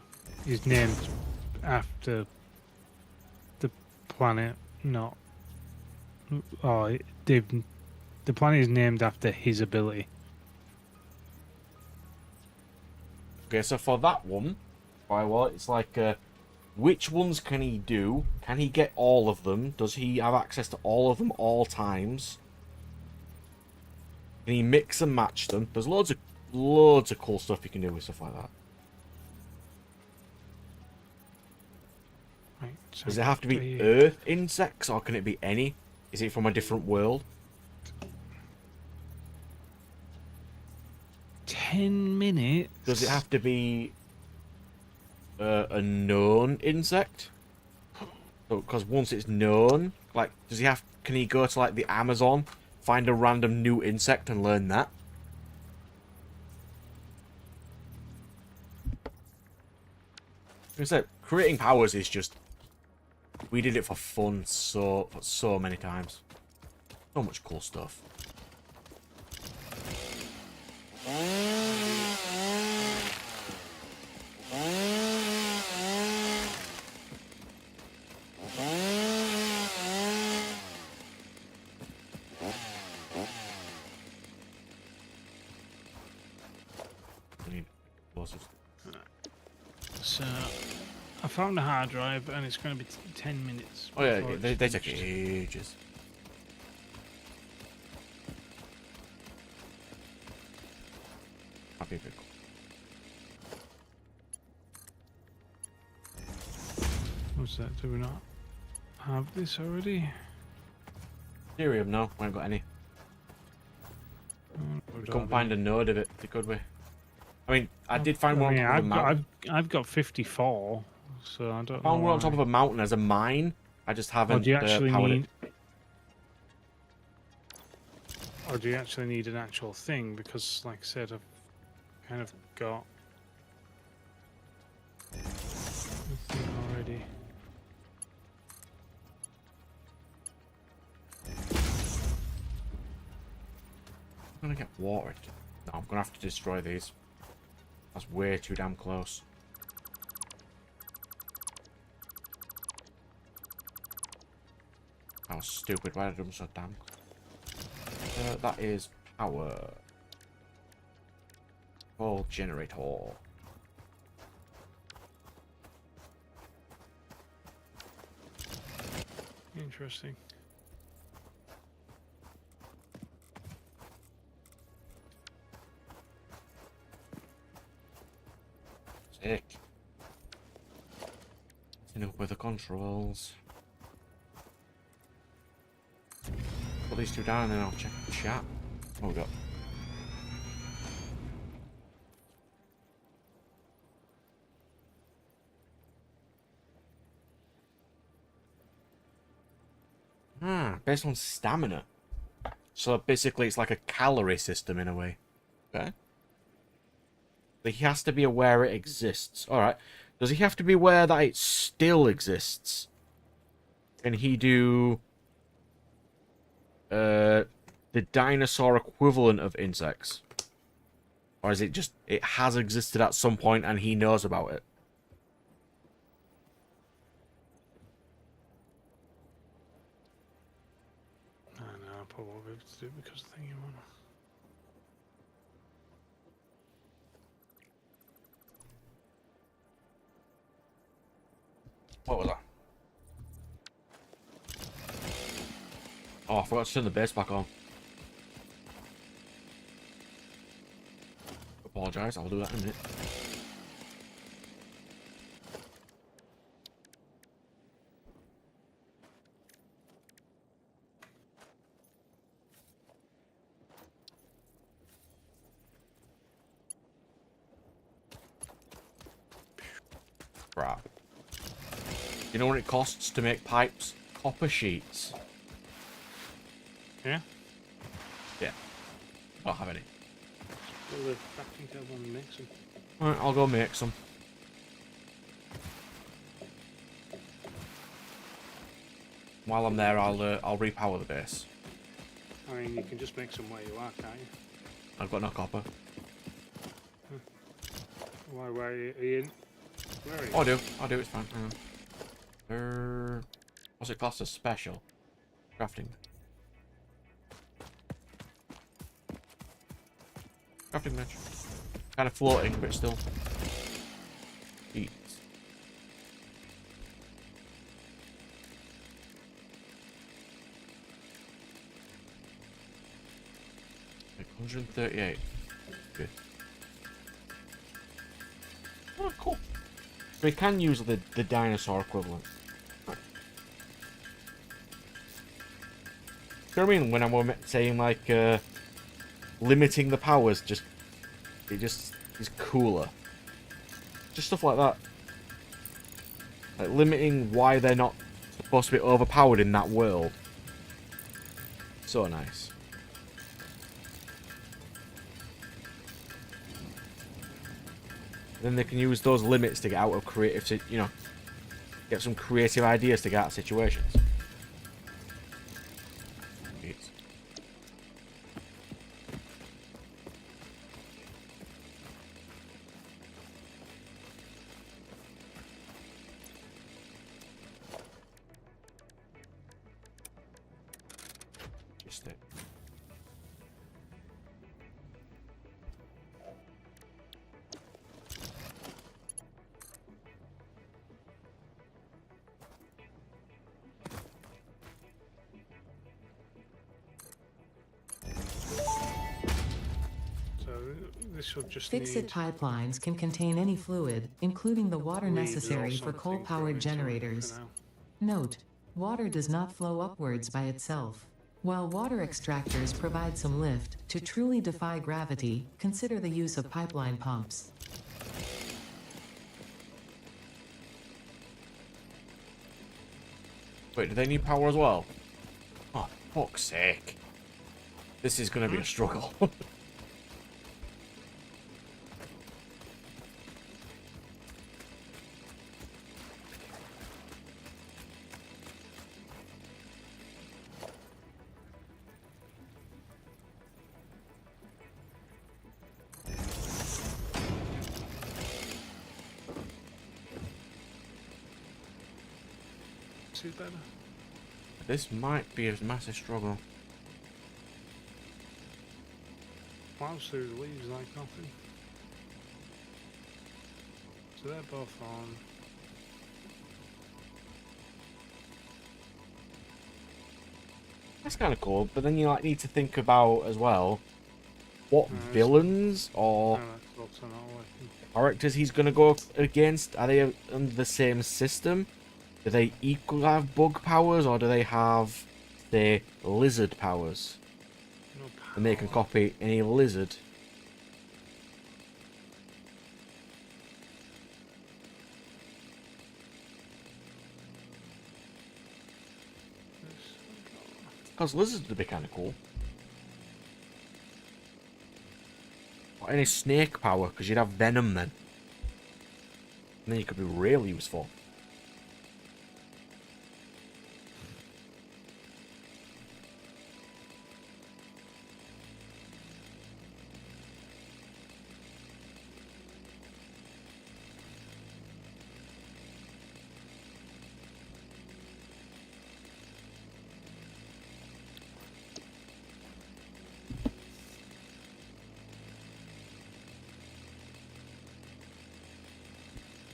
Speaker 2: is named after the planet, not. Oh, the planet is named after his ability.
Speaker 1: Okay, so for that one, well, it's like, which ones can he do? Can he get all of them? Does he have access to all of them all times? Can he mix and match them? There's loads of cool stuff you can do with stuff like that.
Speaker 2: Right, so
Speaker 1: Does it have to be Earth insects, or can it be any? Is it from a different world?
Speaker 2: 10 minutes.
Speaker 1: Does it have to be a known insect? Because once it's known, like, does he have? Can he go to like the Amazon, find a random new insect and learn that? Like I said, creating powers is just. We did it for fun so many times. So much cool stuff. I need explosives.
Speaker 2: So, I found a hard drive, and it's going to be 10 minutes.
Speaker 1: Oh yeah,
Speaker 2: before
Speaker 1: they
Speaker 2: it's
Speaker 1: take
Speaker 2: finished.
Speaker 1: ages. That'd be a bit cool.
Speaker 2: What's that? Do we not have this already?
Speaker 1: Ethereum, no, we haven't got any. We couldn't find a node of it, could we? I mean, I did find one on top of a mountain.
Speaker 2: I've got 54, so I don't know.
Speaker 1: Found one on top of
Speaker 2: why.
Speaker 1: a mountain as a mine. I just
Speaker 2: Or
Speaker 1: haven't
Speaker 2: do you actually
Speaker 1: powered
Speaker 2: need?
Speaker 1: it.
Speaker 2: Or do you actually need an actual thing? Because, like I said, I've kind of got the thing already.
Speaker 1: I'm gonna get watered. No, I'm gonna have to destroy these. That's way too damn close. That was stupid. Why did I do them so damn close? That is power. Coal generator.
Speaker 2: Interesting.
Speaker 1: Sick. Setting up with the controls. Put these two down and then I'll check the chat. What we got? Based on stamina. So basically it's like a calorie system in a way. Okay. But he has to be aware it exists. Alright. Does he have to be aware that it still exists? Can he do the dinosaur equivalent of insects? Or is it just it has existed at some point and he knows about it?
Speaker 2: I know, I probably won't be able to do it because of the thing you want.
Speaker 1: What was that? Oh, I forgot to turn the base back on. Apologise, I'll do that in a minute. Crap. You know what it costs to make pipes? Copper sheets.
Speaker 2: Yeah?
Speaker 1: Yeah. I don't have any.
Speaker 2: Well, the crafting table and mix them.
Speaker 1: Alright, I'll go make some. While I'm there, I'll repower the base.
Speaker 2: I mean, you can just make some where you are, can't you?
Speaker 1: I've got no copper.
Speaker 2: Why are you in? Where are you?
Speaker 1: Oh, I'll do, it's fine. Hang on. What's it classed as special? Crafting. Crafting bench. Kind of floating, but still. Eat. Like 138. Good. Oh, cool. So we can use the dinosaur equivalent. You know what I mean? When I'm saying like limiting the powers, it just is cooler. Just stuff like that. Like limiting why they're not supposed to be overpowered in that world. So nice. Then they can use those limits to get out of creative, get some creative ideas to get out of situations. Just it.
Speaker 2: This will just
Speaker 4: Fix-it
Speaker 2: need...
Speaker 4: pipelines can contain any fluid, including the water
Speaker 2: weeds or
Speaker 4: necessary for
Speaker 2: something thrown
Speaker 4: coal-powered
Speaker 2: into it for
Speaker 4: generators.
Speaker 2: now.
Speaker 4: Note: water does not flow upwards by itself. While water extractors provide some lift, to truly defy gravity, consider the use of pipeline pumps.
Speaker 1: Wait, do they need power as well? Oh, fuck's sake. This is gonna be a struggle.
Speaker 2: See better?
Speaker 1: This might be a massive struggle.
Speaker 2: Plows through the leaves like nothing. So they're both on.
Speaker 1: That's kind of cool, but then you like need to think about as well what
Speaker 2: it's-
Speaker 1: villains or
Speaker 2: No, that's also not working.
Speaker 1: characters he's gonna go against. Are they under the same system? Do they equally have bug powers, or do they have, say, lizard powers?
Speaker 2: No
Speaker 1: And they can
Speaker 2: power.
Speaker 1: copy any lizard. Because lizards would be kind of cool. Or any snake power, because you'd have venom then. And then you could be really useful.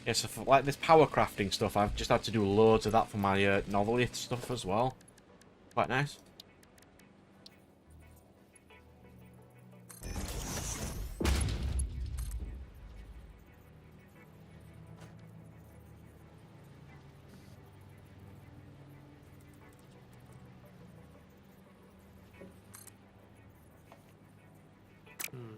Speaker 1: Yeah, so for like this power crafting stuff, I've just had to do loads of that for my novelty stuff as well. Quite nice.
Speaker 2: Hmm.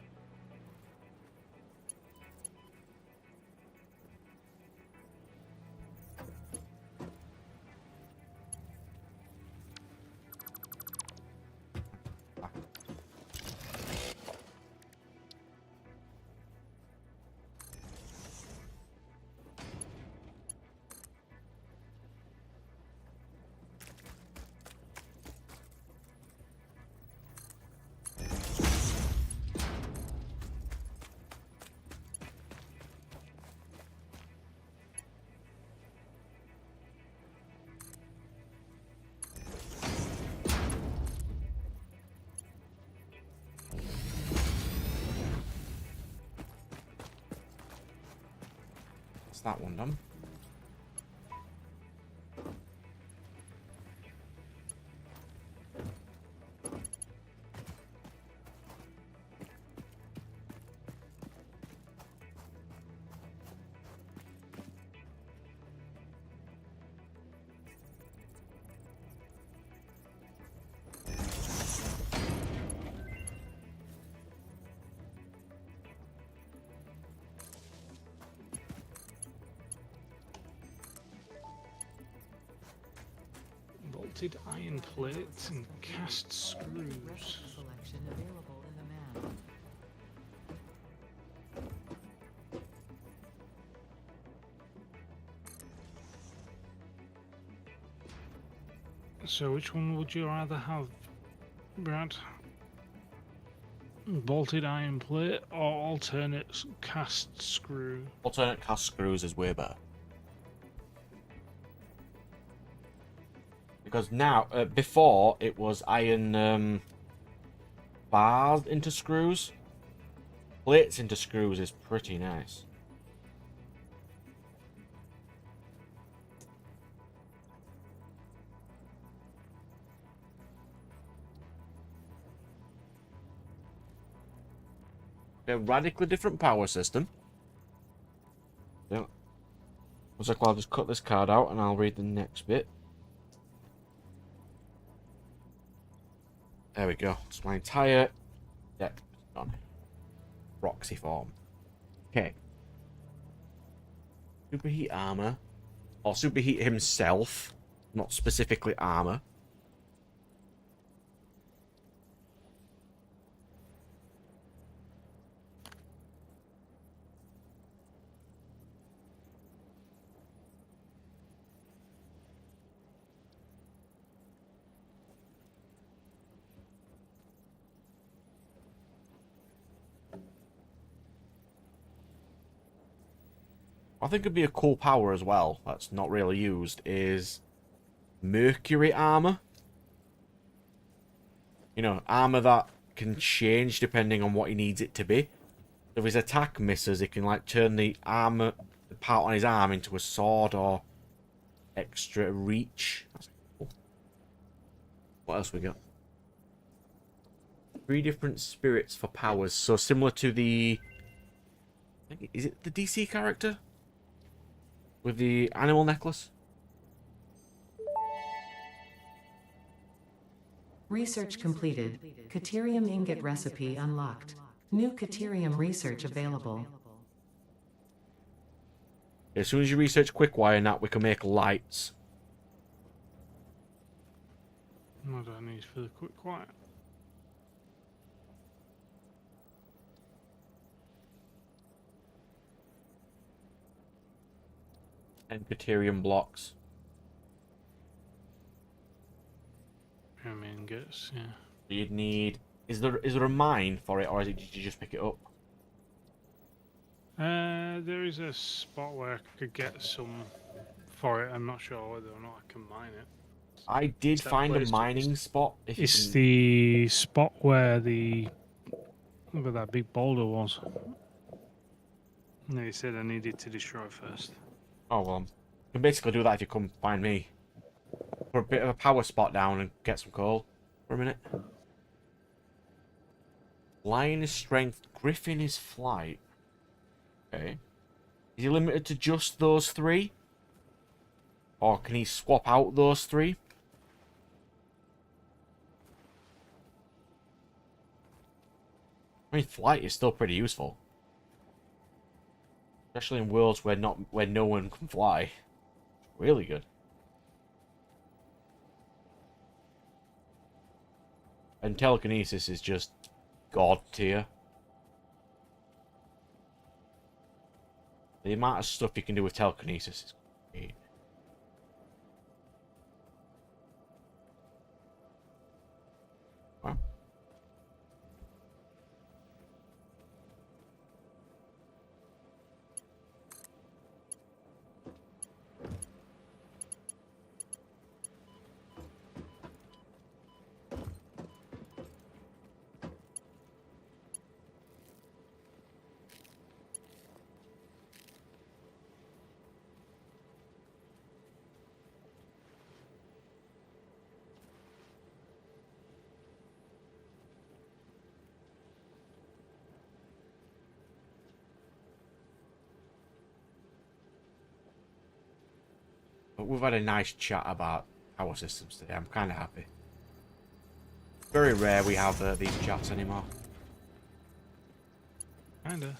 Speaker 1: That's that one done.
Speaker 2: Bolted iron plates and cast screws.
Speaker 4: Recipe selection available in the map.
Speaker 2: So which one would you rather have, Brad? Bolted iron plate or alternate cast screw?
Speaker 1: Alternate cast screws is way better. Because now, before, it was iron bars into screws. Plates into screws is pretty nice. A radically different power system. Yeah. Looks like I'll just cut this card out and I'll read the next bit. There we go. It's my entire deck done. Proxy form. Okay. Superheat armor. Or superheat himself. Not specifically armor. I think it'd be a cool power as well, that's not really used, is Mercury armor. You know, armor that can change depending on what he needs it to be. If his attack misses, he can like turn the armor, the part on his arm into a sword or extra reach. That's cool. What else we got? 3 different spirits for powers. So similar to the... Is it the DC character? With the animal necklace?
Speaker 4: Research completed. Caterium ingot recipe unlocked. New caterium research available.
Speaker 1: As soon as you research Quickwire and that, we can make lights.
Speaker 2: What do I need for the quick quiet?
Speaker 1: And Caterium blocks.
Speaker 2: Ingots, yeah.
Speaker 1: You'd need... Is there a mine for it, or did you just pick it up?
Speaker 2: There is a spot where I could get some for it. I'm not sure whether or not I can mine it.
Speaker 1: I did
Speaker 2: It's that
Speaker 1: find a
Speaker 2: place
Speaker 1: mining spot. If you
Speaker 2: It's
Speaker 1: can...
Speaker 2: the spot where that big boulder was. No, he said I needed to destroy first.
Speaker 1: Oh, well, you can basically do that if you come find me. Put a bit of a power spot down and get some coal. For a minute. Lion is strength, Griffin is flight. Okay. Is he limited to just those 3? Or can he swap out those 3? I mean, flight is still pretty useful. Especially in worlds where no one can fly. Really good. And telekinesis is just god tier. The amount of stuff you can do with telekinesis is great. Wow. But we've had a nice chat about power systems today. I'm kind of happy. Very rare we have these chats anymore.
Speaker 2: Kinda.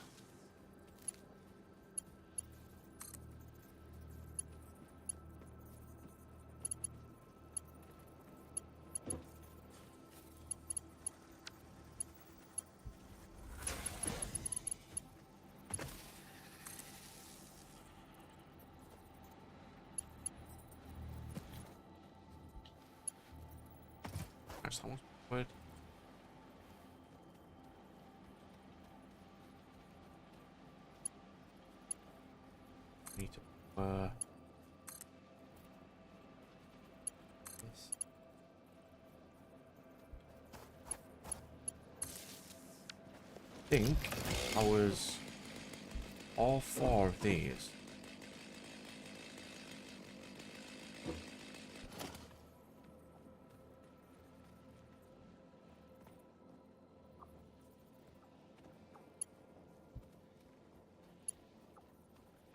Speaker 1: That's that one. Word. Need to this. I think I was all 4 of these.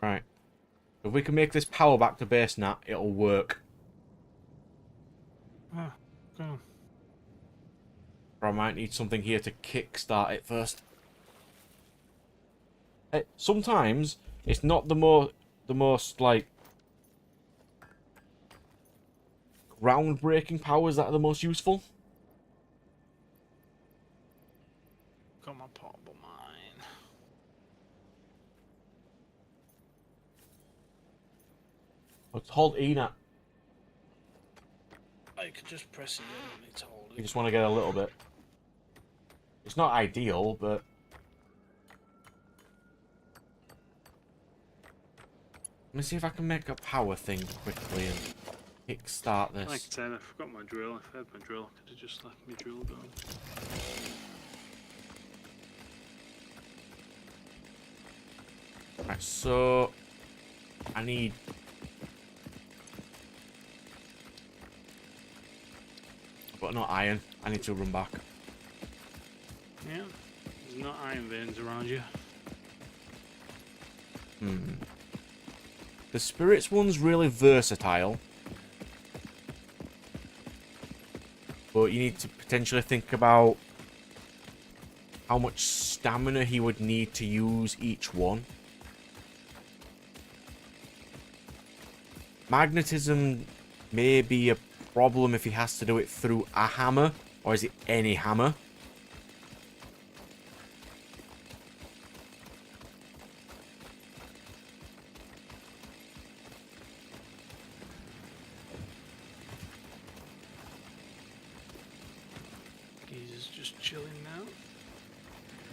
Speaker 1: Right. If we can make this power back to base nat, it'll work.
Speaker 2: Ah, go on.
Speaker 1: Or I might need something here to kickstart it first. Sometimes it's not the most like groundbreaking powers that are the most useful.
Speaker 2: Got my portable mine.
Speaker 1: Let's hold E nat.
Speaker 2: I could just press it in and it's holding.
Speaker 1: You just want to get a little bit. It's not ideal, but let me see if I can make a power thing quickly and kickstart this.
Speaker 2: Like I said, I forgot my drill. If I had my drill, I could have just left my drill going.
Speaker 1: Right, so I need got no iron. I need to run back.
Speaker 2: Yeah. There's no iron veins around you.
Speaker 1: The spirits one's really versatile. But you need to potentially think about how much stamina he would need to use each one. Magnetism may be a problem if he has to do it through a hammer, or is it any hammer?
Speaker 2: He's just chilling now.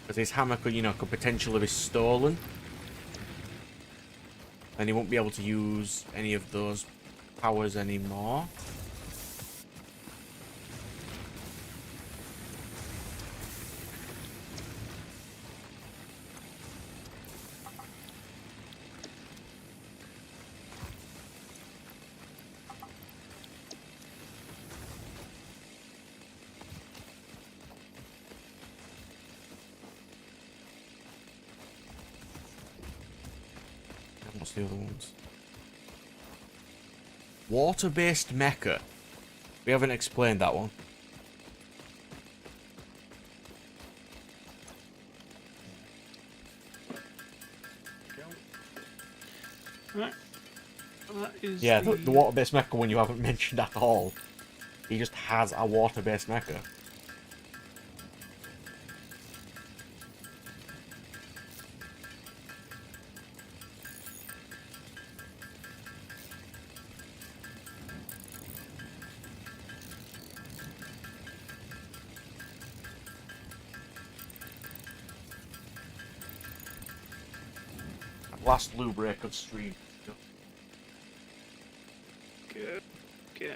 Speaker 1: Because his hammer could, could potentially be stolen. And he won't be able to use any of those powers anymore. What's the other ones? Water-based mecha. We haven't explained that one.
Speaker 2: Right. That is
Speaker 1: Yeah, the water-based mecha one you haven't mentioned at all. He just has a water-based mecha. Last loo break of stream.
Speaker 2: Go. Go.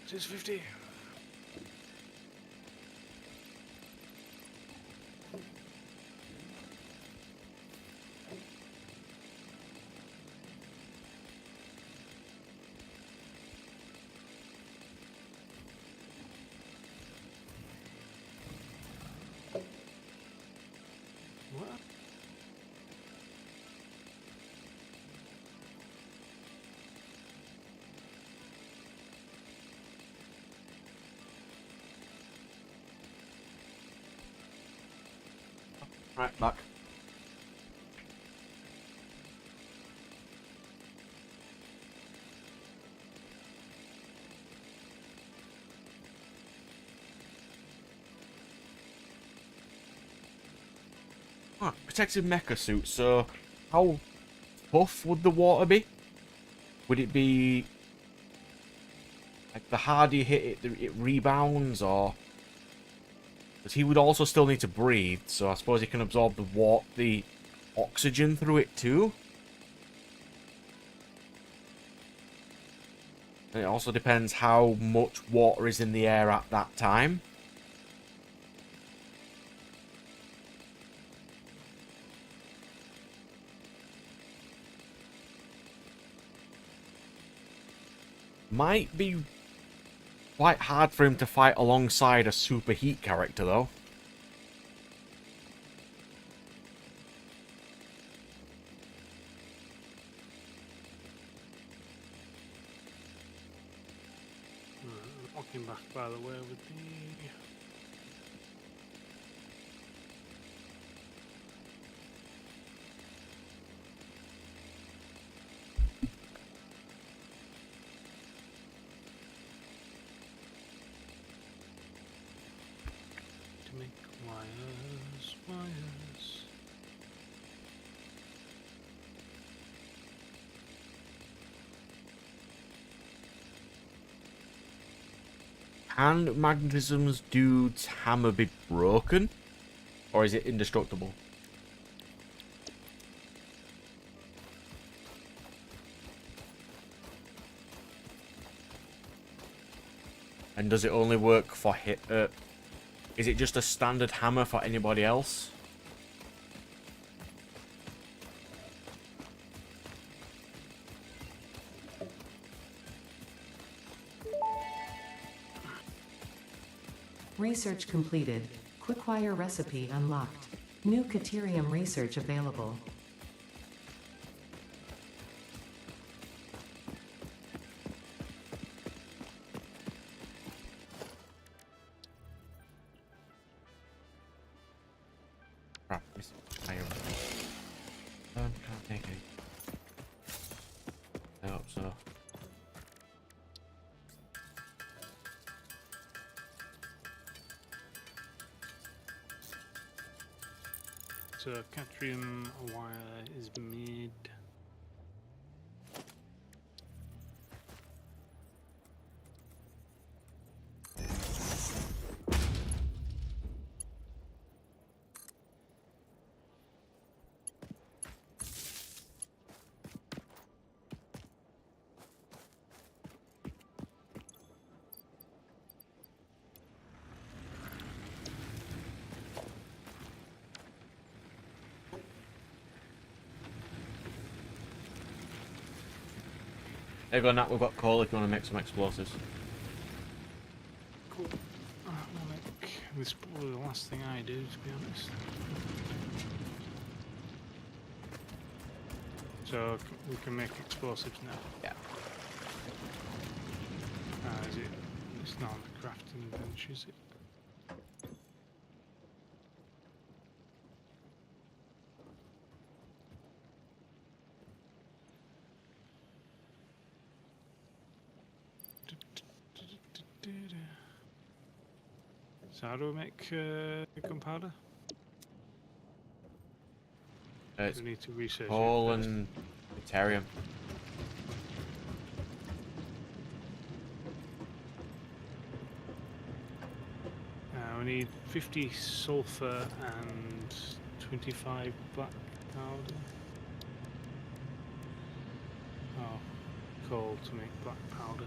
Speaker 2: Just 50. What?
Speaker 1: Right, back. Ah, protective mecha suit, so how tough would the water be? Would it be like the harder you hit it, it rebounds, or because he would also still need to breathe, so I suppose he can absorb the oxygen through it too. And it also depends how much water is in the air at that time. Might be quite hard for him to fight alongside a super heat character, though.
Speaker 2: Walking back by the way with the... to make wires.
Speaker 1: Can magnetism's dude's hammer be broken? Or is it indestructible? And does it only work for Is it just a standard hammer for anybody else?
Speaker 4: Research completed. Quickwire recipe unlocked. New Caterium research available.
Speaker 1: Crap, missing iron. Can't take it. I hope so.
Speaker 2: So Catrium wire is mid.
Speaker 1: There you go, Nat. We've got coal if you want to make some explosives.
Speaker 2: Cool. I'll make this probably the last thing I do, to be honest. So we can make explosives now.
Speaker 1: Yeah.
Speaker 2: Is it? It's not on the crafting bench, is it? So how do we make gunpowder?
Speaker 1: It's
Speaker 2: We need to research it
Speaker 1: coal
Speaker 2: first.
Speaker 1: and deuterium.
Speaker 2: We need 50 sulfur and 25 black powder. Oh, coal to make black powder.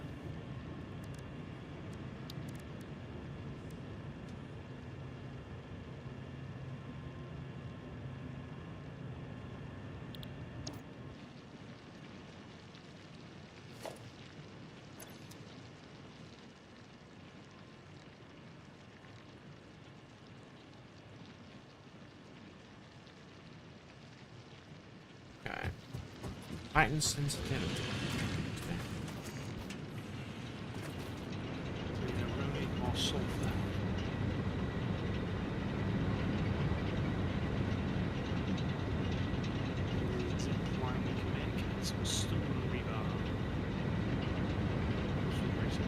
Speaker 1: Okay. Heightened sensitivity.
Speaker 2: So we're going to need more sulfur. We need some wine we can make some stone rebar. Some research.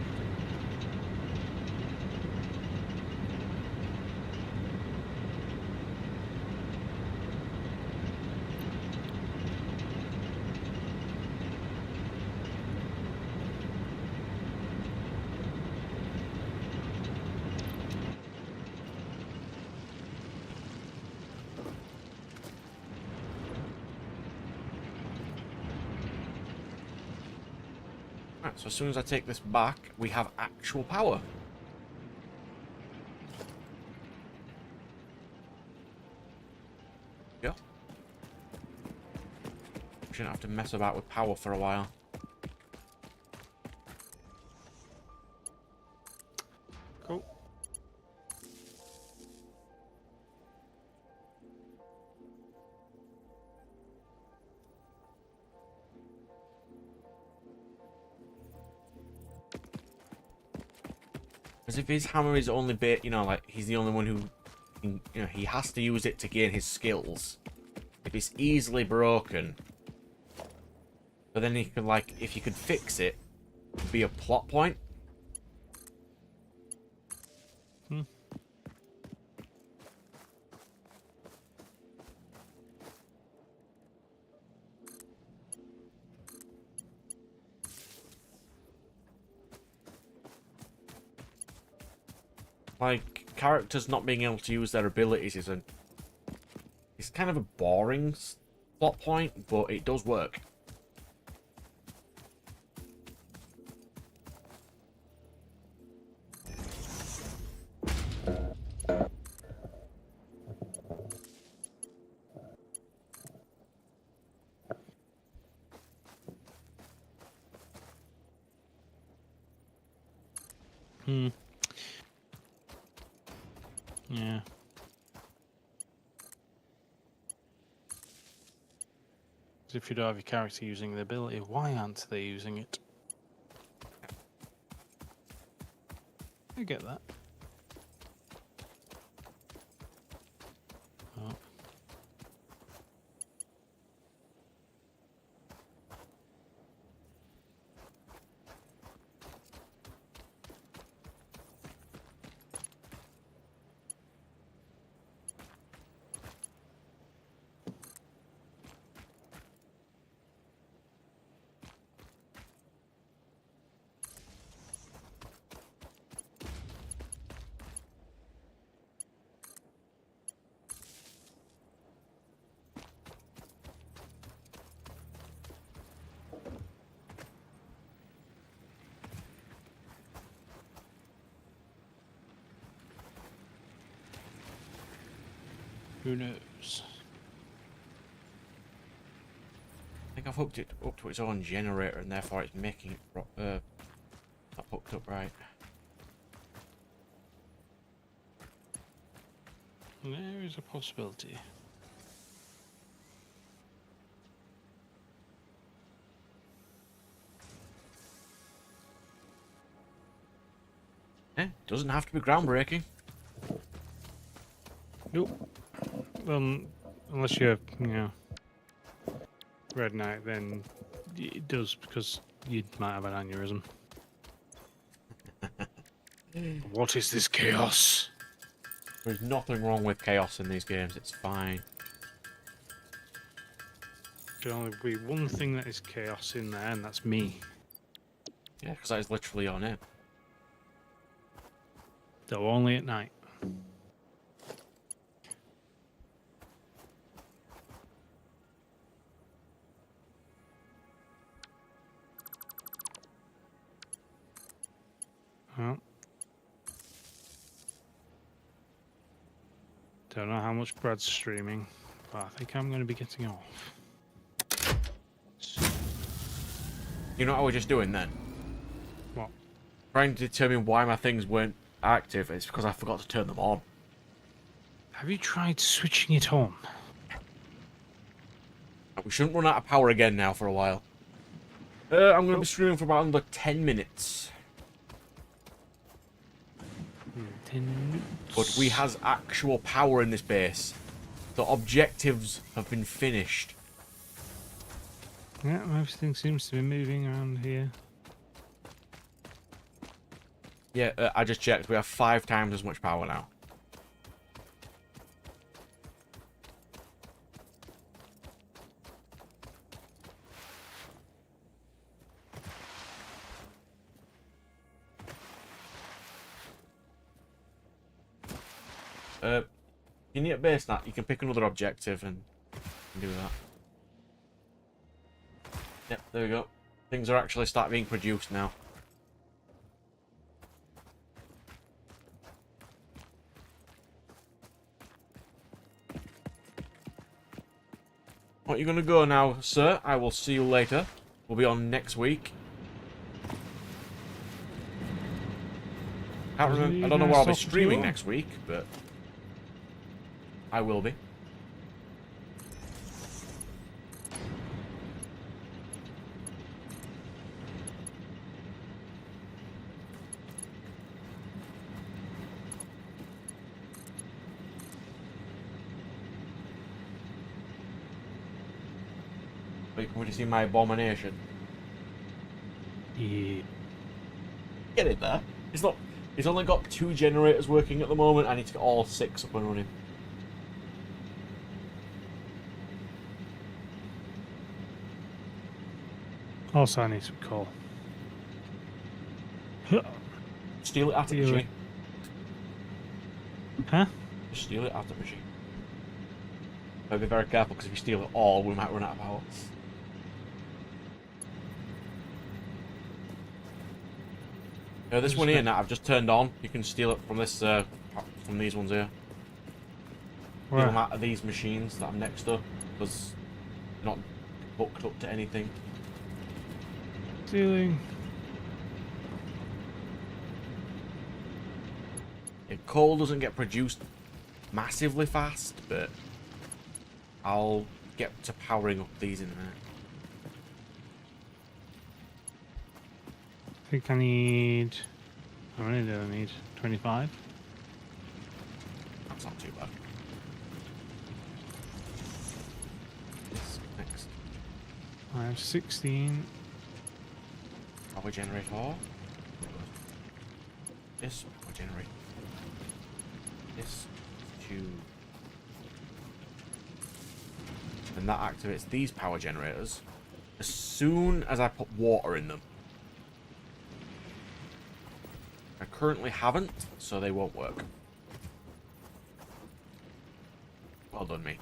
Speaker 1: Right, so as soon as I take this back, we have actual power. Yeah. Shouldn't have to mess about with power for a while.
Speaker 2: Cool.
Speaker 1: As if his hammer is only bit, you know, like he's the only one who, you know, he has to use it to gain his skills. If it's easily broken, but then he could, like, if you could fix it, it'd be a plot point. Like, characters not being able to use their abilities isn't... It's kind of a boring plot point, but it does work.
Speaker 2: Hmm. Yeah. If you don't have your character using the ability, why aren't they using it? I get that. Oh. Who knows?
Speaker 1: I think I've hooked it up to its own generator, and therefore it's making it not hooked up right.
Speaker 2: There is a possibility.
Speaker 1: Doesn't have to be groundbreaking.
Speaker 2: Nope. Unless you're, Red Knight, then it does, because you might have an aneurysm. What is this chaos?
Speaker 1: There's nothing wrong with chaos in these games. It's fine.
Speaker 2: There'll only be one thing that is chaos in there, and that's me.
Speaker 1: Yeah, because that is literally on it.
Speaker 2: Though only at night. Well, don't know how much Brad's streaming, but I think I'm going to be getting off.
Speaker 1: You know what I was just doing then?
Speaker 2: What?
Speaker 1: Trying to determine why my things weren't active. It's because I forgot to turn them on.
Speaker 2: Have you tried switching it on?
Speaker 1: We shouldn't run out of power again now for a while. I'm going to be streaming for about another 10 minutes.
Speaker 2: 10 minutes.
Speaker 1: But we has actual power in this base. The objectives have been finished.
Speaker 2: Yeah, everything seems to be moving around here.
Speaker 1: Yeah, I just checked. We have 5 times as much power now. You need a base that. You can pick another objective and do that. Yep, there we go. Things are actually start being produced now. What, you're gonna go now, sir? I will see you later. We'll be on next week. I don't know where I'll be streaming next week, but I will be. Wait, can we see my abomination?
Speaker 2: Yeah.
Speaker 1: Get it there. It's not. It's only got 2 generators working at the moment. I need to get all 6 up and running.
Speaker 2: Also, I need some coal.
Speaker 1: Steal it out of the
Speaker 2: Steal it.
Speaker 1: machine.
Speaker 2: Huh?
Speaker 1: Just steal it out of the machine. But be very careful, because if you steal it all, we might run out of power. This one here, Nat, I've just turned on. You can steal it from this, from these ones here. Steal them out of these machines that I'm next to, because they're not hooked up to anything.
Speaker 2: Stealing.
Speaker 1: Coal doesn't get produced massively fast, but I'll get to powering up these in a minute.
Speaker 2: I think I need. How many do I need? 25?
Speaker 1: That's not too bad. This next
Speaker 2: I have 16.
Speaker 1: power generator. This power generator. This tube. And that activates these power generators as soon as I put water in them. I currently haven't, so they won't work. Well done, me.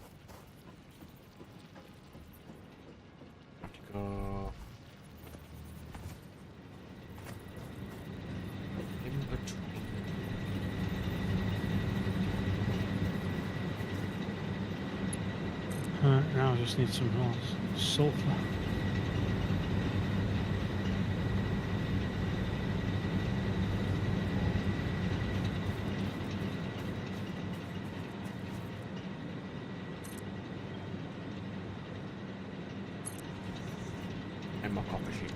Speaker 1: Have to go. Inventory.
Speaker 2: Now I just need some more sulfur.
Speaker 1: And my copper sheet.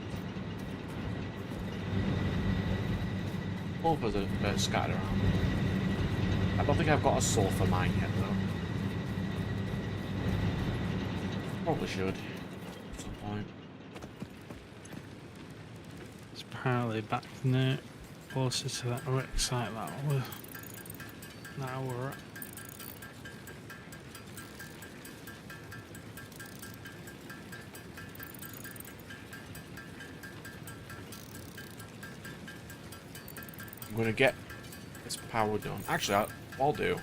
Speaker 1: Sulfur's a bit scattered around. I don't think I've got a sulfur mine yet, though. Probably should. At some point.
Speaker 2: It's apparently back near closer to that wreck site that we're now we're at.
Speaker 1: I'm gonna get this power done. Actually, what I'll do